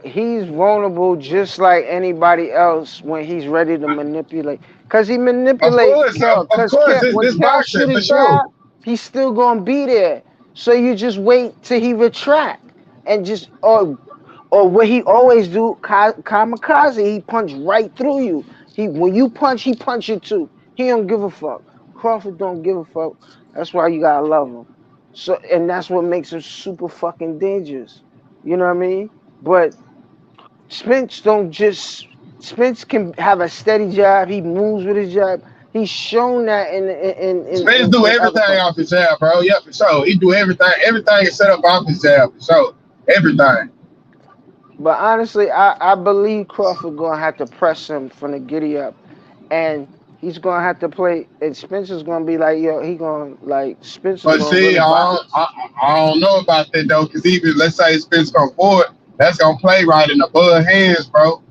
he's vulnerable just like anybody else when he's ready to manipulate. Cause he manipulates. Of course, when Cal shoot his jab, he's still gonna be there. So you just wait till he retract and just or what he always do, kamikaze. He punch right through you. When you punch, he punch you too. He don't give a fuck. Crawford don't give a fuck. That's why you gotta love him. So, and that's what makes him super fucking dangerous. You know what I mean? But Spence can have a steady jab. He moves with his jab. He's shown that in Spence do everything off his jab, bro. Yeah, for sure. He do everything. Everything is set up off his jab, for sure. Everything. But honestly, I believe Crawford gonna have to press him from the giddy up, and he's gonna have to play. And Spencer's gonna be like, he gonna like Spencer. But see, I don't know about that though, because even let's say Spence come forward, that's gonna play right in the Bud hands, bro.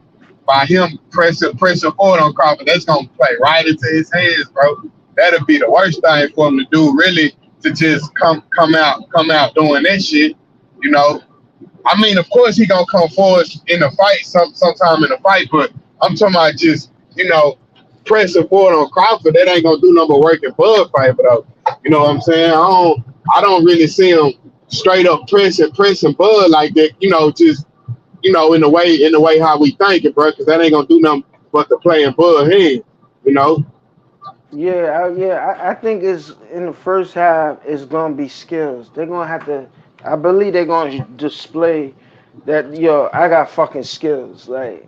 By him pressing forward on Crawford, that's gonna play right into his hands, bro. That'll be the worst thing for him to do, really, to just come out doing that shit, I mean, of course he gonna come forward in the fight sometime in the fight, but I'm talking about just, pressing forward on Crawford. That ain't gonna do no more work in Bud fight, though. You know what I'm saying? I don't really see him straight up pressing Bud like that, just in the way how we think it, bro, because that ain't gonna do nothing but to play in Bud hand, Yeah, I think it's in the first half it's gonna be skills. They're gonna have to. I believe they're gonna display that I got fucking skills. Like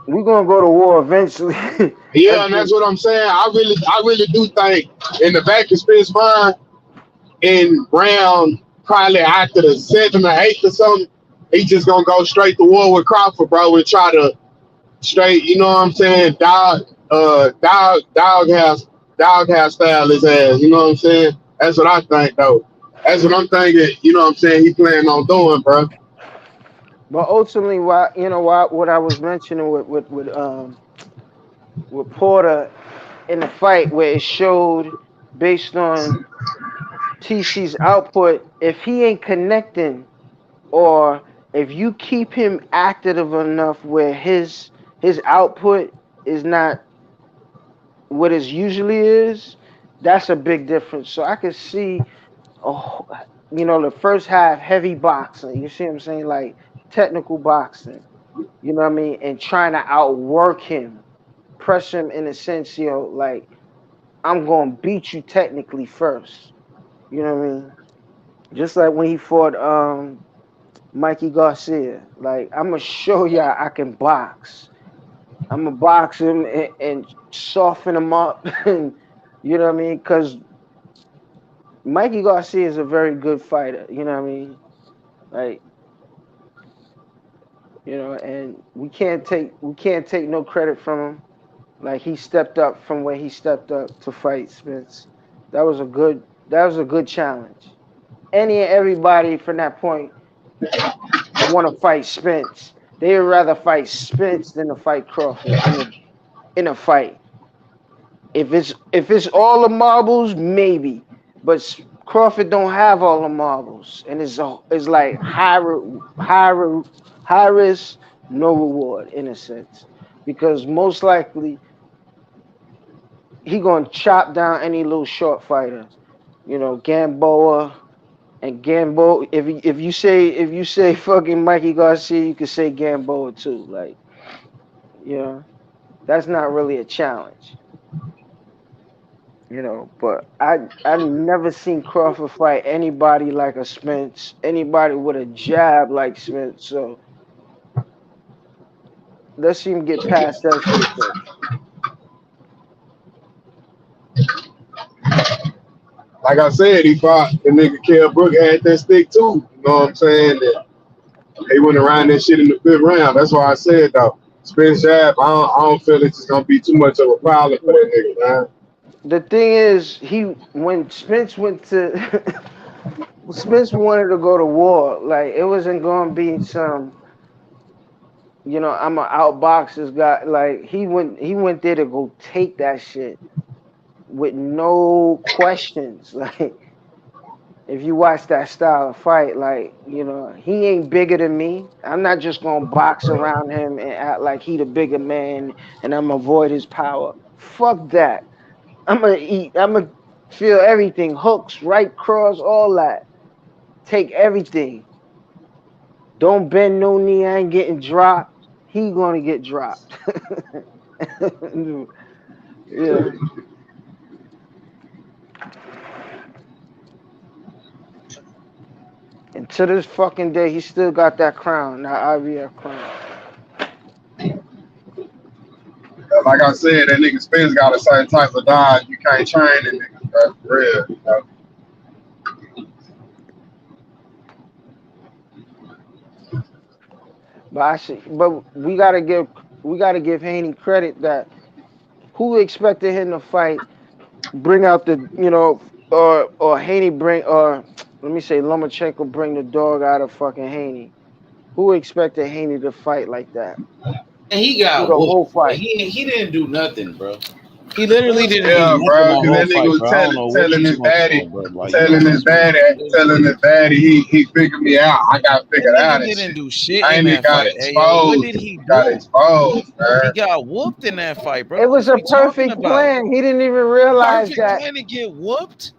we're gonna go to war eventually. Yeah, and that's what I'm saying. I really do think in the back of Spence's mind, in round probably after the 7th or 8th or something, he just gonna go straight to war with Crawford, bro, and try to straight, you know what I'm saying? Doghouse style his ass. You know what I'm saying? That's what I think, though. That's what I'm thinking. You know what I'm saying? He planning on doing, bro. But ultimately, what I was mentioning with Porter in the fight, where it showed based on TC's output, if he ain't connecting, or if you keep him active enough where his output is not what it usually is, that's a big difference. So I could see, the first half heavy boxing. You see what I'm saying? Like technical boxing. You know what I mean? And trying to outwork him, press him in a sense, like I'm gonna beat you technically first. You know what I mean? Just like when he fought Mikey Garcia. Like I'm gonna show y'all I can box. I'm gonna box him and soften him up, and you know what I mean? Because Mikey Garcia is a very good fighter. You know what I mean? Like, and we can't take no credit from him. Like he stepped up from where he stepped up to fight Spence. That was a good challenge. Any and everybody from that point want to fight Spence. They would rather fight Spence than to fight Crawford in a fight. If it's all the marbles, maybe, but Crawford don't have all the marbles, and it's like high risk, no reward in a sense, because most likely he gonna chop down any little short fighter, Gamboa. And Gamboa, if you say fucking Mikey Garcia, you could say Gamboa too. Like, that's not really a challenge. But I never seen Crawford fight anybody like a Spence, anybody with a jab like Spence. So let's see him get past that shit first. Like I said, he fought the nigga Kell Brook had that stick too. You know what I'm saying? That he went around that shit in the 5th round. That's why I said though, Spence jab, I don't feel it's gonna be too much of a problem for that nigga, man. The thing is, when Spence went to Spence wanted to go to war. Like it wasn't gonna be some, I'm an outbox this guy. Like he went there to go take that shit with no questions. Like if you watch that style of fight, like, he ain't bigger than me. I'm not just gonna box around him and act like he the bigger man and I'm gonna avoid his power. Fuck that. I'm gonna feel everything. Hooks, right cross, all that. Take everything. Don't bend no knee. I ain't getting dropped. He gonna get dropped. Yeah. And to this fucking day, he still got that crown, that IBF crown. Like I said, that nigga Spence got a certain type of dodge. You can't train that nigga, bro, for real. But we gotta give Haney credit that who expected him to fight, bring out the or Haney bring, or let me say Lomachenko bring the dog out of fucking Haney. Who expected Haney to fight like that? And he got the whole fight. He didn't do nothing, bro. He literally didn't do Yeah, nothing bro, because that fight, nigga was bro. I don't know telling his daddy, about, telling his daddy he figured me out. I got figured out. He didn't do shit I in ain't that got fight. exposed. Hey, yo, what did he do? Got exposed, man. He got whooped in that fight, bro. It was a perfect plan. He didn't even realize that. Plan to get whooped?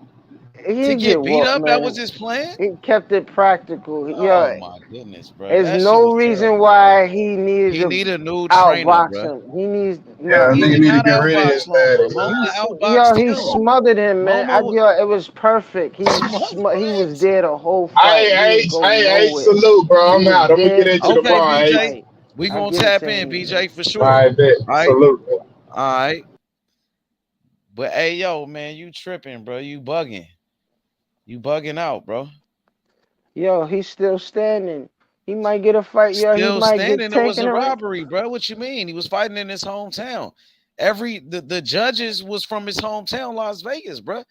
He didn't get beat whooped, up? man. That was his plan? He kept it practical. Oh my goodness, bro. There's no reason why he needed He need a new outbox trainer, him. He needs he need to get rid of his daddy. He smothered him, man. It was perfect. He was there the whole fight. Hey, salute, bro. I'm out. I'm gonna get at you tomorrow. BJ. We gonna tap in, BJ, for sure. All right, bet. Salute. All right. But hey, yo, man, you tripping, bro. You bugging. You bugging out, bro. Yo, he's still standing. He might get a fight, yo. He Still might get standing. It was taken a away. robbery, bro. What you mean? He was fighting in his hometown. The judges was from his hometown, Las Vegas, bro.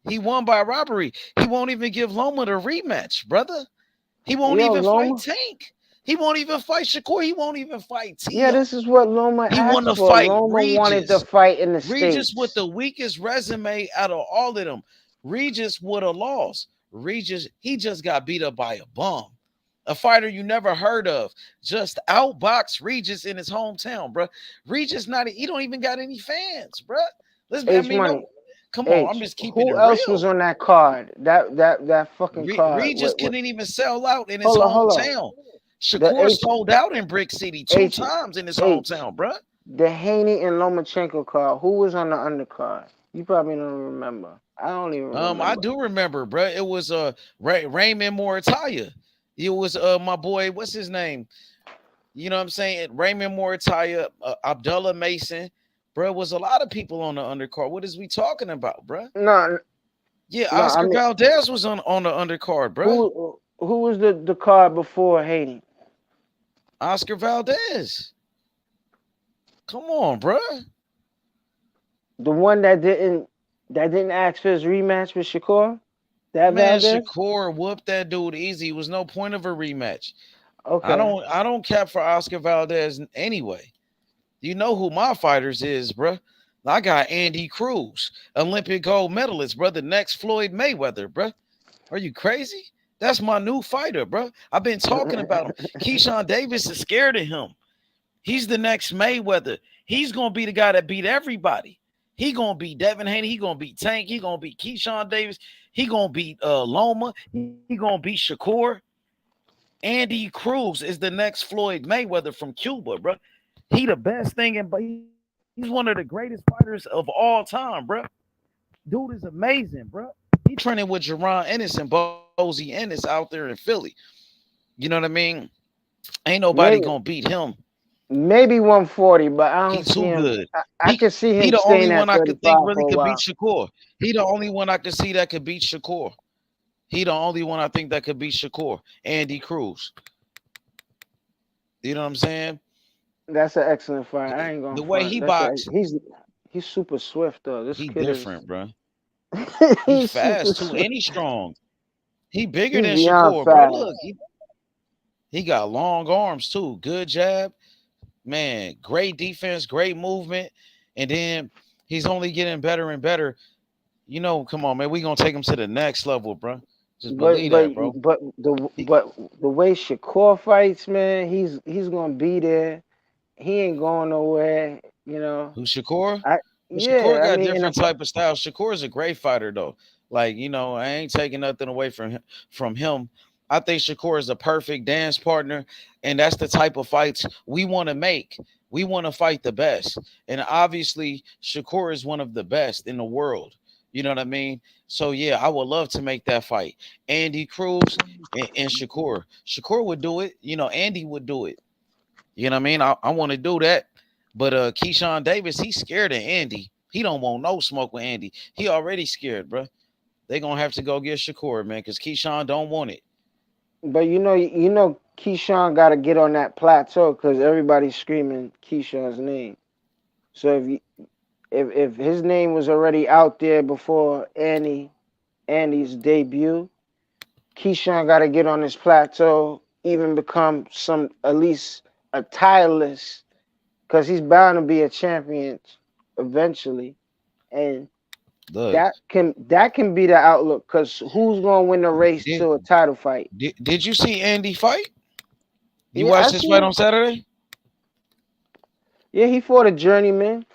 He won by robbery. He won't even give Loma the rematch, brother. He won't even fight Tank. He won't even fight Shakur. He won't even fight Tio. Yeah, this is what Loma He asked wanted to for. fight Loma Regis. wanted to fight in the Regis States. with the weakest resume out of all of them. Regis would have lost. Regis, he just got beat up by a bum. A fighter you never heard of. Just outboxed Regis in his hometown, bro. Regis he don't even got any fans, bro. Come on, I'm just keeping it real. Who else was on that card? That fucking card. Regis couldn't even sell out in his hometown. Shakur sold out in Brick City two times in his hometown, bro. The Haney and Lomachenko card. Who was on the undercard? You probably don't remember. I don't even remember. I do remember, bro. It was Raymond Moritalia. It was my boy, what's his name? You know what I'm saying? Raymond Moritalia, Abdullah Mason. Bro, was a lot of people on the undercard. What is we talking about, bro? Oscar Valdez was on the undercard, bro. Who was the card before Haney? Oscar Valdez. Come on, bro. The one that didn't ask for his rematch with Shakur? Man, Valdez? Shakur whooped that dude easy. It was no point of a rematch. Okay. I don't cap for Oscar Valdez anyway. You know who my fighters is, bro. I got Andy Cruz, Olympic gold medalist, bro. The next Floyd Mayweather, bro. Are you crazy? That's my new fighter, bro. I've been talking about him. Keyshawn Davis is scared of him. He's the next Mayweather. He's gonna be the guy that beat everybody. He gonna beat Devin Haney. He gonna beat Tank. He gonna beat Keyshawn Davis. He gonna beat Loma. He gonna beat Shakur. Andy Cruz is the next Floyd Mayweather from Cuba, bro. He the best thing, he's one of the greatest fighters of all time, bro. Dude is amazing, bro. He training with Jerron Ennis and Bozy Ennis out there in Philly. You know what I mean? Ain't nobody gonna beat him. Maybe 140, but I don't He's see too him. good. I can see him. He the only one I could think really could while. beat Shakur. He the only one I could see that could beat Shakur. He the only one I think that could beat Shakur. Andy Cruz. You know what I'm saying? That's an excellent fight. I ain't gonna. The way he boxed, he's super swift though. This he kid different, bro. He's fast super too, and he's strong. He bigger He's than beyond Shakur, bro. fast. Look, he got long arms too. Good jab, man. Great defense, great movement, and then he's only getting better and better. You know, come on, man. We gonna take him to the next level, bro. Just believe that, bro. But the way Shakur fights, man, he's gonna be there. He ain't going nowhere. You know. Who Shakur? I Shakur got mean, different type of style. Shakur is a great fighter, though. Like, you know, I ain't taking nothing away from him. I think Shakur is a perfect dance partner, and that's the type of fights we want to make. We want to fight the best, and obviously, Shakur is one of the best in the world. You know what I mean? So yeah, I would love to make that fight. Andy Cruz and Shakur. Shakur would do it. You know, Andy would do it. You know what I mean? I want to do that. But Keyshawn Davis, he's scared of Andy. He don't want no smoke with Andy. He already scared, bro. They gonna have to go get Shakur, man, because Keyshawn don't want it. But you know, Keyshawn got to get on that plateau because everybody's screaming Keyshawn's name. So if his name was already out there before Andy's debut, Keyshawn got to get on his plateau, even become at least a tireless, because he's bound to be a champion eventually, and Look, that can be the outlook. Because who's gonna win the race to a title fight? Did you see Andy fight? You Yeah, watched I his seen fight him. on Saturday? Yeah, he fought a journeyman.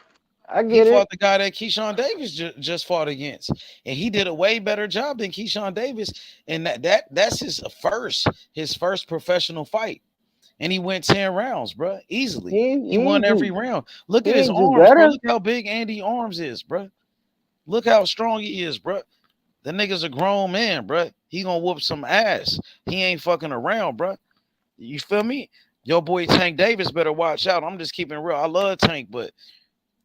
I He get fought it. the guy that Keyshawn Davis just fought against, and he did a way better job than Keyshawn Davis. And that's his first professional fight, and he went 10 rounds, bro, easily. He won every round. Look at his ain't do arms, bro. better. Look how big Andy arms is, bro. Look how strong he is, bro. The nigga's a grown man, bro. He gonna whoop some ass. He ain't fucking around, bro. You feel me? Your boy Tank Davis better watch out. I'm just keeping it real. I love Tank, but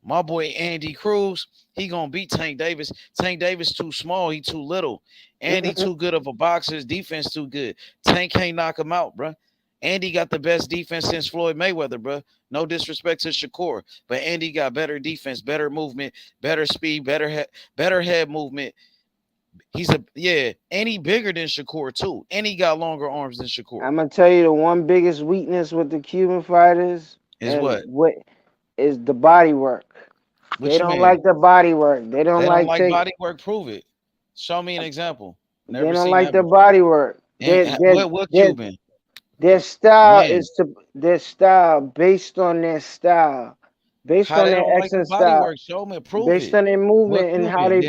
My boy Andy Cruz, he gonna beat Tank Davis. Tank Davis too small, he too little. Andy too good of a boxer, his defense too good. Tank can't knock him out, bro. Andy got the best defense since Floyd Mayweather, bro. No disrespect to Shakur, but Andy got better defense, better movement, better speed, better head movement. He's and he bigger than Shakur too, and he got longer arms than Shakur. I'm gonna tell you the one biggest weakness with the Cuban fighters is what is the body work. They don't like the body work. They don't like body work. Prove it. Show me an example. They don't like the body work. What Cuban? Their style their style based on their style, based on their excellent style. Work? Show me, prove based on their movement and how they.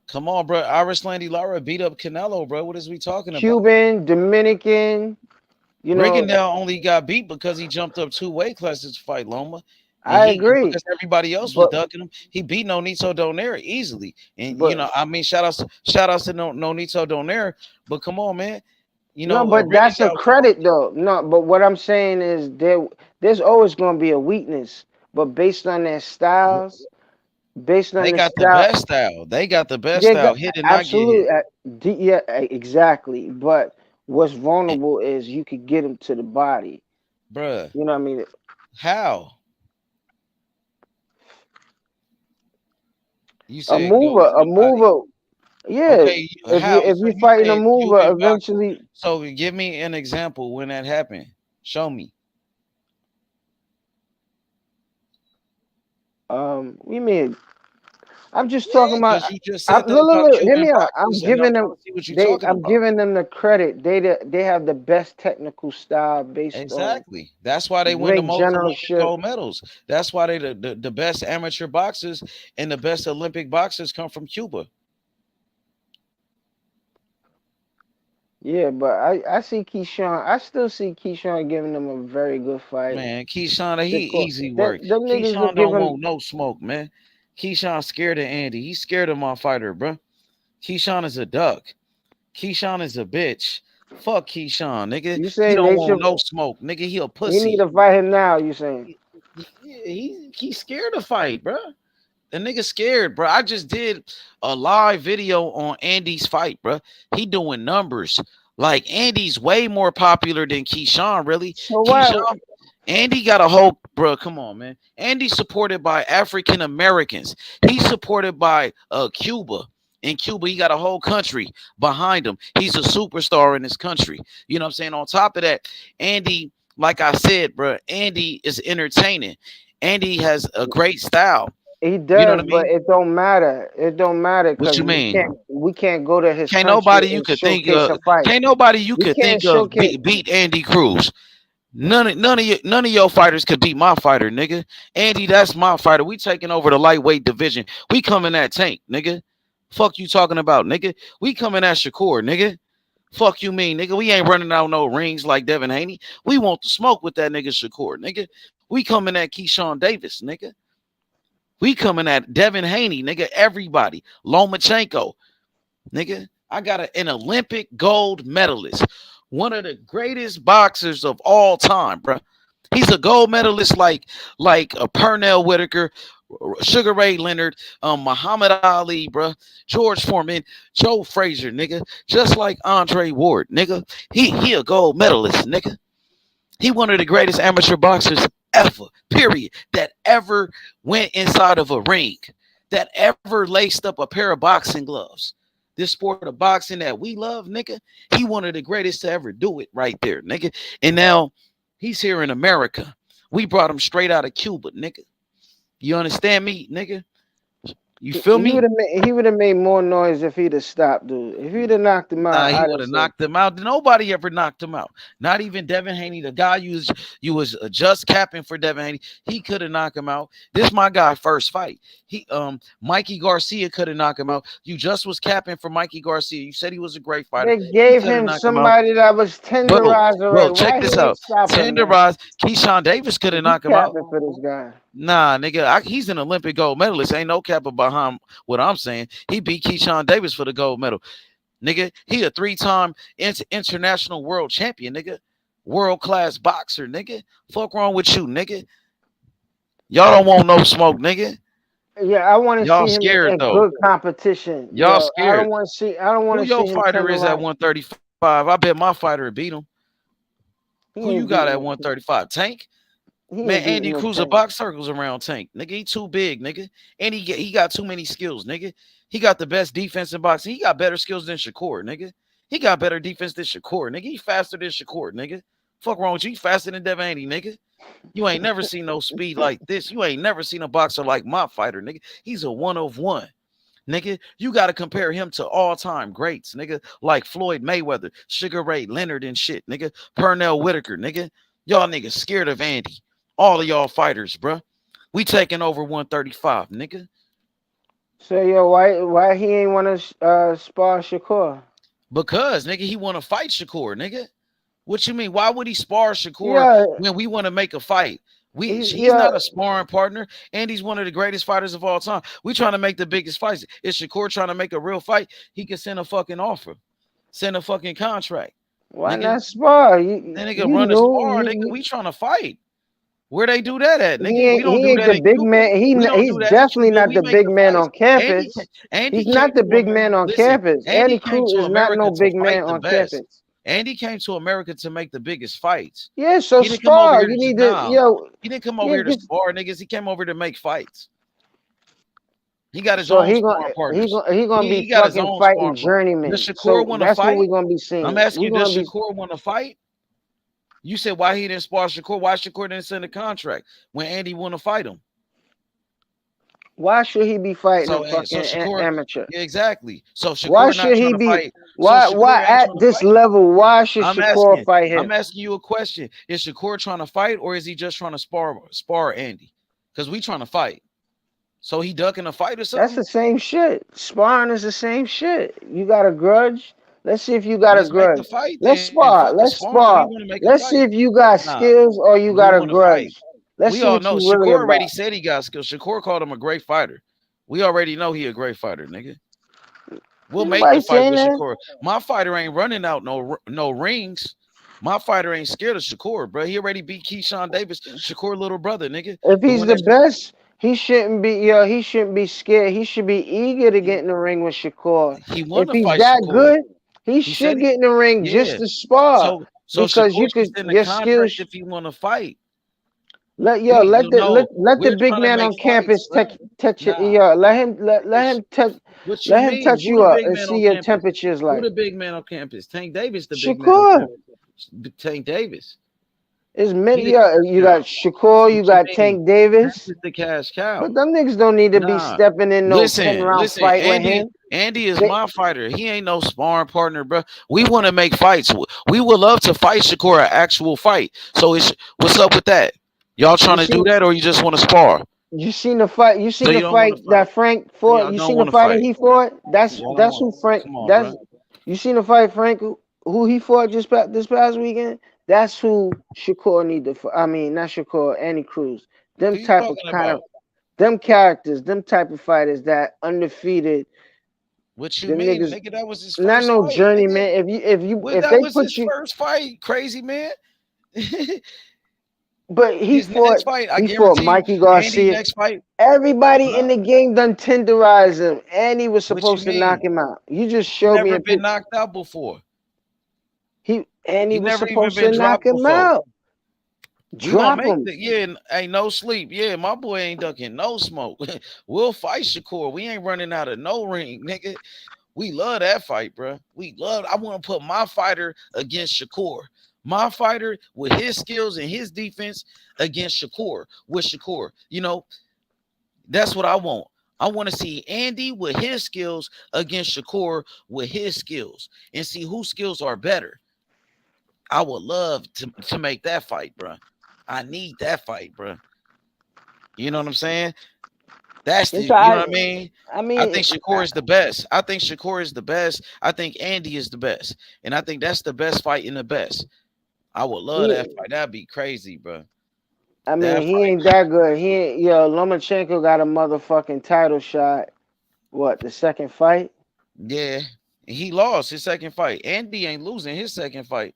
Come on, bro. Landy Lara beat up Canelo, bro. What is we talking about? Cuban, Dominican. You know, Rigondeaux only got beat because he jumped up 2 weight classes to fight Loma. I agree. Because everybody else was ducking him. He beat Nonito Donaire easily. And I mean, shout outs to Nonito Donaire. But come on, man. No, but that's a credit though. No, but what I'm saying is there's always going to be a weakness. But based on their styles, they got the best style. They got the best style. Hit and absolutely. not get hit. Yeah, exactly. But what's vulnerable is you could get them to the body, bruh. You know what I mean? How? You say a mover. Yeah. Okay, if you're fighting a mover, eventually. So give me an example when that happened. Show me. We mean. I'm just talking about. You just said hear me out. I'm giving them. I'm giving them the credit. They have the best technical style based exactly. That's why they win the most Olympic gold medals. That's why they the best amateur boxers and the best Olympic boxers come from Cuba. Yeah, but I see Keyshawn. I still see Keyshawn giving them a very good fight. Man, Keyshawn, he easy work. Keyshawn don't want no smoke, man. Keyshawn scared of Andy. He's scared of my fighter, bro. Keyshawn is a duck. Keyshawn is a bitch. Fuck Keyshawn, nigga. You say he don't want no smoke, nigga. He a pussy. You need to fight him now. You saying? Yeah, he's scared to fight, bro. The nigga scared, bro. I just did a live video on Andy's fight, bro. He doing numbers. Like Andy's way more popular than Keyshawn, really. So Keyshawn, Andy got a whole, bro. Come on, man. Andy's supported by African Americans. He's supported by Cuba. In Cuba, he got a whole country behind him. He's a superstar in this country. You know what I'm saying? On top of that, Andy, like I said, bro, Andy is entertaining. Andy has a great style. He does, you know what I mean? But it don't matter. It don't matter. What you mean? We can't go to his. Can't nobody you could think of. Can't nobody you could think of beat Andy Cruz. None of your fighters could beat my fighter, nigga. Andy, that's my fighter. We taking over the lightweight division. We coming at Tank, nigga. Fuck you talking about, nigga. We coming at Shakur, nigga. Fuck you mean, nigga. We ain't running out no rings like Devin Haney. We want to smoke with that nigga Shakur, nigga. We coming at Keyshawn Davis, nigga. We coming at Devin Haney, nigga. Everybody. Lomachenko, nigga. I got an Olympic gold medalist. One of the greatest boxers of all time, bro. He's a gold medalist like a Pernell Whitaker, Sugar Ray Leonard, Muhammad Ali, bro. George Foreman, Joe Frazier, nigga. Just like Andre Ward, nigga. He a gold medalist, nigga. He one of the greatest amateur boxers ever, period, that ever went inside of a ring, that ever laced up a pair of boxing gloves. This sport of boxing that we love, nigga, he one of the greatest to ever do it right there, nigga. And now he's here in America. We brought him straight out of Cuba, nigga. You understand me, nigga? You feel me? He would have made more noise if he'd have stopped, dude. If he'd have knocked him out, he would have knocked him out. Nobody ever knocked him out. Not even Devin Haney, the guy you was just capping for Devin Haney. He could have knocked him out. This my guy first fight. Mikey Garcia could have knocked him out. You just was capping for Mikey Garcia. You said he was a great fighter. They gave him somebody that was tenderized already. Bro, check this out. Tenderized. Keyshawn Davis could have knocked him out. For this guy. Nah, nigga, he's an Olympic gold medalist. Ain't no cap behind what I'm saying. He beat Keyshawn Davis for the gold medal. Nigga, he a 3-time international world champion, nigga. World-class boxer, nigga. Fuck wrong with you, nigga. Y'all don't want no smoke, nigga. Yeah, I want to Y'all see him scared in though. good competition. Y'all Yo, I scared. don't want to see. I don't want Who to see your him fighter turn is at around. 135? I bet my fighter would beat him. He Who you ain't got beating at no. 135? Tank? He Man, ain't beating Andy no Cruz Tank. box circles around Tank. Nigga, he too big, nigga. And he got too many skills, nigga. He got the best defense in boxing. He got better skills than Shakur, nigga. He got better defense than Shakur, nigga. He faster than Shakur, nigga. Fuck wrong with you? He faster than Devin Haney, nigga. You ain't never seen no speed like this. You ain't never seen a boxer like my fighter, nigga. He's a one of one. Nigga, you got to compare him to all-time greats, nigga, like Floyd Mayweather, Sugar Ray Leonard and shit, nigga, Pernell Whitaker, nigga. Y'all niggas scared of Andy. All of y'all fighters, bruh. We taking over 135, nigga. So yo, why he ain't want to spar Shakur? Because, nigga, he want to fight Shakur, nigga. What you mean? Why would he spar Shakur Yeah, when we want to make a fight? He's yeah. not a sparring partner, and he's one of the greatest fighters of all time. We trying to make the biggest fights. Is Shakur trying to make a real fight? He can send a fucking offer, send a fucking contract. Why nigga. not spar? That nigga run a spar, nigga. We trying to fight. Where they do that at, nigga? We don't He do ain't that the in big Cuba. man. We don't He's do that in definitely Cuba. not We the make big the man fights. on campus. Andy He's came not the to big America. man on Listen, campus. Andy Andy came Cruz to is not America no to big fight man the on best. campus. Andy came to America to make the biggest fights. Yeah, so He didn't come over spar. here You to need to, yo. He didn't come over Yeah, here to get, spar, niggas. He came over to make fights. He got his so own sparring partners. he gonna be He got his fucking own fighting sparring partner. journeyman. Does Shakur So want to that's what fight? we're gonna be seeing. I'm asking We're you, does gonna be. Shakur want to fight? You said why he didn't spar Shakur? Why Shakur didn't send a contract when Andy want to fight him? Why should he be fighting a So fucking Shakur, amateur? yeah, exactly. So Why Shakur not should he trying to be? fight. So Why Shakur ain't at trying to this fight. level? Why should Shakur fight him? I'm asking you a question. Is Shakur trying to fight or is he just trying to spar Andy? Because we trying to fight. So he ducking a fight or something? That's the same shit. Sparring is the same shit. You got a grudge? Let's see if you got a Let's make the grudge. fight Let's then. spar. Fuck the Let's sparring. We spar. want to make a Let's see fight. if you got Nah, skills or you we got a want to fight. grudge. Let's We see all what know you really Shakur already about. said he got skills. Shakur called him a great fighter. We already know he a great fighter, nigga. We'll make Nobody the fight saying with that. Shakur. My fighter ain't running out no rings. My fighter ain't scared of Shakur, bro. He already beat Keyshawn Davis, Shakur little brother, nigga. If The he's one the that best, he shouldn't be. Yo, he shouldn't be scared. He should be eager to get in the ring with Shakur. he If wanted to he's fight that Shakur. good, he He said should get in the ring just yeah. to spar. So Because Shakur you should could send a your contract skills. if he want to fight. Let We're the big trying to man make on fights, campus bro. touch you. Nah. Yo, let him touch What you mean? Who you the up big and man see on your campus? temperatures Who like. the big man on campus? Tank Davis, the big man on Shakur. campus. Tank Davis. It's He many. the Yeah, cash you cow. got Shakur, you What you got mean? Tank Davis. Tank is the cash cow. But them niggas don't need to be Nah. stepping in no 10-round Listen. fight with him. Andy is my fighter. He ain't no sparring partner, bro. We want to make fights. We would love to fight Shakur an actual fight. So what's up with that? Y'all trying to do that or you just want to spar? You seen the fight? You seen So you the don't want fight to fight? that Frank fought? Y'all You don't seen the want to fight that fight. he fought? That's Y'all don't who want. Frank. Come on, That's bro. you seen the fight Frank who he fought this past weekend? That's who Shakur need to. I mean, not Shakur, Andy Cruz. Them Who you type of talking kind of about? them characters, them type of fighters that undefeated. What you Them mean, niggas, nigga? That was his not first no fight, journeyman. nigga. If That they was put his you, first fight, crazy man. but he His next fought. fight, I He fought guarantee you, Mikey Andy Garcia. next fight. Everybody in the game done tenderized him, and he was What you supposed to knock mean? him out. You just He showed me never a been picture. knocked out before. He He was never even supposed to been knock dropped him before. out. We gonna Drop make him. ain't no sleep. Yeah, my boy ain't ducking no smoke. We'll fight Shakur. We ain't running out of no ring, nigga. We love that fight, bro. I want to put my fighter against Shakur. My fighter with his skills and his defense against Shakur. With Shakur. You know, that's what I want. I want to see Andy with his skills against Shakur with his skills and see whose skills are better. I would love to make that fight, bro. I need that fight, bro. You know what I'm saying? That's you know what I mean? I think Shakur is the best. I think Shakur is the best. I think Andy is the best. And I think that's the best fight in the best. I would love that fight. That'd be crazy, bro. I mean, he ain't that good. Lomachenko got a motherfucking title shot. What, the second fight? Yeah. And he lost his second fight. Andy ain't losing his second fight.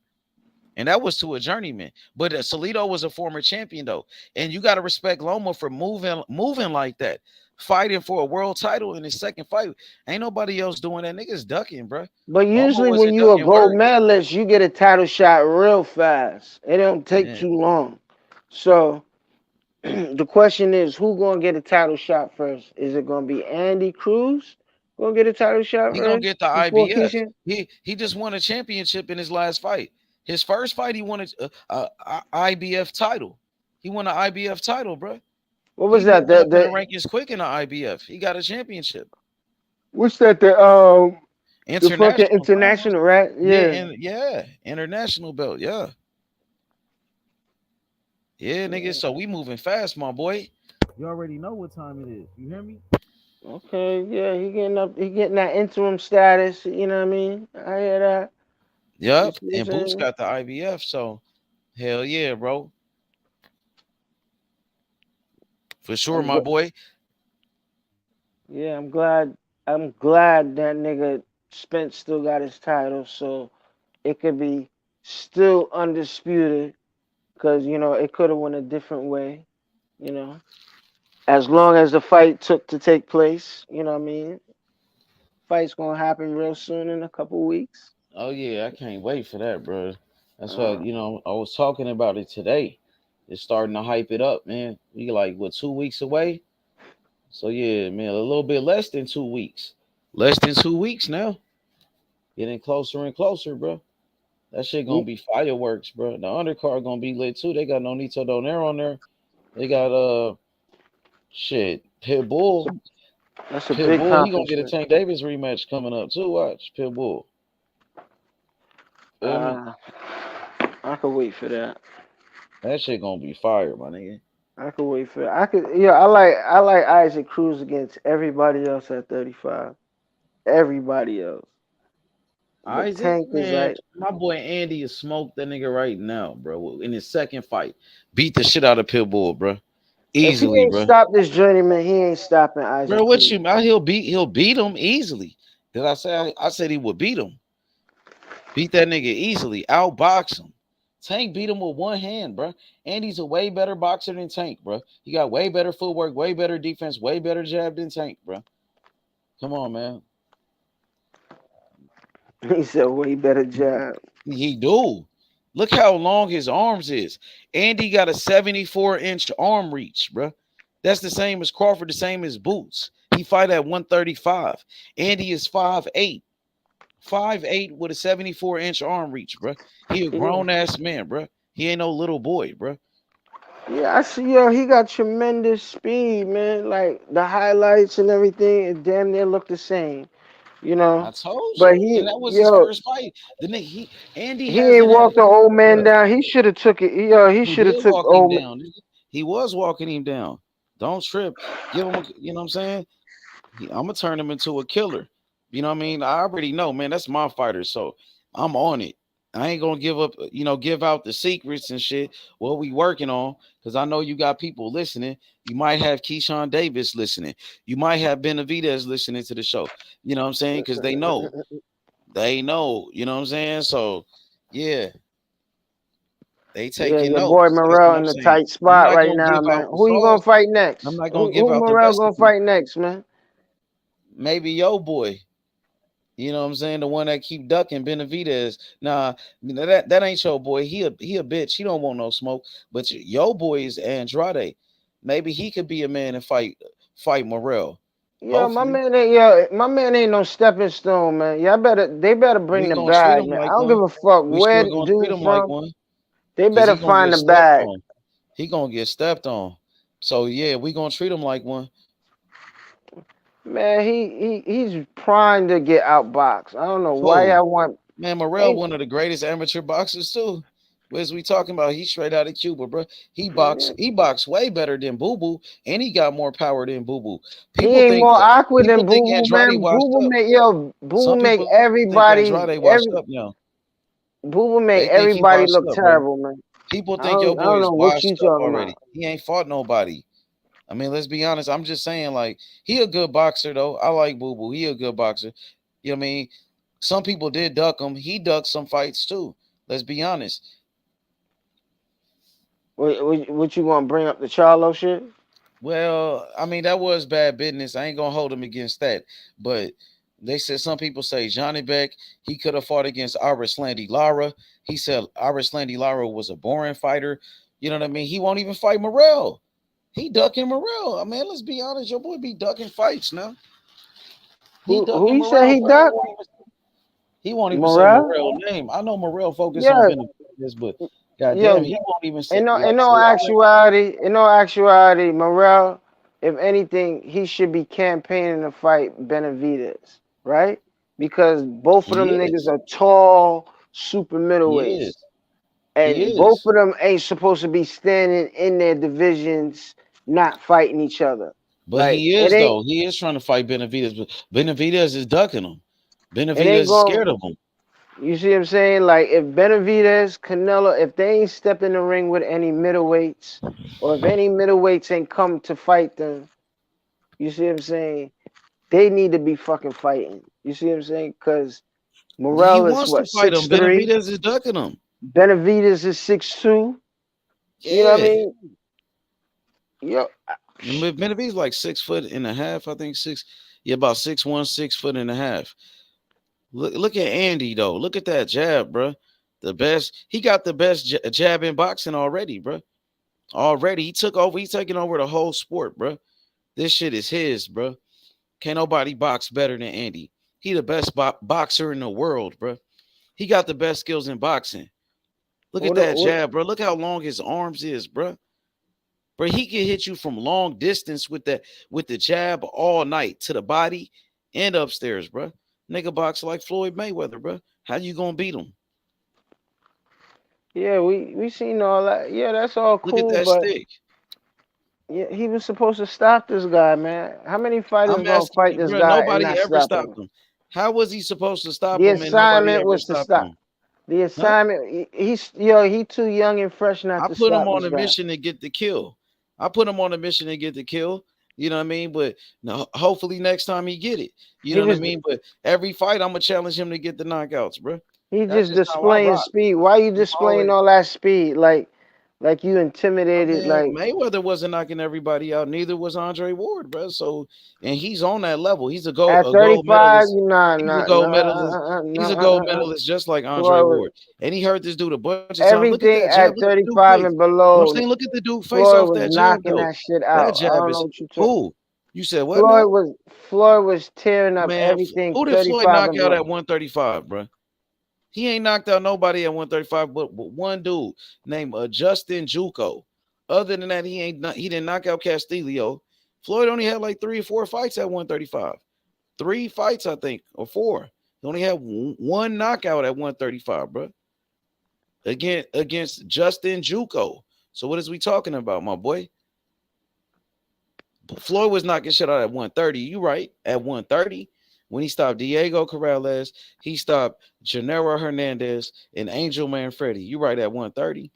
And that was to a journeyman. But Salido was a former champion, though. And you got to respect Loma for moving like that. Fighting for a world title in his second fight. Ain't nobody else doing that. Niggas ducking, bro. But usually Loma when wasn't you a ducking gold work. medalist, you get a title shot real fast. It don't take too long. So the question is, who gonna get a title shot first? Is it gonna be Andy Cruz gonna get a title shot He gonna first get the before IBF. Keyshawn? He just won a championship in his last fight. His first fight, he won a IBF title. He won an IBF title, bro. What was He that? moving up in the The rankings quick in the IBF. He got a championship. what's that? The fucking international, right? Yeah, international belt. Yeah, nigga. So we moving fast, my boy. You already know what time it is. You hear me? Okay, yeah, he getting that interim status. You know what I mean? I hear that. Yep, You see and what I'm Boots saying? got the IBF. So hell yeah, bro. For sure, my boy. Yeah, I'm glad that nigga Spence still got his title, so it could be still undisputed. Cause it could have went a different way. As long as the fight took to take place. You know what I mean? Fight's gonna happen real soon in a couple weeks. Oh yeah, I can't wait for that, bro. That's why I was talking about it today. It's starting to hype it up, man. We like 2 weeks away. So yeah, man, a little bit less than 2 weeks. Less than 2 weeks now. Getting closer and closer, bro. That shit gonna be fireworks, bro. The undercard gonna be lit too. They got Nonito Donaire on there. They got Pitbull. That's a big Pitbull, he gonna get a accomplishment. Tank Davis rematch coming up too. Watch Pitbull. I could wait for that. That shit gonna be fire, my nigga. I could wait for that. I like Isaac Cruz against everybody else at 35. Everybody else. Isaac, Tank is man, like, my boy Andy is smoked that nigga right now, bro. In his second fight, beat the shit out of Pitbull, bro. Easily, if he ain't bro. stopped this journeyman, he ain't stopping Isaac. Bro, what Cruz. you? He'll beat him easily. Did I say? I said he would beat him. Beat that nigga easily. Outbox him. Tank beat him with one hand, bro. Andy's a way better boxer than Tank, bro. He got way better footwork, way better defense, way better jab than Tank, bro. Come on, man. He said way better jab. He do. Look how long his arms is. Andy got a 74-inch arm reach, bro. That's the same as Crawford, the same as Boots. He fight at 135. Andy is 5'8". 5'8" with a 74-inch arm reach, bro. He a grown-ass man, bro. He ain't no little boy, bro. Yeah, I see, he got tremendous speed, man. Like, the highlights and everything, it damn near look the same. I told you, But and that was his first fight. The nigga, Andy he ain't walked the old man down. He should have took it. He should have took walk him down. He was walking him down. Don't trip. Give him, you know what I'm saying? I'm gonna turn him into a killer. You know what I mean? I already know, man. That's my fighter, so I'm on it. I ain't gonna give up, give out the secrets and shit. What we working on, because I know you got people listening. You might have Keyshawn Davis listening. You might have Benavidez listening to the show. You know what I'm saying? Because they know. They know. You know what I'm saying? So, yeah. They taking your notes. boy Morrell in the tight spot right now, man. Who you gonna fight next? I'm not gonna Who give out Morrell the gonna fight next, man? Maybe your boy. You know what I'm saying? The one that keep ducking, Benavidez. Nah, that ain't your boy. He a bitch. He don't want no smoke. But your boy is Andrade. Maybe he could be a man and fight Morrell. Yo, my man ain't no stepping stone, man. They better bring the bag, man. I don't give a fuck where dude from. They better find the bag. He gonna get stepped on. So yeah, we gonna treat him like one. Man, he's primed to get outboxed. I don't know why I want. Man, Morrell, one of the greatest amateur boxers too. What we talking about? He's straight out of Cuba, bro. He boxed way better than Boo Boo, and he got more power than Boo Boo. He ain't more awkward than Boo Boo, man. Boo Boo make everybody. Boo Boo make everybody look terrible, man. People think your boy is washed up already. About. He ain't fought nobody. I mean, let's be honest. I'm just saying, like, he a good boxer, though. I like Boo Boo. He a good boxer. You know what I mean? Some people did duck him. He ducked some fights, too. Let's be honest. What you gonna bring up the Charlo shit? Well, I mean, that was bad business. I ain't gonna hold him against that. But they said some people say Johnny Beck, he could have fought against Iris Landy Lara. He said Iris Landy Lara was a boring fighter. You know what I mean? He won't even fight Morrell. He ducking Morrell. I mean, let's be honest, your boy be ducking fights now. Who you say he ducked? He won't even say Morrell? Morrell's name. I know Morrell focused Yeah. on Benavidez, but goddamn, he won't even say. In no actuality, Morrell, if anything, he should be campaigning to fight Benavidez, right? Because both of them niggas are tall, super middleweights. And both of them ain't supposed to be standing in their divisions, not fighting each other. But like, he is though. He is trying to fight Benavidez, but Benavidez is ducking him. Benavidez is scared of him. You see what I'm saying? Like if Benavidez, Canelo, if they ain't stepped in the ring with any middleweights, or if any middleweights ain't come to fight them, you see what I'm saying? They need to be fucking fighting. You see what I'm saying? Because Morrell is what, 6'3"? Benavidez is ducking him. Benavidez is 6'2". You know what I mean? Yo, Benavidez like 6'1.5", I think about 6'1", 6'1.5". Look at Andy though. Look at that jab, bro. The best. He got the best jab in boxing already, bro. Already, he took over. He's taking over the whole sport, bro. This shit is his, bro. Can't nobody box better than Andy. He the best boxer in the world, bro. He got the best skills in boxing. Look at that jab, bro. Look how long his arms is, bro. Bro, he can hit you from long distance with the jab all night to the body and upstairs, bro. Nigga box like Floyd Mayweather, bro. How you gonna beat him? Yeah, we seen all that. Yeah, that's all cool. Look at that but stick. Yeah, he was supposed to stop this guy, man. How many fighters gonna fight this guy and nobody not ever stop stopped him? How was he supposed to stop The him? And nobody assignment ever was to stopped stop. him? The assignment, he too young and fresh not I to put him stop on this a guy. mission to get the kill. I put him on a mission to get the kill. You know what I mean? But no, hopefully next time he get it. You know what I mean? But every fight, I'm gonna challenge him to get the knockouts, bro. He That's just how I displaying rock. speed. Why you displaying all that speed? Like you intimidated. Man, Like Mayweather wasn't knocking everybody out. Neither was Andre Ward, bro. So, and he's on that level. He's a at gold 35, medalist. He's a gold medalist. He's a gold medalist, just like Andre Ward. And he hurt this dude a bunch of times. Look at Everything that jab. at Look at the dude 35 face. and You know below. what I'm saying? Look at the dude face Floyd off was that jab, knocking though. that shit That out. I jab don't is know what you talking. who? You said what? Now? Floyd was tearing up Man, everything. who did Floyd 35 knock and out below. at 135, bro? He ain't knocked out nobody at 135, but one dude named Justin Juco. Other than that, he didn't knock out Castillo. Floyd only had like 3 or 4 fights at 135. 3 fights, I think, or 4. He only had one knockout at 135, bro. Against Justin Juco. So what is we talking about, my boy? Floyd was knocking shit out at 130. You right, at 130. When he stopped Diego Corrales, he stopped Gennaro Hernandez and Angel Manfredi. You right at 130.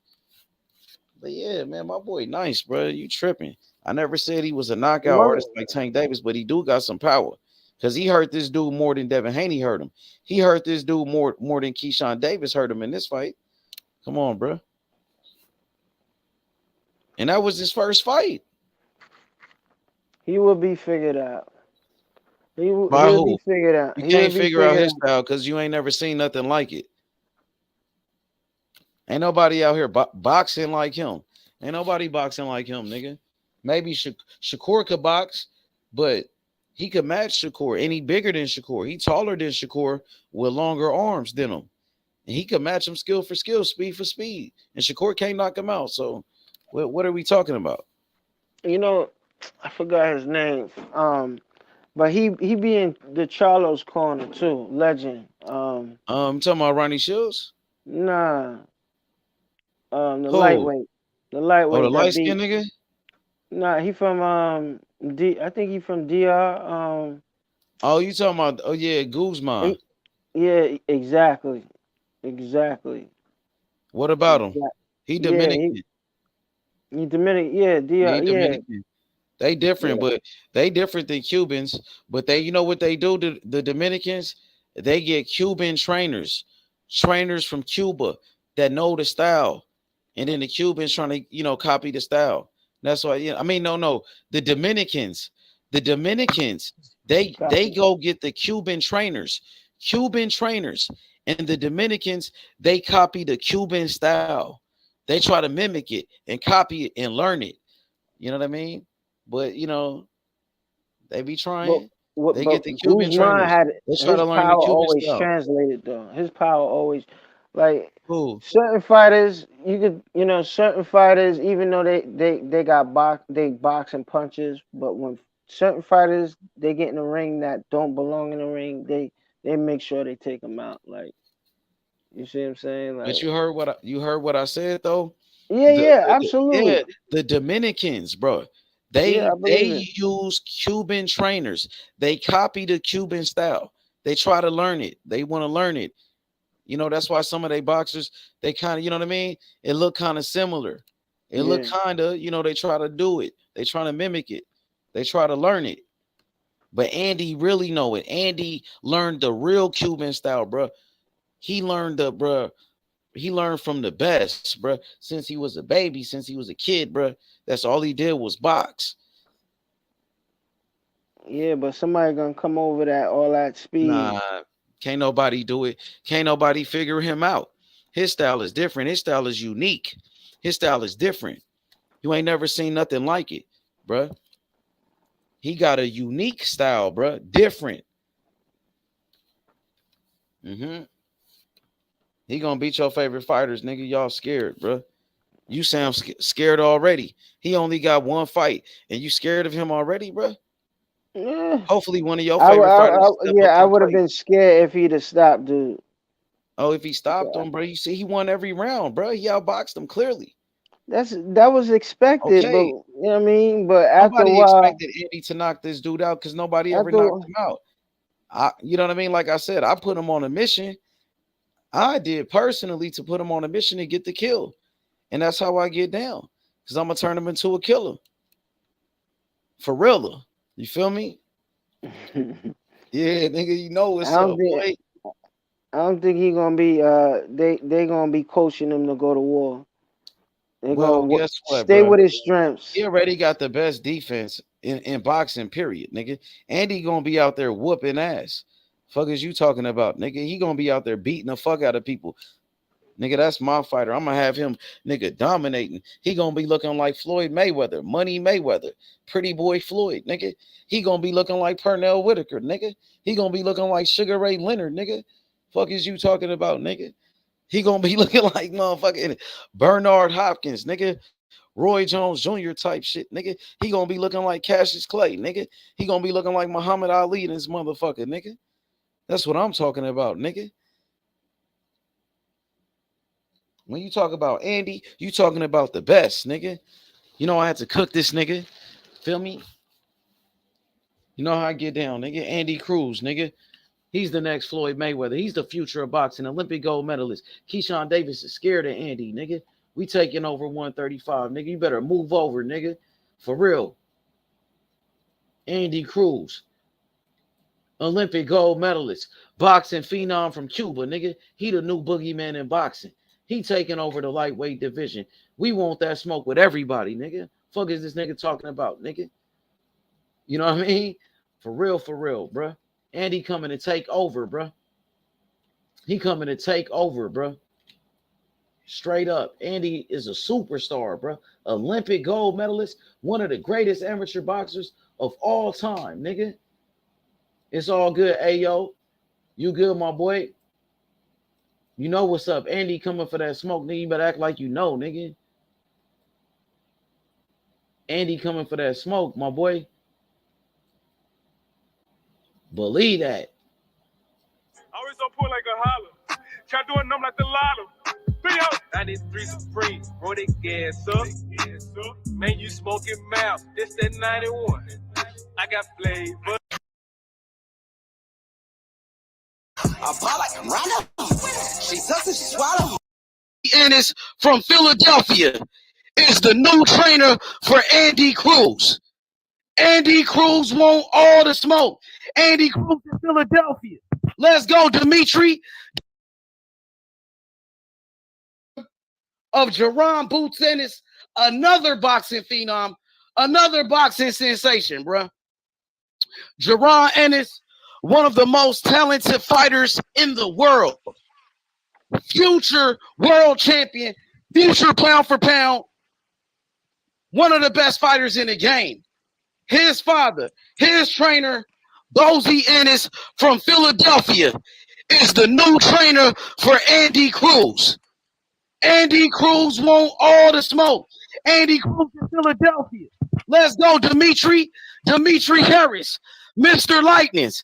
But yeah, man, my boy, nice, bro. You tripping. I never said he was a knockout artist like Tank Davis, but he do got some power. Because he hurt this dude more than Devin Haney hurt him. He hurt this dude more than Keyshawn Davis hurt him in this fight. Come on, bro. And that was his first fight. He will be figured out. He'll who? be figured out. You He can't will be figure out figured his style because you ain't never seen nothing like it. Ain't nobody out here boxing like him. Ain't nobody boxing like him, nigga. Maybe Shakur could box, but he could match Shakur. And he bigger than Shakur. He taller than Shakur with longer arms than him. And he could match him skill for skill, speed for speed. And Shakur can't knock him out. So what are we talking about? You know, I forgot his name. But he be in the Charlo's corner too. Legend. Talking about Ronnie Shields? Nah. The Who? lightweight. The lightweight. Oh, the light skinned nigga? Nah, he from I think he from DR. Oh, you talking about Guzman. Yeah, exactly. What about him? He Dominican. He Dominican, yeah, DR, He Dominican. They different, but they different than Cubans. But they, you know what they do? The Dominicans, they get Cuban trainers from Cuba that know the style. and then the Cubans trying to, you know, copy the style. That's why, I mean, no, the Dominicans, they go get the Cuban trainers, and the Dominicans, they copy the Cuban style. They try to mimic it and copy it and learn it. You know what I mean? But you know, they be trying. They get the Cuban trainers. They try to learn the power Cuban always style. translated though. His power always, like Who? certain fighters, certain fighters, even though they got box and punches, but when certain fighters they get in the ring that don't belong in the ring, they make sure they take them out. Like, you see what I'm saying? Like, But you heard what I said though. Yeah, absolutely. The Dominicans, bro. They it. use Cuban trainers. They copy the Cuban style. They try to learn it. They want to learn it. You know, that's why some of they boxers, they kind of, you know what I mean? It look kind of similar. It look kind of, you know, they try to do it. They try to mimic it. They try to learn it. But Andy really know it. Andy learned the real Cuban style, bro. He learned from the best, bro. Since he was a baby, since he was a kid, bro. That's all he did was box. Yeah, but somebody gonna come over all that speed. Nah, can't nobody do it. Can't nobody figure him out. His style is different. His style is unique. His style is different. You ain't never seen nothing like it, bro. He got a unique style, bro. Different. He gonna beat your favorite fighters, nigga. Y'all scared, bro. You sound scared already. He only got one fight, and you scared of him already, bro. Yeah. Hopefully, one of your favorite fighters. I would have been scared if he'd have stopped, dude. Oh, if he stopped him, bro, you see, he won every round, bro. He outboxed him clearly. That was expected, but you know what I mean. But after nobody a while, expected Andy to knock this dude out because nobody ever knocked him out. You know what I mean? Like I said, I put him on a mission. I did personally to put him on a mission to get the kill. And that's how I get down. Because I'm going to turn him into a killer. For real. You feel me? Yeah, nigga, you know what's up, boy. I don't think he going to be, they going to be coaching him to go to war. They're Well, going guess to what, stay bro? with his strengths. He already got the best defense in boxing, period, nigga. Andy going to be out there whooping ass. Fuck is you talking about, nigga? He gonna be out there beating the fuck out of people. Nigga, that's my fighter. I'm gonna have him, nigga, dominating. He gonna be looking like Floyd Mayweather, Money Mayweather, Pretty Boy Floyd, nigga. He gonna be looking like Pernell Whitaker, nigga. He gonna be looking like Sugar Ray Leonard, nigga. Fuck is you talking about, nigga? He gonna be looking like motherfucking Bernard Hopkins, nigga. Roy Jones Jr. type shit, nigga. He gonna be looking like Cassius Clay, nigga. He gonna be looking like Muhammad Ali and this motherfucker, nigga. That's what I'm talking about, nigga. When you talk about Andy, you talking about the best, nigga. You know I had to cook this nigga. Feel me? You know how I get down, nigga. Andy Cruz, nigga. He's the next Floyd Mayweather. He's the future of boxing, Olympic gold medalist. Keyshawn Davis is scared of Andy, nigga. We taking over 135, nigga. You better move over, nigga. For real. Andy Cruz. Olympic gold medalist, boxing phenom from Cuba, nigga. He the new boogeyman in boxing. He taking over the lightweight division. We want that smoke with everybody, nigga. Fuck is this nigga talking about, nigga? You know what I mean? For real, bruh. Andy coming to take over, bruh. He coming to take over, bruh. Straight up. Andy is a superstar, bruh. Olympic gold medalist, one of the greatest amateur boxers of all time, nigga. It's all good, Ayo. You good, my boy? You know what's up. Andy coming for that smoke, nigga. You better act like you know, nigga. Andy coming for that smoke, my boy. Believe that. Always on point like a holler. Try doing them like the lotto. Video. 93 Supreme. Roll that gas up. Man, you smoking mouth. This that 91. I got flavor. I ball like a rhino. She sucks and she swallow. Ennis from Philadelphia is the new trainer for Andy Cruz. Andy Cruz want all the smoke. Andy Cruz in Philadelphia. Let's go, Dimitri. of Jerron Boots Ennis, another boxing phenom, another boxing sensation, bro. Jerron Ennis, one of the most talented fighters in the world. Future world champion, future pound for pound, one of the best fighters in the game. His father, his trainer, Bozy Ennis from Philadelphia, is the new trainer for Andy Cruz. Andy Cruz want all the smoke. Andy Cruz in Philadelphia. Let's go, Dimitri Harris, Mr. Lightnings,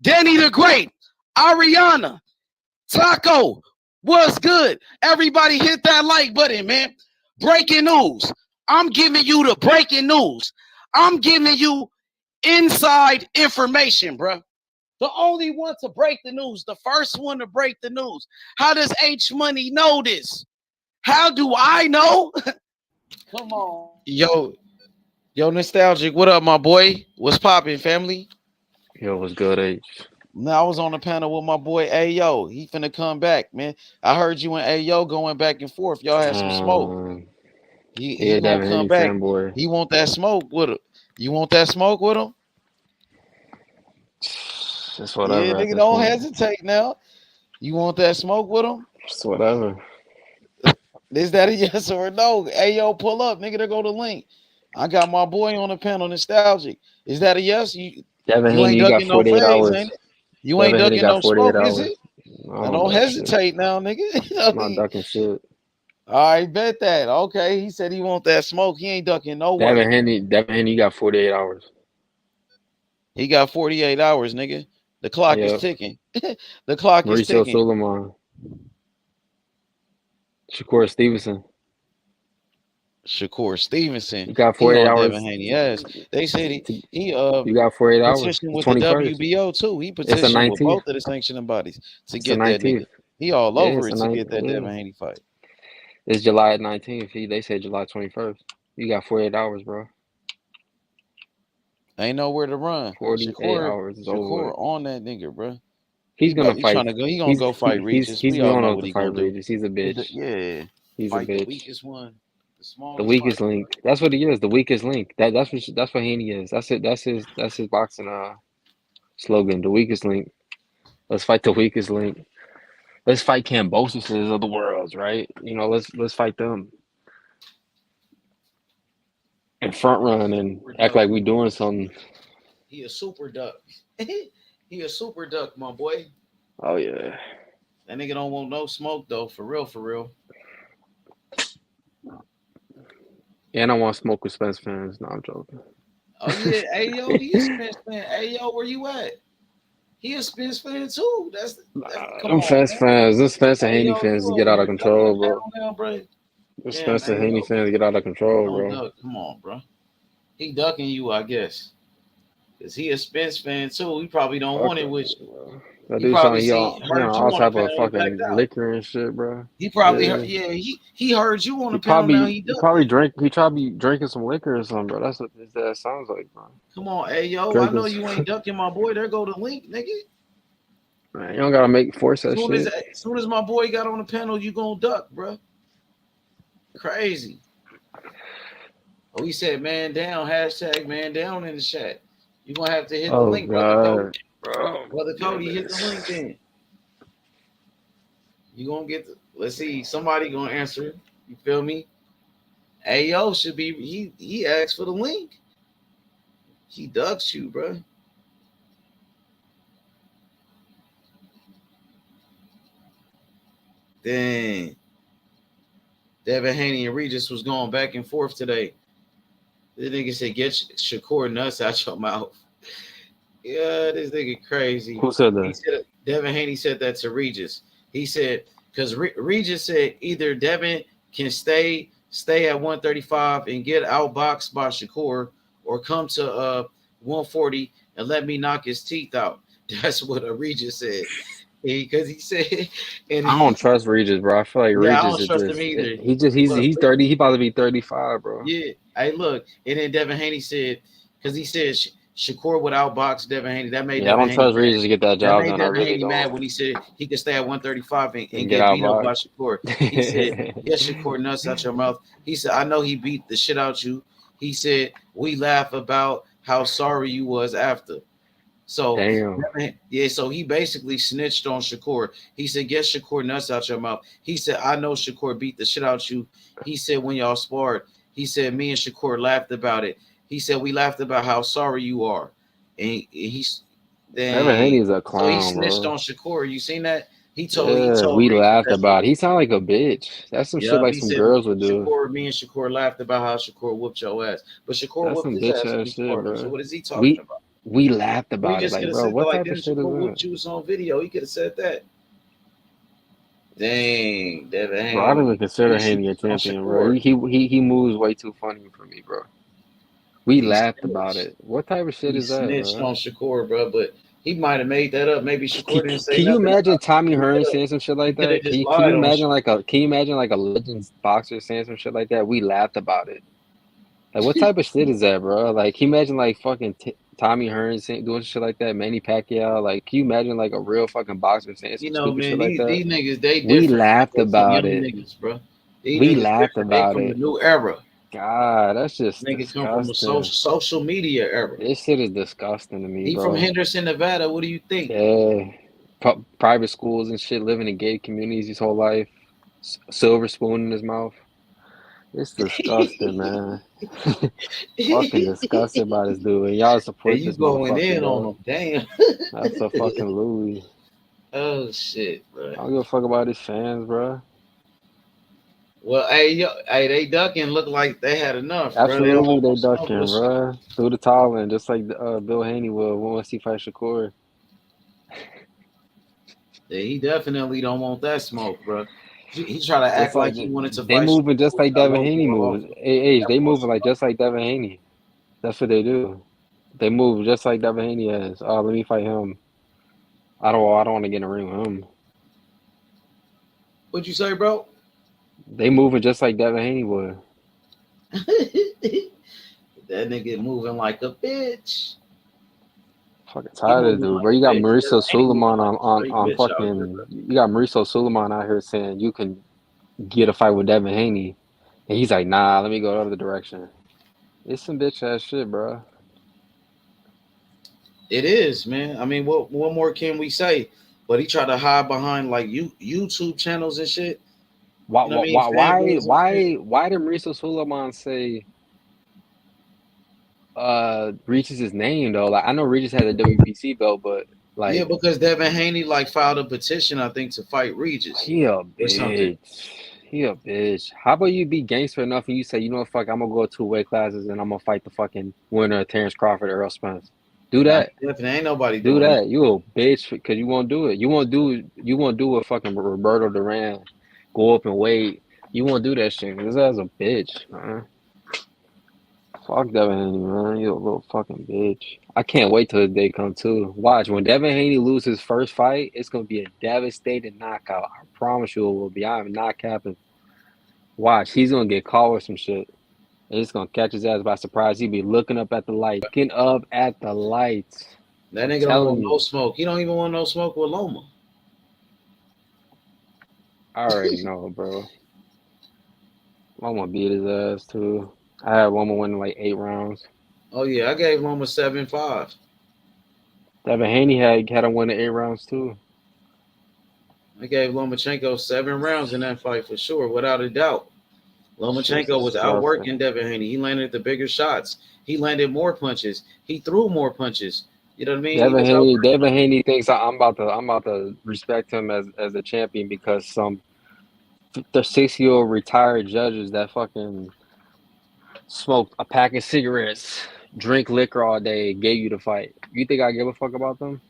Danny the Great, Ariana, Taco. What's good? Everybody hit that like button, man. Breaking news. I'm giving you the breaking news. I'm giving you inside information, bro. The only one to break the news, the first one to break the news. How does H Money know this? How do I know? Come on. Yo, Nostalgic, what up, my boy? What's poppin', family? Yo, what's good, H? Now, I was on the panel with my boy Ayo. He finna come back, man. I heard you and Ayo going back and forth. Y'all had some smoke. He gonna come back. Fanboy. He want that smoke with him. You want that smoke with him? It's whatever. Yeah, nigga, don't hesitate now. You want that smoke with him? It's whatever. Is that a yes or a no? Ayo, pull up, nigga. There go the link. I got my boy on the panel, Nostalgic. Is that a yes? Devin Haney, you got 48 hours. Ain't it? You ain't ducking no smoke, is it? Don't hesitate shit. Now, nigga. I'm not ducking shit. All right, bet that. Okay, he said he want that smoke. He ain't ducking no way. Devin Haney, you got 48 hours. He got 48 hours, nigga. The clock is ticking. The clock is ticking. Suleiman. Shakur Stevenson. You got 48 hours. Devin Haney. Yes. They said he you got 48 hours. Petitioned with the WBO too. He petitioned with both of the sanctioning bodies to get that nigga. He all over it to get that Devin Haney fight. It's July 19th. They said July 21st. You got 48 hours, bro. Ain't nowhere to run. 48 hours is over. On that nigga, bro. He's gonna fight. He gonna go fight Regis. He's going to fight Regis. He's a bitch. Yeah. He's fight a bitch. The weakest one. The weakest link. That's what he is. The weakest link. That's what Haney is. That's it. That's his boxing slogan. The weakest link. Let's fight the weakest link. Let's fight Cambosises of the world, right? You know, let's fight them. And front run and act like we doing something. He a super duck. He a super duck, my boy. Oh yeah. That nigga don't want no smoke though, for real, for real. And I want to smoke with Spence fans. No, I'm joking. Oh yeah, Ayo, he a Spence fan. Ayo, where you at? He a Spence fan too. I'm Spence fans. This Spence and Haney fans get out of control, bro. This Spence and Haney fans get out of control, bro. Come on, bro. He ducking you, I guess. Cause he a Spence fan too. He probably don't want it with you. That dude telling you all type of fucking liquor and shit, bro. He probably heard, he heard you on the panel. Now he probably be drinking some liquor or something, bro. That's what that sounds like, bro. Come on, hey yo, I know you ain't ducking my boy. There go the link, nigga. Man, you don't gotta force that shit. As soon as my boy got on the panel, you gonna duck, bro. Crazy. Oh, he said man down, hashtag man down in the chat. You gonna have to hit the link, brother. Brother Cody, hit the link then. You gonna get let's see, somebody gonna answer. You feel me? Ayo should be he asked for the link. He ducks you, bro. Dang. Devin Haney and Regis was going back and forth today. This nigga said, get Shakur nuts out your mouth. Yeah, this nigga crazy. Who said that? Devin Haney said that to Regis. He said, because Regis said either Devin can stay at 135 and get outboxed by Shakur, or come to 140 and let me knock his teeth out. That's what Regis said. Because he said, and I don't trust Regis, bro. I feel like Regis I don't trust him either. He's 30. He about to be 35, bro. Yeah. Hey, look, and then Devin Haney said, because he said Shakur would outbox Devin Haney. That made Yeah, I Devin don't Haney trust mad. Regis to get that That job made done. I Devin really Haney mad don't. when he said he could stay at 135 and And get beat up by outboxed. Shakur. He said, yes, Shakur, nuts out your mouth. He said, I know he beat the shit out you. He said, we laugh about how sorry you was after. So Damn. yeah, so he basically snitched on Shakur. He said, "Get Shakur nuts out your mouth." He said, "I know Shakur beat the shit out you." He said, "When y'all sparred, he said me and Shakur laughed about it." He said, "We laughed about how sorry you are," and he's Devin Haney is a so he clown, snitched bro. on Shakur. You seen that? He Yeah, told we Regis laughed that about it. He sound like a bitch. That's some shit yeah, like he some said girls would do. me and Shakur laughed about how Shakur whooped your ass, but Shakur That's whooped some his bitch ass when ass he shit, sparred him. So bro. what is he talking about? We laughed He about it. just Like, could have bro, said that, what like, type didn't of shit is Shakur that? whooped you on video? He could have said that. Dang, Devin Haney. Bro, I don't even consider He Haney a snitched on champion, bro. Shakur. He moves way too funny for me, bro. We He laughed about snitched. it. What type of shit He is that, snitched bro? on Shakur, bro, but he might have made that up. Maybe Shakur didn't say Can you nothing imagine about Tommy it. Hearn saying some shit He like could have that? just Can you lied on imagine Shakur. like a legends boxer saying some shit like that? We laughed about it. Like, what type of shit is that, bro? Like, can you imagine like fucking Tommy Hearn doing shit like that? Manny Pacquiao, like, can you imagine like a real fucking boxer saying some You know, stupid man, shit like that? these niggas, they We different. laughed They some about young it. niggas, bro. These We niggas laughed different. They about from the it. new era. God, that's just Niggas come from a disgusting. social media era. This shit is disgusting to me, He from bro. Henderson, Nevada. What do you think? Yeah, private schools and shit, living in gay communities his whole life, silver spoon in his mouth. It's disgusting, man. Fucking disgusted by this dude. And y'all And support you this going motherfucker, in on bro. them. Damn. That's a fucking Louis. Oh shit, bro. I don't give a fuck about his fans, bro. Well, hey, they ducking. Look like they had enough, bro. They don't Absolutely, want no they smoke ducking, with Shakur. bro. Through the towel in, just like Bill Haney will once he fight Shakur. Yeah, he definitely don't want that smoke, bro. He try to Just act like like he wanted to they fight moving just Shakur. like Got Devin Loma Haney all moves. off him. They That boy moving like just like Devin Haney. That's what they do. They move just like Devin Haney is. Oh, let me fight him. I don't want to get in a ring with him. What'd you say, bro? They moving just like Devin Haney would. That nigga moving like a bitch. Fucking He tired of this moving dude, like bro. You a got bitch. Mauricio Ain't he moving Suleiman like a straight on bitch out here, fucking. bro? You got Mauricio Suleiman out here saying you can get a fight with Devin Haney, and he's like, nah, let me go the other direction. It's some bitch ass shit, bro. It is, man. I mean, what more can we say? But he tried to hide behind like YouTube channels and shit. Why You know what I mean? Fanboys and shit. why did Mauricio Suleiman say Regis' name though? Like, I know Regis had a WBC belt, but Yeah, like, because Devin Haney like filed a petition, I think, to fight Regis he a or something. bitch. He a bitch. How about you be gangster enough and you say, you know what, fuck, I'm gonna go 2 weight classes and I'm gonna fight the fucking winner of Terence Crawford or Errol Spence. Do Nah, that. definitely ain't nobody Do doing that. that. You a bitch because you won't do it. You won't do what fucking Roberto Duran. Go up and wait. You won't do that shit. This ass a bitch, man. Fuck Devin Haney, man. You a little fucking bitch. I can't wait till the day come too. Watch, when Devin Haney loses his first fight, it's gonna be a devastating knockout. I promise you it will be. I am not capping. Watch, he's gonna get caught with some shit. And it's gonna catch his ass by surprise. He be looking up at the light, looking up at the lights. That I'm nigga don't telling want you. no smoke. He don't even want no smoke with Loma. I already know, bro. Loma beat his ass too. I had Loma winning like 8 rounds. Oh yeah, I gave Loma 7-5. Devin Haney had him winning 8 rounds too. I gave Lomachenko 7 rounds in that fight for sure, without a doubt. Lomachenko was outworking Devin Haney. He landed the bigger shots. He landed more punches. He threw more punches. You know what I mean? Devin Haney thinks I'm about to respect him as a champion because some 6-year-old retired judges that fucking smoked a pack of cigarettes, drink liquor all day, gave you the fight. You think I give a fuck about them?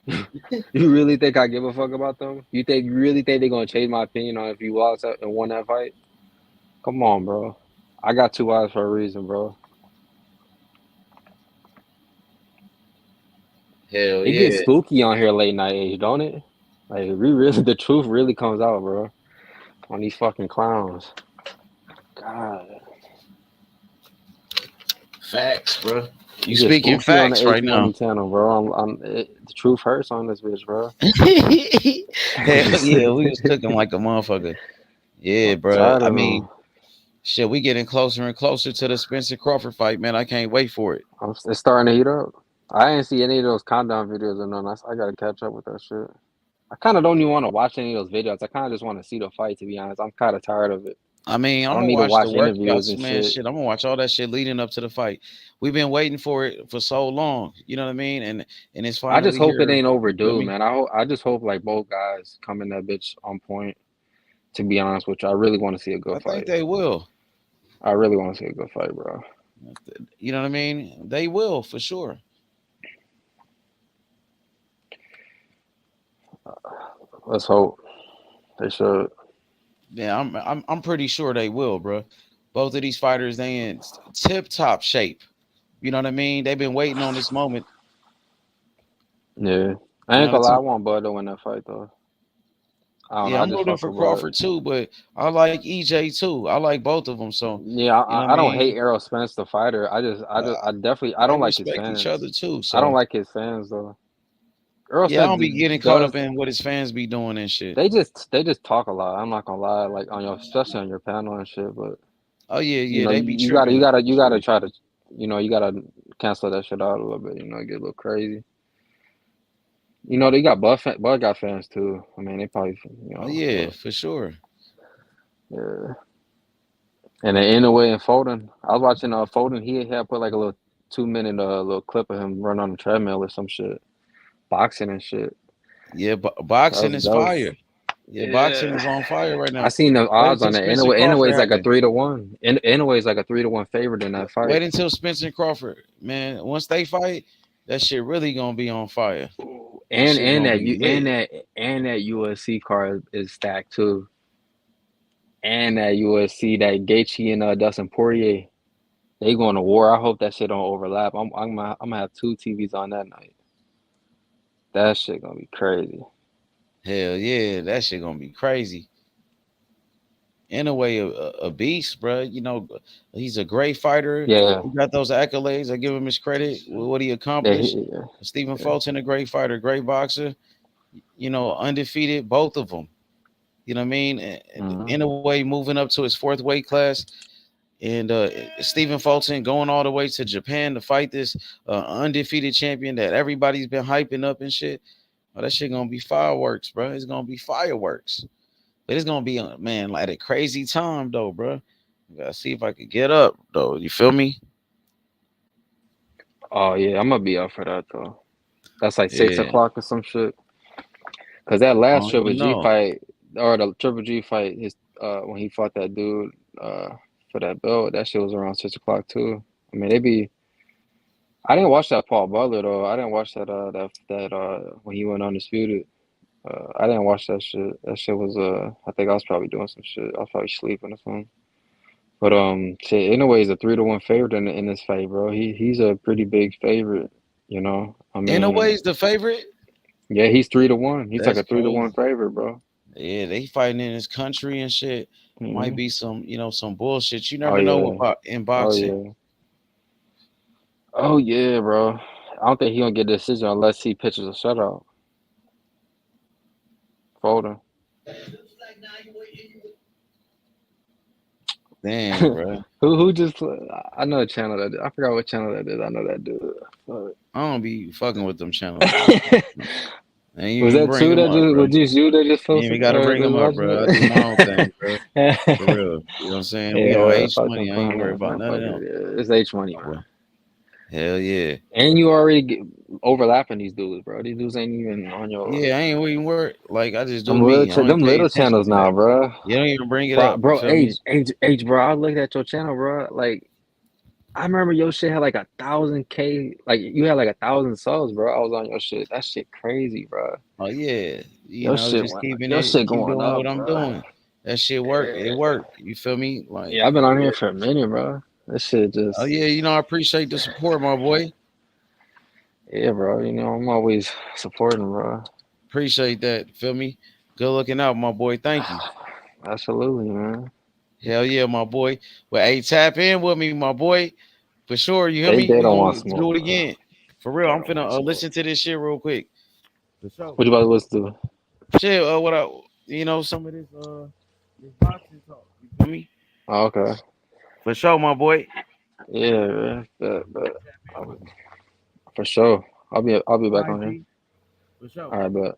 You really think I give a fuck about them? You really think they're gonna change my opinion on if you lost and won that fight? Come on, bro. I got 2 eyes for a reason, bro. Hell It yeah. gets spooky on here late night age, don't it? Like the truth really comes out, bro. On these fucking clowns. God. Facts, bro. You speaking spooky on the facts right H-Money now. channel, bro. The truth hurts on this bitch, bro. Hell yeah, we was cooking like a motherfucker. Yeah, bro. Tired I of mean, them. shit, we getting closer and closer to the Spencer Crawford fight, man. I can't wait for it. It's starting to heat up. I didn't see any of those countdown videos or nothing. I gotta catch up with that shit. I kind of don't even want to watch any of those videos. I kind of just want to see the fight, to be honest. I'm kind of tired of it. I mean, I I'm don't gonna need to watch the watch interviews workouts, and man. shit. Shit, I'm gonna watch all that shit leading up to the fight. We've been waiting for it for so long. You know what I mean? And it's I just finally hope it here. ain't You feel overdue, me? man. I just hope like both guys come in that bitch on point. To be honest with you, I really want to see a good I fight. think they will. I really want to see a good fight, bro. You know what I mean? They will for sure. Let's hope they should. Yeah, I'm pretty sure they will, bro. Both of these fighters, they in tip top shape. You know what I mean? They've been waiting on this moment. Yeah, I You ain't know gonna lie. I the want Bud to win that fight though. I don't know. Yeah, I I'm just rooting fuck for with Bud. Crawford too, but I like EJ too. I like both of them. So Yeah, you know what I I don't hate mean? Errol Spence, the fighter. I definitely I They don't like his respect each other fans. too. I don't So like his fans though. Errol yeah, I Spence don't be getting caught up does. in what his fans be doing and shit. They just talk a lot. I'm not gonna lie, like on your especially on your panel and shit. But Oh yeah, you yeah, know, they be you tripping. gotta try to, you gotta cancel that shit out a little bit. You know, get a little crazy. You know, they got Bud got fans too. I mean, they probably, Oh yeah, so, for sure. yeah. And then Inouye and Foden, I was watching Foden. He had put like a little 2 minute little clip of him running on the treadmill or some shit, boxing and shit. Yeah, boxing is That was fire. Yeah, boxing yeah. is on fire right I now. seen the Wait odds until on that. Spencer Inouye's Crawford like a happen. 3-1. Inouye's like a 3-1 favorite in that fight. Wait until Spencer Crawford, man. Once they fight, that shit really gonna be on fire. And shit gonna be lit. that USC card is stacked too. And that USC, that Gaethje and Dustin Poirier, they going to war. I hope that shit don't overlap. I'm gonna have 2 TVs on that night. That shit gonna be crazy. Hell yeah, that shit gonna be crazy. In a way, a beast, bro. You know, he's a great fighter. Yeah. He got those accolades. I give him his credit with what he accomplished. Stephen Fulton, a great fighter, great boxer. You know, undefeated, both of them. You know what I mean? In a way, moving up to his 4th weight class. And Stephen Fulton going all the way to Japan to fight this undefeated champion that everybody's been hyping up and shit. Oh, that shit gonna be fireworks, bro. It's gonna be fireworks. But it's gonna be man like a crazy time though, bro. Gotta see if I could get up though. You feel me? Oh yeah, I'm gonna be up for that though. That's like 6 Yeah. o'clock or some shit. Cause that last Oh, Triple you G know. fight, or the Triple G fight, his when he fought that dude for that belt, that shit was around 6 o'clock too. I mean, I didn't watch that Paul Butler though. I didn't watch that when he went undisputed. I didn't watch that shit. That shit was I think I was probably doing some shit. I was probably sleeping or something. But shit, anyway, he's a 3-1 favorite in this fight, bro. He's a pretty big favorite, you know. I mean, In a way, he's the favorite. Yeah, he's 3-1. He's That's like a 3-1 crazy. favorite, bro. Yeah, they fighting in his country and shit. Might be some, some bullshit. You never Oh know yeah. in boxing. Oh yeah, bro. I don't think he gonna get a decision unless he pitches a shutout. Foden. Damn, bro. Who just? I know a channel that. I forgot what channel that is. I know that dude. I don't be fucking with them channels. Was that two that just? Was just you that just You posted? ain't gotta bring them up, bro. I do my own thing, bro. For real. You know what I'm saying? We on H money. I ain't worried about none of them. It's H money, bro. Hell yeah. And you already overlapping these dudes, bro. These dudes ain't even on your. Yeah, I ain't even worried. Like I just do Them me. little channels now, bro. You don't even bring it bro, up, bro. you feel me? H, bro. I looked at your channel, bro. Like, I remember your shit had like 1,000K. Like, you had like 1,000 subs, bro. I was on your shit. That shit crazy, bro. Oh yeah, Your shit just keeping your it, shit keep going doing up, what I'm bro. doing. That shit work. It worked. You feel me? Like Yeah, I've been on here for a minute, bro. That shit just. Oh yeah, I appreciate the support, my boy. Yeah, bro. I'm always supporting, bro. Appreciate that. Feel me? Good looking out, my boy. Thank you. Absolutely, man. Hell yeah, my boy. Well, hey, tap in with me, my boy. For sure, you hear They me? they We don't want gonna smoke. do it again. For real, I'm finna listen to this shit real quick. For sure. What you about to listen to? Shit, some of this boxing talk. You feel me? Oh, okay. For sure, my boy. Yeah, man. But for sure. I'll be back on here. For sure. All right, but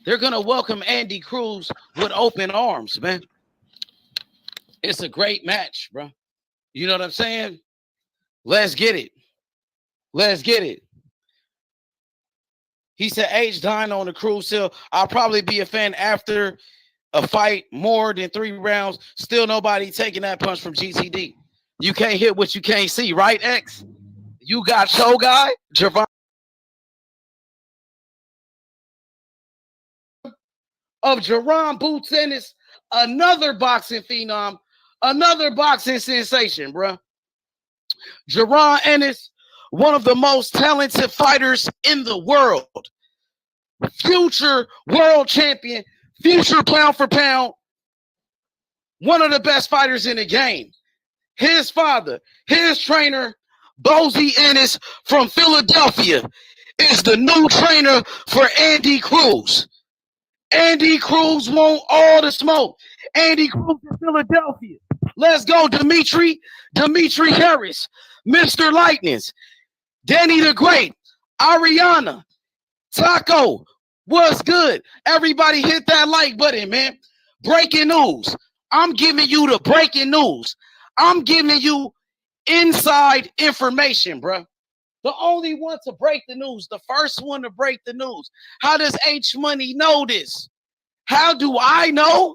They're gonna welcome Andy Cruz with open arms, man. It's a great match, bro. You know what I'm saying? Let's get it. Let's get it. He said, H dying on the Cruz hill. I'll probably be a fan after a fight more than 3 rounds. Still nobody taking that punch from GTD. You can't hit what you can't see, right, X? You got show guy, Javon. Of Jerron Boots Ennis, another boxing phenom, another boxing sensation, bro. Jerron Ennis, one of the most talented fighters in the world. Future world champion, future pound for pound, one of the best fighters in the game. His father, his trainer, Bozy Ennis from Philadelphia, is the new trainer for Andy Cruz. Andy Cruz want all the smoke. Andy Cruz in Philadelphia. Let's go, Dimitri Harris, Mr. Lightnings, Danny the Great, Ariana, Taco. What's good? Everybody hit that like button, man. Breaking news. I'm giving you the breaking news. I'm giving you inside information, bro. The only one to break the news, the first one to break the news. How does H Money know this? How do I know?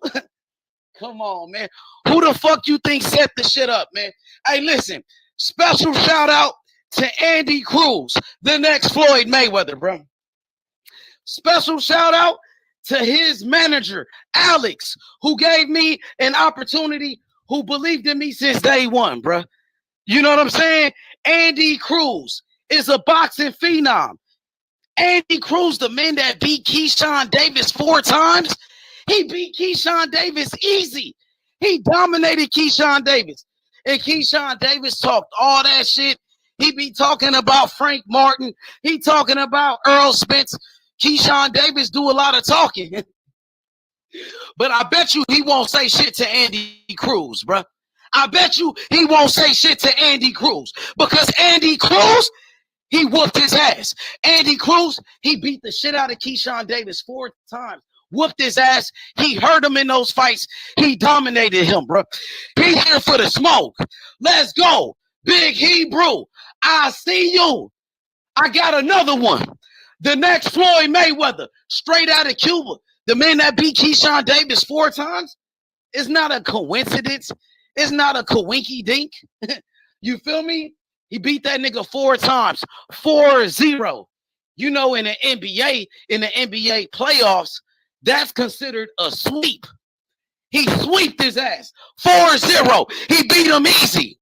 Come on, man. Who the fuck you think set the shit up, man? Hey, listen. Special shout out to Andy Cruz, the next Floyd Mayweather, bro. Special shout out to his manager, Alex, who gave me an opportunity, who believed in me since day one, bro. You know what I'm saying? Andy Cruz is a boxing phenom. Andy Cruz, the man that beat Keyshawn Davis 4 times, he beat Keyshawn Davis easy. He dominated Keyshawn Davis. And Keyshawn Davis talked all that shit. He be talking about Frank Martin. He talking about Errol Spence. Keyshawn Davis do a lot of talking. But I bet you he won't say shit to Andy Cruz, bro. I bet you he won't say shit to Andy Cruz. Because Andy Cruz, he whooped his ass. Andy Cruz, he beat the shit out of Keyshawn Davis 4 times. Whooped his ass. He hurt him in those fights. He dominated him, bro. He here for the smoke. Let's go. Big Hebrew, I see you. I got another one. The next Floyd Mayweather, straight out of Cuba. The man that beat Keyshawn Davis 4 times. It's not a coincidence. It's not a coinky dink. You feel me? He beat that nigga 4 times. 4-0. You know, in the NBA playoffs, that's considered a sweep. He sweeped his ass. 4-0. He beat him easy.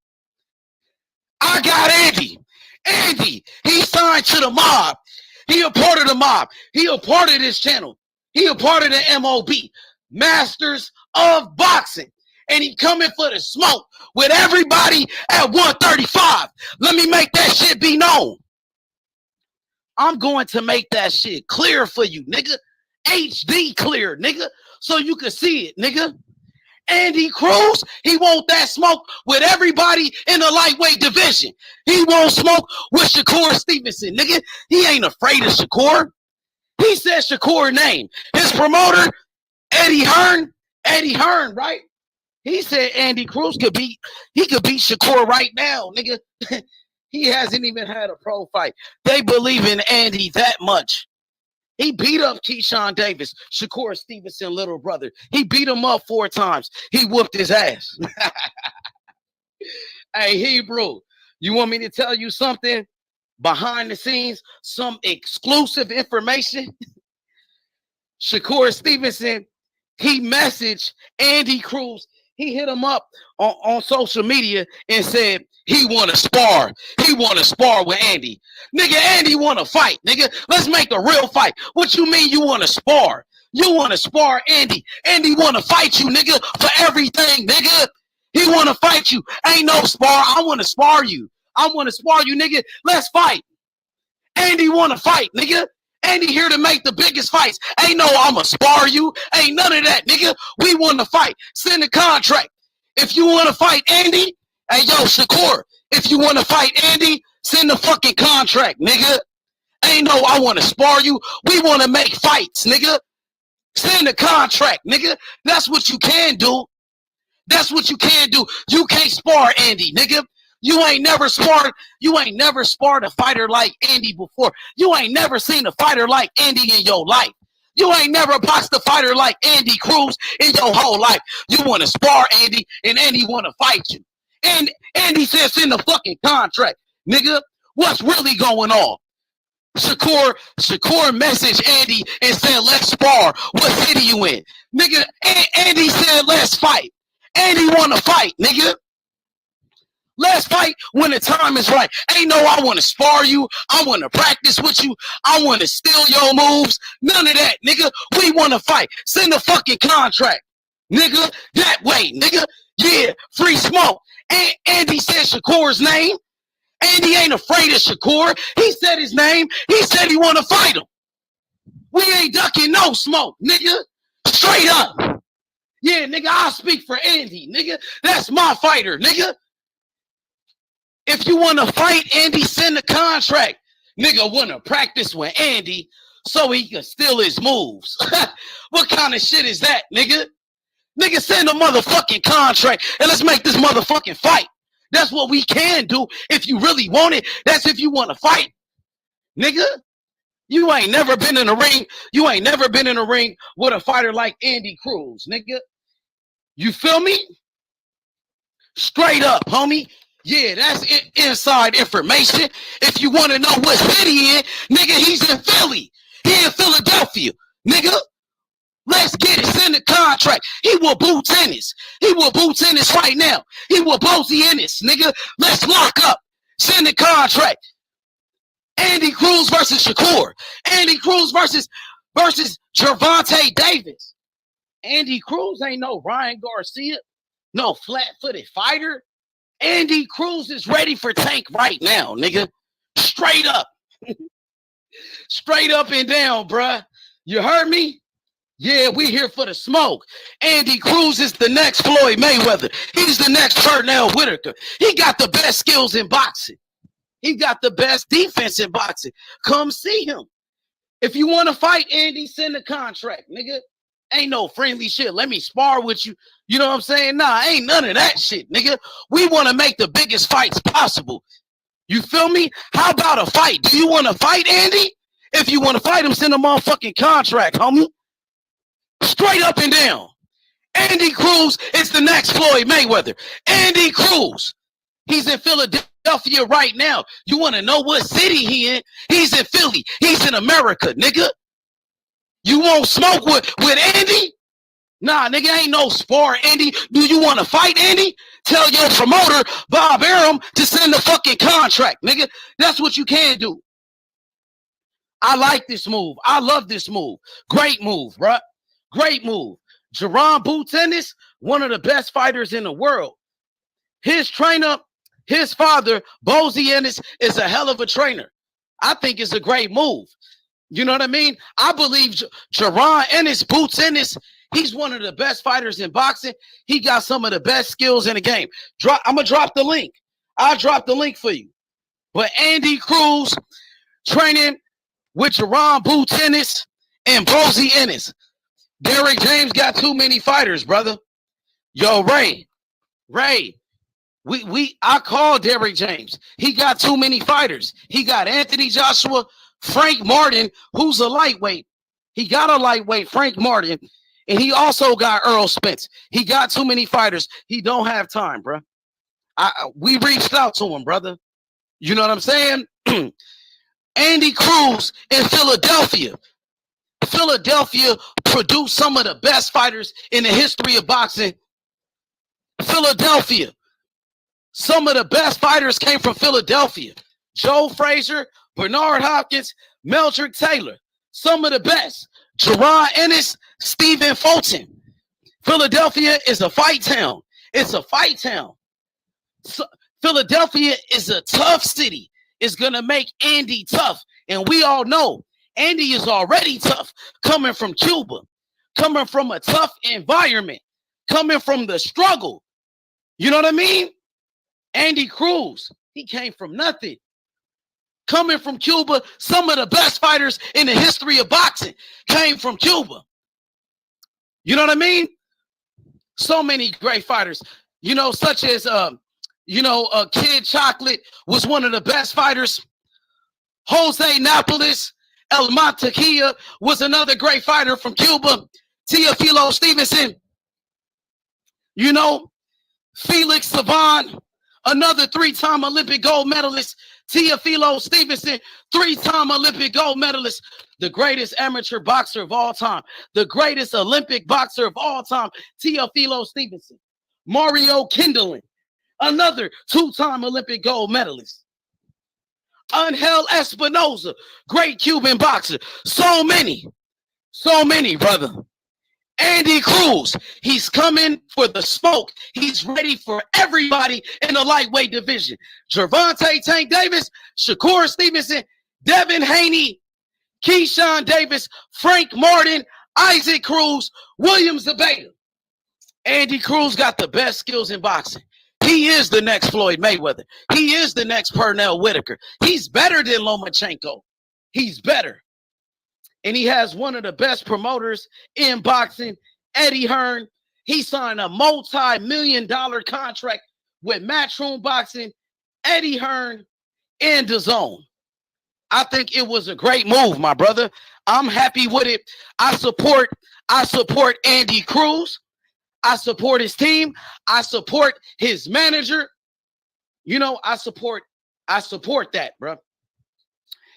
I got Andy. Andy, he signed to the mob. He a part of the mob. He a part of this channel. He a part of the MOB. Masters of Boxing. And he coming for the smoke with everybody at 135. Let me make that shit be known. I'm going to make that shit clear for you, nigga. HD clear, nigga. So you can see it, nigga. Andy Cruz, he want that smoke with everybody in the lightweight division. He won't smoke with Shakur Stevenson, nigga. He ain't afraid of Shakur. He said Shakur name. His promoter, Eddie Hearn, right? He said Andy Cruz could beat Shakur right now, nigga. He hasn't even had a pro fight. They believe in Andy that much. He beat up Keyshawn Davis, Shakur Stevenson, little brother. He beat him up 4 times. He whooped his ass. Hey, Hebrew, you want me to tell you something behind the scenes? Some exclusive information? Shakur Stevenson, he messaged Andy Cruz. He hit him up on social media and said he want to spar. He want to spar with Andy. Nigga, Andy want to fight, nigga. Let's make a real fight. What you mean you want to spar? You want to spar Andy. Andy want to fight you, nigga, for everything, nigga. He want to fight you. Ain't no spar. I want to spar you. I want to spar you, nigga. Let's fight. Andy want to fight, nigga. Andy here to make the biggest fights. Ain't no I'ma spar you. Ain't none of that, nigga. We want to fight. Send a contract. If you want to fight Andy, hey, yo, Shakur, if you want to fight Andy, send the fucking contract, nigga. Ain't no I want to spar you. We want to make fights, nigga. Send the contract, nigga. That's what you can do. That's what you can do. You can't spar Andy, nigga. You ain't never sparred a fighter like Andy before. You ain't never seen a fighter like Andy in your life. You ain't never boxed a fighter like Andy Cruz in your whole life. You want to spar Andy, and Andy want to fight you. And Andy says in the fucking contract, nigga, what's really going on? Shakur messaged Andy and said, let's spar. What city you in? Nigga, Andy said, let's fight. Andy want to fight, nigga. Let's fight when the time is right. Ain't no I want to spar you. I want to practice with you. I want to steal your moves. None of that, nigga. We want to fight. Send the fucking contract, nigga. That way, nigga. Yeah, free smoke. And Andy said Shakur's name. Andy ain't afraid of Shakur. He said his name. He said he want to fight him. We ain't ducking no smoke, nigga. Straight up. Yeah, nigga, I'll speak for Andy, nigga. That's my fighter, nigga. If you want to fight Andy, send the contract. Nigga want to practice with Andy so he can steal his moves. What kind of shit is that, nigga? Nigga, send a motherfucking contract and let's make this motherfucking fight. That's what we can do if you really want it. That's if you want to fight. Nigga, you ain't never been in a ring. You ain't never been in a ring with a fighter like Andy Cruz, nigga. You feel me? Straight up, homie. Yeah, that's inside information. If you want to know what city he in, nigga, he's in Philly. He in Philadelphia, nigga. Let's get it. Send the contract. He will boo tennis. He will boo tennis right now. He will Bozy Ennis, nigga. Let's lock up. Send the contract. Andy Cruz versus Shakur. Andy Cruz versus Gervonta Davis. Andy Cruz ain't no Ryan Garcia. No flat-footed fighter. Andy Cruz is ready for Tank right now, nigga. Straight up. Straight up and down, bruh. You heard me? Yeah, we here for the smoke. Andy Cruz is the next Floyd Mayweather. He's the next Pernell Whitaker. He got the best skills in boxing. He got the best defense in boxing. Come see him. If you want to fight Andy, send a contract, nigga. Ain't no friendly shit. Let me spar with you. You know what I'm saying? Nah, ain't none of that shit, nigga. We want to make the biggest fights possible. You feel me? How about a fight? Do you want to fight Andy? If you want to fight him, send a motherfucking contract, homie. Straight up and down. Andy Cruz is the next Floyd Mayweather. Andy Cruz. He's in Philadelphia right now. You want to know what city he in? He's in Philly. He's in America, nigga. You won't smoke with Andy? Nah, nigga, ain't no spar, Andy. Do you want to fight Andy? Tell your promoter, Bob Arum, to send the fucking contract, nigga. That's what you can do. I like this move. I love this move. Great move, bruh. Great move. Jerron Boots Ennis, one of the best fighters in the world. His trainer, his father, Bozy Ennis, is a hell of a trainer. I think it's a great move. You know what I mean? I believe Jerron Ennis, Boots Ennis, he's one of the best fighters in boxing. He got some of the best skills in the game. I'm going to drop the link. I'll drop the link for you. But Andy Cruz training with Jerron Boots Ennis and Bozy Ennis. Derrick James got too many fighters, brother. Yo, Ray, I called Derrick James. He got too many fighters. He got Anthony Joshua, Frank Martin, who's a lightweight. He got a lightweight, Frank Martin, and he also got Errol Spence. He got too many fighters. He don't have time, bro. We reached out to him, brother. You know what I'm saying? Andy Cruz in Philadelphia. Philadelphia produced some of the best fighters in the history of boxing. Philadelphia. Some of the best fighters came from Philadelphia. Joe Frazier, Bernard Hopkins, Meldrick Taylor. Some of the best. Jerron Ennis, Stephen Fulton. Philadelphia is a fight town. It's a fight town. So, Philadelphia is a tough city. It's going to make Andy tough. And we all know Andy is already tough, coming from Cuba, coming from a tough environment, coming from the struggle. You know what I mean? Andy Cruz, he came from nothing. Coming from Cuba, some of the best fighters in the history of boxing came from Cuba. You know what I mean? So many great fighters, you know, such as, Kid Chocolate was one of the best fighters. Jose Napoles El Montequilla was another great fighter from Cuba. Teofilo Stevenson, you know, Felix Savan, another 3-time Olympic gold medalist. Teofilo Stevenson, 3-time Olympic gold medalist, the greatest amateur boxer of all time, the greatest Olympic boxer of all time, Teofilo Stevenson. Mario Kindling, another 2-time Olympic gold medalist. Angel Espinosa, great Cuban boxer. So many, brother. Andy Cruz, he's coming for the smoke. He's ready for everybody in the lightweight division. Gervonta Tank Davis, Shakur Stevenson, Devin Haney, Keyshawn Davis, Frank Martin, Isaac Cruz, William Zabata. Andy Cruz got the best skills in boxing. He is the next Floyd Mayweather. He is the next Pernell Whitaker. He's better than Lomachenko. He's better. And he has one of the best promoters in boxing, Eddie Hearn. He signed a multi-million-dollar contract with Matchroom Boxing, Eddie Hearn, and DAZN. I think it was a great move, my brother. I'm happy with it. I support Andy Cruz. I support his team. I support his manager. You know, I support that, bro.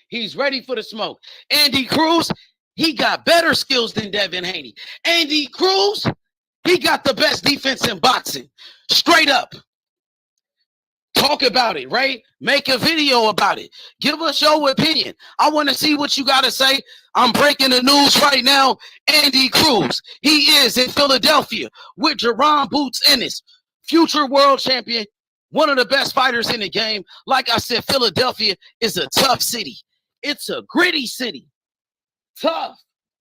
He's ready for the smoke. Andy Cruz, he got better skills than Devin Haney. Andy Cruz, he got the best defense in boxing. Straight up. Talk about it, right? Make a video about it. Give us your opinion. I want to see what you got to say. I'm breaking the news right now. Andy Cruz, he is in Philadelphia with Jerron Boots Ennis, future world champion, one of the best fighters in the game. Like I said, Philadelphia is a tough city. It's a gritty city. Tough,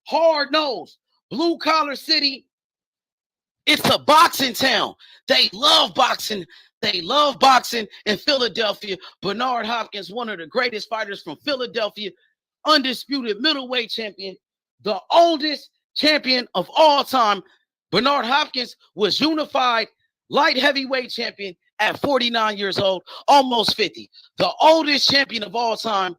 hard-nosed, blue-collar city. It's a boxing town. They love boxing. They love boxing in Philadelphia. Bernard Hopkins, one of the greatest fighters from Philadelphia, undisputed middleweight champion, the oldest champion of all time. Bernard Hopkins was unified light heavyweight champion at 49 years old, almost 50. The oldest champion of all time,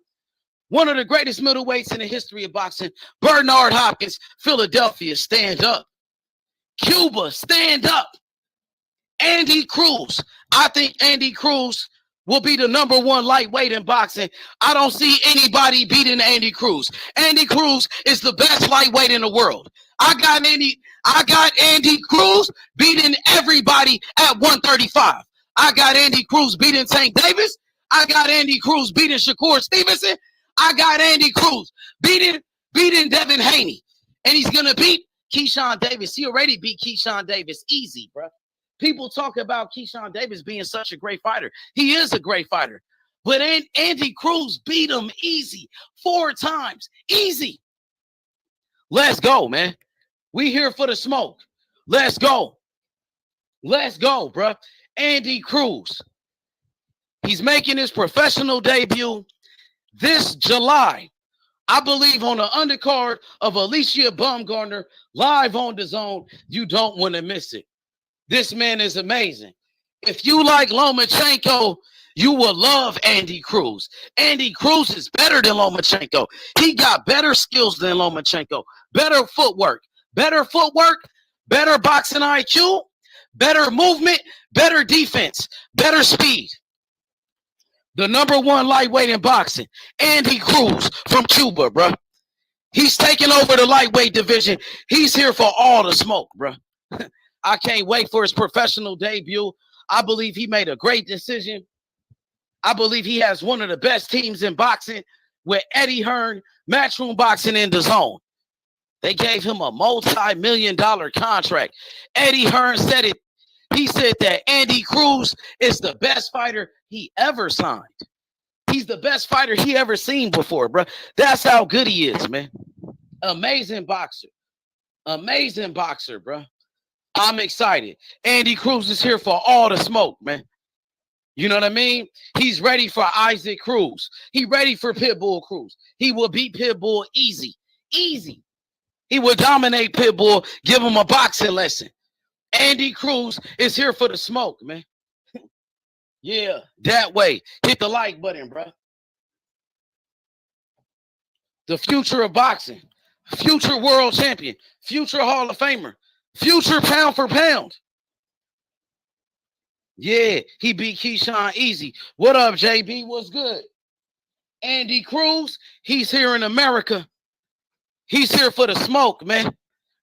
one of the greatest middleweights in the history of boxing, Bernard Hopkins. Philadelphia, stand up. Cuba, stand up. Andy Cruz. I think Andy Cruz will be the #1 lightweight in boxing. I don't see anybody beating Andy Cruz. Andy Cruz is the best lightweight in the world. I got Andy Cruz beating everybody at 135. I got Andy Cruz beating Tank Davis. I got Andy Cruz beating Shakur Stevenson. I got Andy Cruz beating Devin Haney. And he's going to beat Keyshawn Davis. He already beat Keyshawn Davis easy, bro. People talk about Keyshawn Davis being such a great fighter. He is a great fighter. But Andy Cruz beat him easy 4 times. Easy. Let's go, man. We here for the smoke. Let's go. Let's go, bro. Andy Cruz. He's making his professional debut this July. I believe on the undercard of Alicia Baumgartner live on DAZN. You don't want to miss it. This man is amazing. If you like Lomachenko, you will love Andy Cruz. Andy Cruz is better than Lomachenko. He got better skills than Lomachenko. Better footwork, better boxing IQ, better movement, better defense, better speed. The #1 lightweight in boxing, Andy Cruz from Cuba, bro. He's taking over the lightweight division. He's here for all the smoke, bro. I can't wait for his professional debut. I believe he made a great decision. I believe he has one of the best teams in boxing with Eddie Hearn, Matchroom Boxing, and DAZN. They gave him a multi-million-dollar contract. Eddie Hearn said it. He said that Andy Cruz is the best fighter he ever signed. He's the best fighter he ever seen before, bro. That's how good he is, man. Amazing boxer. Amazing boxer, bro. I'm excited. Andy Cruz is here for all the smoke, man. You know what I mean? He's ready for Isaac Cruz. He ready for Pitbull Cruz. He will beat Pitbull easy. Easy. He will dominate Pitbull, give him a boxing lesson. Andy Cruz is here for the smoke, man. Yeah, that way. Hit the like button, bro. The future of boxing. Future world champion. Future Hall of Famer. Future pound for pound. Yeah, he beat Keyshawn easy. What up, JB? What's good? Andy Cruz, he's here in America. He's here for the smoke, man.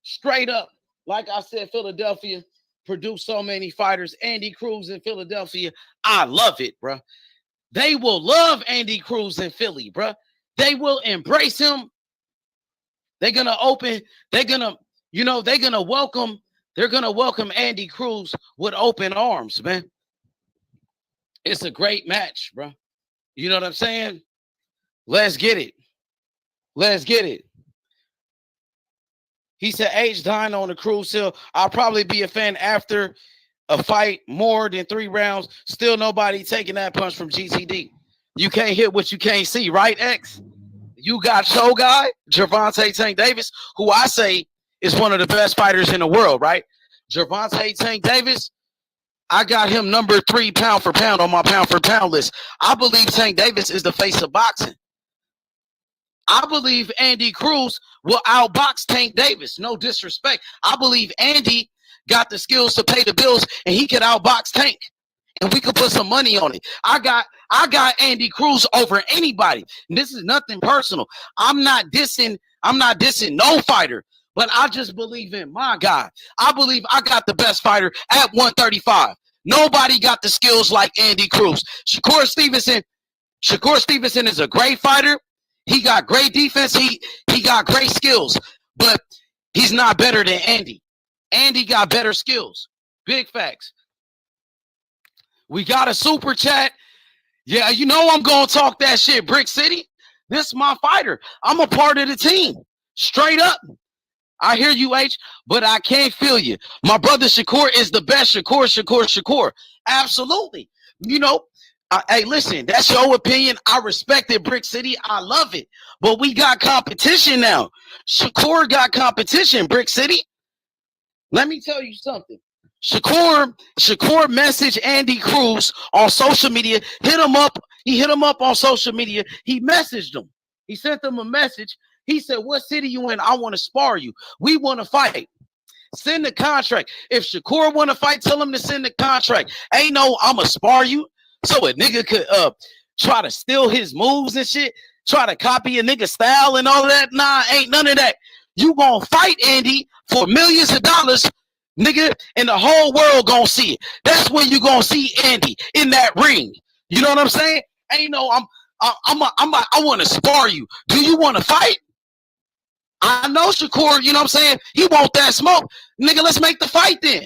Straight up. Like I said, Philadelphia produced so many fighters. Andy Cruz in Philadelphia, I love it, bro. They will love Andy Cruz in Philly, bro. They will embrace him. They're going to open, they're going to welcome Andy Cruz with open arms, man. It's a great match, bro. You know what I'm saying? Let's get it. Let's get it. He said, H dying on the Cruz hill. I'll probably be a fan after a fight more than 3 rounds. Still nobody taking that punch from GTD. You can't hit what you can't see, right, X? You got Show Guy, Gervonta Tank Davis, who I say is one of the best fighters in the world, right? Gervonta Tank Davis, I got him number 3 pound for pound on my pound for pound list. I believe Tank Davis is the face of boxing. I believe Andy Cruz will outbox Tank Davis. No disrespect. I believe Andy got the skills to pay the bills and he could outbox Tank. And we could put some money on it. I got Andy Cruz over anybody. And this is nothing personal. I'm not dissing no fighter, but I just believe in my guy. I believe I got the best fighter at 135. Nobody got the skills like Andy Cruz. Shakur Stevenson is a great fighter. He got great defense. He got great skills, but he's not better than Andy. Andy got better skills. Big facts. We got a super chat. Yeah, you know I'm going to talk that shit, Brick City. This is my fighter. I'm a part of the team. Straight up. I hear you, H, but I can't feel you. My brother Shakur is the best. Shakur. Absolutely. You know, hey, listen, that's your opinion. I respect it, Brick City. I love it. But we got competition now. Shakur got competition, Brick City. Let me tell you something. Shakur messaged Andy Cruz on social media. Hit him up. He hit him up on social media. He messaged him. He sent them a message. He said, what city you in? I want to spar you. We want to fight. Send the contract. If Shakur want to fight, tell him to send the contract. Ain't no, I'm going to spar you. So a nigga could try to steal his moves and shit. Try to copy a nigga style and all that. Nah, ain't none of that. You going to fight Andy for millions of dollars, nigga, and the whole world going to see it. That's when you going to see Andy in that ring. You know what I'm saying? Ain't no, I want to spar you. Do you want to fight? I know Shakur, you know what I'm saying? He want that smoke. Nigga, let's make the fight then.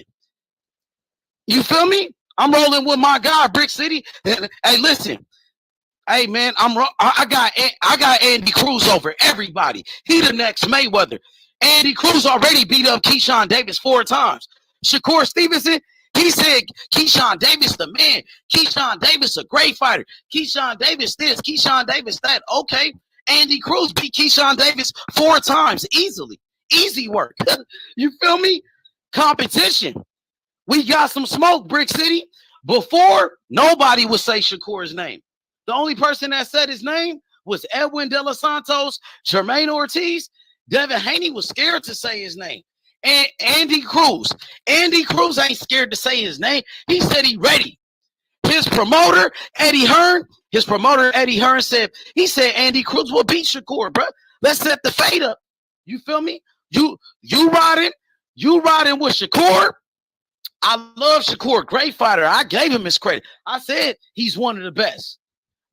You feel me? I'm rolling with my guy, Brick City. Hey, listen. Hey, man, I got Andy Cruz over everybody. He the next Mayweather. Andy Cruz already beat up Keyshawn Davis 4 times. Shakur Stevenson, he said Keyshawn Davis the man. Keyshawn Davis a great fighter. Keyshawn Davis this, Keyshawn Davis that. Okay. Andy Cruz beat Keyshawn Davis 4 times easily. Easy work. You feel me? Competition. We got some smoke, Brick City. Before, nobody would say Shakur's name. The only person that said his name was Edwin De Los Santos, Jermaine Ortiz. Devin Haney was scared to say his name. And Andy Cruz. Andy Cruz ain't scared to say his name. He said he ready. His promoter, Eddie Hearn said, he said Andy Cruz will beat Shakur, bro. Let's set the fade up. You feel me? You riding with Shakur. I love Shakur, great fighter. I gave him his credit. I said he's one of the best.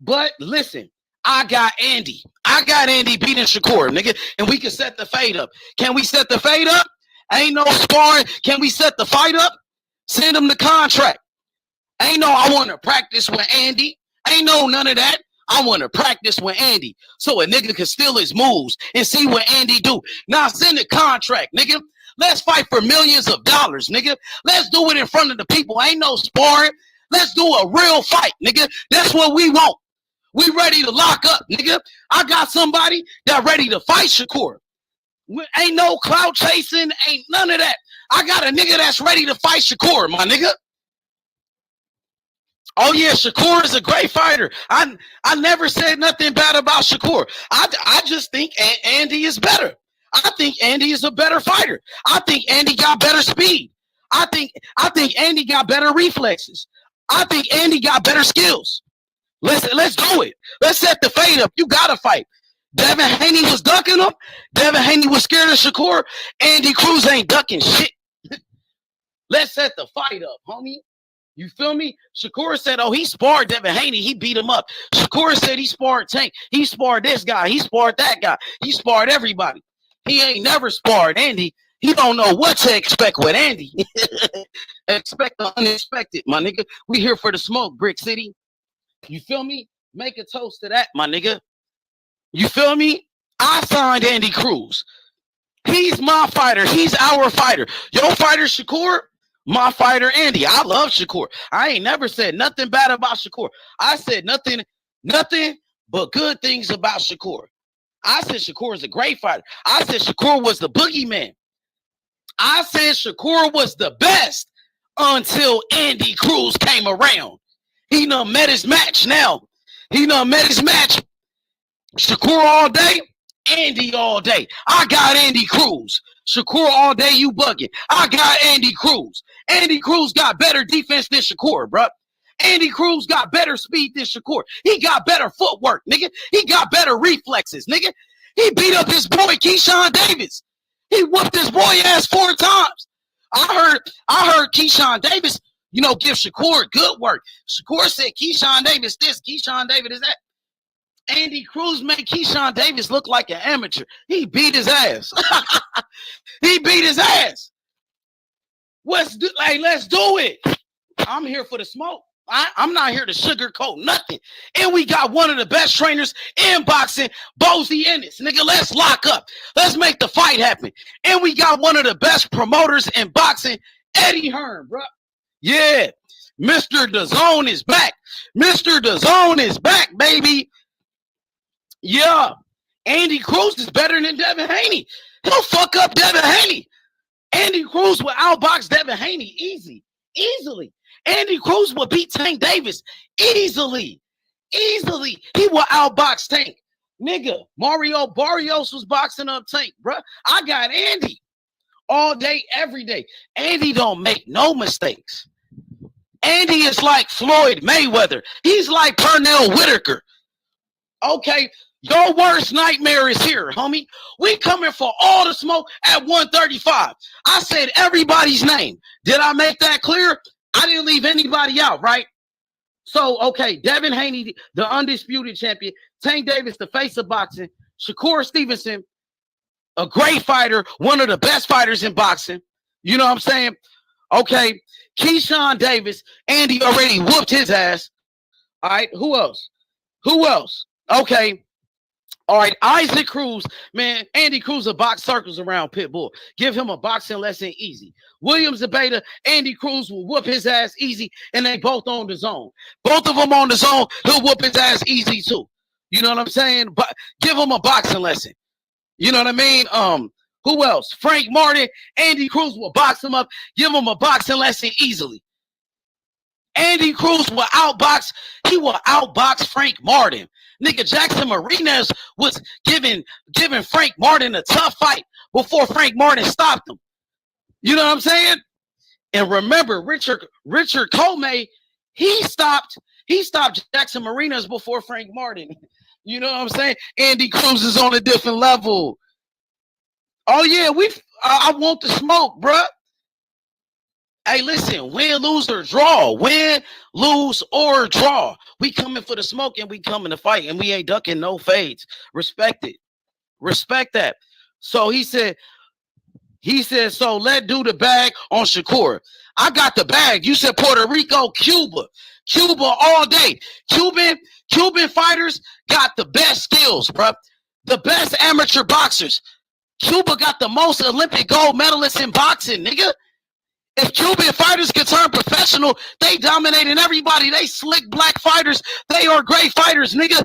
But listen, I got Andy. I got Andy beating Shakur, nigga, and we can set the fade up. Can we set the fade up? Ain't no sparring. Can we set the fight up? Send him the contract. Ain't no, I want to practice with Andy. Ain't no none of that. I want to practice with Andy so a nigga can steal his moves and see what Andy do. Now send the contract, nigga. Let's fight for millions of dollars, nigga. Let's do it in front of the people. Ain't no sparring. Let's do a real fight, nigga. That's what we want. We ready to lock up, nigga. I got somebody that ready to fight Shakur. Ain't no clout chasing. Ain't none of that. I got a nigga that's ready to fight Shakur, my nigga. Oh yeah, Shakur is a great fighter. I never said nothing bad about Shakur. I just think Andy is better. I think Andy is a better fighter. I think Andy got better speed. I think Andy got better reflexes. I think Andy got better skills. Let's do it. Let's set the fade up. You gotta fight. Devin Haney was ducking him. Devin Haney was scared of Shakur. Andy Cruz ain't ducking shit. Let's set the fight up, homie. You feel me? Shakur said, oh, he sparred Devin Haney. He beat him up. Shakur said he sparred Tank. He sparred this guy. He sparred that guy. He sparred everybody. He ain't never sparred Andy. He don't know what to expect with Andy. Expect the unexpected, my nigga. We here for the smoke, Brick City. You feel me? Make a toast to that, my nigga. You feel me? I signed Andy Cruz. He's my fighter. He's our fighter. Your fighter, Shakur. My fighter, Andy. I love Shakur. I ain't never said nothing bad about Shakur. I said nothing but good things about Shakur. I said Shakur is a great fighter. I said Shakur was the boogeyman. I said Shakur was the best until Andy Cruz came around. He done met his match now. He done met his match. Shakur all day, Andy all day. I got Andy Cruz. Shakur all day, you bugging. I got Andy Cruz. Andy Cruz got better defense than Shakur, bro. Andy Cruz got better speed than Shakur. He got better footwork, nigga. He got better reflexes, nigga. He beat up his boy Keyshawn Davis. He whooped his boy ass 4 times. I heard Keyshawn Davis, give Shakur good work. Shakur said Keyshawn Davis this, Keyshawn Davis is that. Andy Cruz made Keyshawn Davis look like an amateur. He beat his ass. He beat his ass. Let's do it. I'm here for the smoke. I'm not here to sugarcoat nothing. And we got one of the best trainers in boxing, Bozy Ennis. Nigga, let's lock up. Let's make the fight happen. And we got one of the best promoters in boxing, Eddie Hearn, bro. Yeah. Mr. DAZN is back. Mr. DAZN is back, baby. Yeah. Andy Cruz is better than Devin Haney. He'll fuck up Devin Haney. Andy Cruz will outbox Devin Haney easily. Andy Cruz will beat Tank Davis easily. He will outbox Tank. Nigga, Mario Barrios was boxing up Tank, bro. I got Andy all day, every day. Andy don't make no mistakes. Andy is like Floyd Mayweather. He's like Pernell Whitaker. Okay, your worst nightmare is here, homie. We coming for all the smoke at 135. I said everybody's name. Did I make that clear? I didn't leave anybody out, right? So, okay, Devin Haney, the undisputed champion. Tank Davis, the face of boxing. Shakur Stevenson, a great fighter, one of the best fighters in boxing. You know what I'm saying? Okay, Keyshawn Davis, Andy already whooped his ass. All right, who else? Okay. All right, Isaac Cruz, man, Andy Cruz will box circles around Pitbull. Give him a boxing lesson easy. Williams Zabata, Andy Cruz will whoop his ass easy, and they both on the zone. Both of them on the zone, he'll whoop his ass easy too. You know what I'm saying? But give him a boxing lesson. You know what I mean? Who else? Frank Martin, Andy Cruz will box him up, give him a boxing lesson easily. Andy Cruz will outbox, he will outbox Frank Martin. Nigga, Jackson Marinas was giving Frank Martin a tough fight before Frank Martin stopped him. You know what I'm saying? And remember, Richard Comey, he stopped Jackson Marinas before Frank Martin. You know what I'm saying? Andy Cruz is on a different level. Oh yeah, I want the smoke, bruh. Hey, listen, win, lose, or draw. Win, lose, or draw. We coming for the smoke and we coming to fight, and we ain't ducking no fades. Respect it. Respect that. So he said, He said, so let do the bag on Shakur. I got the bag. You said Puerto Rico, Cuba all day. Cuban fighters got the best skills, bro. The best amateur boxers. Cuba got the most Olympic gold medalists in boxing, nigga. If Cuban fighters could turn professional, they dominating everybody. They slick black fighters. They are great fighters, nigga.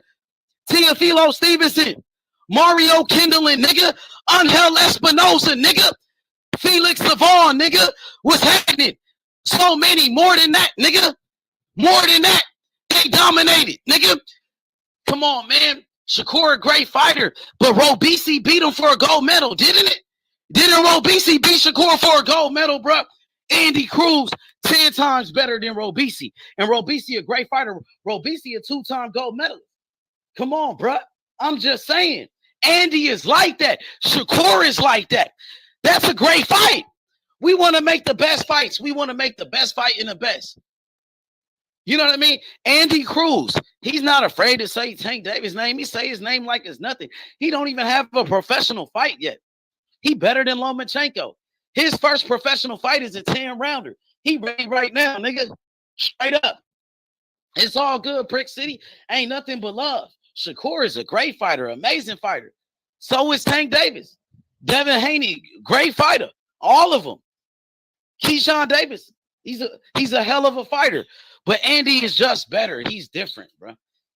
Teofilo Stevenson, Mario Kindling, nigga. Angel Espinosa, nigga. Felix Savon, nigga. What's happening? So many, more than that, nigga. More than that. They dominated, nigga. Come on, man. Shakur, a great fighter, but Robisi beat him for a gold medal, didn't it? Didn't Robisi beat Shakur for a gold medal, bro? Andy Cruz, 10 times better than Robisi. And Robisi, a great fighter. Robisi, a 2-time gold medalist. Come on, bro. I'm just saying. Andy is like that. Shakur is like that. That's a great fight. We want to make the best fights. We want to make the best fight in the best. You know what I mean? Andy Cruz, he's not afraid to say Tank Davis' name. He say his name like it's nothing. He don't even have a professional fight yet. He better than Lomachenko. His first professional fight is a 10-rounder. He ready right now, nigga. Straight up. It's all good, Prick City. Ain't nothing but love. Shakur is a great fighter, amazing fighter. So is Tank Davis. Devin Haney, great fighter. All of them. Keyshawn Davis, he's a hell of a fighter. But Andy is just better. He's different, bro.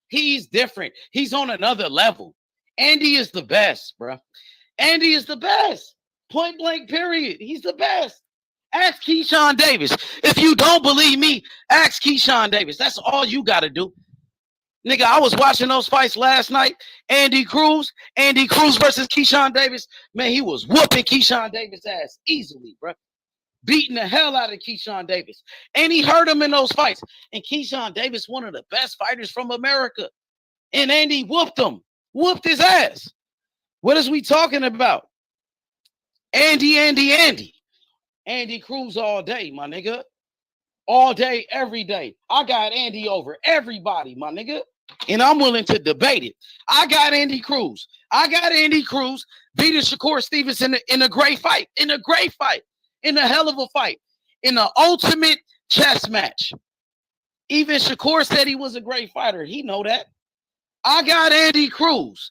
He's different. He's on another level. Andy is the best, bro. Andy is the best. Point blank, period. He's the best. Ask Keyshawn Davis. If you don't believe me, ask Keyshawn Davis. That's all you got to do. Nigga, I was watching those fights last night. Andy Cruz versus Keyshawn Davis. Man, he was whooping Keyshawn Davis' ass easily, bro. Beating the hell out of Keyshawn Davis. And he hurt him in those fights. And Keyshawn Davis, one of the best fighters from America. And Andy whooped him. Whooped his ass. What is we talking about? Andy. Andy Cruz all day, my nigga. All day, every day. I got Andy over everybody, my nigga. And I'm willing to debate it. I got Andy Cruz. Beating Shakur Stevenson in a great fight. In a hell of a fight. In the ultimate chess match. Even Shakur said he was a great fighter. He know that. I got Andy Cruz.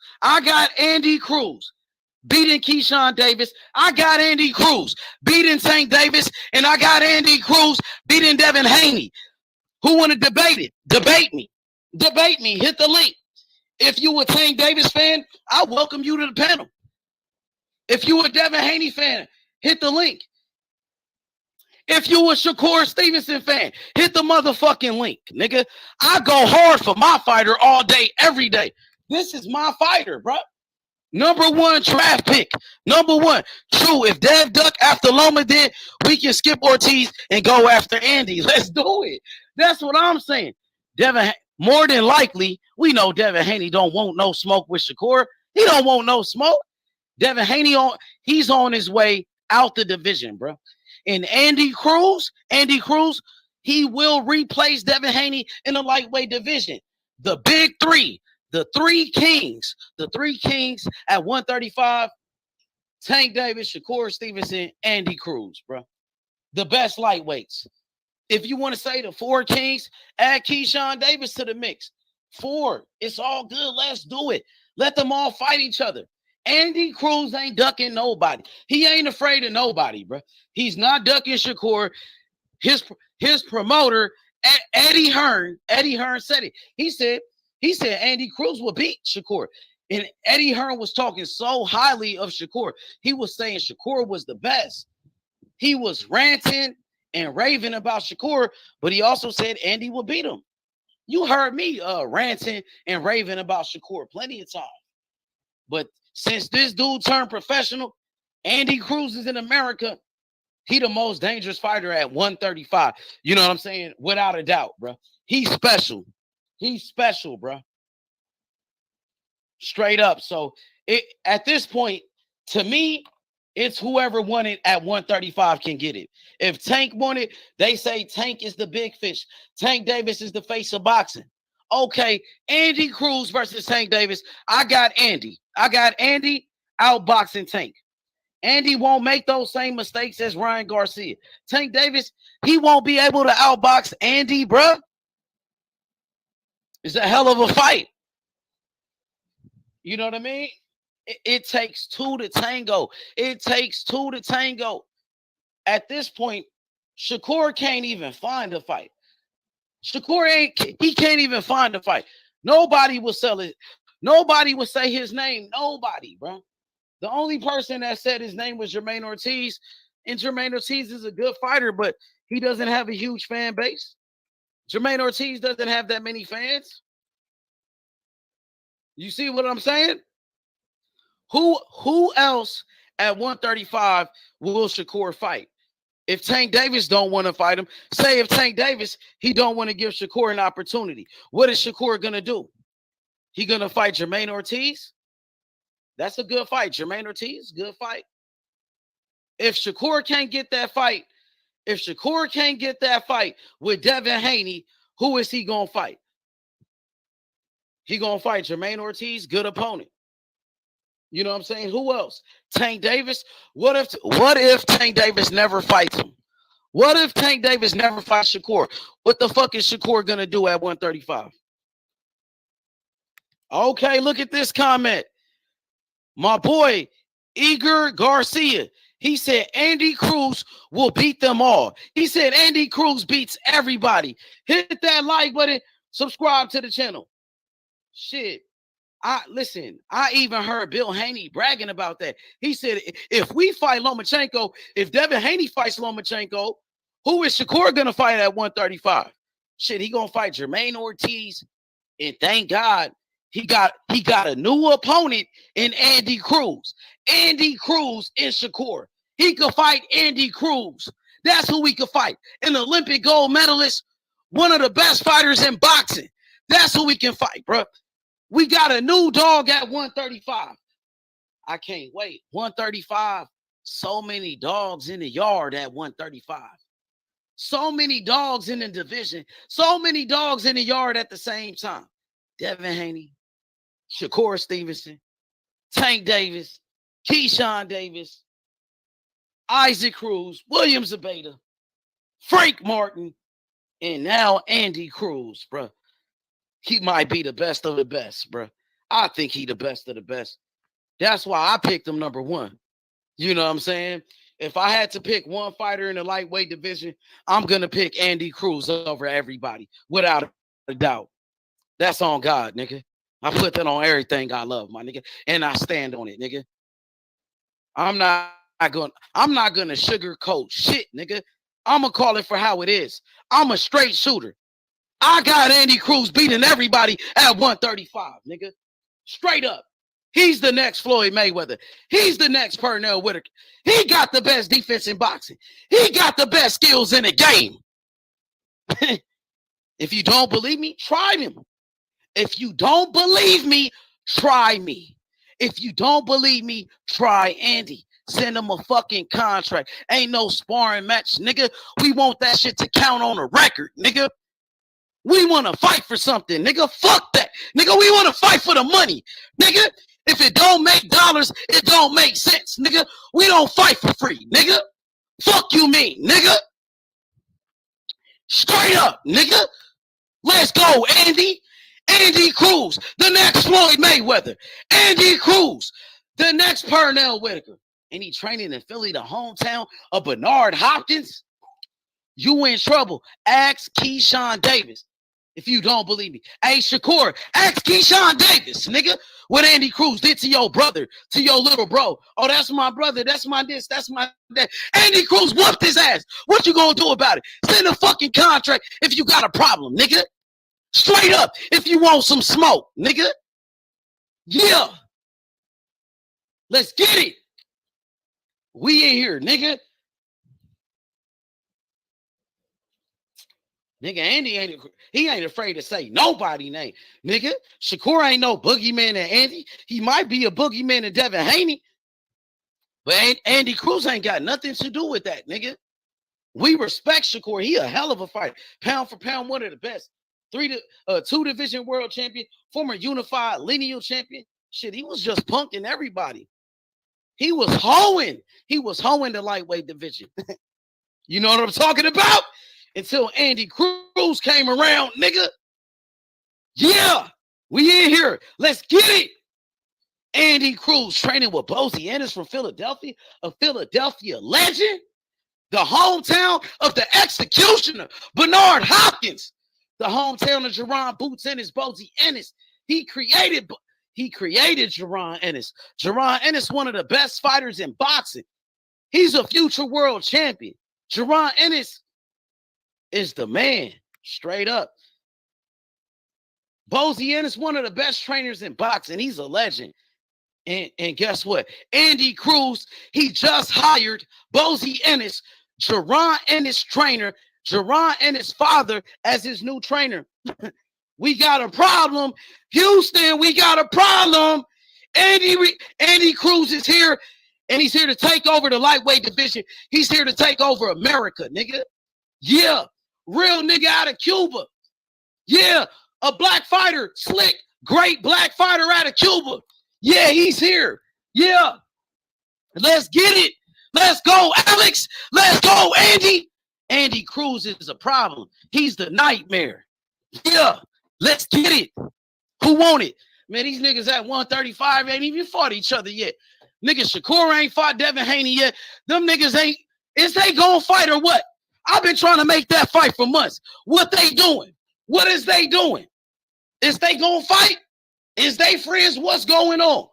Beating Keyshawn Davis. I got Andy Cruz. Beating Tank Davis. And I got Andy Cruz beating Devin Haney. Who want to debate it? Debate me. Hit the link. If you a Tank Davis fan, I welcome you to the panel. If you a Devin Haney fan, hit the link. If you a Shakur Stevenson fan, hit the motherfucking link, nigga. I go hard for my fighter all day, every day. This is my fighter, bro. Number 1 draft pick. Number 1. True, if Dev Duck after Loma did, we can skip Ortiz and go after Andy. Let's do it. That's what I'm saying. Devin, more than likely, we know Devin Haney don't want no smoke with Shakur. He don't want no smoke. Devin Haney, he's on his way out the division, bro. And Andy Cruz, he will replace Devin Haney in the lightweight division. The big three, the three kings at 135, Tank Davis, Shakur Stevenson, Andy Cruz, bro. The best lightweights. If you want to say the 4 kings, add Keyshawn Davis to the mix. 4, it's all good. Let's do it. Let them all fight each other. Andy Cruz ain't ducking nobody. He ain't afraid of nobody, bro. He's not ducking Shakur. His promoter, Eddie Hearn said it. He said Andy Cruz will beat Shakur. And Eddie Hearn was talking so highly of Shakur. He was saying Shakur was the best. He was ranting and raving about Shakur, but he also said Andy will beat him. You heard me ranting and raving about Shakur plenty of times. But since this dude turned professional, Andy Cruz is in America. He the most dangerous fighter at 135. You know what I'm saying? Without a doubt, bro. He's special. He's special, bro. Straight up. So at this point, to me, it's whoever won it at 135 can get it. If Tank won it, they say Tank is the big fish. Tank Davis is the face of boxing. Okay, Andy Cruz versus Tank Davis. I got Andy outboxing Tank. Andy won't make those same mistakes as Ryan Garcia. Tank Davis, he won't be able to outbox Andy, bruh. It's a hell of a fight. You know what I mean? It takes two to tango. It takes two to tango. At this point, Shakur can't even find a fight. He can't even find a fight. Nobody will sell it. Nobody will say his name. Nobody, bro. The only person that said his name was Jermaine Ortiz, and Jermaine Ortiz is a good fighter, but he doesn't have a huge fan base. Jermaine Ortiz doesn't have that many fans. You see what I'm saying? Who else at 135 will Shakur fight? If Tank Davis don't want to fight him, say if Tank Davis, he don't want to give Shakur an opportunity, what is Shakur going to do? He going to fight Jermaine Ortiz? That's a good fight. Jermaine Ortiz, good fight. If Shakur can't get that fight, with Devin Haney, who is he going to fight? He going to fight Jermaine Ortiz, good opponent. You know what I'm saying? Who else? Tank Davis. What if Tank Davis never fights him? What if Tank Davis never fights Shakur? What the fuck is Shakur going to do at 135? Okay, look at this comment. My boy, Igor Garcia. He said Andy Cruz will beat them all. He said Andy Cruz beats everybody. Hit that like button. Subscribe to the channel. Shit. I even heard Bill Haney bragging about that. He said, if we fight Lomachenko, if Devin Haney fights Lomachenko, who is Shakur going to fight at 135? Shit, he going to fight Jermaine Ortiz. And thank God he got a new opponent in Andy Cruz. Andy Cruz and Shakur. He could fight Andy Cruz. That's who we could fight. An Olympic gold medalist, one of the best fighters in boxing. That's who we can fight, bro. We got a new dog at 135. I can't wait. 135. So many dogs in the yard at 135. So many dogs in the division. So many dogs in the yard at the same time. Devin Haney, Shakur Stevenson, Tank Davis, Keyshawn Davis, Isaac Cruz, William Zabata, Frank Martin, and now Andy Cruz, bro. He might be the best of the best, bro. I think he the best of the best. That's why I picked him number one. You know what I'm saying? If I had to pick one fighter in the lightweight division, I'm going to pick Andy Cruz over everybody, without a doubt. That's on God, nigga. I put that on everything I love, my nigga, and I stand on it, nigga. I'm not going to sugarcoat shit, nigga. I'm going to call it for how it is. I'm a straight shooter. I got Andy Cruz beating everybody at 135, nigga. Straight up. He's the next Floyd Mayweather. He's the next Pernell Whitaker. He got the best defense in boxing. He got the best skills in the game. If you don't believe me, try him. If you don't believe me, try me. If you don't believe me, try Andy. Send him a fucking contract. Ain't no sparring match, nigga. We want that shit to count on a record, nigga. We want to fight for something, nigga. Fuck that. Nigga, we want to fight for the money. Nigga, if it don't make dollars, it don't make sense, nigga. We don't fight for free, nigga. Fuck you mean, nigga. Straight up, nigga. Let's go, Andy. Andy Cruz, the next Floyd Mayweather. Andy Cruz, the next Pernell Whitaker. And he training in Philly, the hometown of Bernard Hopkins. You in trouble. Ask Keyshawn Davis. If you don't believe me. Hey, Shakur, ask Keyshawn Davis, nigga, what Andy Cruz did to your brother, to your little bro. Oh, that's my brother. That's my this. That's my that. Andy Cruz whooped his ass. What you gonna do about it? Send a fucking contract if you got a problem, nigga. Straight up, if you want some smoke, nigga. Yeah. Let's get it. We in here, nigga. Nigga, Andy ain't afraid to say nobody name. Nigga, Shakur ain't no boogeyman to Andy. He might be a boogeyman to Devin Haney. But Andy Cruz ain't got nothing to do with that, nigga. We respect Shakur. He a hell of a fighter. Pound for pound, one of the best. 2-division world champion, former unified lineal champion. Shit, he was just punking everybody. He was hoeing. He was hoeing the lightweight division. You know what I'm talking about? Until Andy Cruz came around, nigga. Yeah, we in here. Let's get it. Andy Cruz training with Bozy Ennis from Philadelphia, a Philadelphia legend. The hometown of the executioner, Bernard Hopkins. The hometown of Jerron Boots Ennis, Bozy Ennis. He created Jerron Ennis. Jerron Ennis, one of the best fighters in boxing. He's a future world champion. Jerron Ennis is the man, straight up. Bozy Ennis, one of the best trainers in boxing. He's a legend. And guess what? Andy Cruz, he just hired Bozy Ennis, Jerron Ennis trainer, Jerron Ennis father as his new trainer. We got a problem. Houston, we got a problem. Andy Cruz is here, and he's here to take over the lightweight division. He's here to take over America, nigga. Yeah, real nigga out of Cuba. Yeah, a black fighter, slick, great black fighter out of Cuba. Yeah, he's here. Yeah, let's get it. Let's go, Alex. Let's go, Andy. Andy Cruz is a problem. He's the nightmare. Yeah, let's get it. Who want it? Man, these niggas at 135 ain't even fought each other yet. Nigga, Shakur ain't fought Devin Haney yet. Them niggas ain't. Is they gonna fight or what? I've been trying to make that fight for months. What they doing? What is they doing? Is they gonna fight? Is they friends? What's going on?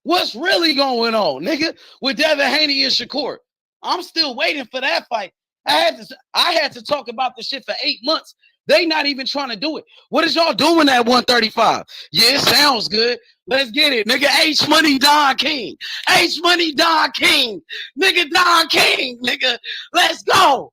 What's really going on, nigga, with Devin Haney and Shakur? I'm still waiting for that fight. I had to talk about this shit for 8 months. They not even trying to do it. What is y'all doing at 135? Yeah, it sounds good. Let's get it. Nigga, H Money Don King. H Money Don King. Nigga, Don King. Nigga, let's go.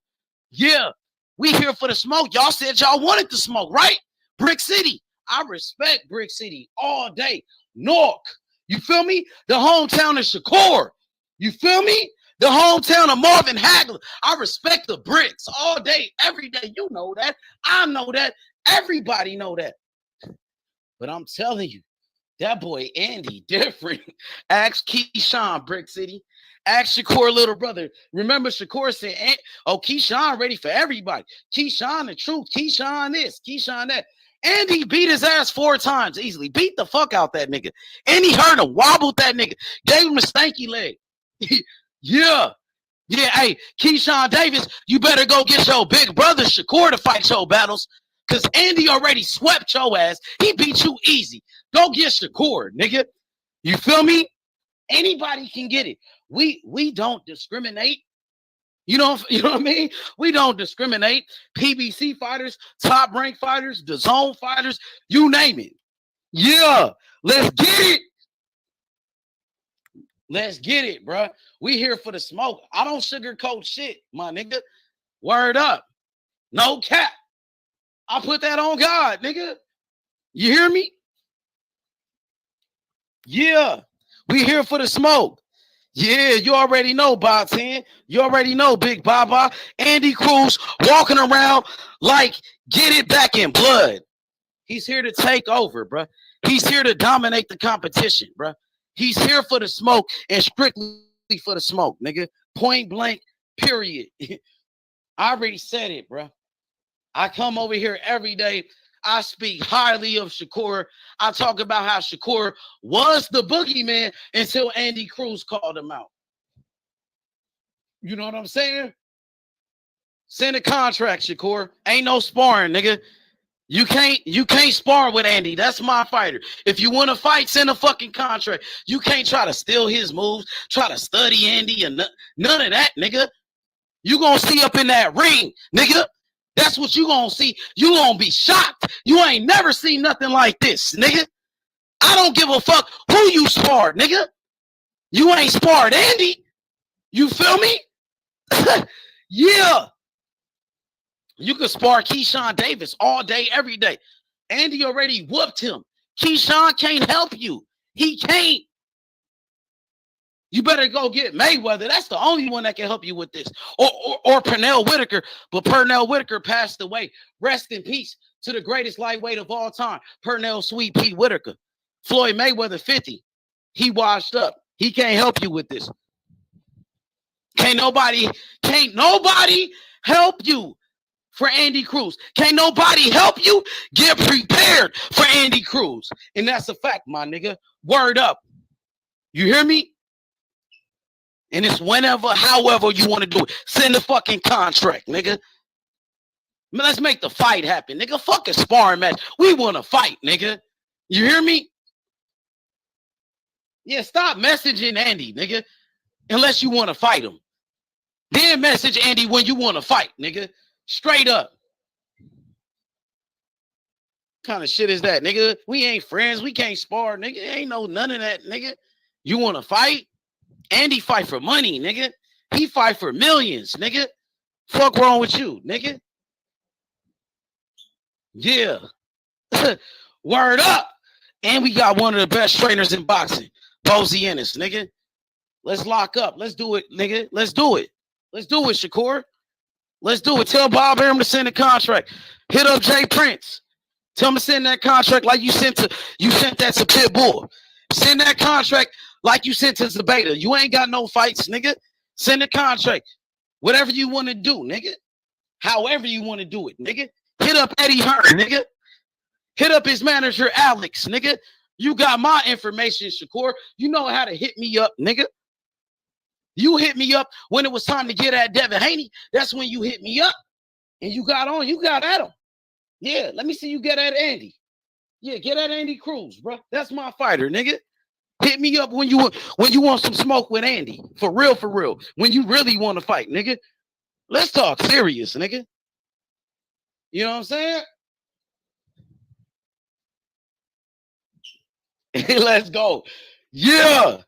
Yeah, we here for the smoke. Y'all said y'all wanted the smoke, right? Brick City. I respect Brick City all day. Newark. You feel me? The hometown of Shakur. You feel me? The hometown of Marvin Hagler. I respect the bricks all day, every day. You know that. I know that. Everybody know that. But I'm telling you, that boy Andy different. Ask Keyshawn, Brick City. Ask Shakur, little brother. Remember, Shakur said, oh, Keyshawn ready for everybody. Keyshawn the truth. Keyshawn this. Keyshawn that. Andy beat his ass 4 times easily. Beat the fuck out that nigga. And he hurt him, wobbled that nigga. Gave him a stanky leg. Yeah. Yeah, hey, Keyshawn Davis, you better go get your big brother Shakur to fight your battles. Because Andy already swept your ass. He beat you easy. Go get Shakur, nigga. You feel me? Anybody can get it. We don't discriminate. You know what I mean? We don't discriminate. PBC fighters, top rank fighters, the zone fighters, you name it. Yeah, let's get it. Let's get it, bro. We here for the smoke. I don't sugarcoat shit, my nigga. Word up. No cap. I put that on God, nigga. You hear me? Yeah, we here for the smoke. Yeah, you already know, Bob 10. You already know, Big Baba. Andy Cruz walking around like get it back in blood. He's here to take over, bro. He's here to dominate the competition, bro. He's here for the smoke and strictly for the smoke, nigga. Point blank, period. I already said it, bro. I come over here every day. I speak highly of Shakur. I talk about how Shakur was the boogeyman until Andy Cruz called him out. You know what I'm saying? Send a contract, Shakur. Ain't no sparring, nigga. You can't spar with Andy. That's my fighter. If you want to fight, send a fucking contract. You can't try to steal his moves, try to study Andy, and none of that, nigga. You gonna see up in that ring, nigga. That's what you gonna see. You gonna be shocked. You ain't never seen nothing like this, nigga. I don't give a fuck who you sparred, nigga. You ain't sparred Andy. You feel me? Yeah. You could spar Keyshawn Davis all day, every day. Andy already whooped him. Keyshawn can't help you. He can't. You better go get Mayweather. That's the only one that can help you with this. Or Pernell Whitaker. But Pernell Whitaker passed away. Rest in peace to the greatest lightweight of all time, Pernell Sweet Pete Whitaker. Floyd Mayweather, 50. He washed up. He can't help you with this. Can't nobody help you for Andy Cruz. Can't nobody help you get prepared for Andy Cruz. And that's a fact, my nigga. Word up. You hear me? And it's whenever, however you want to do it. Send the fucking contract, nigga. Let's make the fight happen, nigga. Fuck a sparring match. We want to fight, nigga. You hear me? Yeah, stop messaging Andy, nigga. Unless you want to fight him. Then message Andy when you want to fight, nigga. Straight up. Kind of shit is that, nigga? We ain't friends. We can't spar, nigga. Ain't no none of that, nigga. You want to fight? Andy fight for money, nigga. He fight for millions, nigga. Fuck wrong with you, nigga? Yeah. Word up. And we got one of the best trainers in boxing, Bozy Ennis, nigga. Let's lock up. Let's do it, nigga. Let's do it. Let's do it, Shakur. Let's do it. Tell Bob Arum to send a contract. Hit up Jay Prince. Tell him to send that contract like you sent that to Pitbull. Send that contract like you sent to Zabeta. You ain't got no fights, nigga. Send a contract. Whatever you want to do, nigga. However you want to do it, nigga. Hit up Eddie Hearn, nigga. Hit up his manager, Alex, nigga. You got my information, Shakur. You know how to hit me up, nigga. You hit me up when it was time to get at Devin Haney. That's when you hit me up. And you got at him. Yeah, let me see you get at Andy. Yeah, get at Andy Cruz, bro. That's my fighter, nigga. Hit me up when you want some smoke with Andy. For real, for real. When you really want to fight, nigga. Let's talk serious, nigga. You know what I'm saying? Let's go. Yeah.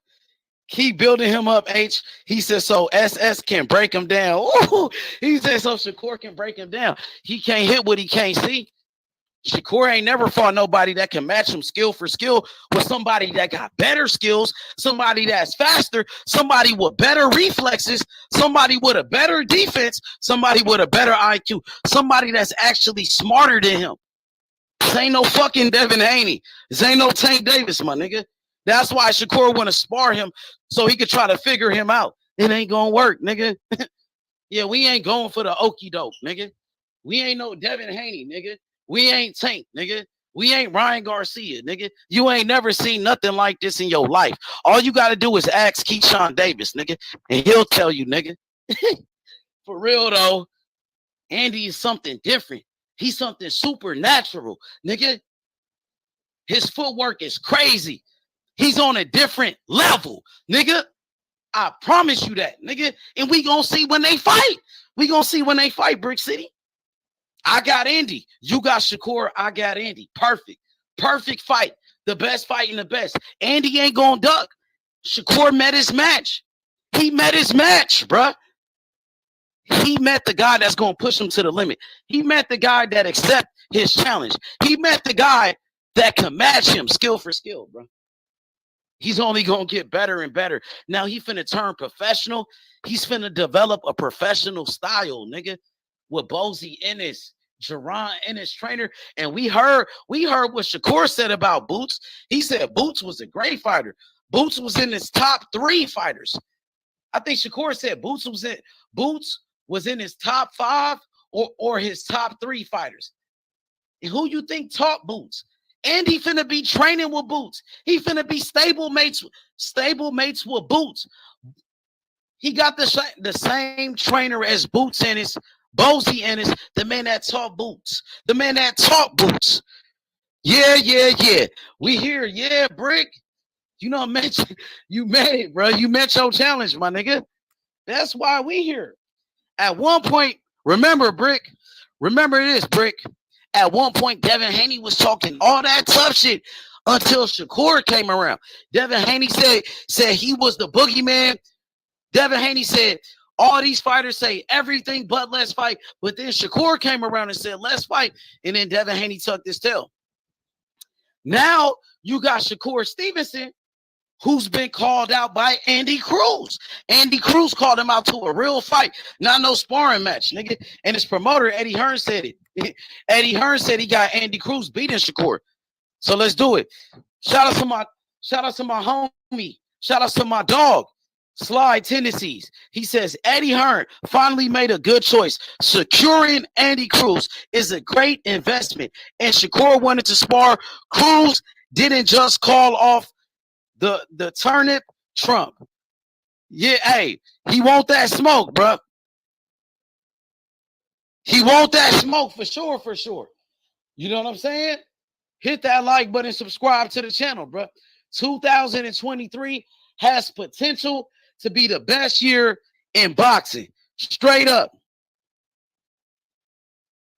Keep building him up, H. He said so SS can break him down. Ooh, he said so Shakur can break him down. He can't hit what he can't see. Shakur ain't never fought nobody that can match him skill for skill with somebody that got better skills, somebody that's faster, somebody with better reflexes, somebody with a better defense, somebody with a better IQ, somebody that's actually smarter than him. This ain't no fucking Devin Haney. This ain't no Tank Davis, my nigga. That's why Shakur want to spar him so he could try to figure him out. It ain't gonna work, nigga. Yeah, we ain't going for the okie doke, nigga. We ain't no Devin Haney, nigga. We ain't Tank, nigga. We ain't Ryan Garcia, nigga. You ain't never seen nothing like this in your life. All you got to do is ask Keyshawn Davis, nigga, and he'll tell you, nigga. For real, though, Andy is something different. He's something supernatural, nigga. His footwork is crazy. He's on a different level, nigga. I promise you that, nigga. And we gonna see when they fight. We gonna see when they fight, Brick City. I got Andy. You got Shakur. I got Andy. Perfect. Perfect fight. The best fight in the best. Andy ain't gonna duck. Shakur met his match. He met his match, bruh. He met the guy that's gonna push him to the limit. He met the guy that accept his challenge. He met the guy that can match him skill for skill, bruh. He's only gonna get better and better. Now he finna turn professional. He's finna develop a professional style, nigga, with Bozy Ennis, Jerron Ennis trainer. And we heard what Shakur said about Boots. He said Boots was a great fighter. Boots was in his top 3 fighters. I think Shakur said Boots was in his top 5 or his top 3 fighters. And who you think taught Boots? And he finna be training with Boots. He finna be stable mates with Boots. He got the same trainer as Boots Ennis, Bozy Ennis, the man that taught Boots. The man that taught Boots. Yeah. We here. Yeah, Brick. You know, you made it, bro. You met your challenge, my nigga. That's why we here. At one point, remember this, Brick. At one point, Devin Haney was talking all that tough shit until Shakur came around. Devin Haney said he was the boogeyman. Devin Haney said all these fighters say everything but let's fight. But then Shakur came around and said let's fight. And then Devin Haney tucked his tail. Now you got Shakur Stevenson, who's been called out by Andy Cruz. Andy Cruz called him out to a real fight, not no sparring match, nigga. And his promoter, Eddie Hearn, said it. Eddie Hearn said he got Andy Cruz beating Shakur. So let's do it. Shout out to my homie, Shout out to my dog, Slide Tendencies. He says, Eddie Hearn finally made a good choice. Securing Andy Cruz is a great investment. And Shakur wanted to spar. Cruz didn't just call off the turnip Trump. Yeah, hey, he want that smoke, bro. He want that smoke for sure, for sure. You know what I'm saying? Hit that like button, subscribe to the channel, bro. 2023 has potential to be the best year in boxing. Straight up.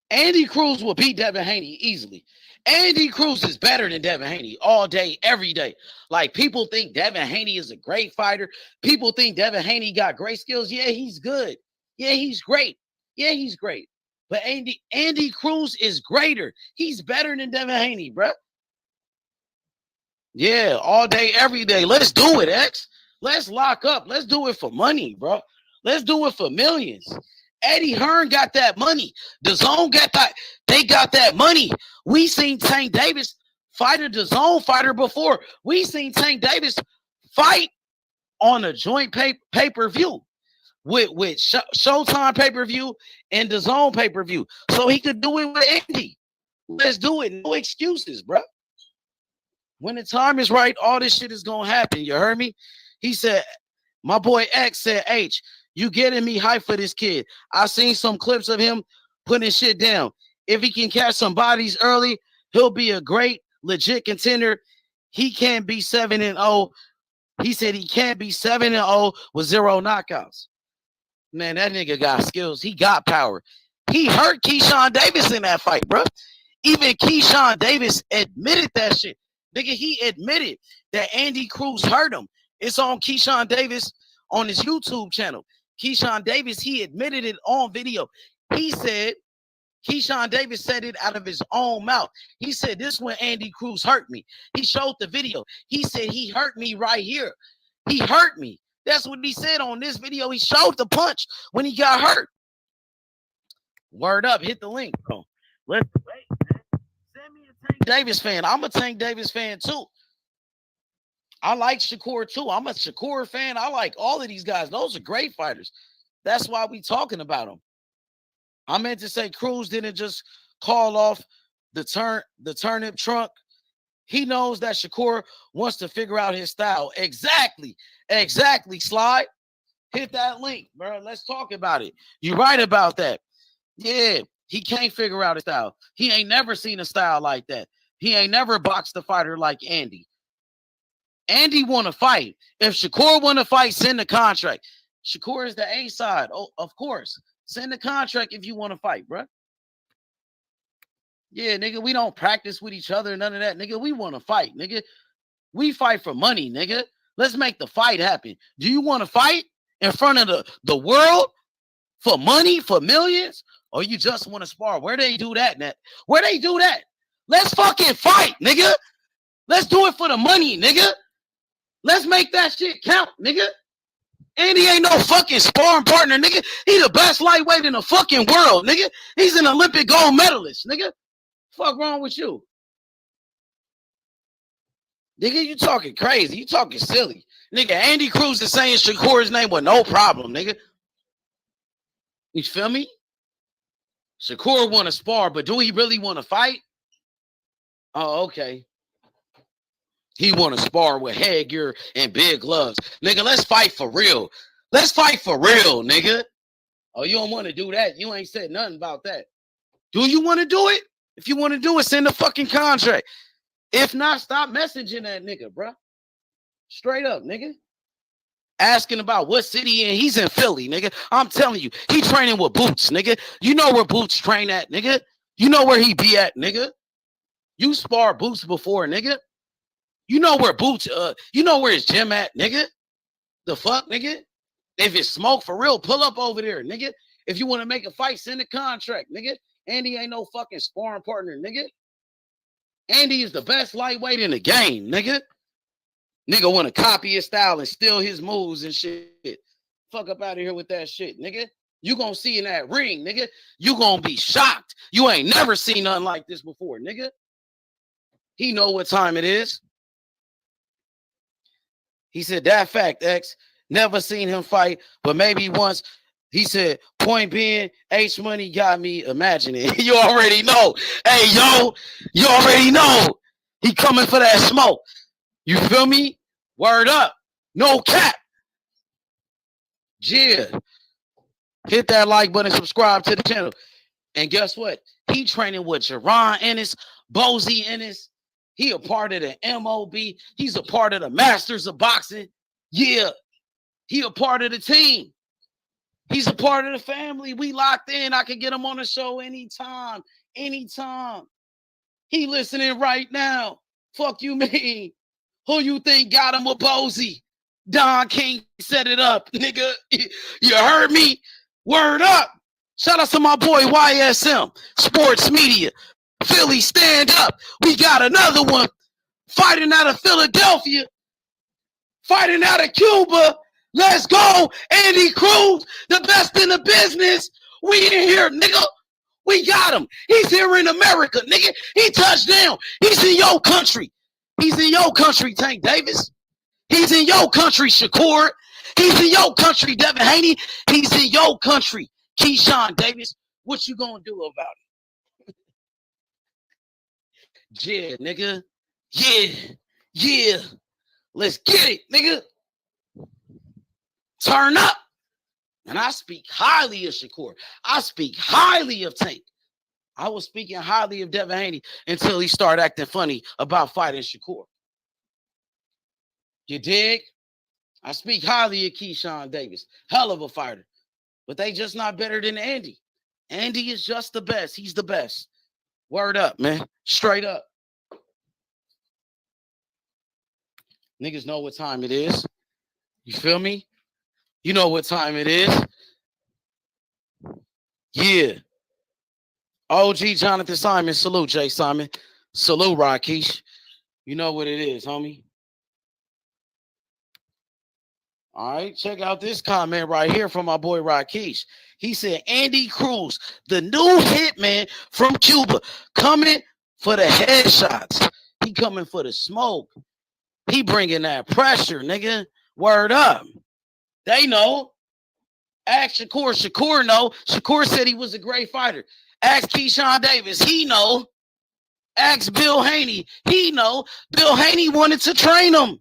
Andy Cruz will beat Devin Haney easily. Andy Cruz is better than Devin Haney all day, every day. Like, people think Devin Haney is a great fighter. People think Devin Haney got great skills. Yeah, he's good. Yeah, he's great. Yeah, he's great. But Andy Cruz is greater. He's better than Devin Haney, bro. Yeah, all day, every day. Let's do it, X. Let's lock up. Let's do it for money, bro. Let's do it for millions. Eddie Hearn got that money. The Zone got that. They got that money. We seen Tank Davis fight a DAZN fighter before. We seen Tank Davis fight on a joint pay-per-view with Showtime pay-per-view and DAZN pay-per-view. So he could do it with Andy. Let's do it. No excuses, bro. When the time is right, all this shit is going to happen. You heard me? He said, my boy X said, H, you getting me hype for this kid. I seen some clips of him putting shit down. If he can catch some bodies early, he'll be a great, legit contender. He can't be 7-0. He said he can't be 7-0 with 0 knockouts. Man, that nigga got skills. He got power. He hurt Keyshawn Davis in that fight, bro. Even Keyshawn Davis admitted that shit. Nigga, he admitted that Andy Cruz hurt him. It's on Keyshawn Davis on his YouTube channel. Keyshawn Davis, he admitted it on video. He said, Keyshawn Davis said it out of his own mouth. He said, this when Andy Cruz hurt me. He showed the video. He said, he hurt me right here. He hurt me. That's what he said on this video. He showed the punch when he got hurt. Word up. Hit the link, bro. Let's wait, man. Send me a Tank Davis fan. I'm a Tank Davis fan, too. I like Shakur, too. I'm a Shakur fan. I like all of these guys. Those are great fighters. That's why we talking about them. I meant to say Cruz didn't just call off the turnip trunk. He knows that Shakur wants to figure out his style. Exactly. Exactly, Slide. Hit that link, bro. Let's talk about it. You're right about that. Yeah, he can't figure out his style. He ain't never seen a style like that. He ain't never boxed a fighter like Andy. Andy want to fight. If Shakur want to fight, send the contract. Shakur is the A side. Oh, of course. Send the contract if you want to fight, bro. Yeah, nigga, we don't practice with each other, none of that. Nigga, we want to fight, nigga. We fight for money, nigga. Let's make the fight happen. Do you want to fight in front of the world for money, for millions? Or you just want to spar? Where they do that, Nat? Where they do that? Let's fucking fight, nigga. Let's do it for the money, nigga. Let's make that shit count, nigga. Andy ain't no fucking sparring partner, nigga. He the best lightweight in the fucking world, nigga. He's an Olympic gold medalist, nigga. Fuck wrong with you? Nigga, you talking crazy. You talking silly. Nigga, Andy Cruz is saying Shakur's name with no problem, nigga. You feel me? Shakur want to spar, but do he really want to fight? Oh, okay. He want to spar with headgear and big gloves. Nigga, let's fight for real. Let's fight for real, nigga. Oh, you don't want to do that? You ain't said nothing about that. Do you want to do it? If you want to do it, send the fucking contract. If not, stop messaging that nigga, bro. Straight up, nigga. Asking about what city in. He's in Philly, nigga. I'm telling you, he training with Boots, nigga. You know where Boots train at, nigga. You know where he be at, nigga. You spar Boots before, nigga. You know where Boots, you know where his gym at, nigga. The fuck, nigga? If it's smoke for real, pull up over there, nigga. If you want to make a fight, send a contract, nigga. Andy ain't no fucking sparring partner, nigga. Andy is the best lightweight in the game, nigga. Nigga want to copy his style and steal his moves and shit. Fuck up out of here with that shit, nigga. You gonna see in that ring, nigga. You gonna be shocked. You ain't never seen nothing like this before, nigga. He know what time it is. He said, that fact, X. Never seen him fight, but maybe once. He said, point being, H Money got me imagining. You already know. Hey, yo, you already know. He coming for that smoke. You feel me? Word up. No cap. Yeah. Hit that like button, subscribe to the channel. And guess what? He training with Jerron Ennis, Bozy Ennis. He a part of the MOB. He's a part of the Masters of Boxing. Yeah. He a part of the team. He's a part of the family. We locked in. I can get him on the show anytime. Anytime. He listening right now. Fuck you mean? Who you think got him with Bozy? Don King set it up. Nigga, you heard me? Word up. Shout out to my boy YSM. Sports Media. Philly, stand up. We got another one. Fighting out of Philadelphia. Fighting out of Cuba. Let's go. Andy Cruz, the best in the business. We in here, nigga. We got him. He's here in America, nigga. He touched down. He's in your country. He's in your country, Tank Davis. He's in your country, Shakur. He's in your country, Devin Haney. He's in your country, Keyshawn Davis. What you gonna do about it? Yeah, nigga. Yeah. Yeah. Let's get it, nigga. Turn up. And I speak highly of Shakur. I speak highly of Tank. I was speaking highly of Devin Haney until he started acting funny about fighting Shakur. You dig? I speak highly of Keyshawn Davis. Hell of a fighter. But they just not better than Andy. Andy is just the best. He's the best. Word up, man. Straight up. Niggas know what time it is. You feel me? You know what time it is. Yeah. OG Jonathan Simon. Salute, Jay Simon. Salute, Rakesh. You know what it is, homie. All right, check out this comment right here from my boy Rakesh. He said, Andy Cruz, the new hitman from Cuba, coming for the headshots. He coming for the smoke. He bringing that pressure, nigga. Word up. They know. Ask Shakur. Shakur know. Shakur said he was a great fighter. Ask Keyshawn Davis. He know. Ask Bill Haney. He know. Bill Haney wanted to train him.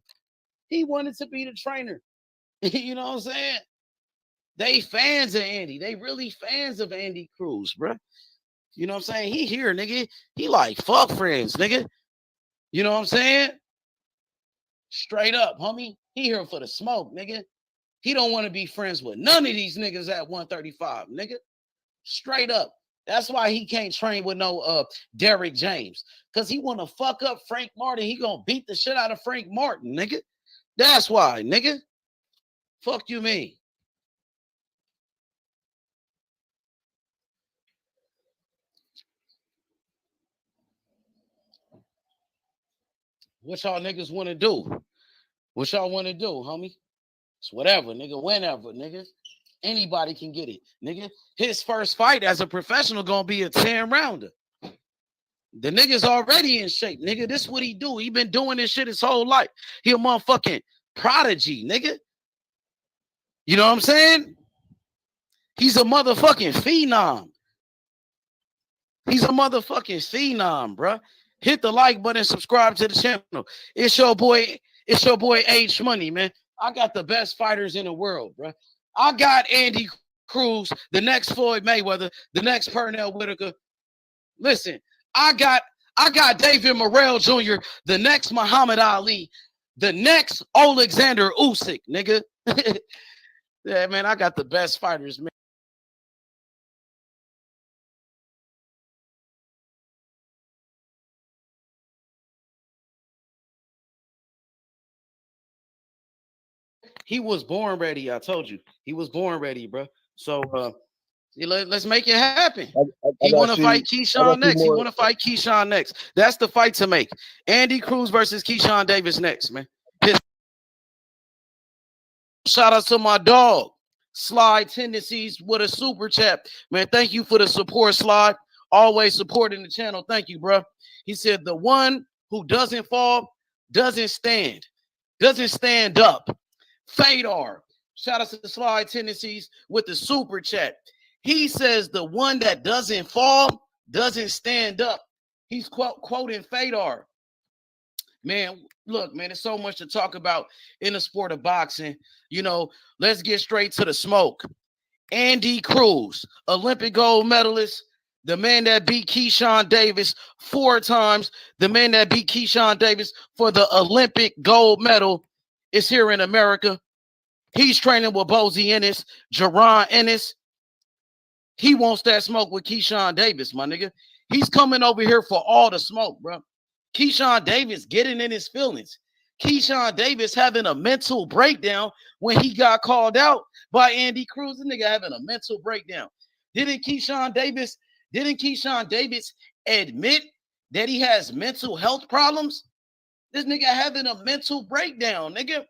He wanted to be the trainer. You know what I'm saying? They fans of Andy. They really fans of Andy Cruz, bro. You know what I'm saying? He here, nigga. He like, fuck friends, nigga. You know what I'm saying? Straight up, homie. He here for the smoke, nigga. He don't want to be friends with none of these niggas at 135, nigga. Straight up. That's why he can't train with no Derrick James. Because he want to fuck up Frank Martin. He going to beat the shit out of Frank Martin, nigga. That's why, nigga. Fuck you mean? What y'all niggas want to do? What y'all want to do, homie? It's whatever, nigga. Whenever, nigga. Anybody can get it, nigga. His first fight as a professional gonna be a 10-rounder. The nigga's already in shape, nigga. This is what he do. He been doing this shit his whole life. He a motherfucking prodigy, nigga. You know what I'm saying? He's a motherfucking phenom. He's a motherfucking phenom, bruh. Hit the like button, subscribe to the channel. It's your boy H Money, man. I got the best fighters in the world, bruh. I got Andy Cruz, the next Floyd Mayweather, the next Pernell Whitaker. Listen, I got David Morrell Jr., the next Muhammad Ali, the next Alexander Usyk, nigga. Yeah, man, I got the best fighters, man. He was born ready. I told you. He was born ready, bro. So let's make it happen. He want to fight Keyshawn next. He want to fight Keyshawn next. That's the fight to make. Andy Cruz versus Keyshawn Davis next, man. Shout out to my dog, Slide Tendencies, with a super chat. Man, thank you for the support, Slide. Always supporting the channel. Thank you, bro. He said, the one who doesn't fall doesn't stand. doesn't stand up. Fedor, shout out to the Slide Tendencies with the super chat. He says the one that doesn't fall doesn't stand up. He's quoting Fedor. Man, look, man, there's so much to talk about in the sport of boxing. You know, let's get straight to the smoke. Andy Cruz, Olympic gold medalist, the man that beat Keyshawn Davis 4 times, the man that beat Keyshawn Davis for the Olympic gold medal is here in America. He's training with Bozy Ennis, Jerron Ennis. He wants that smoke with Keyshawn Davis, my nigga. He's coming over here for all the smoke, bro. Keyshawn Davis getting in his feelings. Keyshawn Davis having a mental breakdown when he got called out by Andy Cruz. The nigga having a mental breakdown. Didn't Keyshawn Davis admit that he has mental health problems? This nigga having a mental breakdown, nigga.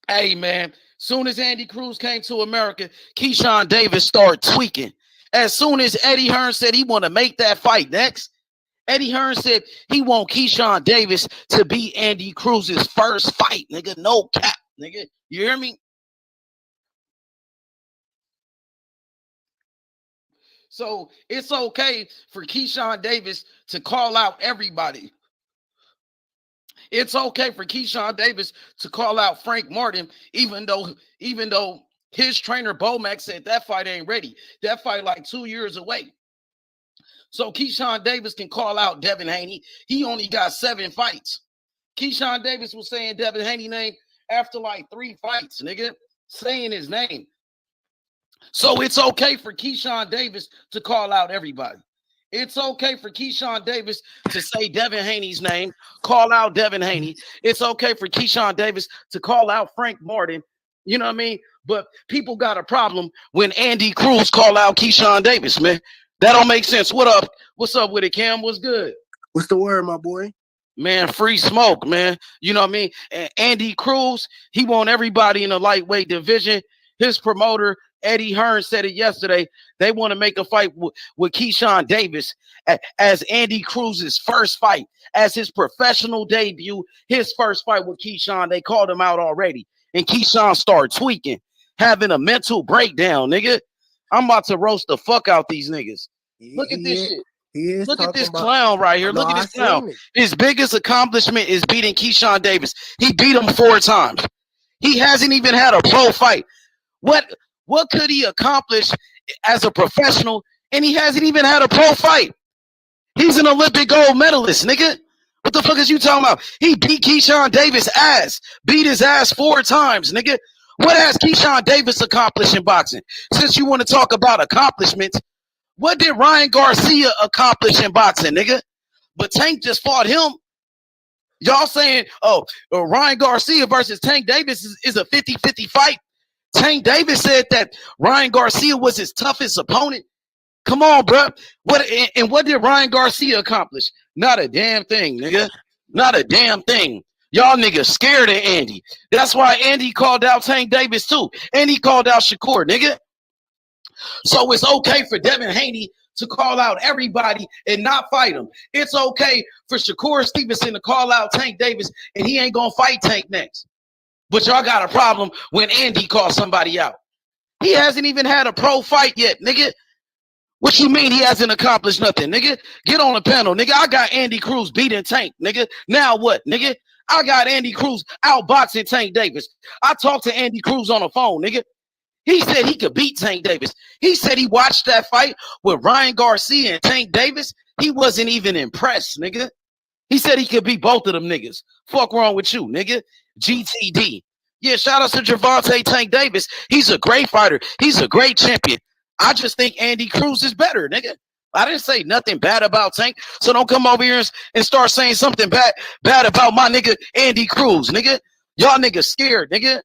Hey, man, soon as Andy Cruz came to America, Keyshawn Davis started tweaking. As soon as Eddie Hearn said he want to make that fight next, Eddie Hearn said he want Keyshawn Davis to be Andy Cruz's first fight, nigga. No cap, nigga. You hear me? So it's okay for Keyshawn Davis to call out everybody. It's okay for Keyshawn Davis to call out Frank Martin, even though his trainer Bomac said that fight ain't ready. That fight like 2 years away. So Keyshawn Davis can call out Devin Haney. He only got 7 fights. Keyshawn Davis was saying Devin Haney's name after like 3 fights, nigga. Saying his name. So it's okay for Keyshawn Davis to call out everybody. It's okay for Keyshawn Davis to say Devin Haney's name, call out Devin Haney. It's okay for Keyshawn Davis to call out Frank Martin. You know what I mean? But people got a problem when Andy Cruz call out Keyshawn Davis, man. That don't make sense. What up? What's up with it, Cam? What's good? What's the word, my boy? Man, free smoke, man. You know what I mean? And Andy Cruz, he want everybody in the lightweight division. His promoter, Eddie Hearn, said it yesterday. They want to make a fight with Keyshawn Davis as Andy Cruz's first fight, as his professional debut, his first fight with Keyshawn. They called him out already. And Keyshawn started tweaking, having a mental breakdown, nigga. I'm about to roast the fuck out these niggas. Look at this shit. Look at this clown right here. Look at this clown. His biggest accomplishment is beating Keyshawn Davis. He beat him 4 times. He hasn't even had a pro fight. What could he accomplish as a professional? And he hasn't even had a pro fight. He's an Olympic gold medalist, nigga. What the fuck is you talking about? He beat Keyshawn Davis' ass. Beat his ass 4 times, nigga. What has Keyshawn Davis accomplished in boxing? Since you want to talk about accomplishments, what did Ryan Garcia accomplish in boxing, nigga? But Tank just fought him. Y'all saying, Ryan Garcia versus Tank Davis is a 50-50 fight. Tank Davis said that Ryan Garcia was his toughest opponent. Come on, bro. What did Ryan Garcia accomplish? Not a damn thing, nigga. Not a damn thing. Y'all niggas scared of Andy. That's why Andy called out Tank Davis too. And he called out Shakur, nigga. So it's okay for Devin Haney to call out everybody and not fight him. It's okay for Shakur Stevenson to call out Tank Davis and he ain't gonna fight Tank next. But y'all got a problem when Andy calls somebody out. He hasn't even had a pro fight yet, nigga. What you mean he hasn't accomplished nothing, nigga? Get on the panel, nigga. I got Andy Cruz beating Tank, nigga. Now what, nigga? I got Andy Cruz outboxing Tank Davis. I talked to Andy Cruz on the phone, nigga. He said he could beat Tank Davis. He said he watched that fight with Ryan Garcia and Tank Davis. He wasn't even impressed, nigga. He said he could beat both of them niggas. Fuck wrong with you, nigga? GTD. Yeah, shout out to Gervonta Tank Davis. He's a great fighter. He's a great champion. I just think Andy Cruz is better, nigga. I didn't say nothing bad about Tank, so don't come over here and start saying something bad about my nigga Andy Cruz, nigga. Y'all niggas scared, nigga.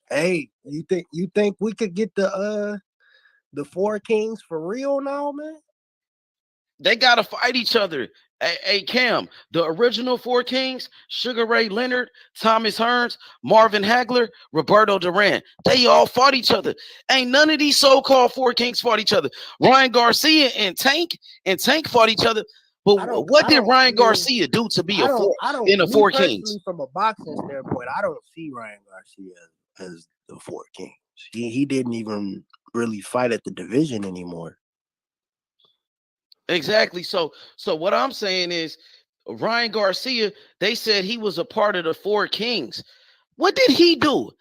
Hey, you think we could get the 4 Kings for real now, man? They gotta fight each other. Hey, Cam, the original 4 Kings, Sugar Ray Leonard, Thomas Hearns, Marvin Hagler, Roberto Duran, they all fought each other. Ain't none of these so-called 4 Kings fought each other. Ryan Garcia and Tank fought each other. But what did Ryan Garcia do to be in the Four Kings? From a boxing standpoint, I don't see Ryan Garcia as the Four Kings. He didn't even really fight at the division anymore. Exactly. So what I'm saying is Ryan Garcia, they said he was a part of the Four Kings. What did he do?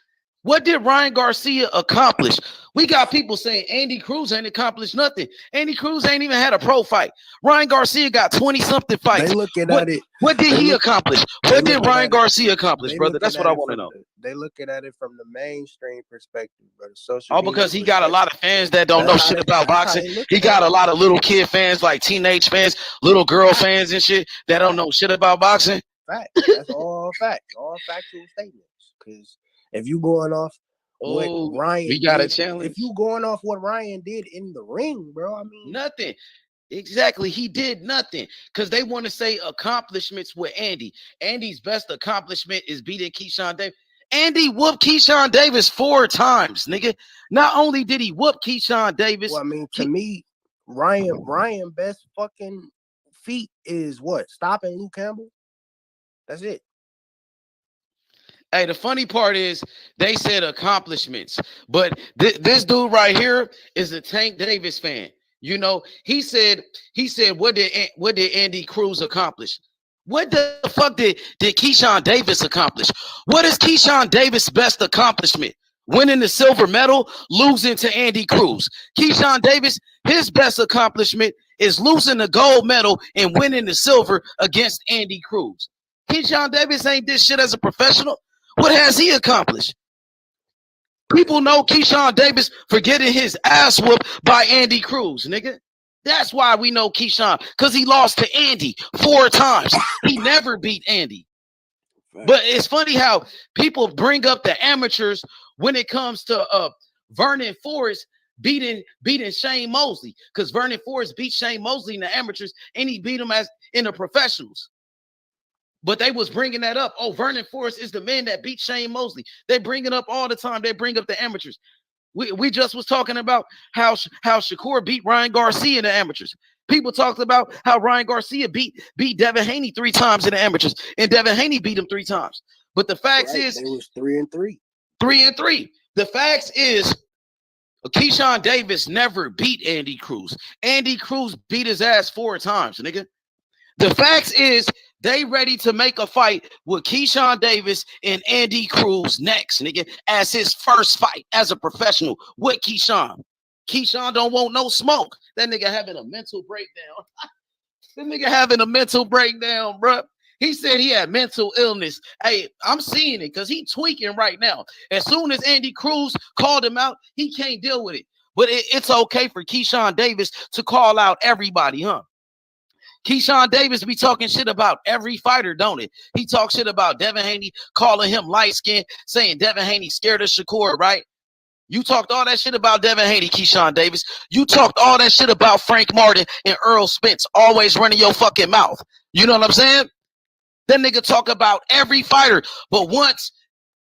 What did Ryan Garcia accomplish? We got people saying Andy Cruz ain't accomplished nothing. Andy Cruz ain't even had a pro fight. Ryan Garcia got 20-something fights. They looking at it. What did he accomplish? What did Ryan Garcia accomplish, brother? That's what I want to know. They looking at it from the mainstream perspective, brother. Social because he got a lot of fans that don't know shit about boxing. He got a lot of little kid fans, like teenage fans, little girl fans and shit that don't know shit about boxing. Fact. That's all facts. All factual statements. Because if you going off what Ryan we got did, a challenge. If you going off what Ryan did in the ring, bro, I mean nothing. Exactly. He did nothing. Because they want to say accomplishments with Andy. Andy's best accomplishment is beating Keyshawn Davis. Andy whooped Keyshawn Davis 4 times, nigga. Not only did he whoop Keyshawn Davis. Well, I mean, to me, Ryan best fucking feat is what? Stopping Luke Campbell. That's it. Hey, the funny part is they said accomplishments, but this dude right here is a Tank Davis fan. You know, he said, what did Andy Cruz accomplish? What the fuck did Keyshawn Davis accomplish? What is Keyshawn Davis' best accomplishment? Winning the silver medal, losing to Andy Cruz. Keyshawn Davis, his best accomplishment is losing the gold medal and winning the silver against Andy Cruz. Keyshawn Davis ain't this shit as a professional. What has he accomplished? People know Keyshawn Davis for getting his ass whooped by Andy Cruz, nigga. That's why we know Keyshawn, because he lost to Andy 4 times. He never beat Andy. But it's funny how people bring up the amateurs when it comes to Vernon Forrest beating Shane Mosley, because Vernon Forrest beat Shane Mosley in the amateurs and he beat him as in the professionals. But they was bringing that up. Oh, Vernon Forrest is the man that beat Shane Mosley. They bring it up all the time. They bring up the amateurs. We just was talking about how Shakur beat Ryan Garcia in the amateurs. People talked about how Ryan Garcia beat Devin Haney 3 times in the amateurs, and Devin Haney beat him 3 times. But the facts is it was 3-3. 3-3. The facts is Keyshawn Davis never beat Andy Cruz. Andy Cruz beat his ass 4 times, nigga. The facts is they ready to make a fight with Keyshawn Davis and Andy Cruz next, nigga, as his first fight as a professional with Keyshawn. Keyshawn don't want no smoke. That nigga having a mental breakdown. That nigga having a mental breakdown, bro. He said he had mental illness. Hey, I'm seeing it because he tweaking right now. As soon as Andy Cruz called him out, he can't deal with it. But it's okay for Keyshawn Davis to call out everybody, huh? Keyshawn Davis be talking shit about every fighter, don't it? He talks shit about Devin Haney, calling him light-skinned, saying Devin Haney scared of Shakur, right? You talked all that shit about Devin Haney, Keyshawn Davis. You talked all that shit about Frank Martin and Errol Spence, always running your fucking mouth. You know what I'm saying? That nigga talk about every fighter, but once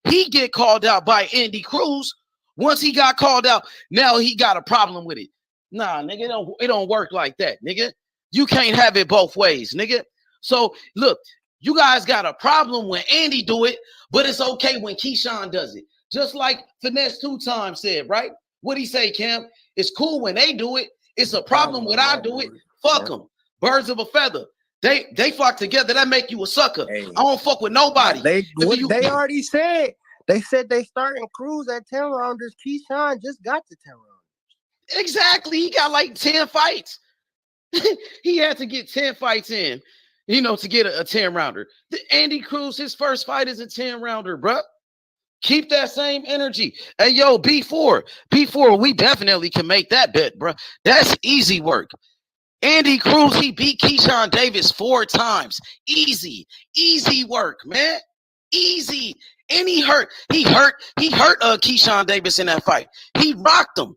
he get called out by Andy Cruz, once he got called out, now he got a problem with it. Nah, nigga, it don't work like that, nigga. You can't have it both ways, nigga. So, look, you guys got a problem when Andy do it, but it's okay when Keyshawn does it. Just like Finesse 2 times said, right? What'd he say, Cam? It's cool when they do it. It's a problem when I do it. Fuck them. Birds of a feather. They flock together. That make you a sucker. Hey, I don't fuck with nobody. They already said. They said they starting Cruz at 10 rounders. Keyshawn just got to 10 rounders. Exactly. He got like 10 fights. He had to get 10 fights in, you know, to get a 10-rounder. Andy Cruz, his first fight is a 10-rounder, bro. Keep that same energy. Hey, yo, B4, we definitely can make that bet, bro. That's easy work. Andy Cruz, he beat Keyshawn Davis 4 times. Easy work, man. Easy. And he hurt Keyshawn Davis in that fight. He rocked him.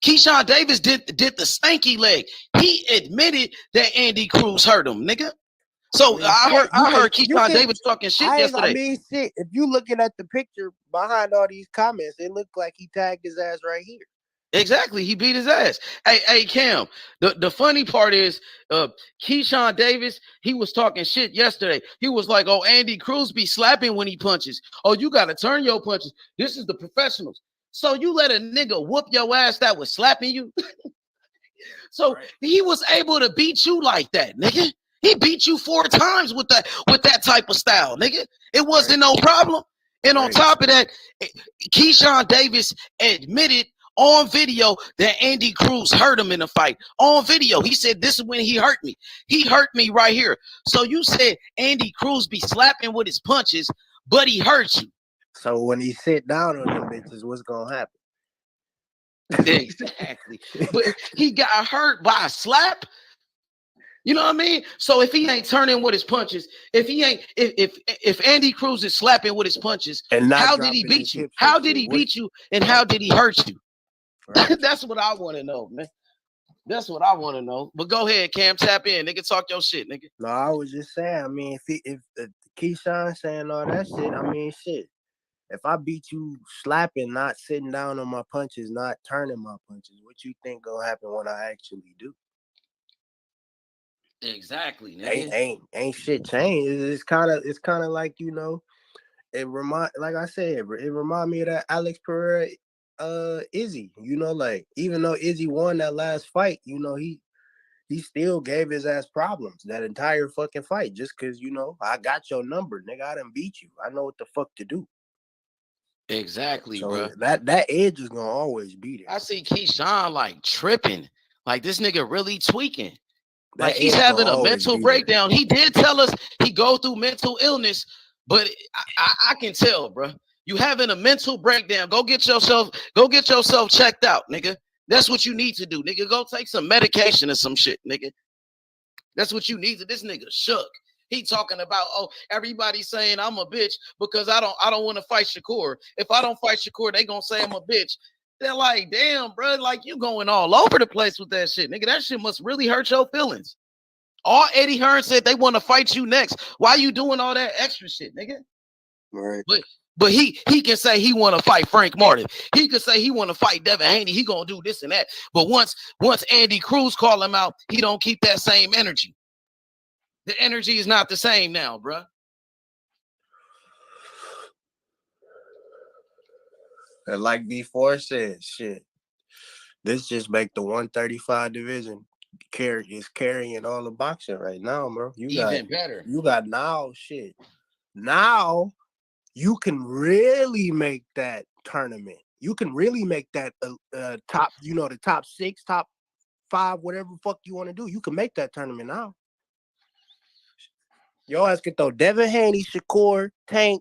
Keyshawn Davis did the stanky leg. He admitted that Andy Cruz hurt him, nigga. So I heard Keyshawn Davis talking shit yesterday. I mean, shit. If you looking at the picture behind all these comments, it looked like he tagged his ass right here. Exactly. He beat his ass. Hey, Cam, the funny part is Keyshawn Davis, he was talking shit yesterday. He was like, oh, Andy Cruz be slapping when he punches. Oh, you got to turn your punches. This is the professionals. So you let a nigga whoop your ass that was slapping you? So he was able to beat you like that, nigga. He beat you 4 times with that type of style, nigga. It wasn't no problem. And on top of that, Keyshawn Davis admitted on video that Andy Cruz hurt him in the fight. On video, he said, this is when he hurt me. He hurt me right here. So you said Andy Cruz be slapping with his punches, but he hurt you. So when he sit down on them bitches, what's gonna happen? Exactly. But he got hurt by a slap. You know what I mean? So if he ain't turning with his punches, if Andy Cruz is slapping with his punches, and how did he beat you? How did he beat you? And how did he hurt you? Right. That's what I want to know, man. That's what I want to know. But go ahead, Cam, tap in, nigga. Talk your shit, nigga. No, I was just saying. I mean, if Keyshawn saying all that shit, I mean, shit. If I beat you slapping, not sitting down on my punches, not turning my punches, what you think gonna happen when I actually do? Exactly, nigga. Ain't shit changed. It's kind of like, you know, like I said, it remind me of that Alex Pereira Izzy. You know, like even though Izzy won that last fight, you know, he still gave his ass problems that entire fucking fight just because, you know, I got your number, nigga. I done beat you. I know what the fuck to do. Exactly, so bro. That edge is gonna always be there. I see Keyshawn like tripping, like this nigga really tweaking, like he's having a mental breakdown. He did tell us he go through mental illness, but I can tell, bro. You having a mental breakdown. Go get yourself checked out, nigga. That's what you need to do, nigga. Go take some medication or some shit, nigga. That's what you need to. This nigga shook. He talking about, oh, everybody saying I'm a bitch because I don't want to fight Shakur. If I don't fight Shakur, they gonna say I'm a bitch. They're like, damn, bro, like you going all over the place with that shit, nigga. That shit must really hurt your feelings. All Eddie Hearn said they want to fight you next. Why you doing all that extra shit, nigga? Right. But he can say he want to fight Frank Martin. He could say he want to fight Devin Haney. He gonna do this and that. But once Andy Cruz call him out, he don't keep that same energy. The energy is not the same now, bro. And like before said, shit. This just make the 135 division carrying all the boxing right now, bro. Even better. You got now shit. Now you can really make that tournament. You can really make that top, you know, the top 6, top 5, whatever the fuck you want to do. You can make that tournament now. Your ass can throw Devin Haney, Shakur, Tank,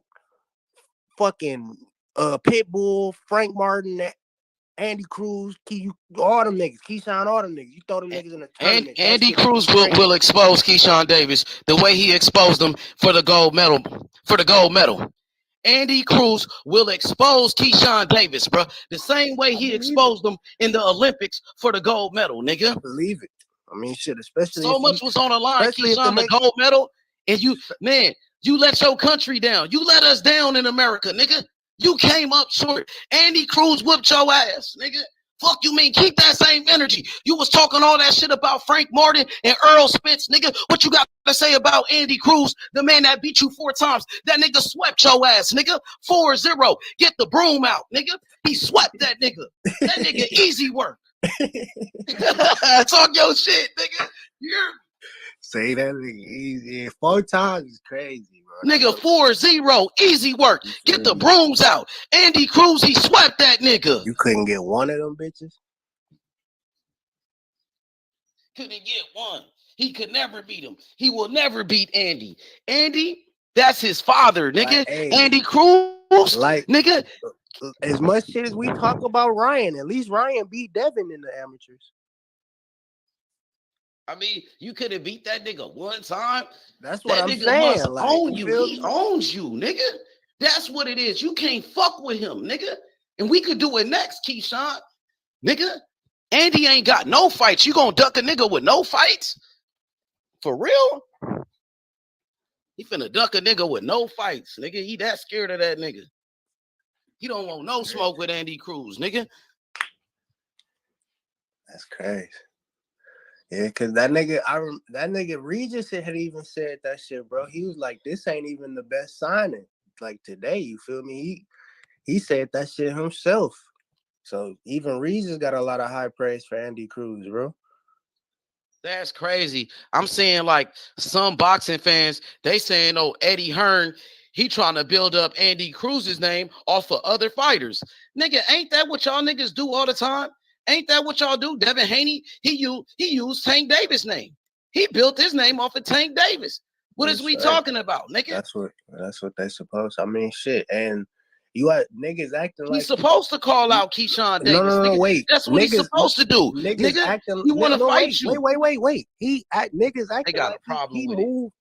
fucking Pitbull, Frank Martin, Andy Cruz, all them niggas, Keyshawn, all them niggas. You throw them niggas in a tournament. Andy Cruz will expose Keyshawn Davis the way he exposed them for the gold medal. Andy Cruz will expose Keyshawn Davis, bro, the same way he exposed them in the Olympics for the gold medal, nigga. I believe it. I mean, shit, especially so much was on the line, Keyshawn, the gold medal, and you let your country down. You let us down in America, nigga. You came up short. Andy Cruz whipped your ass, nigga. Fuck you mean? Keep that same energy. You was talking all that shit about Frank Martin and Errol Spence, nigga. What you got to say about Andy Cruz, the man that beat you 4 times? That nigga swept your ass, nigga. 4-0. Get the broom out, nigga. He swept that nigga. That nigga easy work. Talk your shit, nigga. Say that nigga easy. 4 times is crazy, bro. Nigga, 4-0. Easy work. Get the brooms out. Andy Cruz, he swept that nigga. You couldn't get one of them bitches? Couldn't get one. He could never beat him. He will never beat Andy. Andy, that's his father, nigga. Like, hey, Andy Cruz, like, nigga. As much shit as we talk about Ryan, at least Ryan beat Devin in the amateurs. I mean, you could have beat that nigga one time. That's what that I'm nigga saying. Must like, own you. He owns you, nigga. That's what it is. You can't fuck with him, nigga. And we could do it next, Keyshawn. Nigga, Andy ain't got no fights. You gonna duck a nigga with no fights? For real? He finna duck a nigga with no fights, nigga. He that scared of that nigga. He don't want no smoke with Andy Cruz, nigga. That's crazy. Yeah, cause that nigga Regis had even said that shit, bro. He was like, "This ain't even the best signing like today." You feel me? He said that shit himself. So even Regis got a lot of high praise for Andy Cruz, bro. That's crazy. I'm saying like some boxing fans, they saying, "Oh, Eddie Hearn, he trying to build up Andy Cruz's name off of other fighters." Nigga, ain't that what y'all niggas do all the time? Ain't that what y'all do? Devin Haney, he used Tank Davis' name. He built his name off of Tank Davis. What is we talking about, nigga? That's what they supposed. I mean, shit. And you got niggas acting like he's supposed to call out Keyshawn Davis. No, nigga. wait. That's what he's supposed to do. Niggas Nigga, acting. he want to fight you. Wait. Niggas acting They got like a problem he with it. moved.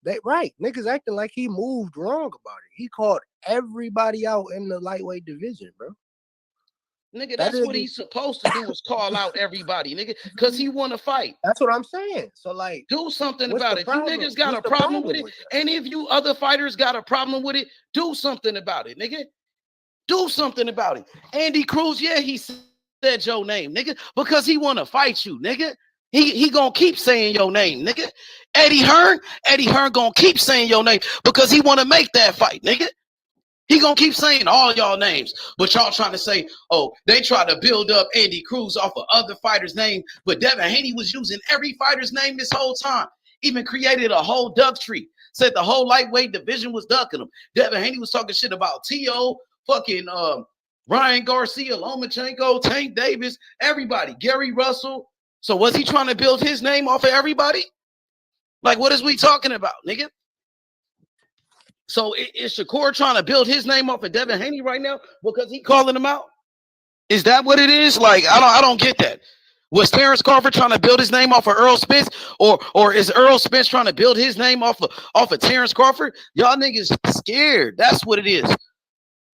Niggas acting like he moved wrong about it. He called everybody out in the lightweight division, bro. Nigga, that's what he's supposed to do is call out everybody, nigga, because he want to fight. That's what I'm saying. So, like, do something what's about the it. problem? If you niggas got What's a the problem with it, with any of you other fighters got a problem with it, do something about it, nigga. Do something about it. Andy Cruz, yeah, he said your name, nigga, because he want to fight you, nigga. He gonna keep saying your name, nigga. Eddie Hearn gonna keep saying your name because he want to make that fight, nigga. He gonna keep saying all y'all names, but y'all trying to say, oh, they try to build up Andy Cruz off of other fighters' name, but Devin Haney was using every fighter's name this whole time. Even created a whole duck tree. Said the whole lightweight division was ducking him. Devin Haney was talking shit about T.O., fucking Ryan Garcia, Lomachenko, Tank Davis, everybody, Gary Russell. So was he trying to build his name off of everybody? Like, what is we talking about, nigga? So is Shakur trying to build his name off of Devin Haney right now because he calling him out? Is that what it is? Like, I don't get that. Was Terence Crawford trying to build his name off of Errol Spence, or is Errol Spence trying to build his name off of Terence Crawford? Y'all niggas scared. That's what it is.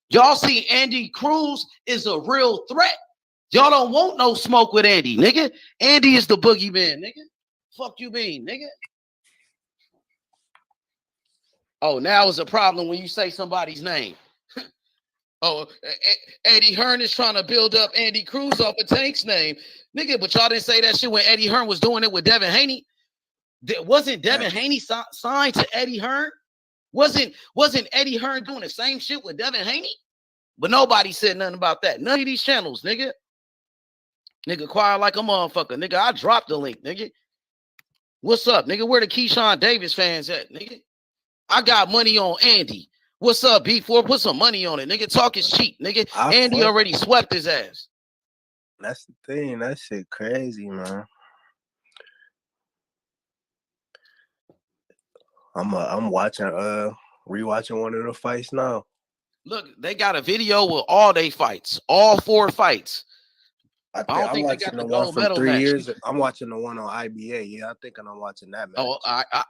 Y'all see Andy Cruz is a real threat. Y'all don't want no smoke with Andy, nigga. Andy is the boogeyman, nigga. Fuck you mean, nigga? Oh, now it's a problem when you say somebody's name. Oh, Eddie Hearn is trying to build up Andy Cruz off of Tank's name. Nigga, but y'all didn't say that shit when Eddie Hearn was doing it with Devin Haney. Wasn't Devin Haney signed to Eddie Hearn? Wasn't Eddie Hearn doing the same shit with Devin Haney? But nobody said nothing about that. None of these channels, nigga. Nigga, quiet like a motherfucker. Nigga, I dropped the link, nigga. What's up, nigga? Where the Keyshawn Davis fans at, nigga? I got money on Andy. What's up, B4? Put some money on it. Nigga, talk is cheap, nigga. Andy already swept his ass. That's the thing. That shit crazy, man. I'm watching rewatching one of the fights now. Look, they got a video with all they fights, all 4 fights. I don't think they got the gold medal from 3 match. years. I'm watching the one on IBA. Yeah, I think I'm watching that match. Oh,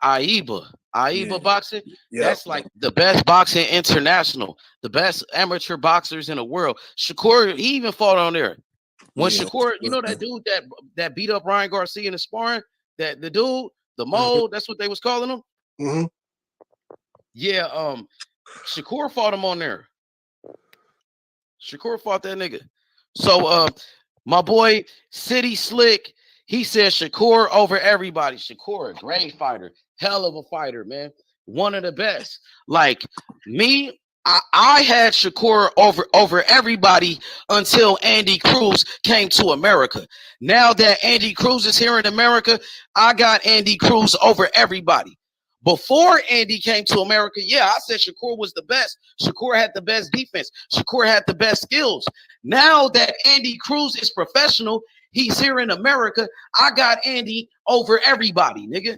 AIBA boxing. Yeah. That's like the best boxing international, the best amateur boxers in the world. Shakur, he even fought on there. When Shakur, you know that dude that beat up Ryan Garcia in the sparring, the dude, the mole, that's what they was calling him. Mm-hmm. Yeah, Shakur fought him on there. Shakur fought that nigga. So my boy City Slick, he said Shakur over everybody. Shakur, a great fighter, hell of a fighter, man. One of the best. Like me, I had Shakur over everybody until Andy Cruz came to America. Now that Andy Cruz is here in America, I got Andy Cruz over everybody. Before Andy came to America, yeah, I said Shakur was the best. Shakur had the best defense. Shakur had the best skills. Now that Andy Cruz is professional, he's here in America, I got Andy over everybody, nigga.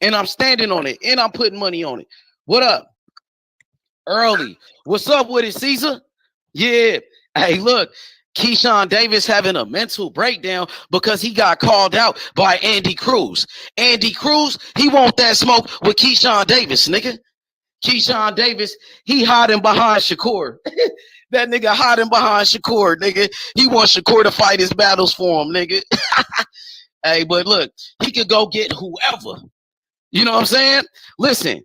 And I'm standing on it, and I'm putting money on it. What up? Early. What's up with it, Caesar? Yeah. Hey, look. Keyshawn Davis having a mental breakdown because he got called out by Andy Cruz. Andy Cruz, he want that smoke with Keyshawn Davis, nigga. Keyshawn Davis, he hiding behind Shakur. That nigga hiding behind Shakur, nigga. He wants Shakur to fight his battles for him, nigga. Hey, but look, he could go get whoever. You know what I'm saying? Listen.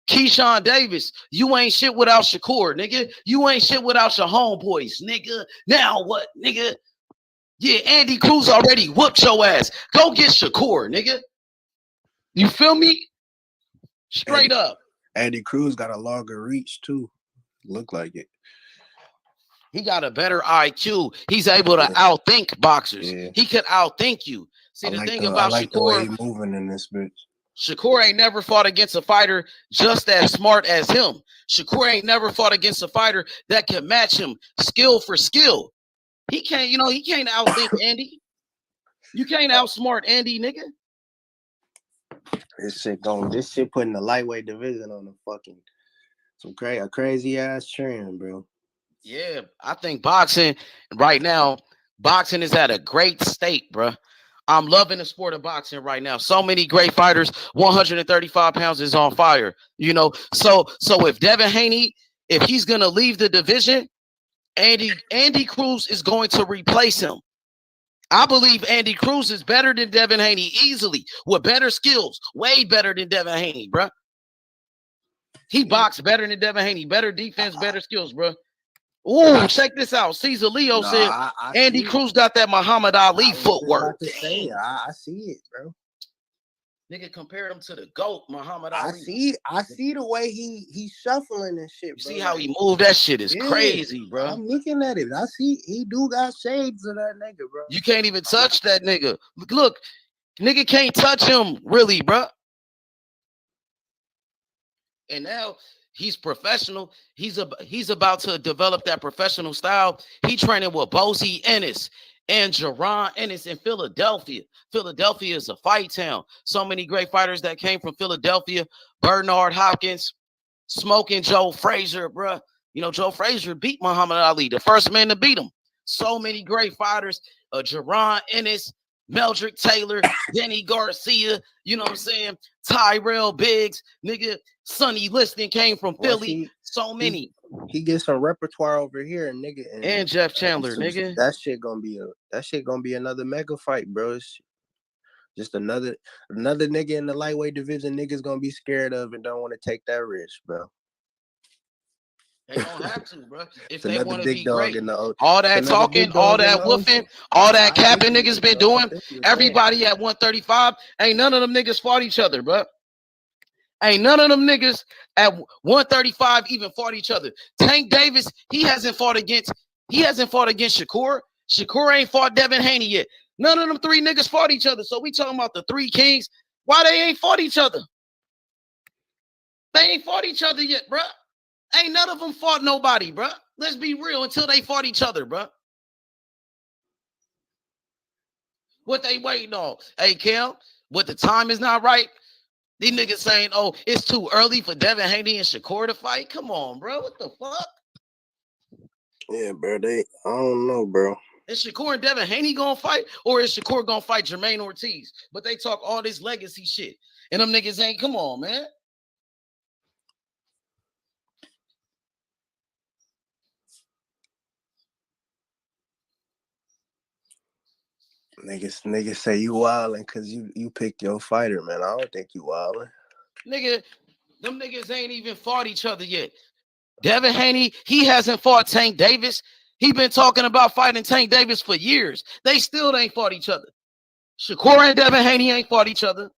Keyshawn Davis, you ain't shit without Shakur, nigga. You ain't shit without your homeboys, nigga. Now what, nigga? Yeah, Andy Cruz already whooped your ass. Go get Shakur, nigga. You feel me? Straight up. Andy Cruz got a longer reach too. Look like it. He got a better IQ. He's able to outthink boxers. Yeah. He could outthink you. See, the thing about Shakur, the way he's moving in this bitch. Shakur ain't never fought against a fighter just as smart as him. Shakur ain't never fought against a fighter that can match him skill for skill. He can't, he can't outthink Andy. You can't outsmart Andy, nigga. This shit putting the lightweight division on the fucking a crazy ass trend, bro. Yeah, I think boxing right now, boxing is at a great state, bro. I'm loving the sport of boxing right now. So many great fighters. 135 pounds is on fire. So if Devin Haney, if he's gonna leave the division, Andy Cruz is going to replace him. I believe Andy Cruz is better than Devin Haney easily, with better skills, way better than Devin Haney, bro. He boxed better than Devin Haney, better defense, better skills, bro. Ooh, check this out. Cesar Leo said Andy Cruz got that Muhammad Ali footwork. I see it, bro. Nigga compared him to the GOAT, Muhammad Ali. I see the way he's shuffling and shit, bro. You see how he moved? That shit is crazy, bro. I'm looking at it. I see he do got shades of that nigga, bro. You can't even touch that nigga. Look, nigga can't touch him, really, bro. And now he's professional. He's about to develop that professional style. He training with Bozy Ennis and Jerron Ennis in Philadelphia. Philadelphia is a fight town. So many great fighters that came from Philadelphia. Bernard Hopkins, Smoking Joe Frazier, bro. Joe Frazier beat Muhammad Ali, the first man to beat him. So many great fighters. Jerron Ennis, Meldrick Taylor, Denny Garcia, you know what I'm saying? Tyrell Biggs, nigga, Sonny Liston came from Philly. So many. He gets some repertoire over here, nigga. And Jeff Chandler, nigga. That shit gonna be another mega fight, bro. It's just another nigga in the lightweight division niggas gonna be scared of and don't want to take that risk, bro. They don't have to, bro. If they want to be great. All that talking, all that woofing, all that capping niggas been doing, everybody at 135, ain't none of them niggas fought each other, bro. Ain't none of them niggas at 135 even fought each other. Tank Davis, he hasn't fought against Shakur. Shakur ain't fought Devin Haney yet. None of them three niggas fought each other. So we talking about the three kings. Why they ain't fought each other? They ain't fought each other yet, bro. Ain't none of them fought nobody, bro. Let's be real until they fought each other, bro. What they waiting on? Hey, Kel, what the time is not right? These niggas saying, oh, it's too early for Devin Haney and Shakur to fight. Come on, bro. What the fuck? Yeah, bro. I don't know, bro. Is Shakur and Devin Haney gonna fight? Or is Shakur gonna fight Jermaine Ortiz? But they talk all this legacy shit. And them niggas ain't, come on, man. Niggas say you wildin' because you picked your fighter, man. I don't think you wildin'. Nigga, them niggas ain't even fought each other yet. Devin Haney, he hasn't fought Tank Davis. He been talking about fighting Tank Davis for years. They still ain't fought each other. Shakur and Devin Haney ain't fought each other.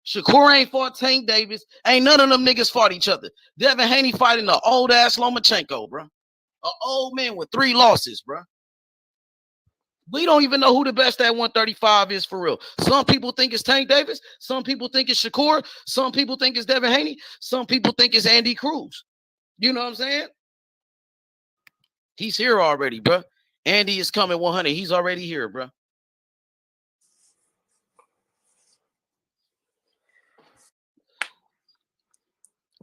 Shakur ain't fought Tank Davis. Ain't none of them niggas fought each other. Devin Haney fighting an old-ass Lomachenko, bro. An old man with 3 losses, bro. We don't even know who the best at 135 is for real. Some people think it's Tank Davis. Some people think it's Shakur. Some people think it's Devin Haney. Some people think it's Andy Cruz. You know what I'm saying? He's here already, bro. Andy is coming 100. He's already here, bro.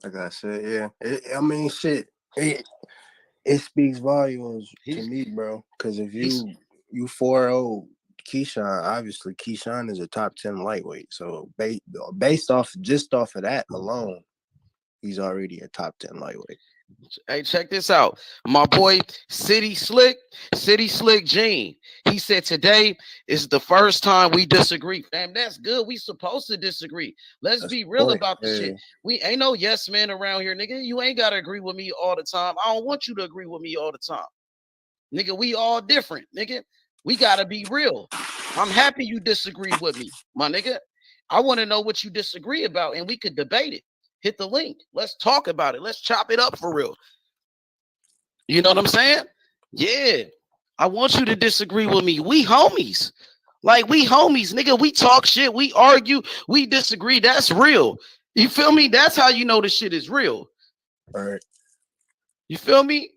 Like I said, yeah. Shit. It speaks volumes to me, bro. Because if you 4-0 Keyshawn, obviously Keyshawn is a top 10 lightweight. So based off of that alone, he's already a top 10 lightweight. Hey, check this out. My boy City Slick Gene. He said today is the first time we disagree. Fam, that's good. We supposed to disagree. Let's be real about this shit. We ain't no yes man around here, nigga. You ain't gotta agree with me all the time. I don't want you to agree with me all the time. Nigga, we all different, nigga. We gotta be real. I'm happy you disagree with me, my nigga. I want to know what you disagree about, and we could debate it. Hit the link. Let's talk about it. Let's chop it up for real. You know what I'm saying? Yeah. I want you to disagree with me. We homies. Like, we homies, nigga. We talk shit. We argue. We disagree. That's real. You feel me? That's how you know the shit is real. All right. You feel me?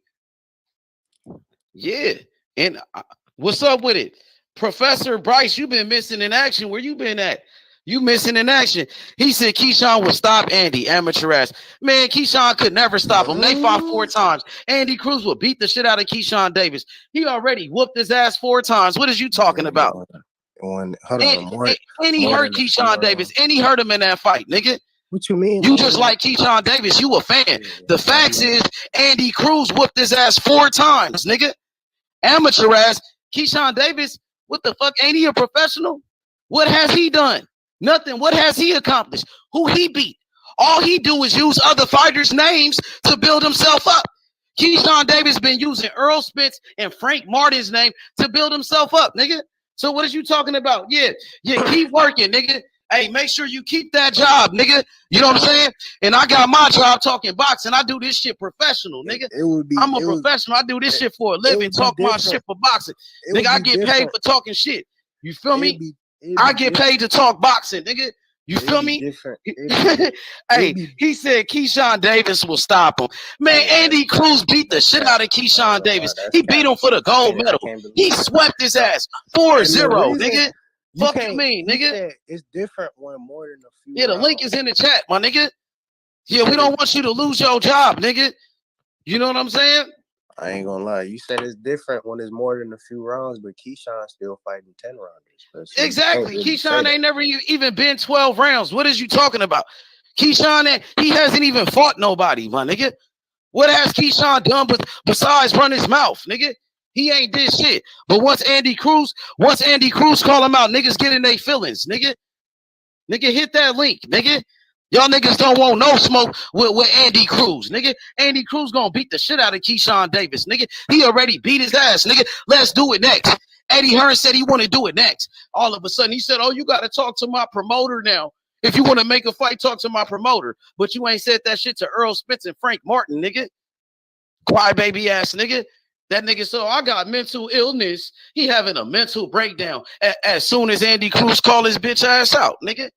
Yeah. And what's up with it? Professor Bryce, you been missing in action. Where you been at? You missing in action. He said Keyshawn would stop Andy, amateur ass. Man, Keyshawn could never stop him. They fought 4 times. Andy Cruz would beat the shit out of Keyshawn Davis. He already whooped his ass 4 times. What is you talking about? And he hurt Keyshawn Davis. And he hurt him in that fight, nigga. What you mean? You just like Keyshawn Davis. You a fan. The facts is Andy Cruz whooped his ass 4 times, nigga. Amateur ass. Keyshawn Davis, what the fuck? Ain't he a professional? What has he done? Nothing. What has he accomplished? Who he beat? All he do is use other fighters' names to build himself up. Keyshawn Davis been using Errol Spence and Frank Martin's name to build himself up, nigga. So what is you talking about? Yeah, keep working, nigga. Hey, make sure you keep that job, nigga. You know what I'm saying? And I got my job talking boxing. I do this shit professional, nigga. I'm a professional. I do this shit for a living. Talk my shit for boxing. Nigga, I get paid for talking shit. You feel me? I get paid to talk boxing, nigga. You feel me? Hey, he said Keyshawn Davis will stop him. Man, Andy Cruz beat the shit out of Keyshawn Davis. He beat him for the gold medal. He swept his ass 4-0, nigga. Fuck you mean, nigga? It's different when more than a few. Yeah, the link is in the chat, my nigga. Yeah, we don't want you to lose your job, nigga. You know what I'm saying? I ain't gonna lie. You said it's different when it's more than a few rounds, but Keyshawn's still fighting 10 rounders. Exactly. Keyshawn ain't never even been 12 rounds. What is you talking about? Keyshawn, he hasn't even fought nobody, my nigga. What has Keyshawn done besides run his mouth, nigga? He ain't did shit. But once Andy Cruz call him out, niggas get in their feelings, nigga. Nigga, hit that link, nigga. Y'all niggas don't want no smoke with Andy Cruz, nigga. Andy Cruz gonna beat the shit out of Keyshawn Davis, nigga. He already beat his ass, nigga. Let's do it next. Eddie Hearn said he want to do it next. All of a sudden, he said, oh, you got to talk to my promoter now. If you want to make a fight, talk to my promoter. But you ain't said that shit to Errol Spence and Frank Martin, nigga. Crybaby ass, nigga. That nigga, so I got mental illness. He having a mental breakdown as soon as Andy Cruz call his bitch ass out, nigga.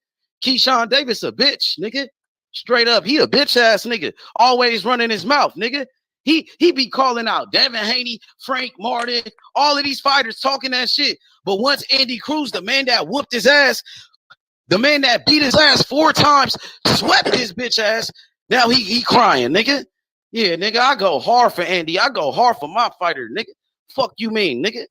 Keyshawn Davis a bitch, nigga. Straight up, he a bitch ass nigga. Always running his mouth, nigga. He be calling out Devin Haney, Frank Martin, all of these fighters talking that shit. But once Andy Cruz, the man that whooped his ass, the man that beat his ass 4 times, swept his bitch ass, now he crying, nigga. Yeah, nigga, I go hard for Andy. I go hard for my fighter, nigga. Fuck you mean, nigga?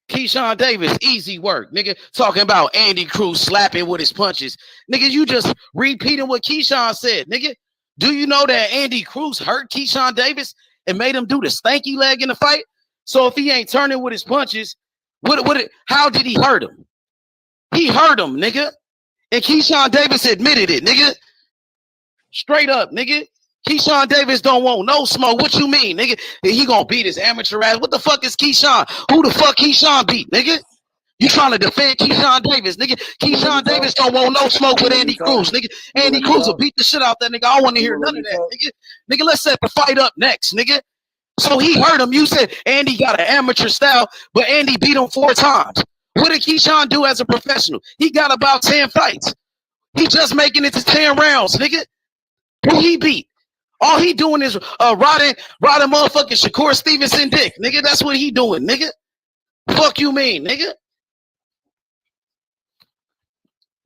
Keyshawn Davis, easy work, nigga. Talking about Andy Cruz slapping with his punches. Nigga, you just repeating what Keyshawn said, nigga. Do you know that Andy Cruz hurt Keyshawn Davis and made him do the stanky leg in the fight? So if he ain't turning with his punches, how did he hurt him? He hurt him, nigga. And Keyshawn Davis admitted it, nigga. Straight up, nigga. Keyshawn Davis don't want no smoke. What you mean, nigga? He gonna beat his amateur ass. What the fuck is Keyshawn? Who the fuck Keyshawn beat, nigga? You trying to defend Keyshawn Davis, nigga? Keyshawn Davis don't want no smoke with Andy Cruz, nigga. Andy Cruz will beat the shit out that nigga. I don't want to hear none of that, nigga. Nigga, let's set the fight up next, nigga. So he hurt him. You said Andy got an amateur style, but Andy beat him 4 times. What did Keyshawn do as a professional? He got about 10 fights. He just making it to 10 rounds, nigga. Who he beat? All he doing is riding motherfucking Shakur Stevenson dick, nigga. That's what he doing, nigga. Fuck you mean, nigga?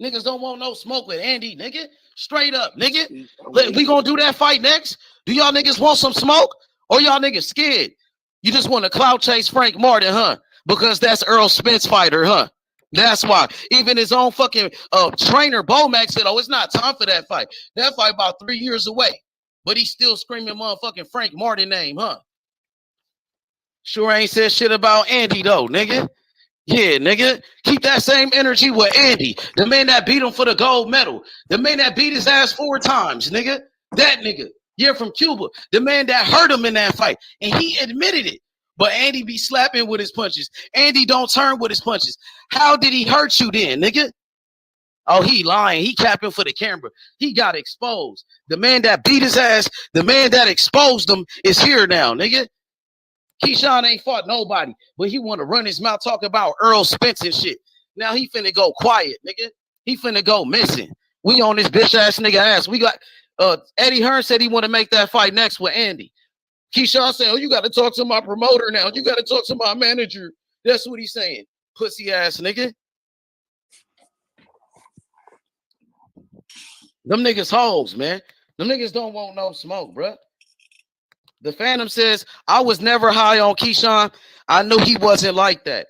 Niggas don't want no smoke with Andy, nigga. Straight up, nigga. We gonna do that fight next? Do y'all niggas want some smoke? Or y'all niggas scared? You just want to clout chase Frank Martin, huh? Because that's Errol Spence fighter, huh? That's why. Even his own fucking trainer, Bomac, said, oh, it's not time for that fight. That fight about 3 years away. But he's still screaming motherfucking Frank Martin name, huh? Sure ain't said shit about Andy, though, nigga. Yeah, nigga. Keep that same energy with Andy. The man that beat him for the gold medal. The man that beat his ass 4 times, nigga. That nigga. You're from Cuba. The man that hurt him in that fight. And he admitted it. But Andy be slapping with his punches. Andy don't turn with his punches. How did he hurt you then, nigga? Oh, he lying. He capping for the camera. He got exposed. The man that beat his ass, the man that exposed him is here now, nigga. Keyshawn ain't fought nobody, but he want to run his mouth talk about Errol Spence and shit. Now he finna go quiet, nigga. He finna go missing. We on this bitch ass nigga ass. We got Eddie Hearn said he want to make that fight next with Andy. Keyshawn saying, oh, you got to talk to my promoter now. You got to talk to my manager. That's what he's saying. Pussy ass nigga. Them niggas hoes, man. Them niggas don't want no smoke, bruh. The Phantom says, I was never high on Keyshawn. I knew he wasn't like that.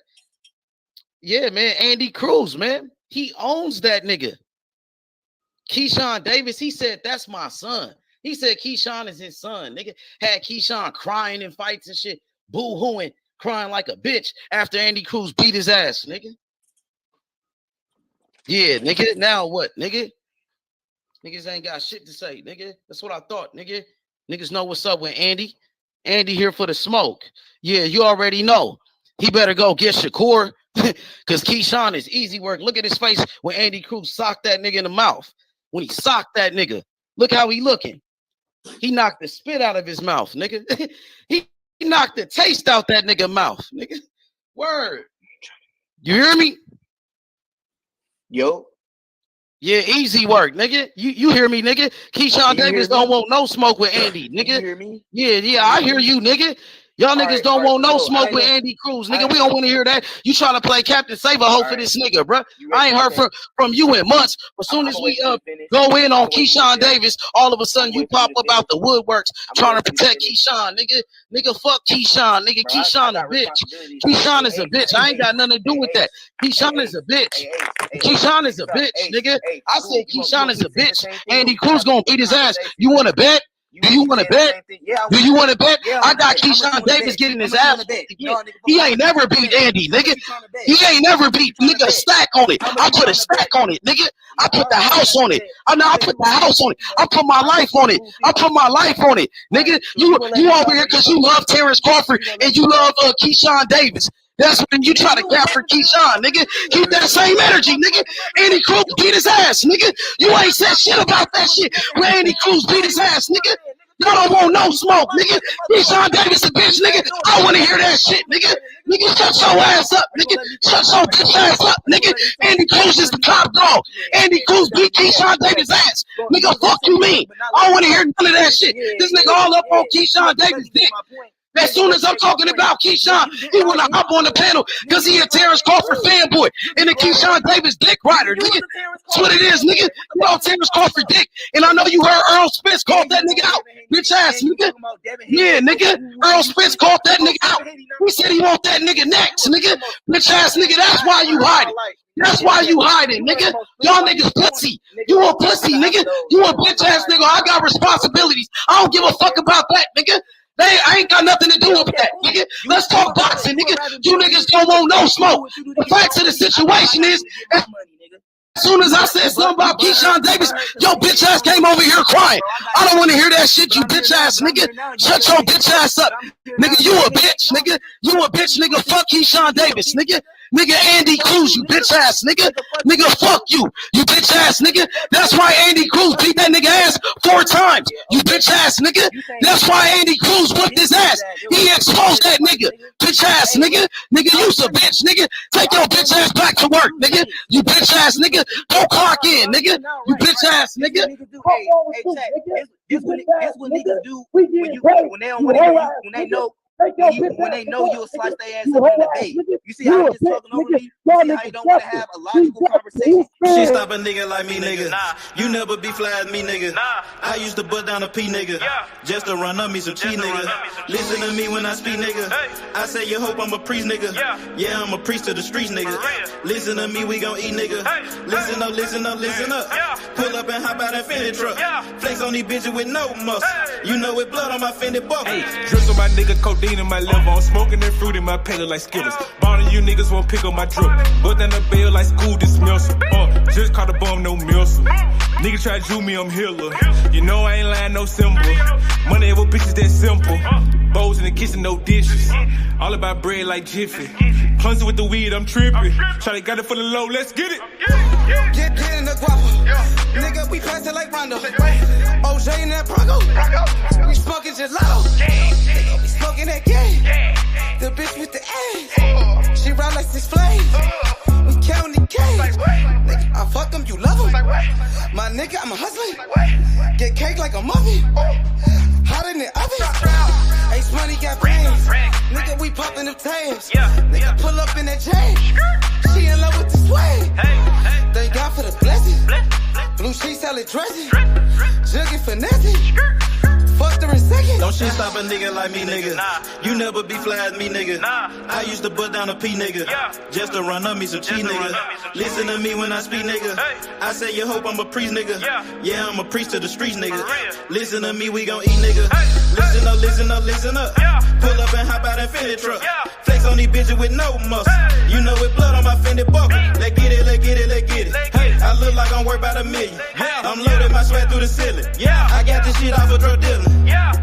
Yeah, man. Andy Cruz, man. He owns that nigga. Keyshawn Davis, he said, that's my son. He said Keyshawn is his son. Nigga had Keyshawn crying in fights and shit, boo-hooing, crying like a bitch after Andy Cruz beat his ass, nigga. Yeah, nigga. Now what, nigga? Niggas ain't got shit to say, nigga. That's what I thought, nigga. Niggas know what's up with Andy. Andy here for the smoke. Yeah, you already know. He better go get Shakur because Keyshawn is easy work. Look at his face when Andy Cruz socked that nigga in the mouth. When he socked that nigga, look how he looking. He knocked the spit out of his mouth, nigga. he knocked the taste out that nigga mouth, nigga. Word. You hear me? Yo. Yeah, easy work, nigga. You hear me, nigga? Keyshawn Davis don't want no smoke with Andy, nigga. You hear me? Yeah, I hear you, nigga. Y'all niggas don't want no smoke with Andy Cruz, nigga. We don't want to hear that. You trying to play Captain Save-A-Hoe for this nigga, bro. I ain't heard from you in months. As soon as we go in on Keyshawn Davis, all of a sudden you pop up out the woodworks trying to protect Keyshawn, nigga. Nigga, fuck Keyshawn, nigga. Keyshawn a bitch. Keyshawn is a bitch. I ain't got nothing to do with that. Keyshawn is a bitch. Keyshawn is a bitch, nigga. I said Keyshawn is a bitch. Andy Cruz gonna beat his ass. You want to bet? Do you want to bet? Do you want to bet? I got Keyshawn Davis getting his ass. He ain't never beat Andy, nigga. He ain't never beat, nigga. Stack on it. I put a stack on it, nigga. I put the house on it. I put the house on it. I put my life on it. I put my life on it, nigga. You over here because you love Terence Crawford and you love Keyshawn Davis. That's when you try to cap for Keyshawn, nigga. Keep that same energy, nigga. Andy Cruz beat his ass, nigga. You ain't said shit about that shit when Andy Cruz beat his ass, nigga. Y'all don't want no smoke, nigga. Keyshawn Davis a bitch, nigga. I don't want to hear that shit, nigga. Nigga, shut your ass up, nigga. Shut your bitch ass up, nigga. Andy Cruz is the top dog. Andy Cruz beat Keyshawn Davis' ass. Nigga, fuck you mean? I don't want to hear none of that shit. This nigga all up on Keyshawn Davis' dick. As soon as I'm talking about Keyshawn, he want to hop on the panel because he a Terence Crawford fanboy and a Keyshawn Davis dick rider, nigga. That's what it is, nigga. You know Terence Crawford dick. And I know you heard Errol Spence called that nigga out. Bitch ass, nigga. Yeah, nigga. Errol Spence called that nigga out. He said he want that nigga next, nigga. Bitch ass, nigga. That's why you hiding. That's why you hiding, nigga. Y'all niggas pussy. You a pussy, nigga. You a bitch ass nigga. I got responsibilities. I don't give a fuck about that, nigga. I ain't got nothing to do with that, nigga. Let's talk boxing, nigga. You niggas don't want no smoke. The facts of the situation is, as soon as I said something about Keyshawn Davis, your bitch ass came over here crying. I don't want to hear that shit, you bitch ass nigga. Shut your bitch ass up. Nigga, you a bitch, nigga. You a bitch, nigga. Fuck Keyshawn Davis, nigga. Nigga, Andy Cruz, you bitch ass nigga. Nigga, fuck you. You bitch ass nigga. That's why Andy Cruz beat that nigga ass 4 times. You bitch ass nigga. That's why Andy Cruz whipped his ass. He exposed that nigga. Bitch ass nigga. Nigga, you's a bitch nigga. Take your bitch ass back to work, nigga. You bitch ass nigga. Go clock in, nigga. You bitch ass nigga. This what niggas do when they don't want to, when they know. When they know you'll slice their ass up in the day. You see how you just talking over me? You see how you don't want to have a logical conversation? She stop a nigga like me, nigga. You never be fly as me, nigga. I used to put down a P, nigga. Just to run up me some cheese, nigga. Listen to me when I speak, nigga. I say you hope I'm a priest, nigga. Yeah, I'm a priest to the streets, nigga. Listen to me, we gon' eat, nigga. Listen up, listen up, listen up. Pull up and hop out that Fendi truck. Flex on these bitches with no muscle. You know with blood on my Fendi buckle. Drips on my nigga, codeine in my liver. I'm smoking that fruit in my pedal like Skittles. Ballin' you niggas won't pick up my drip. But then the bail like school dismissal. Just caught a bum, no missile. Nigga try to do me, I'm healer. You know I ain't lying, no symbol. Money over bitches that simple. Bowls in the kitchen, no dishes. All about bread like Jiffy. Clumsy with the weed, I'm tripping. Charlie got it for the low, let's get it. Get in the guapo. Nigga, we pass it like Rondo. OJ in that Bronco. We smoking gelato. We smoking that game. The bitch with the ass. She ride like 6 Flames. We counting the cash. Nigga, I fuck them, you love them. My nigga, I'm a hustler. Get cake like a muffin. Hot in the oven. Ace Money got brains. Nigga, we popping them tabs. Nigga, pull up in that chain. She in love with the swag. Thank God for the blessing. Blue sheets, salad dressing. Jugging finessing. Fucked her in second. Don't shit stop a nigga like me, nigga. You never be fly as me, nigga. I used to put down a P, nigga. Just to run up me some cheese, nigga. Listen to me when I speak, nigga. I say you hope I'm a priest, nigga. Yeah, I'm a priest to the streets, nigga. Listen to me, we gon' eat, nigga. Listen up, listen up, listen up. Pull up and hop out that Fendi truck. Flex on these bitches with no muscle. You know with blood on my Fendi buckle. Let's get it, let's get it, let's get it. Hey, I look like I'm worth about $1 million. I'm loaded my sweat through the ceiling. I got this shit off of drug dealing.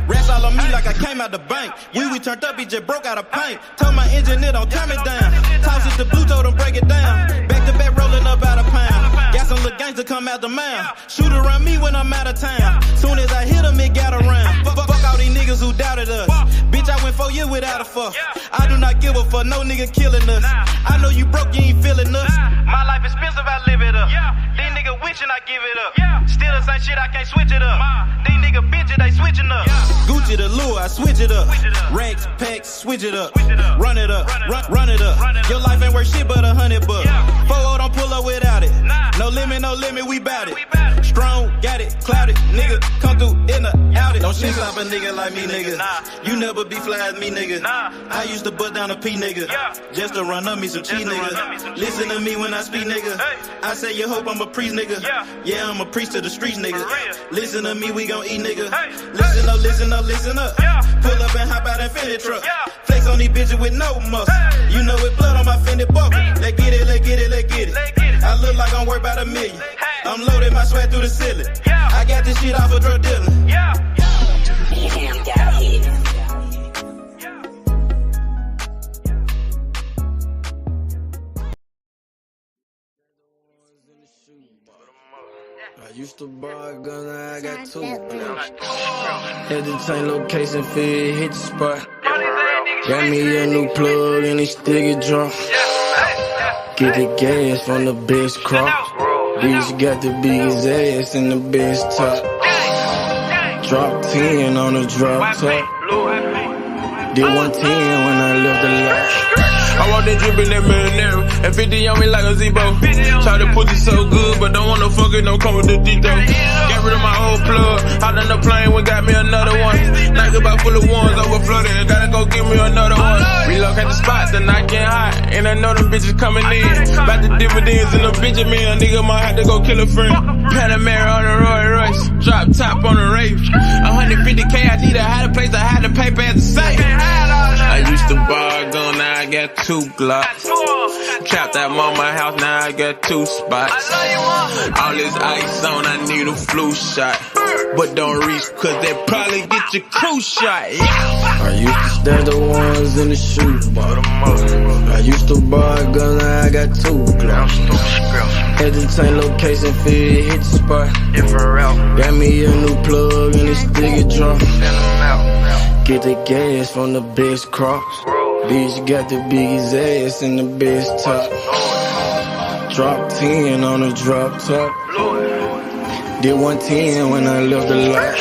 Rest all on me like I came out the bank. We turned up, he just broke out of paint. Told my engineer don't turn me down. Toss it to blue, told him break it down. Back to back rolling up out a pound. Got some little gangster come out the mouth. Shoot around me when I'm out of town. Soon as I hit him, it got around. Fuck all these niggas who doubted us. Bitch, I went 4 years without a fuck. I do not give a fuck, no nigga killing us. I know you broke, you ain't feeling us. My life expensive, I live it up. These niggas wishing I give it up. Still the same shit, I can't switch it up. These niggas bitches, they switching up. Gucci the lure, I switch it up. Racks, packs, switch it up. Run it up, run it up. Your life ain't worth shit but $100 bucks. 4-0 don't pull up without it. No limit, we bout it. Strong, got it, clouded. Nigga, come through in the outed. Don't shit stop a nigga like me, nigga. You never be fly as me, nigga. I used to put down a P, nigga. Just to run up me some cheese, nigga. Listen to me when I speak, nigga. I say you hope I'm a priest, nigga. Yeah, I'm a priest to the streets, nigga. Listen to me, we gon' eat, nigga. Listen up, listen up, listen up. Pull up and hop out that Fendi truck. Flex on these bitches with no muscle. You know with blood on my Fendi buckle. Let's get it, let's get it, let's get it. I look like I'm worth about $1 million. I'm loaded my sweat through the ceiling. I got this shit off of drug dealing. I used to buy a gun, now I got 2. Had to change location, feed, hit the spot. Got me a new plug and it still get drunk. Get the gas from the best crop. Bitch got the biggest ass and the best top. Drop 10 on the drop top. Did 110 when I left the lot. I want that drip in that marinara. And 50 on me like a Zebo. Try to pussy so good, but don't want no fucking, don't come with the D though. Got rid of my old plug. Hopped on the plane, we got me another one. Night about full of ones, over flooded. Gotta go get me another one. Relocate the spot, the night getting hot. And I know them bitches coming in. About the dividends in the Benjamin. A nigga might have to go kill a friend. Panamera on the Roy Royce. Drop top on the rave. 150K, I need a hide place, I had to pay as a safe. I used to buy a gun, now I got 2 Glocks. Trapped at mama house, now I got 2 spots. All this ice on, I need a flu shot. But don't reach, cause they probably get your crew shot. I used to stash the ones in the shoe box. I used to buy a gun, now I got 2 Glocks. Had to change location, feed, hit the spot. Got me a new plug and it still get drunk. Get the gas from the best crops. Bitch got the biggest ass and the best top. Drop 10 on the drop top. Did 110 when I left the lot.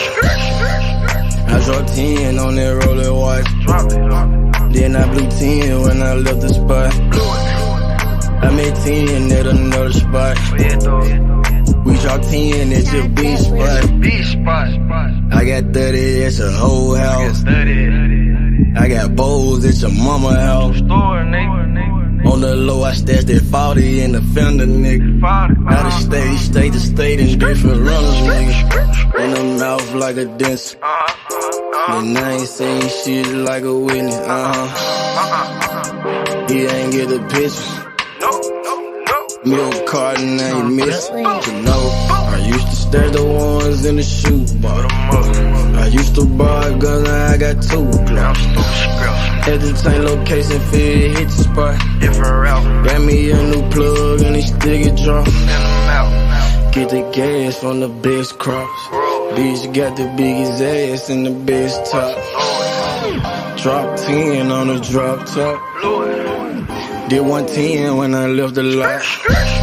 I dropped 10 on that roller watch. Then I blew 10 when I left the spot. I made 10 at another spot. We dropped 10 at your beach spot. I got 30 at your whole house. I got bowls at your mama house. On the low, I stashed that 40 in the fender, nigga. Out of state to state in different runners, nigga. In the mouth like a dentist. And I ain't saying shit like a witness, He ain't get the picture. Milk carton ain't missing. You know, I I used to stash the ones in the shoebox. I used to buy a gun, now I got 2 Glocks. Had to change location, fit, hit the spot. Got me a new plug and they still get dropped. Get the gas from the best crops. Bitch got the biggest ass and the best top. Drop 10 on the drop top. Did 110 when I left the lot.